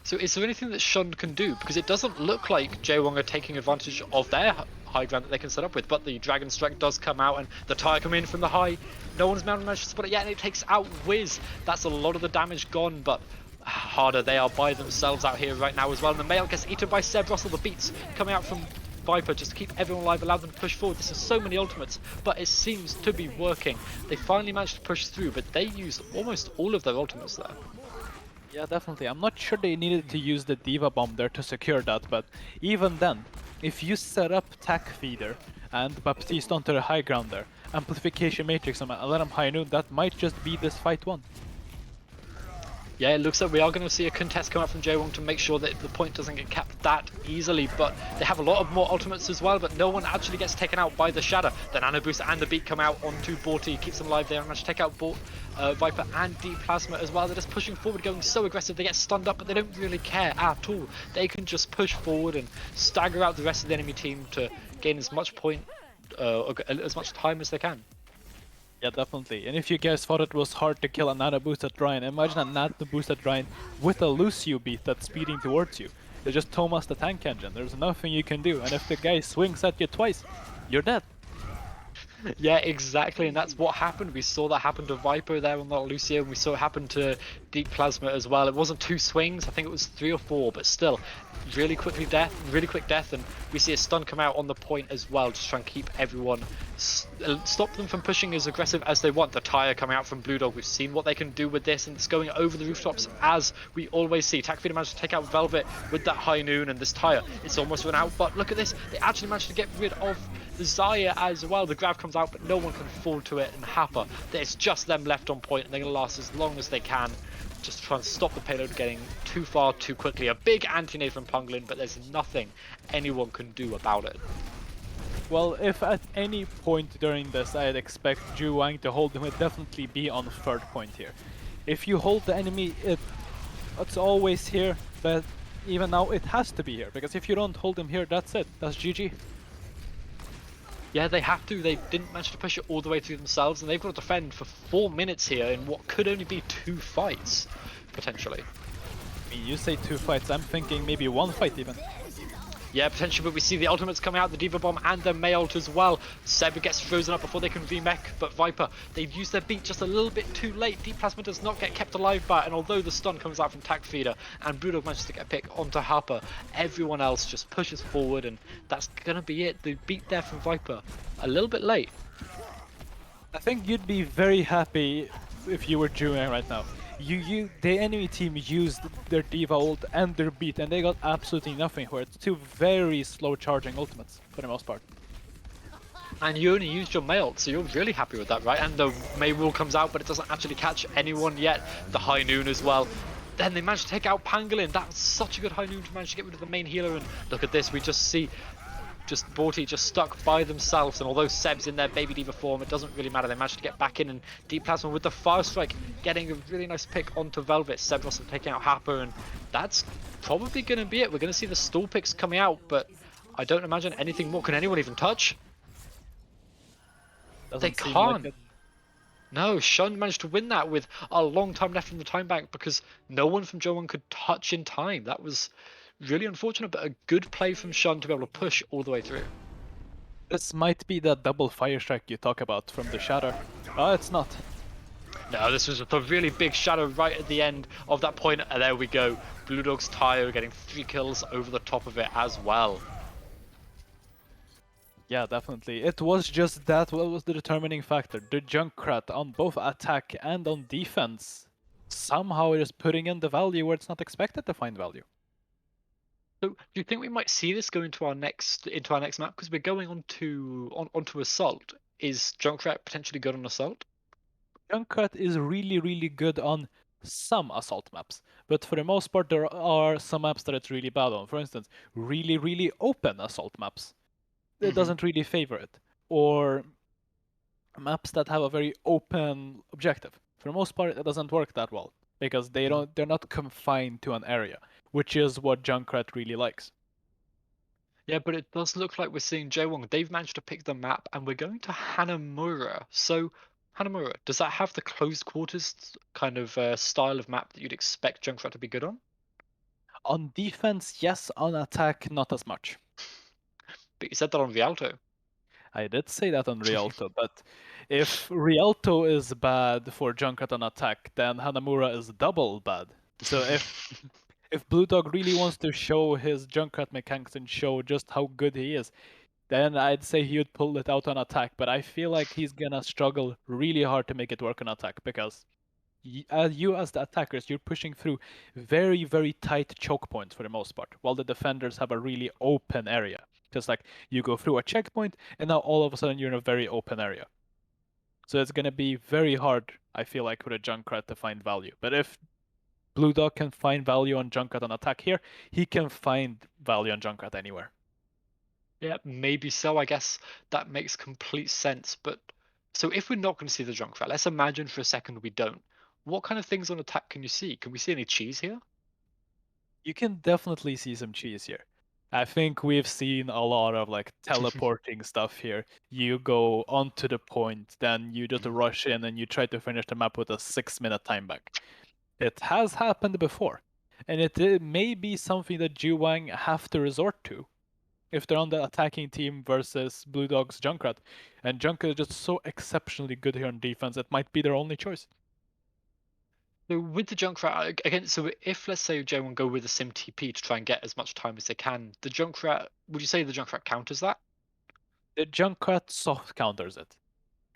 So is there anything that Shun can do? Because it doesn't look like Jaewong are taking advantage of their high ground that they can set up with, but the Dragon Strike does come out, and the tire come in from the high. No one's managed to spot it yet, and it takes out Wiz. That's a lot of the damage gone, but harder, they are by themselves out here right now as well. And the Male gets eaten by Seb Russell. The beats coming out from Viper just to keep everyone alive, allow them to push forward. This is so many ultimates, but it seems to be working. They finally managed to push through, but they used almost all of their ultimates there. Yeah, definitely. I'm not sure they needed to use the Diva Bomb there to secure that, but even then, if you set up Tac Feeder and Baptiste onto the high ground there, Amplification Matrix and let him high noon, that might just be this fight won. Yeah, it looks like we are going to see a contest come out from Jaewong to make sure that the point doesn't get capped that easily, but they have a lot of more ultimates as well, but no one actually gets taken out by the Shadow. The Nano Boost and the Beat come out onto Borty, keeps them alive there, and manage to take out Viper and Deep Plasma as well. They're just pushing forward, going so aggressive, they get stunned up, but they don't really care at all. They can just push forward and stagger out the rest of the enemy team to gain as much point, as much time as they can. Yeah, definitely. And if you guys thought it was hard to kill a Nano Boosted Ryan, imagine a Nano Boosted Ryan with a Lucio beat that's speeding towards you. They just Thomas the tank engine. There's nothing you can do, and if the guy swings at you twice, you're dead. Yeah, exactly, and that's what happened. We saw that happen to Viper there on that Lucio, and we saw it happen to Deep Plasma as well. It wasn't 2 swings, I think it was 3 or 4, but still, really quick death, and we see a stun come out on the point as well, just try and keep everyone, stop them from pushing as aggressive as they want. The tire coming out from Blue Dog, we've seen what they can do with this, and it's going over the rooftops as we always see. Takfida managed to take out Velvet with that high noon, and this tire, it's almost run out, but look at this, they actually managed to get rid of the Zaya as well. The grab comes out, but no one can fall to it, and Happa, it's just them left on point, and they're going to last as long as they can, just to try and stop the payload getting too far too quickly. A big anti-nade from Punglin, but there's nothing anyone can do about it. Well, if at any point during this I'd expect Juwang to hold him, it'd definitely be on third point here. If you hold the enemy, it's always here, but even now it has to be here, because if you don't hold him here, that's it. That's GG. Yeah, they have to. They didn't manage to push it all the way through themselves, and they've got to defend for 4 minutes here in what could only be 2 fights, potentially. I mean, you say 2 fights, I'm thinking maybe 1 fight even. Yeah, potentially, but we see the ultimates coming out, the Diva Bomb and the May ult as well. Seb gets frozen up before they can remech, but Viper, they've used their beat just a little bit too late. Deep Plasma does not get kept alive by it, and although the stun comes out from Tac Feeder and Brewdog manages to get a pick onto Harper, everyone else just pushes forward, and that's gonna be it. The beat there from Viper, a little bit late. I think you'd be very happy if you were Juwang right now. The enemy team used their Diva ult and their beat, and they got absolutely nothing for it. 2 very slow charging ultimates for the most part. And you only used your May ult, so you're really happy with that, right? And the May rule comes out, but it doesn't actually catch anyone yet. The High Noon as well. Then they managed to take out Pangolin. That's such a good High Noon to manage to get rid of the main healer. And look at this, we just see Borty just stuck by themselves, and although Seb's in their Baby Diva form, it doesn't really matter. They managed to get back in, and Deep Plasma with the Fire Strike getting a really nice pick onto Velvet. Seb also taking out Happer, and that's probably going to be it. We're going to see the stall picks coming out, but I don't imagine anything more. Can anyone even touch? They can't. Like no, Shun managed to win that with a long time left in the time bank because no one from Joe1 could touch in time. That was really unfortunate, but a good play from Shun to be able to push all the way through. This might be that double fire strike you talk about from the Shatter. Oh, it's not. No, this was a really big shadow right at the end of that point, and there we go. Blue Dog's Tire getting 3 kills over the top of it as well. Yeah, definitely. It was just that what was the determining factor. The Junkrat on both attack and on defense somehow is putting in the value where it's not expected to find value. So, do you think we might see this go into our next map? Because we're going onto Assault. Is Junkrat potentially good on Assault? Junkrat is really, really good on some Assault maps, but for the most part, there are some maps that it's really bad on. For instance, really, really open Assault maps. It doesn't really favor it. Or maps that have a very open objective. For the most part, it doesn't work that well because they're not confined to an area, which is what Junkrat really likes. Yeah, but it does look like we're seeing Jaewong. They've managed to pick the map, and we're going to Hanamura. So, Hanamura, does that have the closed quarters kind of style of map that you'd expect Junkrat to be good on? On defense, yes. On attack, not as much. But you said that on Rialto. I did say that on Rialto, but if Rialto is bad for Junkrat on attack, then Hanamura is double bad. So if Blue Dog really wants to show his Junkrat mechanics and show just how good he is, then I'd say he would pull it out on attack, but I feel like he's gonna struggle really hard to make it work on attack because you as the attackers, you're pushing through very, very tight choke points for the most part, while the defenders have a really open area. Just like you go through a checkpoint, and now all of a sudden you're in a very open area. So it's going to be very hard, I feel like, for a Junkrat to find value. But if Blue Dog can find value on Junkrat on attack here, he can find value on Junkrat anywhere. Yeah, maybe so. I guess that makes complete sense. But so if we're not going to see the Junkrat, let's imagine for a second we don't. What kind of things on attack can you see? Can we see any cheese here? You can definitely see some cheese here. I think we've seen a lot of like teleporting stuff here. You go onto the point, then you just rush in and you try to finish the map with a 6-minute time back. It has happened before, and it may be something that Juwang have to resort to if they're on the attacking team versus Blue Dog's Junkrat. And Junkrat is just so exceptionally good here on defense, it might be their only choice. So with the Junkrat again, so if let's say J1 go with the Sim TP to try and get as much time as they can, the Junkrat, would you say the Junkrat counters that? The Junkrat soft counters it.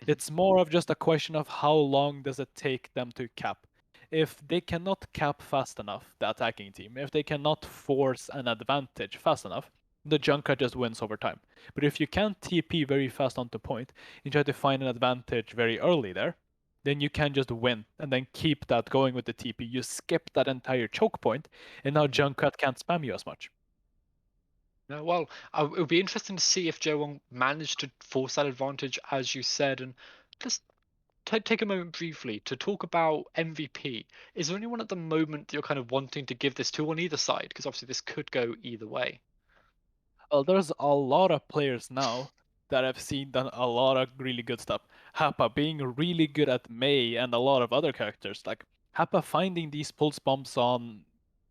It's more of just a question of how long does it take them to cap. If they cannot cap fast enough, the attacking team, if they cannot force an advantage fast enough, the Junkrat just wins over time. But if you can TP very fast onto point and try to find an advantage very early there, then you can just win and then keep that going with the TP. You skip that entire choke point, and now Junkrat can't spam you as much. No, well, it would be interesting to see if J1 managed to force that advantage, as you said, and just take a moment briefly to talk about MVP. Is there anyone at the moment that you're kind of wanting to give this to on either side? Because obviously this could go either way. Well, there's a lot of players now that I've seen done a lot of really good stuff. Happa being really good at Mei and a lot of other characters. Like Happa finding these pulse bombs on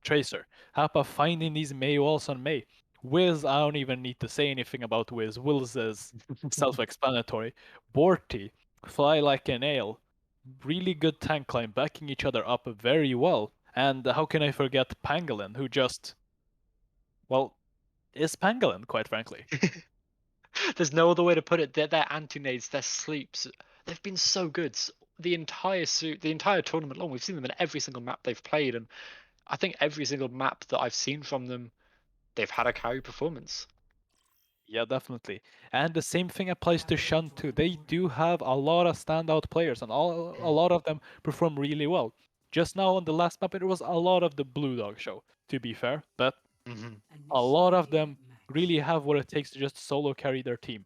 Tracer. Happa finding these Mei walls on Mei. Wiz, I don't even need to say anything about Wiz. Wiz is self-explanatory. Borty, fly like a nail. Really good tank climb, backing each other up very well. And how can I forget Pangolin, who just, well, is Pangolin, quite frankly. There's no other way to put it. Their anti-nades, their sleeps, they've been so good. The entire tournament long, we've seen them in every single map they've played, and I think every single map that I've seen from them, they've had a carry performance. Yeah, definitely. And the same thing applies to Shun too. They do have a lot of standout players, and a lot of them perform really well. Just now on the last map, it was a lot of the Blue Dog show, to be fair, but a lot of them really have what it takes to just solo carry their team.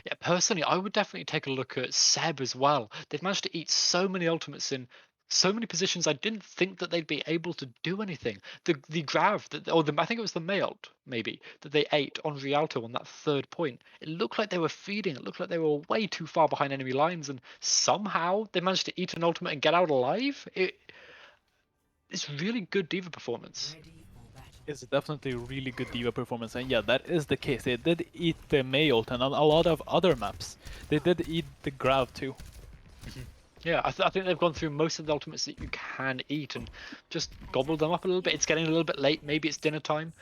Yeah, personally, I would definitely take a look at Seb as well. They've managed to eat so many ultimates in so many positions. I didn't think that they'd be able to do anything. The grav that, or I think it was the mail maybe that they ate on Rialto on that third point. It looked like they were feeding. It looked like they were way too far behind enemy lines, and somehow they managed to eat an ultimate and get out alive. It's really good diva performance. It's definitely a really good diva performance, and yeah, that is the case. They did eat the Mei ult and a lot of other maps. They did eat the grav too. Yeah, I think they've gone through most of the ultimates that you can eat and just gobbled them up a little bit. It's getting a little bit late. Maybe it's dinner time.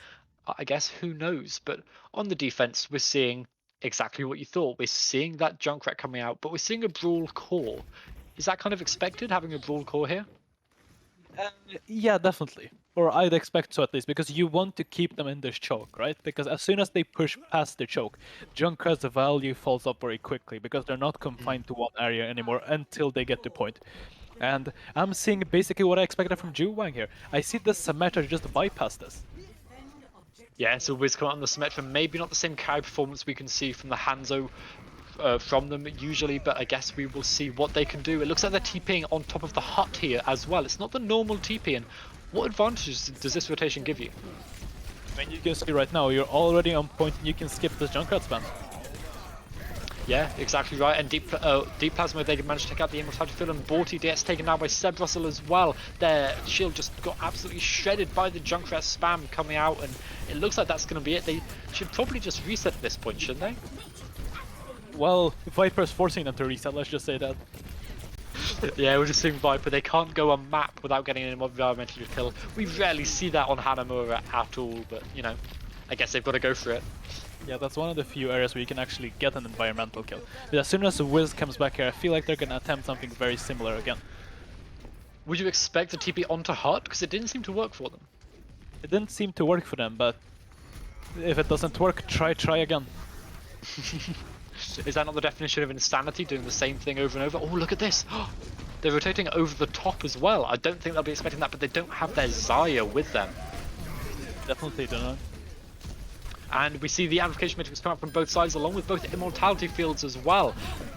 I guess, who knows? But on the defense, we're seeing exactly what you thought. We're seeing that Junkrat coming out, but we're seeing a Brawl core. Is that kind of expected, having a Brawl core here? Yeah, definitely. Or I'd expect so at least, because you want to keep them in this choke, right? Because as soon as they push past the choke, Junkrat's value falls off very quickly, because they're not confined to one area anymore until they get to point. And I'm seeing basically what I expected from Juwang here. I see the Symmetra just bypass this. Yeah, so Wiz come out on the Symmetra, maybe not the same carry performance we can see from the Hanzo from them usually, but I guess we will see what they can do. It looks like they're TPing on top of the hut here as well. It's not the normal TP, and what advantages does this rotation give you? I mean, you can see right now, you're already on point and you can skip this Junkrat spam. Yeah, exactly right. And Deep Plasma, they managed to take out the Immortality Field, and Borty gets taken down by Seb Russell as well. Their shield just got absolutely shredded by the Junkrat spam coming out, and it looks like that's going to be it. They should probably just reset at this point, shouldn't they? Well, Viper's forcing them to reset, let's just say that. Yeah, we're just seeing Viper. They can't go a map without getting an environmental kill. We rarely see that on Hanamura at all, but, you know, I guess they've got to go for it. Yeah, that's one of the few areas where you can actually get an environmental kill. But as soon as Wiz comes back here, I feel like they're going to attempt something very similar again. Would you expect the TP onto Hut? Because it didn't seem to work for them. It didn't seem to work for them, but if it doesn't work, try again. Is that not the definition of insanity, doing the same thing over and over? Oh, look at this! They're rotating over the top as well. I don't think they'll be expecting that, but they don't have their Xayah with them. Definitely don't. And we see the amplification matrix come up from both sides, along with both immortality fields as well.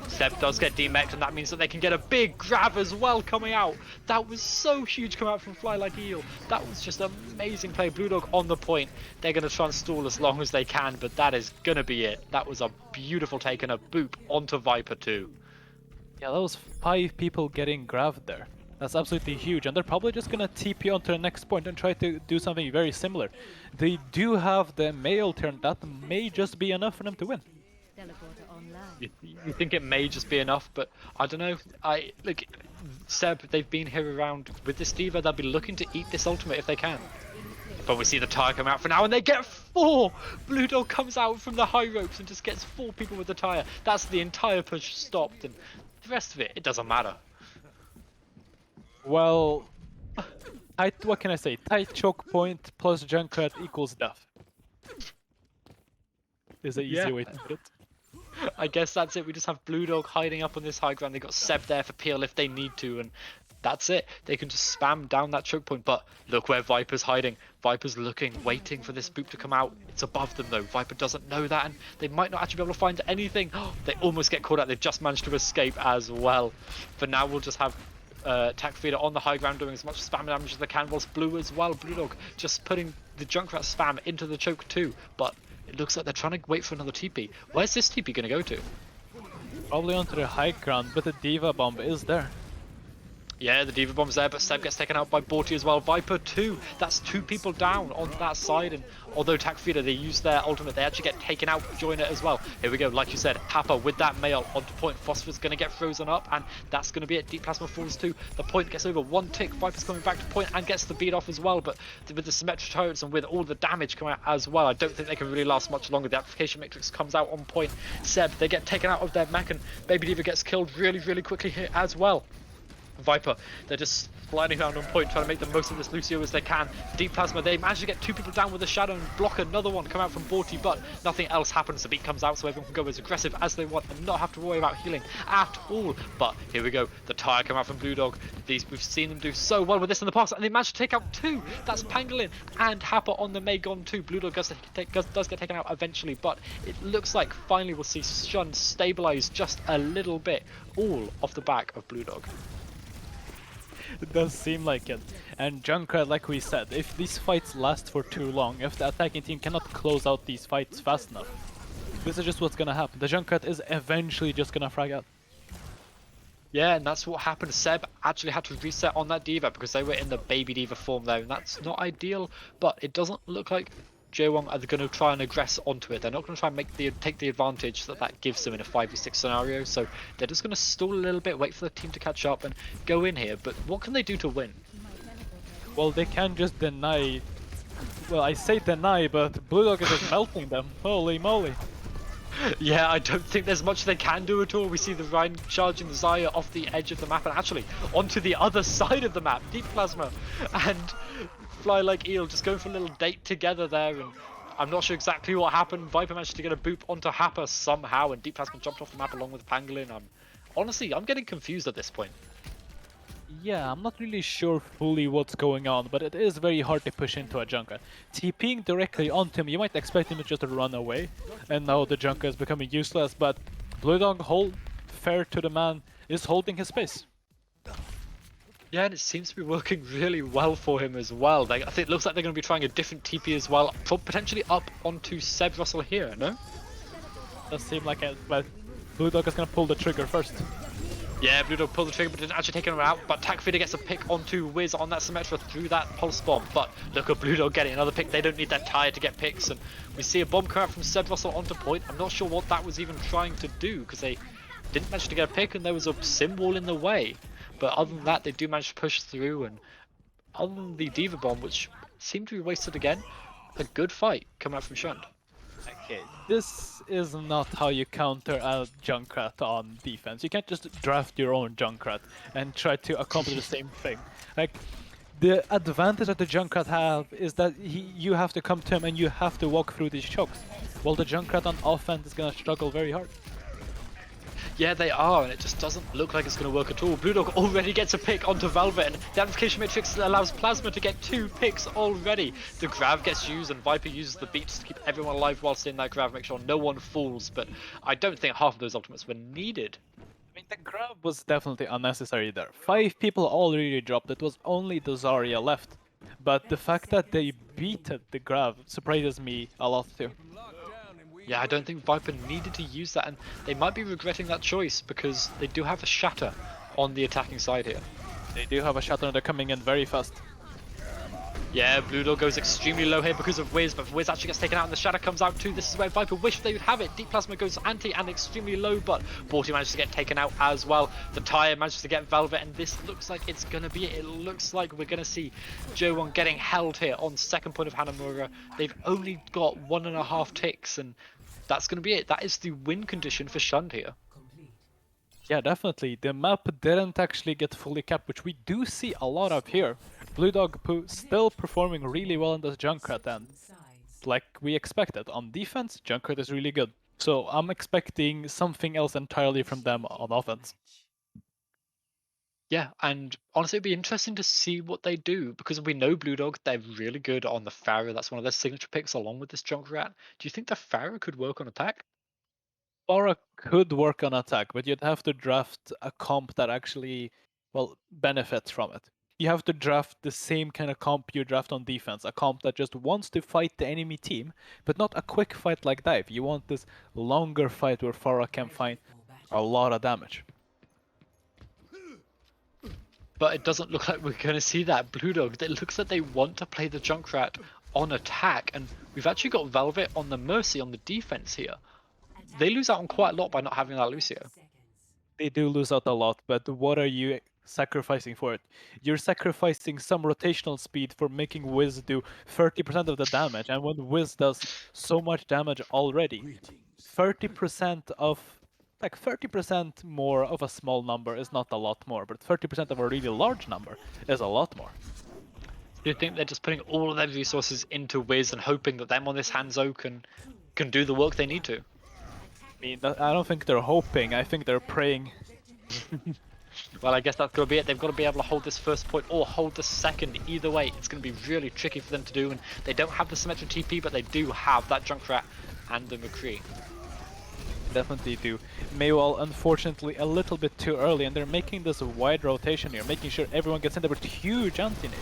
Seb does get demeched, and that means that they can get a big grab as well coming out. That was so huge coming out from Fly Like Eel. That was just amazing play. Blue Dog on the point. They're going to try and stall as long as they can, but that is going to be it. That was a beautiful take and a boop onto Viper too. Yeah, that was 5 people getting grabbed there. That's absolutely huge, and they're probably just gonna TP onto the next point and try to do something very similar. They do have the male turn, that may just be enough for them to win. You think it may just be enough, but I don't know. Look, Seb, they've been here around with this D.Va. They'll be looking to eat this ultimate if they can. But we see the tire come out for now, and they get 4! Blue Dog comes out from the high ropes and just gets 4 people with the tire. That's the entire push stopped, and the rest of it doesn't matter. Well, what can I say? Tight choke point plus Junkrat equals death. Is an easy way to put it. I guess that's it. We just have Blue Dog hiding up on this high ground. They got Seb there for peel if they need to, and that's it. They can just spam down that choke point. But look where Viper's hiding. Viper's looking, waiting for this boop to come out. It's above them though. Viper doesn't know that, and they might not actually be able to find anything. They almost get caught out. They've just managed to escape as well. But now we'll just have Tac Feeder on the high ground doing as much spam damage as they can, whilst Blue as well. Blue Dog just putting the Junkrat spam into the choke too. But it looks like they're trying to wait for another TP. Where's this TP going to go to? Probably onto the high ground, but the D.Va bomb is there. Yeah, the D.Va bomb's there, but Seb gets taken out by Borty as well. Viper 2, that's 2 people down on that side, and although Tac Feeder, they use their ultimate, they actually get taken out, join it as well. Here we go, like you said, Happa with that mail onto point. Phosphorus going to get frozen up, and that's going to be it. Deep Plasma falls too. The point gets over 1 tick. Viper's coming back to point and gets the beat off as well, but with the symmetric turrets and with all the damage coming out as well, I don't think they can really last much longer. The application matrix comes out on point. Seb, they get taken out of their mech, and Baby D.Va gets killed really, really quickly here as well. Viper, they're just sliding around on point, trying to make the most of this Lucio as they can. Deep Plasma, they manage to get 2 people down with a shadow and block another one come out from Borty, but nothing else happens. The beat comes out so everyone can go as aggressive as they want and not have to worry about healing at all. But here we go, the tire come out from Blue Dog. We've seen them do so well with this in the past, and they managed to take out 2. That's Pangolin and Happa on the Megon too. Blue Dog does get taken out eventually, but it looks like finally we'll see Shun stabilize just a little bit, all off the back of Blue Dog. It does seem like it. And Junkrat, like we said, if these fights last for too long, if the attacking team cannot close out these fights fast enough, this is just what's gonna happen. The Junkrat is eventually just gonna frag out. Yeah, and that's what happened. Seb actually had to reset on that D.Va because they were in the Baby D.Va form there, and that's not ideal, but it doesn't look like Jwong are going to try and aggress onto it. They're not going to try and take the advantage that gives them in a 5v6 scenario, so they're just going to stall a little bit, wait for the team to catch up and go in here. But what can they do to win? Well, they can just deny. Well, I say deny, but Blue Dog is just melting them. Holy moly. Yeah, I don't think there's much they can do at all. We see the Rhine charging the Zarya off the edge of the map and actually onto the other side of the map. Deep Plasma and Fly Like Eel just going for a little date together there, and I'm not sure exactly what happened. Viper managed to get a boop onto Happa somehow, and Deep Plasma jumped off the map along with Pangolin. Honestly, I'm getting confused at this point. Yeah, I'm not really sure fully what's going on, but it is very hard to push into a Junkrat. TPing directly onto him, you might expect him to just run away, and now the Junkrat is becoming useless, but Blue Dog, fair to the man, is holding his space. Yeah, and it seems to be working really well for him as well. I think it looks like they're going to be trying a different TP as well, potentially up onto Seb Russell here, no? Does seem like it, but Blue Dog is going to pull the trigger first. Yeah, Blue Dog pulled the trigger but didn't actually take him out, but Tac Feeder gets a pick onto Wiz on that Symmetra through that Pulse Bomb, but look at Blue Dog getting another pick. They don't need that tire to get picks, and we see a bomb come out from Seb Russell onto point. I'm not sure what that was even trying to do, because they didn't manage to get a pick and there was a sim wall in the way. But other than that, they do manage to push through, and other than the D.Va bomb, which seemed to be wasted again, a good fight coming out from Shund. Okay, this is not how you counter a Junkrat on defense. You can't just draft your own Junkrat and try to accomplish the same thing. Like, the advantage that the Junkrat have is that you have to come to him and you have to walk through these chokes, while the Junkrat on offense is gonna struggle very hard. Yeah, they are, and it just doesn't look like it's going to work at all. Blue Dog already gets a pick onto Velvet, and the amplification matrix allows Plasma to get 2 picks already. The Grav gets used, and Viper uses the beats to keep everyone alive whilst in that Grav, make sure no one falls, but I don't think half of those ultimates were needed. I mean, the Grav was definitely unnecessary there. 5 people already dropped, it was only the Zarya left. But the fact that they beat the Grav surprises me a lot too. Yeah, I don't think Viper needed to use that, and they might be regretting that choice because they do have a shatter on the attacking side here. They do have a shot and they're coming in very fast. Yeah, Blue Dog goes extremely low here because of Wiz, but Wiz actually gets taken out and the Shadow comes out too. This is where Viper wished they would have it. Deep Plasma goes anti and extremely low, but Borty manages to get taken out as well. The Tire manages to get Velvet, and this looks like it's going to be it. It looks like we're going to see Joe1 getting held here on second point of Hanamura. They've only got 1.5 ticks, and that's going to be it. That is the win condition for Shund here. Yeah, definitely. The map didn't actually get fully capped, which we do see a lot of here. Blue Dog still performing really well in this Junkrat, and like we expected. On defense, Junkrat is really good. So I'm expecting something else entirely from them on offense. Yeah, and honestly, it'd be interesting to see what they do, because we know Blue Dog, they're really good on the Pharah. That's one of their signature picks along with this Junkrat. Do you think the Pharah could work on attack? Pharah could work on attack, but you'd have to draft a comp that actually, well, benefits from it. You have to draft the same kind of comp you draft on defense, a comp that just wants to fight the enemy team, but not a quick fight like Dive. You want this longer fight where Pharah can find a lot of damage. But it doesn't look like we're going to see that. Blue Dog, it looks like they want to play the Junkrat on attack, and we've actually got Velvet on the Mercy on the defense here. They lose out on quite a lot by not having that Lucio. They do lose out a lot, but what are you sacrificing for it? You're sacrificing some rotational speed for making Wiz do 30% of the damage, and when Wiz does so much damage already, 30% of... like 30% more of a small number is not a lot more, but 30% of a really large number is a lot more. Do you think they're just putting all of their resources into Wiz and hoping that them on this Hanzo can do the work they need to? I mean, I don't think they're hoping, I think they're praying. Well, I guess that's going to be it. They've got to be able to hold this first point or hold the second. Either way, it's going to be really tricky for them to do, and they don't have the Symmetra TP, but they do have that Junkrat and the McCree. Definitely do. Maywall, unfortunately, a little bit too early, and they're making this wide rotation here, making sure everyone gets in there with huge anti-nade.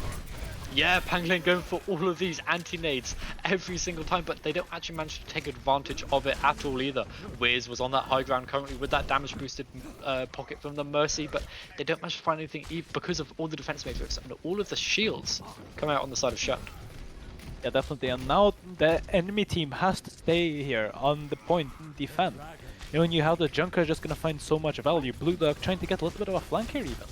Yeah, Pangolin going for all of these anti-nades every single time, but they don't actually manage to take advantage of it at all either. Wiz was on that high ground currently with that damage boosted pocket from the Mercy, but they don't manage to find anything because of all the defense matrix and all of the shields coming out on the side of Shund. Yeah, definitely, and now the enemy team has to stay here on the point and defend. You know, when you have the Junker just gonna find so much value, Blue Dog trying to get a little bit of a flank here even.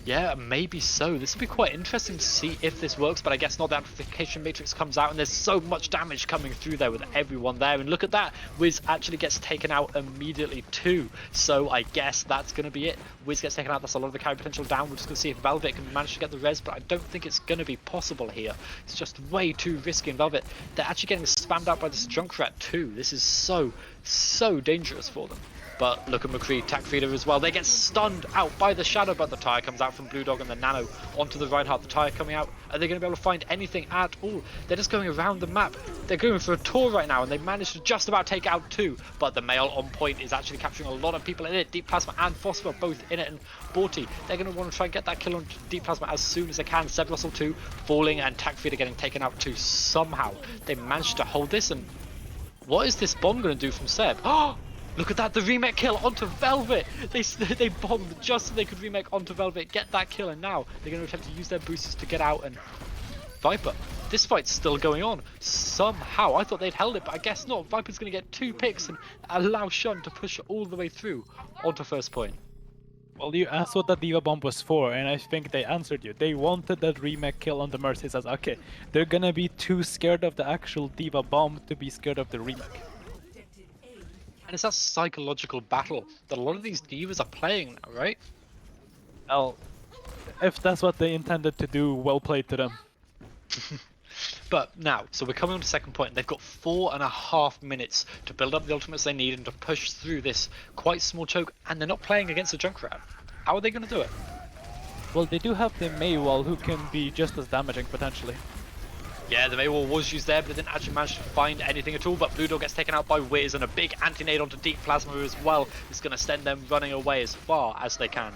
Yeah, maybe so. This will be quite interesting to see if this works, but I guess not. The amplification matrix comes out and there's so much damage coming through there with everyone there. And look at that, Wiz actually gets taken out immediately too. So I guess that's going to be it. Wiz gets taken out, that's a lot of the carry potential down. We're just going to see if Velvet can manage to get the res, but I don't think it's going to be possible here. It's just way too risky. And Velvet, they're actually getting spammed out by this Junkrat too. This is so dangerous for them. But look at McCree, Tac Feeder as well. They get stunned out by the Shadow, but the Tire comes out from Blue Dog and the Nano onto the Reinhardt. The Tire coming out. Are they going to be able to find anything at all? They're just going around the map. They're going for a tour right now, and they managed to just about take out two. But the Male on point is actually capturing a lot of people in it. Deep Plasma and Phosphor both in it, and Borty, they're going to want to try and get that kill on Deep Plasma as soon as they can. Seb Russell too, falling, and Tac Feeder getting taken out too. Somehow, they managed to hold this, and what is this bomb going to do from Seb? Oh! Look at that, the remake kill onto Velvet! They bombed just so they could remake onto Velvet, get that kill, and now they're going to attempt to use their boosters to get out. And Viper, this fight's still going on. Somehow, I thought they'd held it, but I guess not. Viper's going to get 2 picks and allow Shund to push all the way through onto first point. Well, you asked what that Diva Bomb was for, and I think they answered you. They wanted that remake kill on the Mercy. Says, okay, they're gonna be too scared of the actual Diva Bomb to be scared of the remake. And it's that psychological battle that a lot of these divas are playing now, right? Well, if that's what they intended to do, well played to them. But now, so we're coming on to second point, and they've got 4.5 minutes to build up the ultimates they need and to push through this quite small choke, and they're not playing against a Junkrat. How are they going to do it? Well, they do have the Maywall, who can be just as damaging, potentially. Yeah, the Maywall was used there, but it didn't actually manage to find anything at all. But Blue Dog gets taken out by Wiz, and a big anti-nade onto Deep Plasma as well is going to send them running away as far as they can.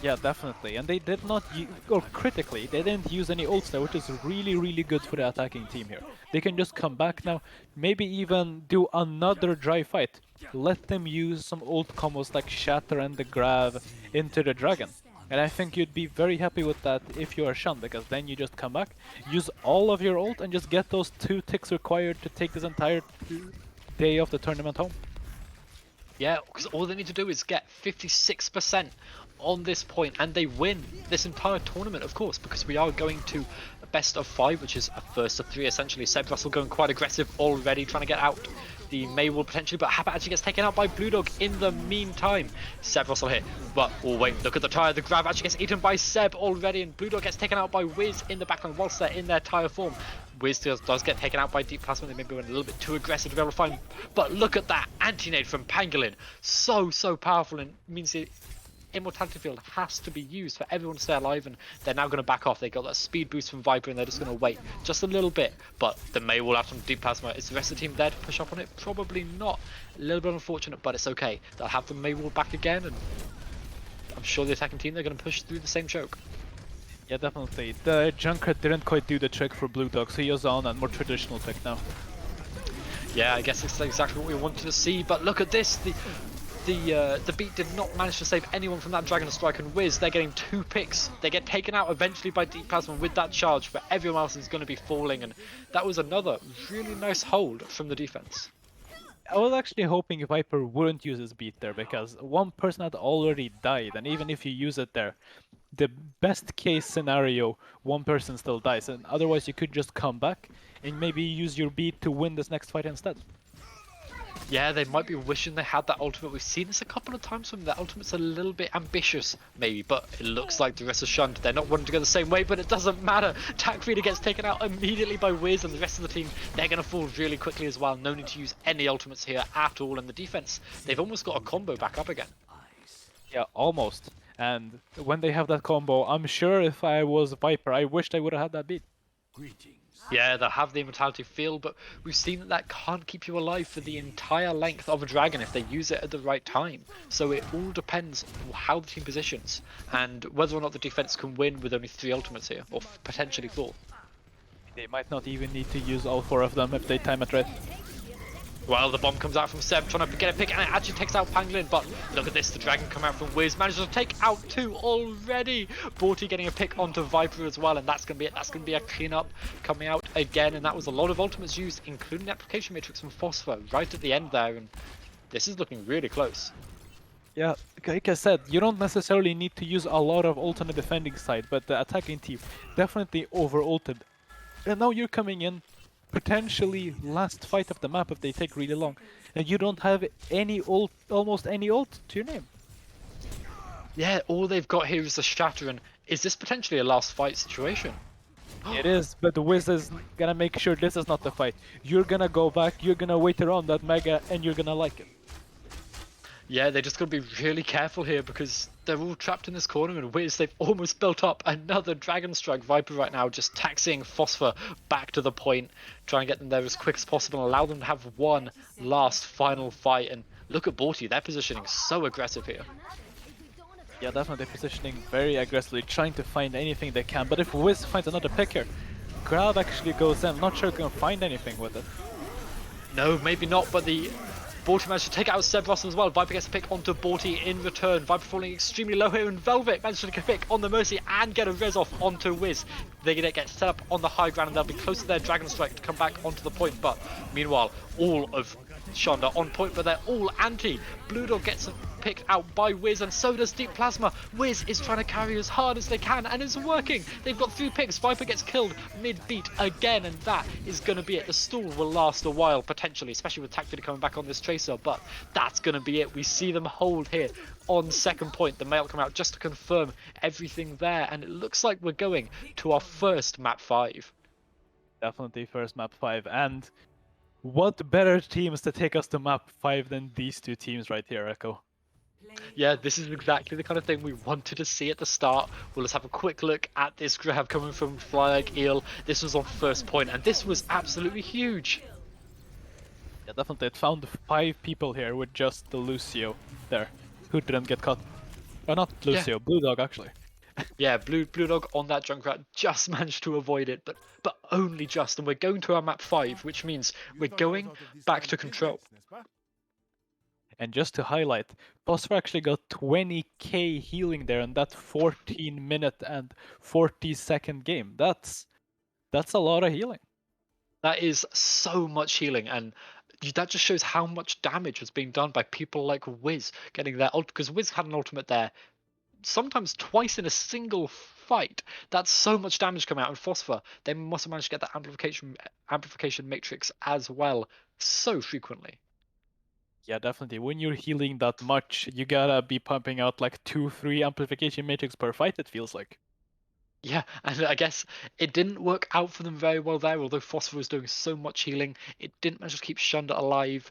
Yeah, definitely. And they did not, or critically, they didn't use any ults there, which is really, really good for the attacking team here. They can just come back now, maybe even do another dry fight. Let them use some ult combos like Shatter and the Grab into the Dragon. And I think you'd be very happy with that if you are Shun, because then you just come back, use all of your ult, and just get those 2 ticks required to take this entire day of the tournament home. Yeah, because all they need to do is get 56% on this point, and they win this entire tournament, of course, because we are going to a best of 5, which is a first of 3 essentially. Seb Russell going quite aggressive already, trying to get out the May will potentially, but Habit actually gets taken out by Blue Dog in the meantime. Seb Russell here, but oh wait, look at the tire. The grab actually gets eaten by Seb already, and Blue Dog gets taken out by Wiz in the background whilst they're in their tire form. Wiz does get taken out by Deep Plasma. They maybe went a little bit too aggressive to be able to find, but look at that anti-nade from Pangolin. So powerful, and means the Immortality Field has to be used for everyone to stay alive, and they're now going to back off. They got that speed boost from Viper, and they're just going to wait just a little bit. But the May will have some Deep Plasma. Is the rest of the team there to push up on it? Probably not. A little bit unfortunate, but it's okay. They'll have the May Wall back again, and I'm sure the attacking team, they're going to push through the same choke. Yeah, definitely. The Junkrat didn't quite do the trick for Blue Dog, so he was on a more traditional pick now. Yeah, I guess it's exactly what we wanted to see, but look at this. The beat did not manage to save anyone from that Dragon Strike, and Wiz, they're getting 2 picks. They get taken out eventually by Deep Plasma with that charge, but everyone else is going to be falling, and that was another really nice hold from the defense. I was actually hoping Viper wouldn't use his beat there, because one person had already died, and even if you use it there, the best case scenario, one person still dies, and otherwise you could just come back and maybe use your beat to win this next fight instead. Yeah, they might be wishing they had that ultimate. We've seen this a couple of times from them. Their ultimate's a little bit ambitious, maybe, but it looks like the rest are shunned. They're not wanting to go the same way, but it doesn't matter. Takfreeder gets taken out immediately by Wiz, and the rest of the team, they're going to fall really quickly as well. No need to use any ultimates here at all, and the defense, they've almost got a combo back up again. Yeah, almost. And when they have that combo, I'm sure if I was Viper, I wished I would have had that beat. Yeah, they'll have the Immortality Field, but we've seen that can't keep you alive for the entire length of a Dragon if they use it at the right time. So it all depends on how the team positions, and whether or not the defense can win with only 3 ultimates here, or potentially 4. They might not even need to use all 4 of them if they time it right. Well, the bomb comes out from Seb, trying to get a pick, and it actually takes out Pangolin, but look at this, the Dragon come out from Wiz, manages to take out 2 already! Borty getting a pick onto Viper as well, and that's going to be it. That's going to be a cleanup coming out again, and that was a lot of ultimates used, including the application matrix from Phosphor, right at the end there, and this is looking really close. Yeah, like I said, you don't necessarily need to use a lot of ult on the defending side, but the attacking team definitely over-ulted. And now you're coming in, potentially last fight of the map if they take really long, and you don't have any ult, almost any ult to your name. Yeah, all they've got here is the Shatter, and is this potentially a last fight situation? It is, but the Wiz is gonna make sure this is not the fight. You're gonna go back, you're gonna wait around that Mega, and you're gonna like it. Yeah, they just got to be really careful here because they're all trapped in this corner, and Wiz, they've almost built up another Dragon Strike. Viper right now just taxiing Phosphor back to the point, trying to get them there as quick as possible and allow them to have one last final fight. And look at Borty, they're positioning so aggressive here. Yeah, definitely positioning very aggressively, trying to find anything they can. But if Wiz finds another pick here, Grab actually goes in. Not sure gonna find anything with it. No, maybe not, but the Borty managed to take out Seb Russell as well. Viper gets a pick onto Borty in return. Viper falling extremely low here, and Velvet managed to get a pick on the Mercy and get a res off onto Wiz. They're going to get set up on the high ground, and they'll be close to their Dragon Strike to come back onto the point. But meanwhile, all of Shonda on point, but they're all anti. Blue Dog gets picked out by Wiz, and so does Deep Plasma. Wiz is trying to carry as hard as they can, and it's working. They've got 3 picks. Viper gets killed mid-beat again, and that is going to be it. The stall will last a while, potentially, especially with Takfreeder coming back on this Tracer, but that's going to be it. We see them hold here on second point. The mail come out just to confirm everything there, and it looks like we're going to our first map 5. Definitely first map 5, and what better teams to take us to map 5 than these 2 teams right here, Echo? Yeah, this is exactly the kind of thing we wanted to see at the start. Well, let's have a quick look at this grab coming from Fly Like Eel. This was on first point, and this was absolutely huge. Yeah, definitely. It found 5 people here with just the Lucio there, who didn't get caught. Oh, not Lucio, Blue Dog actually. Yeah, Blue Dog on that Junkrat just managed to avoid it, but only just. And we're going to our map 5, which means we're going back to control. And just to highlight, Phosphor actually got 20k healing there in that 14-minute and 40-second game. That's a lot of healing. That is so much healing, and that just shows how much damage was being done by people like Wiz getting their ult, because Wiz had an ultimate there sometimes twice in a single fight. That's so much damage coming out. And Phosphor, they must have managed to get that amplification matrix as well so frequently. Yeah, definitely. When you're healing that much, you gotta be pumping out like 2-3 amplification matrix per fight, it feels like. Yeah, and I guess it didn't work out for them very well there, although Phosphor was doing so much healing. It didn't manage to keep Shunda alive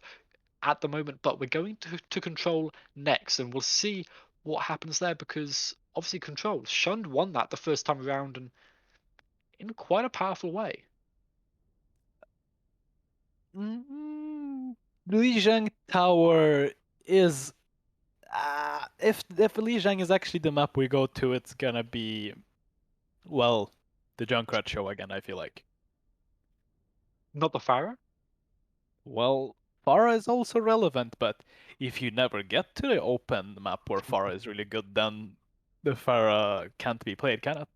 at the moment, but we're going to control next, and we'll see what happens there, because obviously control. Shund won that the first time around, and in quite a powerful way. Lijiang Tower is... if Lijiang is actually the map we go to, it's gonna be, well, the Junkrat show again, I feel like. Not the Pharah? Well, Pharah is also relevant, but if you never get to the open map where Pharah is really good, then the Pharah can't be played, can it?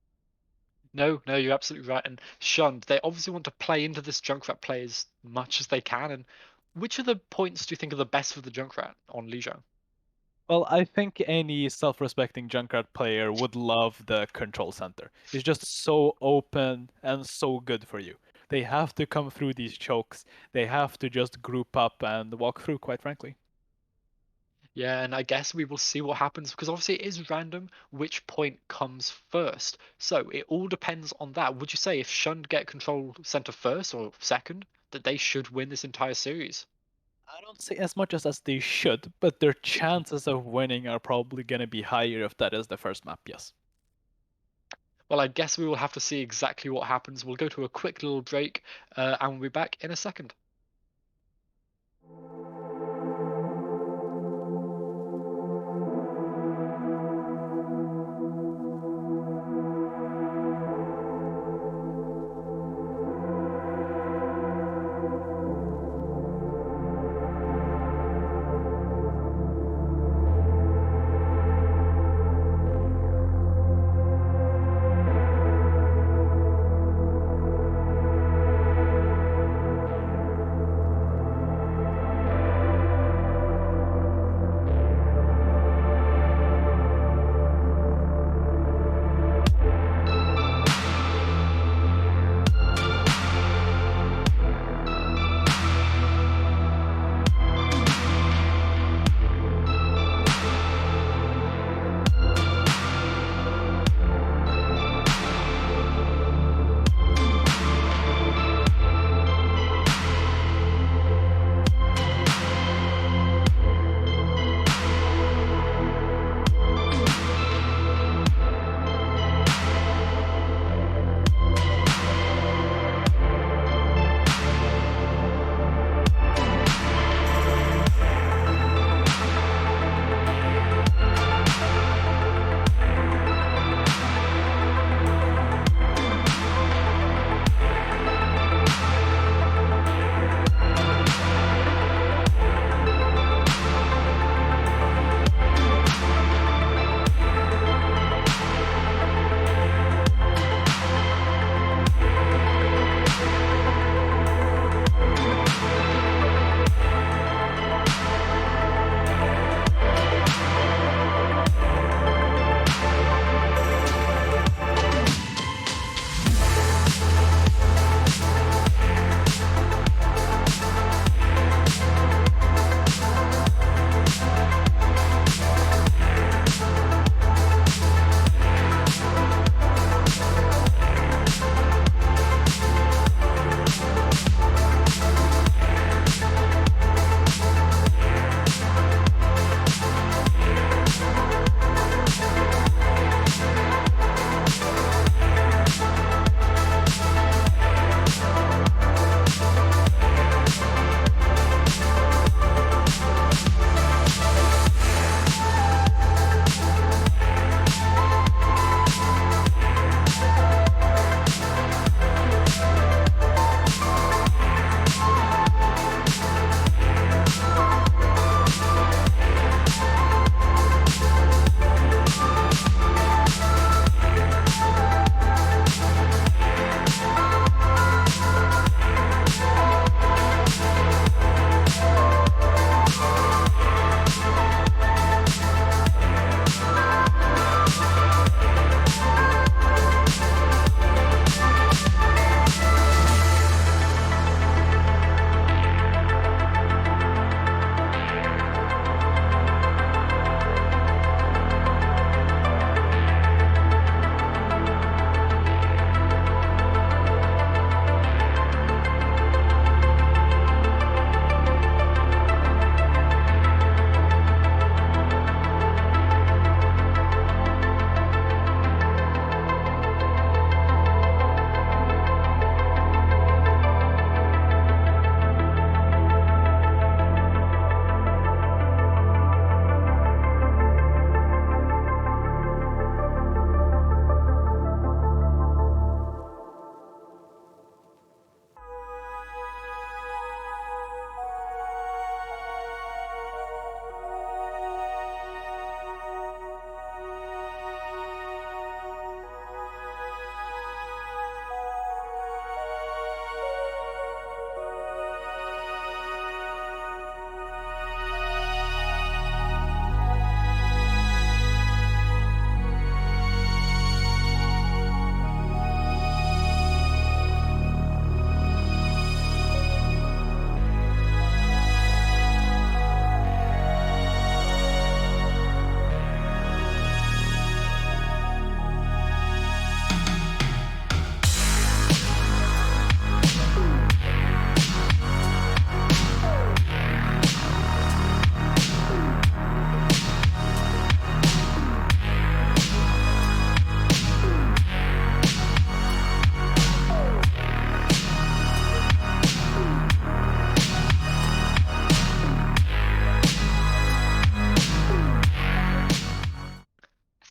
No, you're absolutely right. And Shund, they obviously want to play into this Junkrat play as much as they can. And which of the points do you think are the best for the Junkrat on Lijiang? Well, I think any self-respecting Junkrat player would love the control center. It's just so open and so good for you. They have to come through these chokes. They have to just group up and walk through, quite frankly. Yeah, and I guess we will see what happens, because obviously it is random which point comes first. So it all depends on that. Would you say if Shund get control center first or second, that they should win this entire series? I don't say as much as they should, but their chances of winning are probably going to be higher if that is the first map, yes. Well, I guess we will have to see exactly what happens. We'll go to a quick little break, and we'll be back in a second.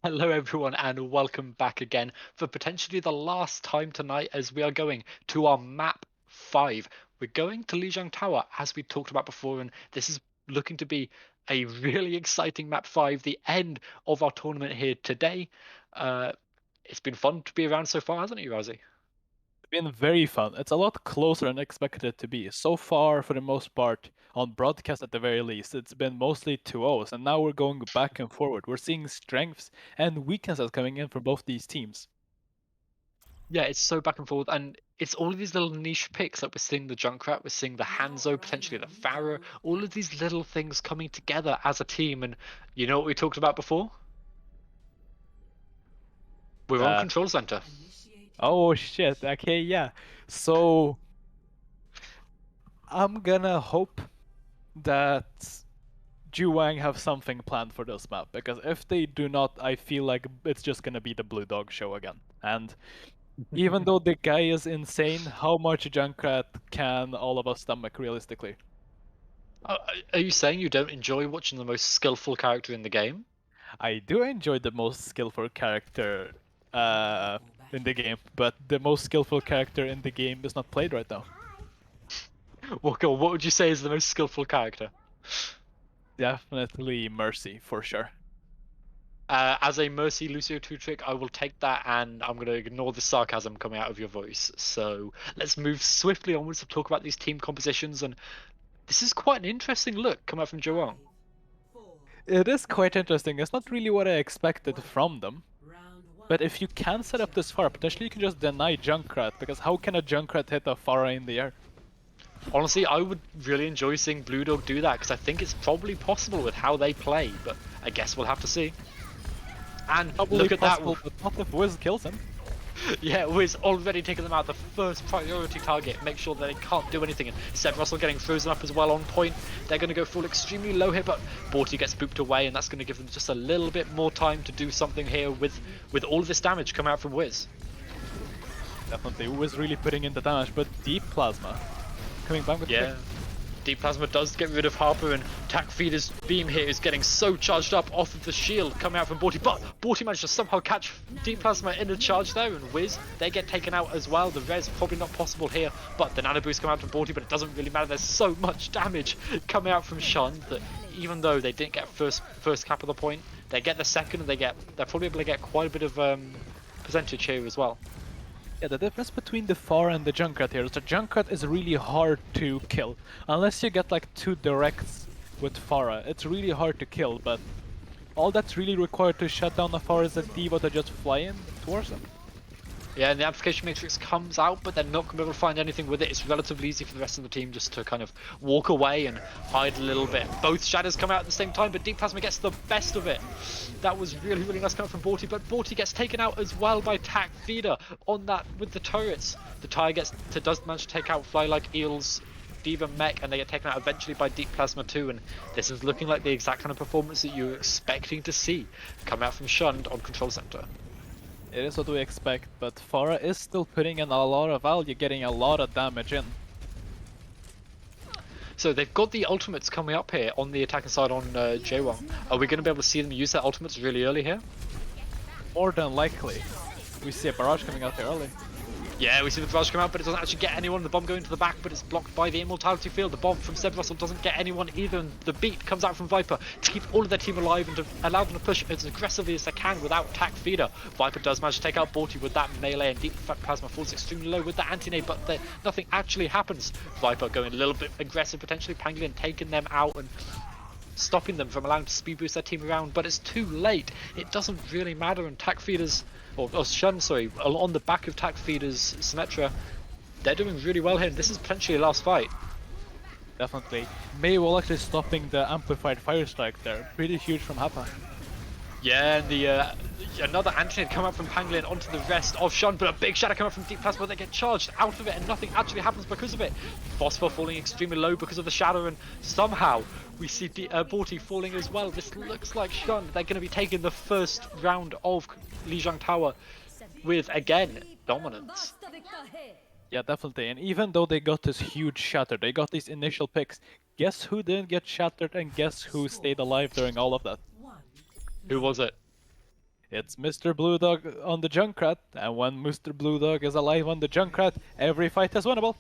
Hello, everyone, and welcome back again for potentially the last time tonight as we are going to our map 5. We're going to Lijiang Tower, as we talked about before, and this is looking to be a really exciting map 5, the end of our tournament here today. It's been fun to be around so far, hasn't it, Razi? Been very fun. It's a lot closer than expected it to be. So far, for the most part, on broadcast at the very least, it's been mostly 2-0s, and now we're going back and forward. We're seeing strengths and weaknesses coming in for both these teams. Yeah, it's so back and forth, and it's all of these little niche picks. Like we're seeing the Junkrat, we're seeing the Hanzo, potentially the Farah, all of these little things coming together as a team. And you know what we talked about before? We're on Control Center. Oh shit, okay, yeah. So I'm gonna hope that Juwang have something planned for this map, because if they do not, I feel like it's just gonna be the Blue Dog show again. And even though the guy is insane, how much Junkrat can all of us stomach realistically? Are you saying you don't enjoy watching the most skillful character in the game? I do enjoy the most skillful character in the game, but the most skillful character in the game is not played right now. What would you say is the most skillful character? Definitely Mercy, for sure. As a Mercy Lucio 2 trick, I will take that, and I'm going to ignore the sarcasm coming out of your voice. So let's move swiftly onwards to talk about these team compositions, and this is quite an interesting look coming out from Joang. It is quite interesting. It's not really what I expected from them. But if you can set up this far, potentially you can just deny Junkrat, because how can a Junkrat hit a Pharah in the air? Honestly, I would really enjoy seeing Blue Dog do that, because I think it's probably possible with how they play, but I guess we'll have to see. And Probably look at possible, that. but not if Wiz kills him. Yeah, Wiz already taking them out, the first priority target, make sure that they can't do anything. And Seb Russell getting frozen up as well on point. They're going to go full extremely low here, but Borty gets booped away, and that's going to give them just a little bit more time to do something here with all of this damage coming out from Wiz. Definitely, Wiz really putting in the damage, but Deep Plasma coming back with Yeah. Deep Plasma does get rid of Harper, and Tac Feeder's beam here is getting so charged up off of the shield coming out from Borty, but Borty managed to somehow catch Deep Plasma in the charge there, and Wiz, they get taken out as well. The res probably not possible here, but the nano boost come out from Borty, but it doesn't really matter. There's so much damage coming out from Shun that even though they didn't get first cap of the point, they get the second, and they're probably able to get quite a bit of percentage here as well. Yeah, the difference between the Pharah and the Junkrat here is the Junkrat is really hard to kill. Unless you get like 2 directs with Pharah, it's really hard to kill, but all that's really required to shut down the Pharah is a D.Va to just fly in towards them. Yeah, and the application matrix comes out, but they're not going to be able to find anything with it. It's relatively easy for the rest of the team just to kind of walk away and hide a little bit. Both shadows come out at the same time, but Deep Plasma gets the best of it. That was really, really nice coming from Borty, but Borty gets taken out as well by Tac Feeder on that with the turrets. The Tire does manage to take out Fly Like Eels, D.Va Mech, and they get taken out eventually by Deep Plasma too, and this is looking like the exact kind of performance that you're expecting to see come out from Shunned on Control Center. It is what we expect, but Pharah is still putting in a lot of value, getting a lot of damage in. So they've got the ultimates coming up here on the attacking side on Jaewon. Are we going to be able to see them use their ultimates really early here? More than likely. We see a barrage coming out here early. Yeah, we see the barrage come out, but it doesn't actually get anyone. The bomb going to the back, but it's blocked by the Immortality Field. The bomb from Seb Russell doesn't get anyone either. And the beat comes out from Viper to keep all of their team alive and to allow them to push as aggressively as they can without Tac Feeder. Viper does manage to take out Borty with that melee, and Deep Plasma falls extremely low with the anti-nade, but nothing actually happens. Viper going a little bit aggressive, potentially Pangolin taking them out and stopping them from allowing to speed boost their team around, but it's too late. It doesn't really matter, and Tac Feeder's or Shun, sorry, on the back of Tac Feeder's Symmetra, they're doing really well here, and this is potentially a last fight. Definitely. Mei will actually stopping the amplified fire strike there. Pretty huge from Hapa. Yeah, and the another anti-nade come out from Pangolin onto the rest of Shun, but a big shadow come out from Deep Plasma. They get charged out of it, and nothing actually happens because of it. Phosphor falling extremely low because of the shadow, and somehow we see Borty falling as well. This looks like Shun. They're going to be taking the first round of Lijiang Tower with, again, dominance. Yeah, definitely. And even though they got this huge shatter, they got these initial picks, guess who didn't get shattered and guess who stayed alive during all of that? Who was it? It's Mr. Blue Dog on the Junkrat, and when Mr. Blue Dog is alive on the Junkrat, every fight is winnable.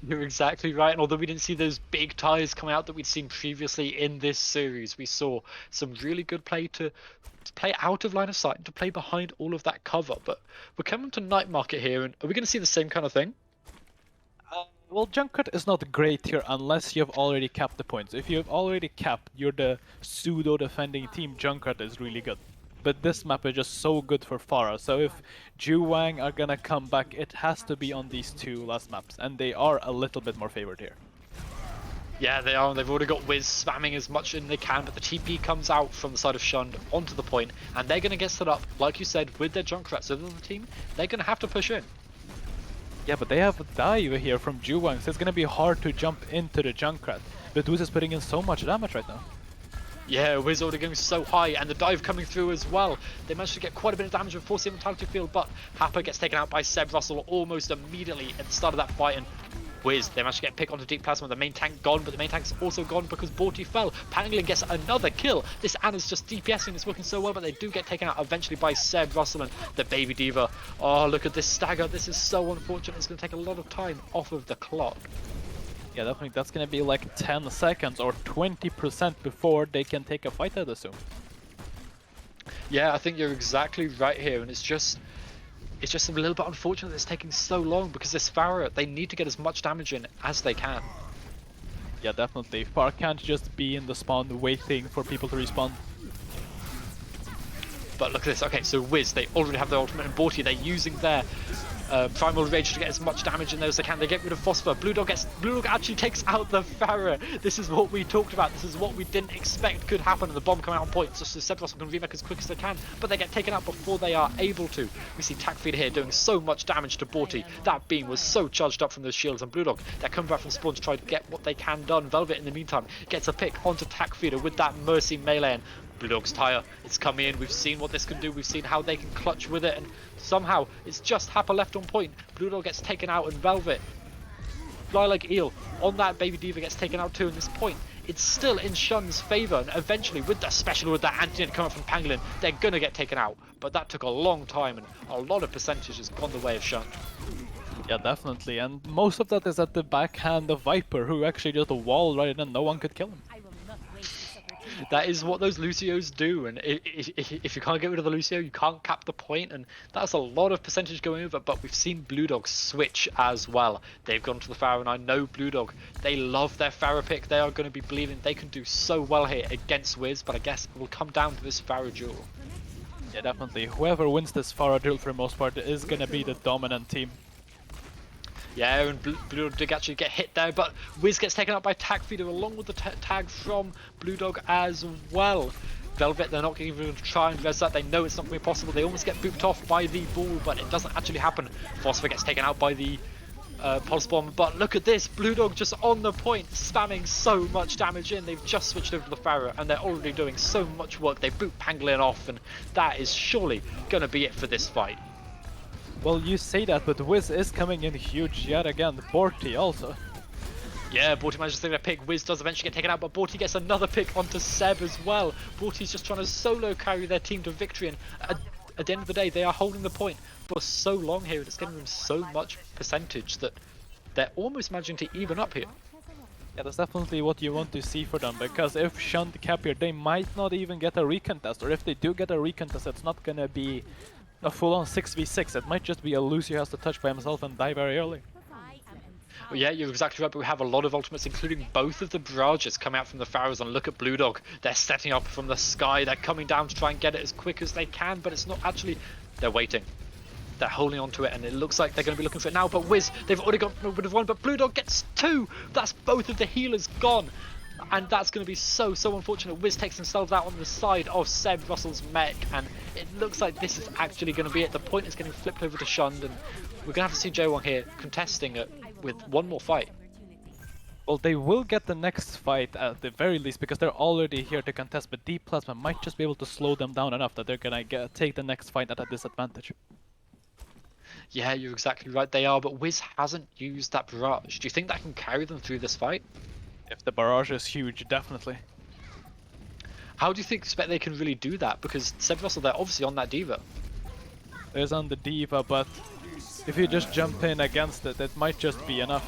You're exactly right. And although we didn't see those big ties come out that we'd seen previously in this series, we saw some really good play to play out of line of sight and to play behind all of that cover. But we're coming to Night Market here, and are we going to see the same kind of thing? Well, Junkrat is not great here unless you have already capped the points. If you have already capped, you're the pseudo-defending team, Junkrat is really good. But this map is just so good for Pharah, so if Juwang are gonna come back, it has to be on these two last maps, and they are a little bit more favored here. Yeah, they are, and they've already got Wiz spamming as much as they can, but the TP comes out from the side of Shund onto the point, and they're going to get set up, like you said, with their Junkrat. So the team, they're going to have to push in. Yeah, but they have a dive here from Juwang, so it's gonna be hard to jump into the Junkrat. But Wiz is putting in so much damage right now. Yeah, Wiz already going so high, and the dive coming through as well. They managed to get quite a bit of damage before the Mentality Field, but Happer gets taken out by Seb Russell almost immediately at the start of that fight, and Wiz, they managed to get a pick onto Deep Plasma. The main tank gone, but the main tank's also gone because Borty fell. Pangolin gets another kill. This Anna's just DPSing, it's working so well, but they do get taken out eventually by Seb Russell and the Baby Diva. Oh, look at this stagger. This is so unfortunate. It's going to take a lot of time off of the clock. Yeah, definitely. That's gonna be like 10 seconds or 20% before they can take a fight, I'd assume. Yeah, I think you're exactly right here, and it's just a little bit unfortunate that it's taking so long because this Pharah, they need to get as much damage in as they can. Yeah, definitely. Pharah can't just be in the spawn waiting for people to respawn. But look at this. Okay, so Wiz, they already have their ultimate, and Borty, they're using their Primal Rage to get as much damage in there as they can. They get rid of Phosphor. Blue Dog actually takes out the Pharah. This is what we talked about. This is what we didn't expect could happen, and the bomb coming out on point. Just so Sephiroth can remake as quick as they can, but they get taken out before they are able to. We see Tackfeeder here doing so much damage to Borty. That beam was so charged up from those shields, and Blue Dog, they're coming back from spawn to try to get what they can done. Velvet, in the meantime, gets a pick onto Tackfeeder with that Mercy melee, and Blue Dog's tire, it's coming in. We've seen what this can do. We've seen how they can clutch with it, and somehow it's just Happer left on point. Blue Dog gets taken out, and Velvet, fly like eel on that Baby Diva, gets taken out too. In this point, it's still in Shun's favor, and eventually with the special, with that antidote coming from Pangolin, they're gonna get taken out. But that took a long time, and a lot of percentage has gone the way of Shun. Yeah, definitely, and most of that is at the backhand of Viper, who actually just walled right in and no one could kill him. That is what those Lucios do, and if you can't get rid of the Lucio, you can't cap the point, and that's a lot of percentage going over. But we've seen Blue Dog switch as well. They've gone to the Pharah, and I know Blue Dog, they love their Pharah pick. They are going to be believing they can do so well here against Wiz, but I guess it will come down to this Pharah duel. Yeah, definitely. Whoever wins this Pharah duel for the most part is going to be the dominant team. Yeah, and Blue Dog did actually get hit there, but Wiz gets taken out by Tackfeeder along with the tag from Blue Dog as well. Velvet, they're not even going to try and res that. They know it's not going to be possible. They almost get booped off by the ball, but it doesn't actually happen. Phosphor gets taken out by the Pulse Bomb, but look at this. Blue Dog just on the point, spamming so much damage in. They've just switched over to the Pharah, and they're already doing so much work. They boot Pangolin off, and that is surely going to be it for this fight. Well, you say that, but Wiz is coming in huge yet again. Borty also. Yeah, Borty manages to take a pick. Wiz does eventually get taken out, but Borty gets another pick onto Seb as well. Borty's just trying to solo carry their team to victory, and at the end of the day, they are holding the point for so long here. It's giving them so much percentage that they're almost managing to even up here. Yeah, that's definitely what you want to see for them, because if Shunt cap here, they might not even get a recontest, or if they do get a recontest, it's not gonna be a full-on 6v6. It might just be a Lucio who has to touch by himself and die very early. Well, yeah, you're exactly right, but we have a lot of ultimates, including both of the barrages coming out from the Pharaohs, and look at Blue Dog. They're setting up from the sky, they're coming down to try and get it as quick as they can, but it's not actually... They're waiting. They're holding on to it, and it looks like they're going to be looking for it now, but Wiz, they've already got a bit of one, but Blue Dog gets two! That's both of the healers gone! And that's going to be so unfortunate. Wiz takes themselves out on the side of Seb Russell's mech, and it looks like this is actually going to be it. The point is getting flipped over to Shund, and we're going to have to see J1 here contesting it with one more fight. Well, they will get the next fight at the very least, because they're already here to contest, but Deep Plasma might just be able to slow them down enough that they're going to take the next fight at a disadvantage. Yeah, you're exactly right, they are, but Wiz hasn't used that barrage. Do you think that can carry them through this fight? If the barrage is huge, definitely. How do you expect they can really do that? Because Seb Russell, they're obviously on that D.Va. There's on the D.Va, but if you just jump in against it, it might just be enough.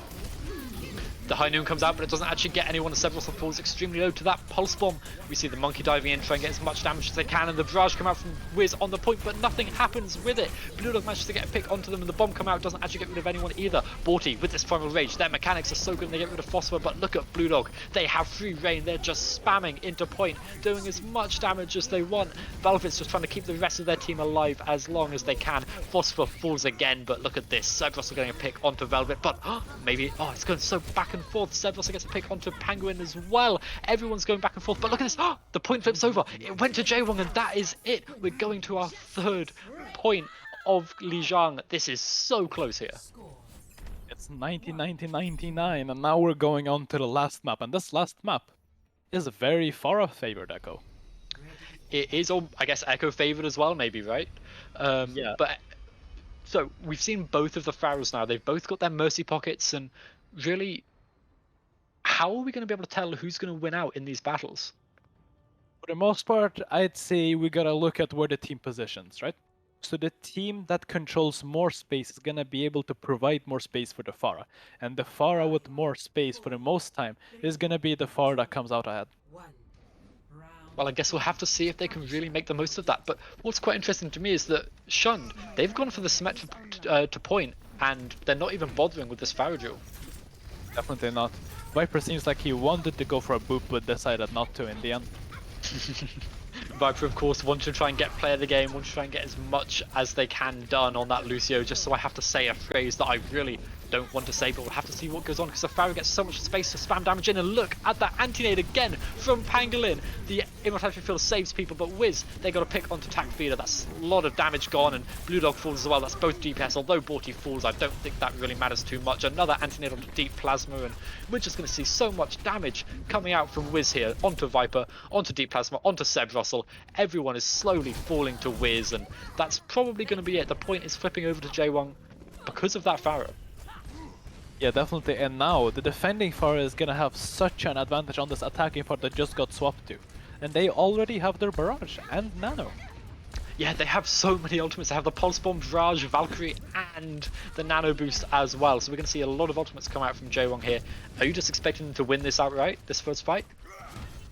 The high noon comes out, but it doesn't actually get anyone. The Seb Russell falls extremely low to that pulse bomb. We see the monkey diving in, trying to get as much damage as they can, and the barrage come out from Wiz on the point, but nothing happens with it. Blue Dog manages to get a pick onto them, and the bomb come out, doesn't actually get rid of anyone either. Borty with this primal rage, their mechanics are so good, and they get rid of Phosphor, but look at Blue Dog. They have free reign, they're just spamming into point, doing as much damage as they want. Velvet's just trying to keep the rest of their team alive as long as they can. Phosphor falls again, but look at this. Seb Russell getting a pick onto Velvet, but maybe, it's going so back and forth. Seb Russell gets a pick onto Penguin as well. Everyone's going back and forth, but look at this. The point flips over. It went to Jaewong, and that is it. We're going to our third point of Lijiang. This is so close here. It's 99, and now we're going on to the last map, and this last map is very far favored Echo. It is, I guess, Echo favored as well, maybe, right? Yeah. But so we've seen both of the Pharaohs now. They've both got their mercy pockets, and really, how are we going to be able to tell who's going to win out in these battles? For the most part, I'd say we gotta look at where the team positions, right? So the team that controls more space is gonna be able to provide more space for the Pharah. And the Pharah with more space for the most time is gonna be the Pharah that comes out ahead. Well, I guess we'll have to see if they can really make the most of that. But what's quite interesting to me is that Shund, they've gone for the Symmetra to point, and they're not even bothering with this Pharaoh duel. Definitely not. Viper seems like he wanted to go for a boop, but decided not to in the end. Viper, of course, want to try and get play of the game, want to try and get as much as they can done on that Lucio, just so I have to say a phrase that I really don't want to say, but we'll have to see what goes on, because the Pharaoh gets so much space to spam damage in, and look at that anti-nade again from Pangolin. The Immortality Field saves people, but Wiz, they got a pick onto Tac Feeder. That's a lot of damage gone, and Blue Dog falls as well. That's both DPS, although Borty falls, I don't think that really matters too much. Another anti-nade onto Deep Plasma, and we're just going to see so much damage coming out from Wiz here, onto Viper, onto Deep Plasma, onto Seb Russell. Everyone is slowly falling to Wiz, and that's probably going to be it. The point is flipping over to Jaewong because of that Pharaoh. Yeah, definitely. And now the defending Pharah is gonna have such an advantage on this attacking part that just got swapped to. And they already have their Barrage and Nano. Yeah, they have so many ultimates. They have the Pulse Bomb, Barrage, Valkyrie, and the Nano Boost as well. So we're going to see a lot of ultimates come out from Jaewong here. Are you just expecting them to win this outright, this first fight?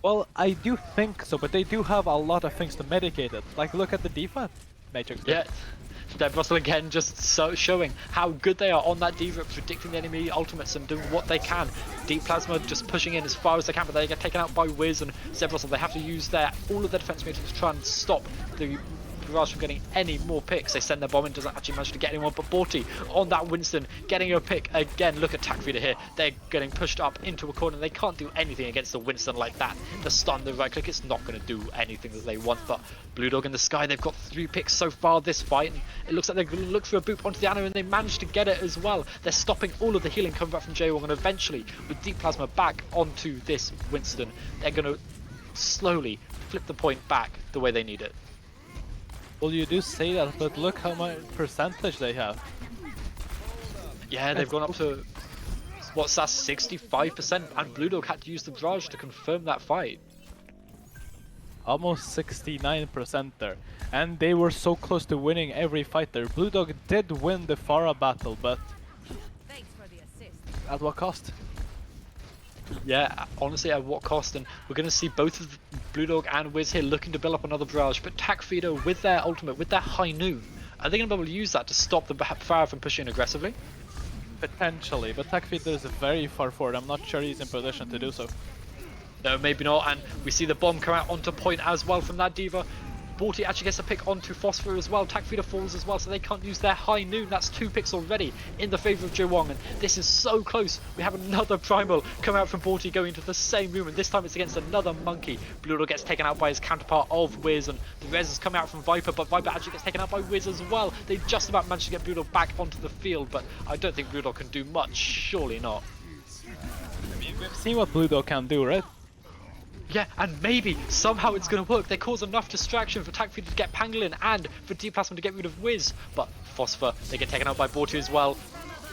Well, I do think so, but they do have a lot of things to mitigate it. Like, look at the D.Va Matrix. Yeah. Seb Russell again just showing how good they are on that D.Va, predicting the enemy ultimates and doing what they can. Deep Plasma just pushing in as far as they can, but they get taken out by Wiz and Seb Russell. They have to use all of their defense meters to try and stop the Barrage from getting any more picks. They send their bomb in, doesn't actually manage to get anyone, but Borty on that Winston getting a pick again. Look at Tac Feeder here. They're getting pushed up into a corner. They can't do anything against the Winston like that. The stun, the right click, it's not going to do anything that they want, but Blue Dog in the sky, they've got 3 picks so far this fight, and it looks like they're going to look for a boop onto the Anno, and they managed to get it as well. They're stopping all of the healing coming back from Jaewong, and eventually, with Deep Plasma back onto this Winston, they're going to slowly flip the point back the way they need it. Well, you do say that, but look how much percentage they have. Yeah, they've gone up to, what's that, 65%, and Blue Dog had to use the Barrage to confirm that fight. Almost 69% there. And they were so close to winning every fight there. Blue Dog did win the Pharah battle, but at what cost? Yeah, honestly, at what cost? And we're going to see both of Blue Dog and Wiz here looking to build up another Barrage, but Tac Feeder with their ultimate, with their High Noon, are they going to be able to use that to stop the Pharah from pushing aggressively? Potentially, but Tac Feeder is very far forward. I'm not sure he's in position to do so. No, maybe not, and we see the bomb come out onto point as well from that D.Va. Borty actually gets a pick onto Phosphor as well. Tac Feeder falls as well, so they can't use their High Noon. That's 2 picks already in the favour of Jaewong, and this is so close. We have another Primal come out from Borty going into the same room, and this time it's against another Monkey. Blue Dog gets taken out by his counterpart of Wiz, and the res is coming out from Viper, but Viper actually gets taken out by Wiz as well. They just about managed to get Blue Dog back onto the field, but I don't think Blue Dog can do much. Surely not. I mean, we've seen what Blue Dog can do, right? Yeah, and maybe somehow it's going to work. They cause enough distraction for Tac Feeder to get Pangolin and for Deep Plasma to get rid of Wiz. But Phosphor, they get taken out by Borty as well.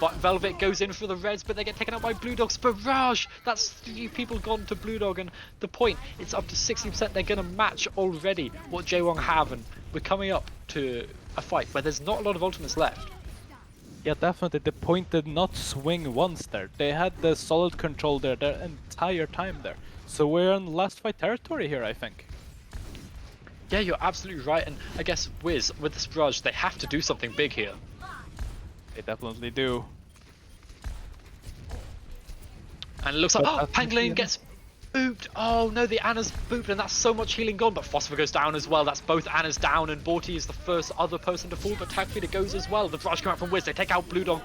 But Velvet goes in for the Reds, but they get taken out by Blue Dog's Barrage. That's 3 people gone to Blue Dog, and the point, it's up to 60%. They're going to match already what Jaewon have, and we're coming up to a fight where there's not a lot of ultimates left. Yeah, definitely. The point did not swing once there. They had the solid control there the entire time there. So we're in last fight territory here, I think. Yeah, you're absolutely right, and I guess Wiz, with this Barrage, they have to do something big here. They definitely do. And it looks like, Pangolin gets booped. Oh no, the Anna's booped, and that's so much healing gone. But Phosphor goes down as well. That's both Anna's down, and Borty is the first other person to fall. But Tag Feeder goes as well. The Barrage come out from Wiz. They take out Blue Dog,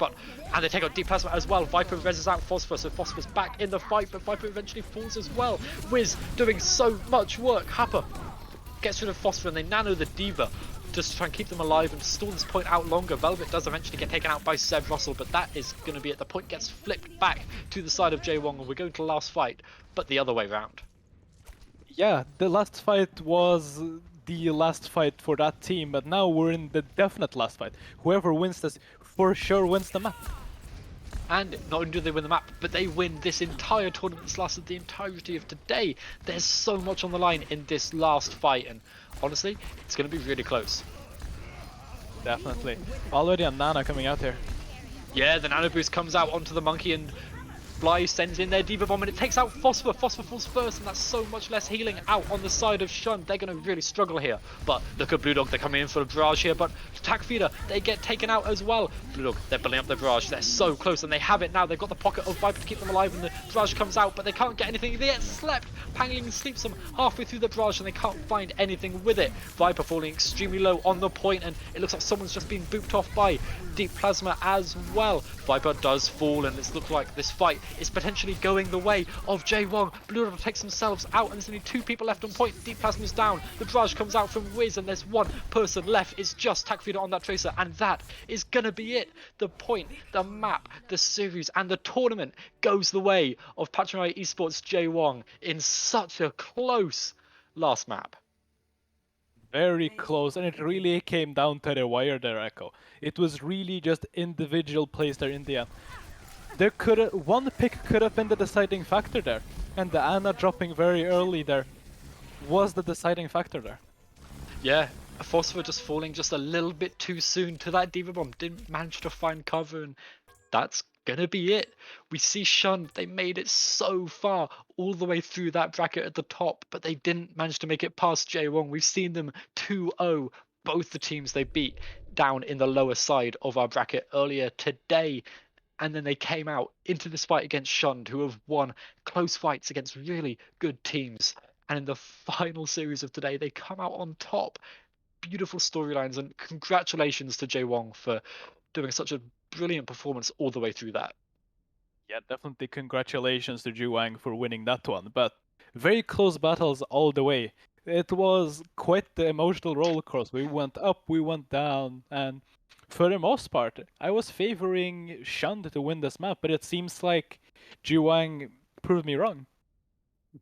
and they take out Deep Plasma as well. Viper reses out Phosphor, so Phosphor's back in the fight, but Viper eventually falls as well. Wiz doing so much work. Happer gets rid of Phosphor, and they nano the Diva just to try and keep them alive and stall this point out longer. Velvet does eventually get taken out by Sev Russell, but that is going to be it. The point gets flipped back to the side of Jaewon, and we're going to the last fight, but the other way round. Yeah, the last fight was the last fight for that team, but now we're in the definite last fight. Whoever wins this for sure wins the map. And not only do they win the map, but they win this entire tournament that's lasted the entirety of today. There's so much on the line in this last fight, and honestly, it's going to be really close. Definitely. Already a Nana coming out here. Yeah, the Nano Boost comes out onto the Monkey, and Bly sends in their Diva Bomb, and it takes out Phosphor. Phosphor falls first, and that's so much less healing out on the side of Shun. They're going to really struggle here. But look at Blue Dog, they're coming in for a Barrage here, but Tag Feeder, they get taken out as well. Blue Dog, they're building up their Barrage. They're so close, and they have it now. They've got the pocket of Viper to keep them alive, and the Barrage comes out, but they can't get anything. They get slept. Pangling sleeps them halfway through the Barrage, and they can't find anything with it. Viper falling extremely low on the point, and it looks like someone's just been booped off by Deep Plasma as well. Viper does fall, and it looks like this fight is potentially going the way of Jaewon. Blue Dog takes themselves out, and there's only 2 people left on point. Deep Plasma's down. The Barrage comes out from Wiz, and there's 1 person left. It's just Tag Feeder on that Tracer, and that is gonna be it. The point, the map, the series, and the tournament goes the way of Pachimari Esports Jaewon in such a close last map. Very close, and it really came down to the wire there, Echo. It was really just individual plays there in the end. There one pick could have been the deciding factor there, and the Anna dropping very early there was the deciding factor there. Yeah, Phosphor just falling just a little bit too soon to that Diva Bomb. Didn't manage to find cover, and that's gonna be it. We see Shun, they made it so far all the way through that bracket at the top, but they didn't manage to make it past Jaewon. We've seen them 2-0, both the teams they beat down in the lower side of our bracket earlier today. And then they came out into this fight against Shun, who have won close fights against really good teams. And in the final series of today, they come out on top. Beautiful storylines, and congratulations to Jaewon for doing such a brilliant performance all the way through that. Yeah, definitely congratulations to Juwang for winning that one, but very close battles all the way. It was quite the emotional roller coaster. We went up, we went down, and for the most part, I was favoring Shun to win this map, but it seems like Juwang proved me wrong.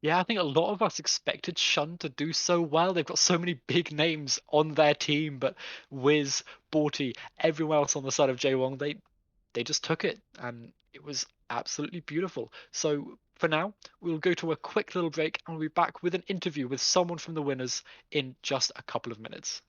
Yeah, I think a lot of us expected Shun to do so well. They've got so many big names on their team, but Wiz, Borty, everyone else on the side of Jaewon, they just took it, and it was absolutely beautiful. So for now, we'll go to a quick little break, and we'll be back with an interview with someone from the winners in just a couple of minutes.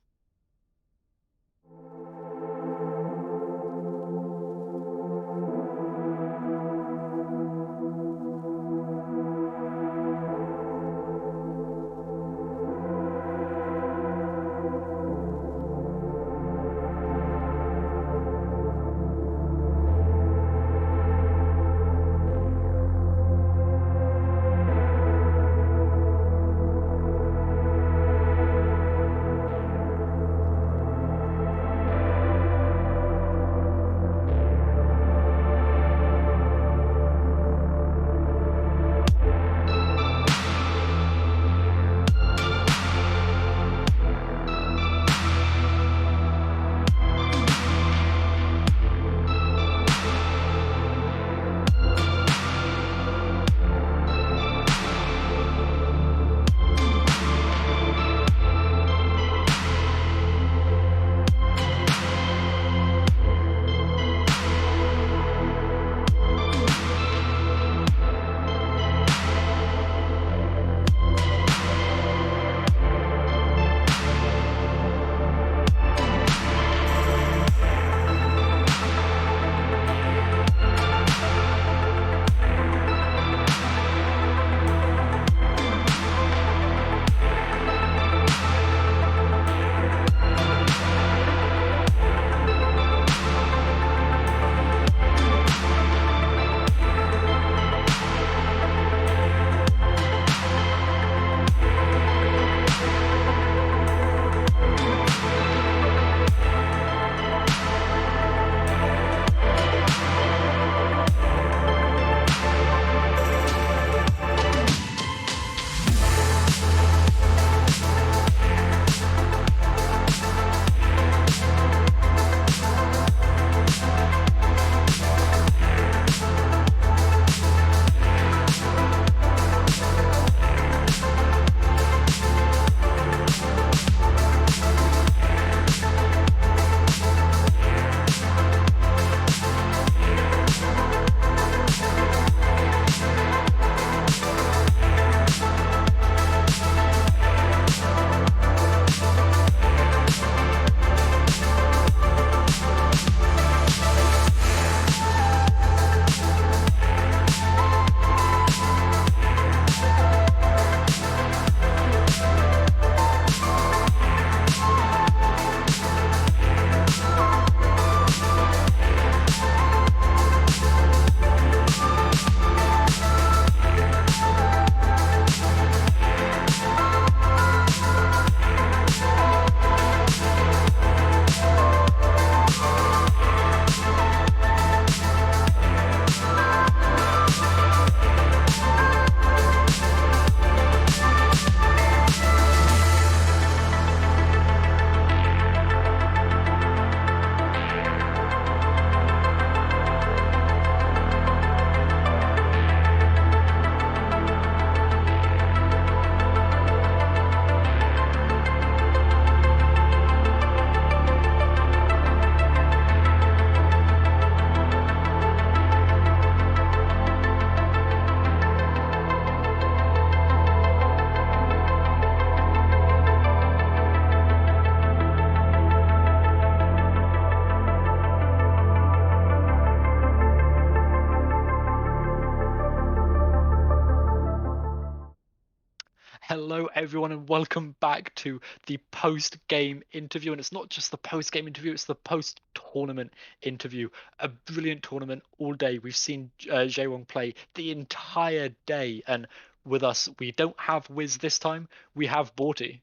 everyone, and welcome back to the post-game interview. And it's not just the post-game interview, it's the post-tournament interview. A brilliant tournament all day. We've seen Jaewon play the entire day. And with us, we don't have Wiz this time, we have Borty.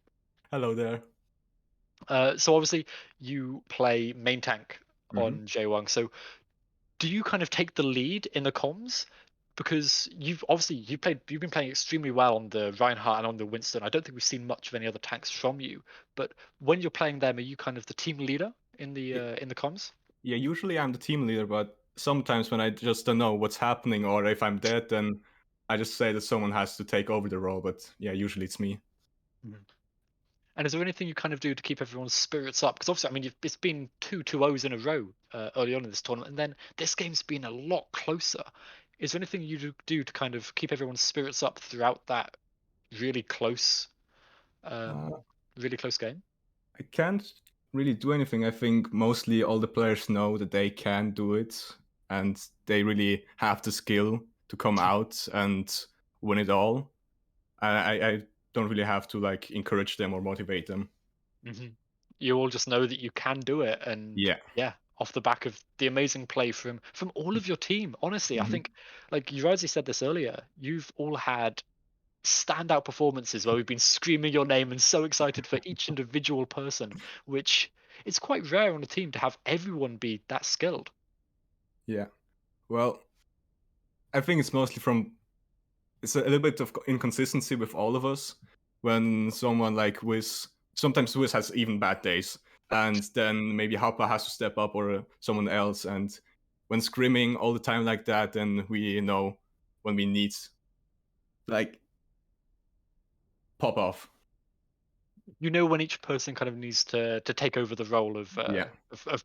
Hello there. So obviously, you play main tank on Jaewon. So do you kind of take the lead in the comms? Because you've been playing extremely well on the Reinhardt and on the Winston. I don't think we've seen much of any other tanks from you. But when you're playing them, are you kind of the team leader in the comms? Yeah, usually I'm the team leader, but sometimes when I just don't know what's happening or if I'm dead, then I just say that someone has to take over the role. But yeah, usually it's me. And is there anything you kind of do to keep everyone's spirits up? Because obviously, I mean, it's been 2-0s in a row early on in this tournament, and then this game's been a lot closer. Is there anything you do to kind of keep everyone's spirits up throughout that really close game? I can't really do anything. I think mostly all the players know that they can do it, and they really have the skill to come out and win it all. I don't really have to like encourage them or motivate them. You all just know that you can do it, and yeah, off the back of the amazing play from all of your team. Honestly, I think, like Urazi said this earlier, you've all had standout performances where we've been screaming your name and so excited for each individual person, which is quite rare on a team to have everyone be that skilled. Yeah, well, I think it's mostly it's a little bit of inconsistency with all of us. When someone like Wiz, sometimes Wiz has even bad days, and then maybe Hapa has to step up or someone else. And when scrimming all the time like that, then we know when we need like pop off. You know when each person kind of needs to take over the role of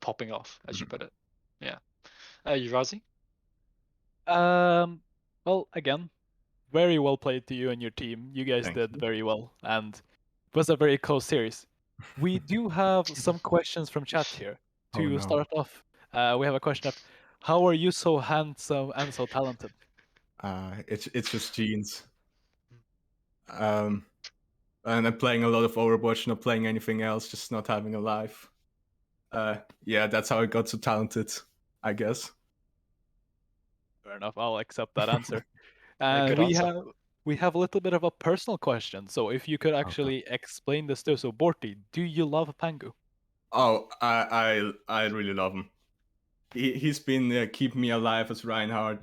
popping off, as you put it. Yeah. Urazi? Well, again, very well played to you and your team. You guys did very well, and it was a very close series. We do have some questions from chat here. To start off, we have a question of, how are you so handsome and so talented? It's just genes. And I'm playing a lot of Overwatch, not playing anything else, just not having a life. Yeah, that's how I got so talented, I guess. Fair enough, I'll accept that answer. Good answer. We have a little bit of a personal question, so if you could actually explain this to us. So, Borty, do you love Pangu? Oh, I really love him. He's been keeping me alive as Reinhardt.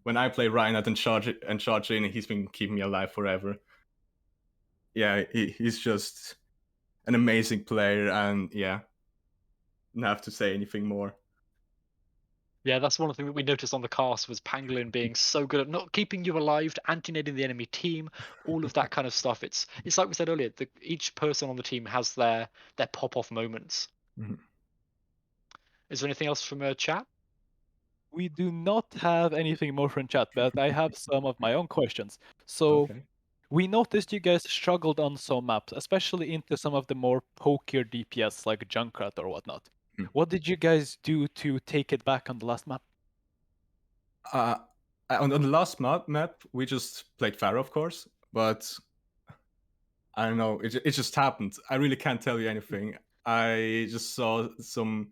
When I play Reinhardt and charge in, he's been keeping me alive forever. Yeah, he's just an amazing player, and yeah, don't have to say anything more. Yeah, that's one of the things that we noticed on the cast was Pangolin being so good at not keeping you alive, to anti-nading the enemy team, all of that kind of stuff. It's like we said earlier, each person on the team has their pop-off moments. Is there anything else from chat? We do not have anything more from chat, but I have some of my own questions. So, we noticed you guys struggled on some maps, especially into some of the more pokier DPS like Junkrat or whatnot. What did you guys do to take it back on the last map? On the last map, we just played Pharah, of course, but I don't know, it just happened. I really can't tell you anything. I just saw something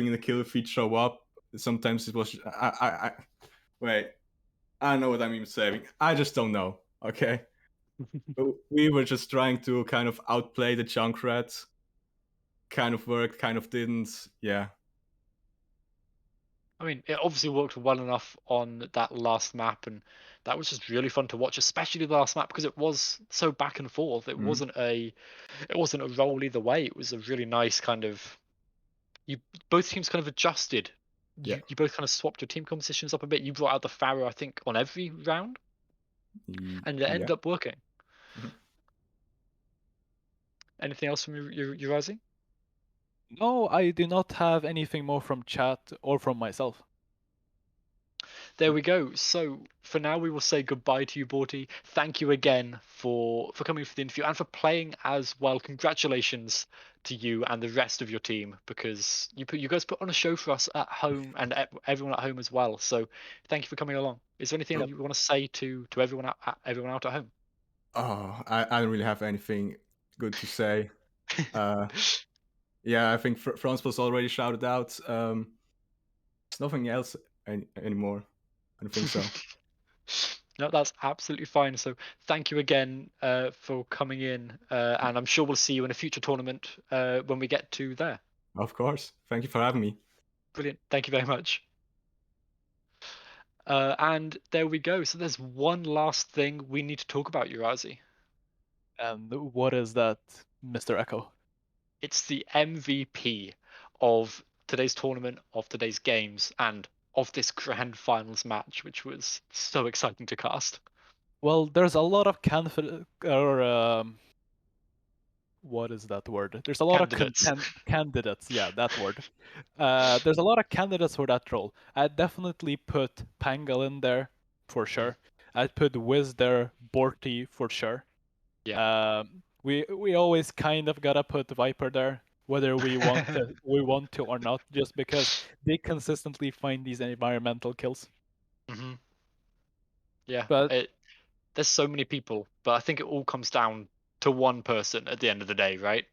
in the kill feed show up. Sometimes it was wait, I don't know what I'm even saying. I just don't know. Okay. We were just trying to kind of outplay the Junkrat. Kind of worked, kind of didn't. Yeah. I mean, it obviously worked well enough on that last map, and that was just really fun to watch, especially the last map, because it was so back and forth. It wasn't a roll either way. It was a really nice kind of, both teams kind of adjusted. You both kind of swapped your team compositions up a bit. You brought out the Pharah, I think, on every round, and it ended up working. Anything else from your Rising? No, I do not have anything more from chat or from myself. There we go. So for now, we will say goodbye to you, Borty. Thank you again for coming for the interview and for playing as well. Congratulations to you and the rest of your team, because you guys put on a show for us at home and everyone at home as well. So thank you for coming along. Is there anything that you want to say to everyone out at home? Oh, I don't really have anything good to say. Yeah, I think Franz was already shouted out. There's nothing else anymore. I don't think so. No, that's absolutely fine. So thank you again for coming in, and I'm sure we'll see you in a future tournament when we get to there. Of course. Thank you for having me. Brilliant. Thank you very much. And there we go. So there's one last thing we need to talk about, Urazi. And what is that, Mr. Echo? It's the MVP of today's tournament, of today's games, and of this grand finals match, which was so exciting to cast. Well, there's a lot of what is that word? There's a lot Candidates. of candidates. Yeah, that word. There's a lot of candidates for that role. I'd definitely put Pangal in there for sure. I'd put Wiz there, Borty for sure. Yeah. We always kind of gotta put Viper there, whether we want to or not, just because they consistently find these environmental kills. Mm-hmm. Yeah. But There's so many people, but I think it all comes down to one person at the end of the day, right?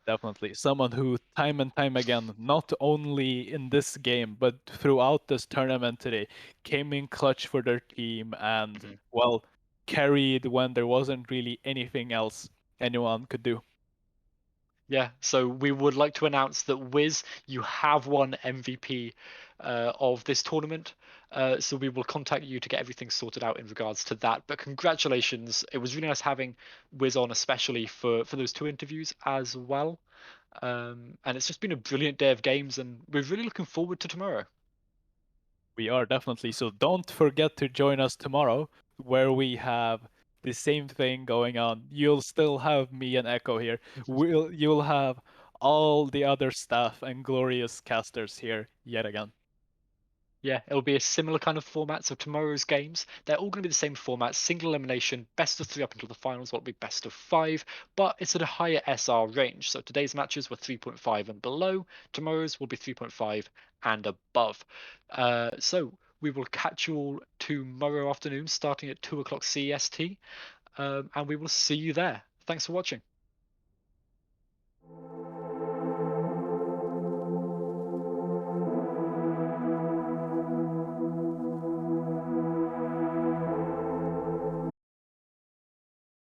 definitely someone who time and time again, not only in this game but throughout this tournament today, came in clutch for their team and well, carried when there wasn't really anything else anyone could do. Yeah, so we would like to announce that Wiz, you have won MVP of this tournament. So we will contact you to get everything sorted out in regards to that. But congratulations. It was really nice having Wiz on, especially for those two interviews as well. And it's just been a brilliant day of games, and we're really looking forward to tomorrow. We are definitely. So don't forget to join us tomorrow, where we have the same thing going on. You'll still have me and Echo here. You'll have all the other staff and glorious casters here yet again. Yeah, it'll be a similar kind of format. So tomorrow's games, they're all going to be the same format: single elimination, best of 3 up until the finals. Will be best of 5, but it's at a higher SR range. So today's matches were 3.5 and below. Tomorrow's will be 3.5 and above. So we will catch you all tomorrow afternoon, starting at 2 o'clock CEST, and we will see you there. Thanks for watching.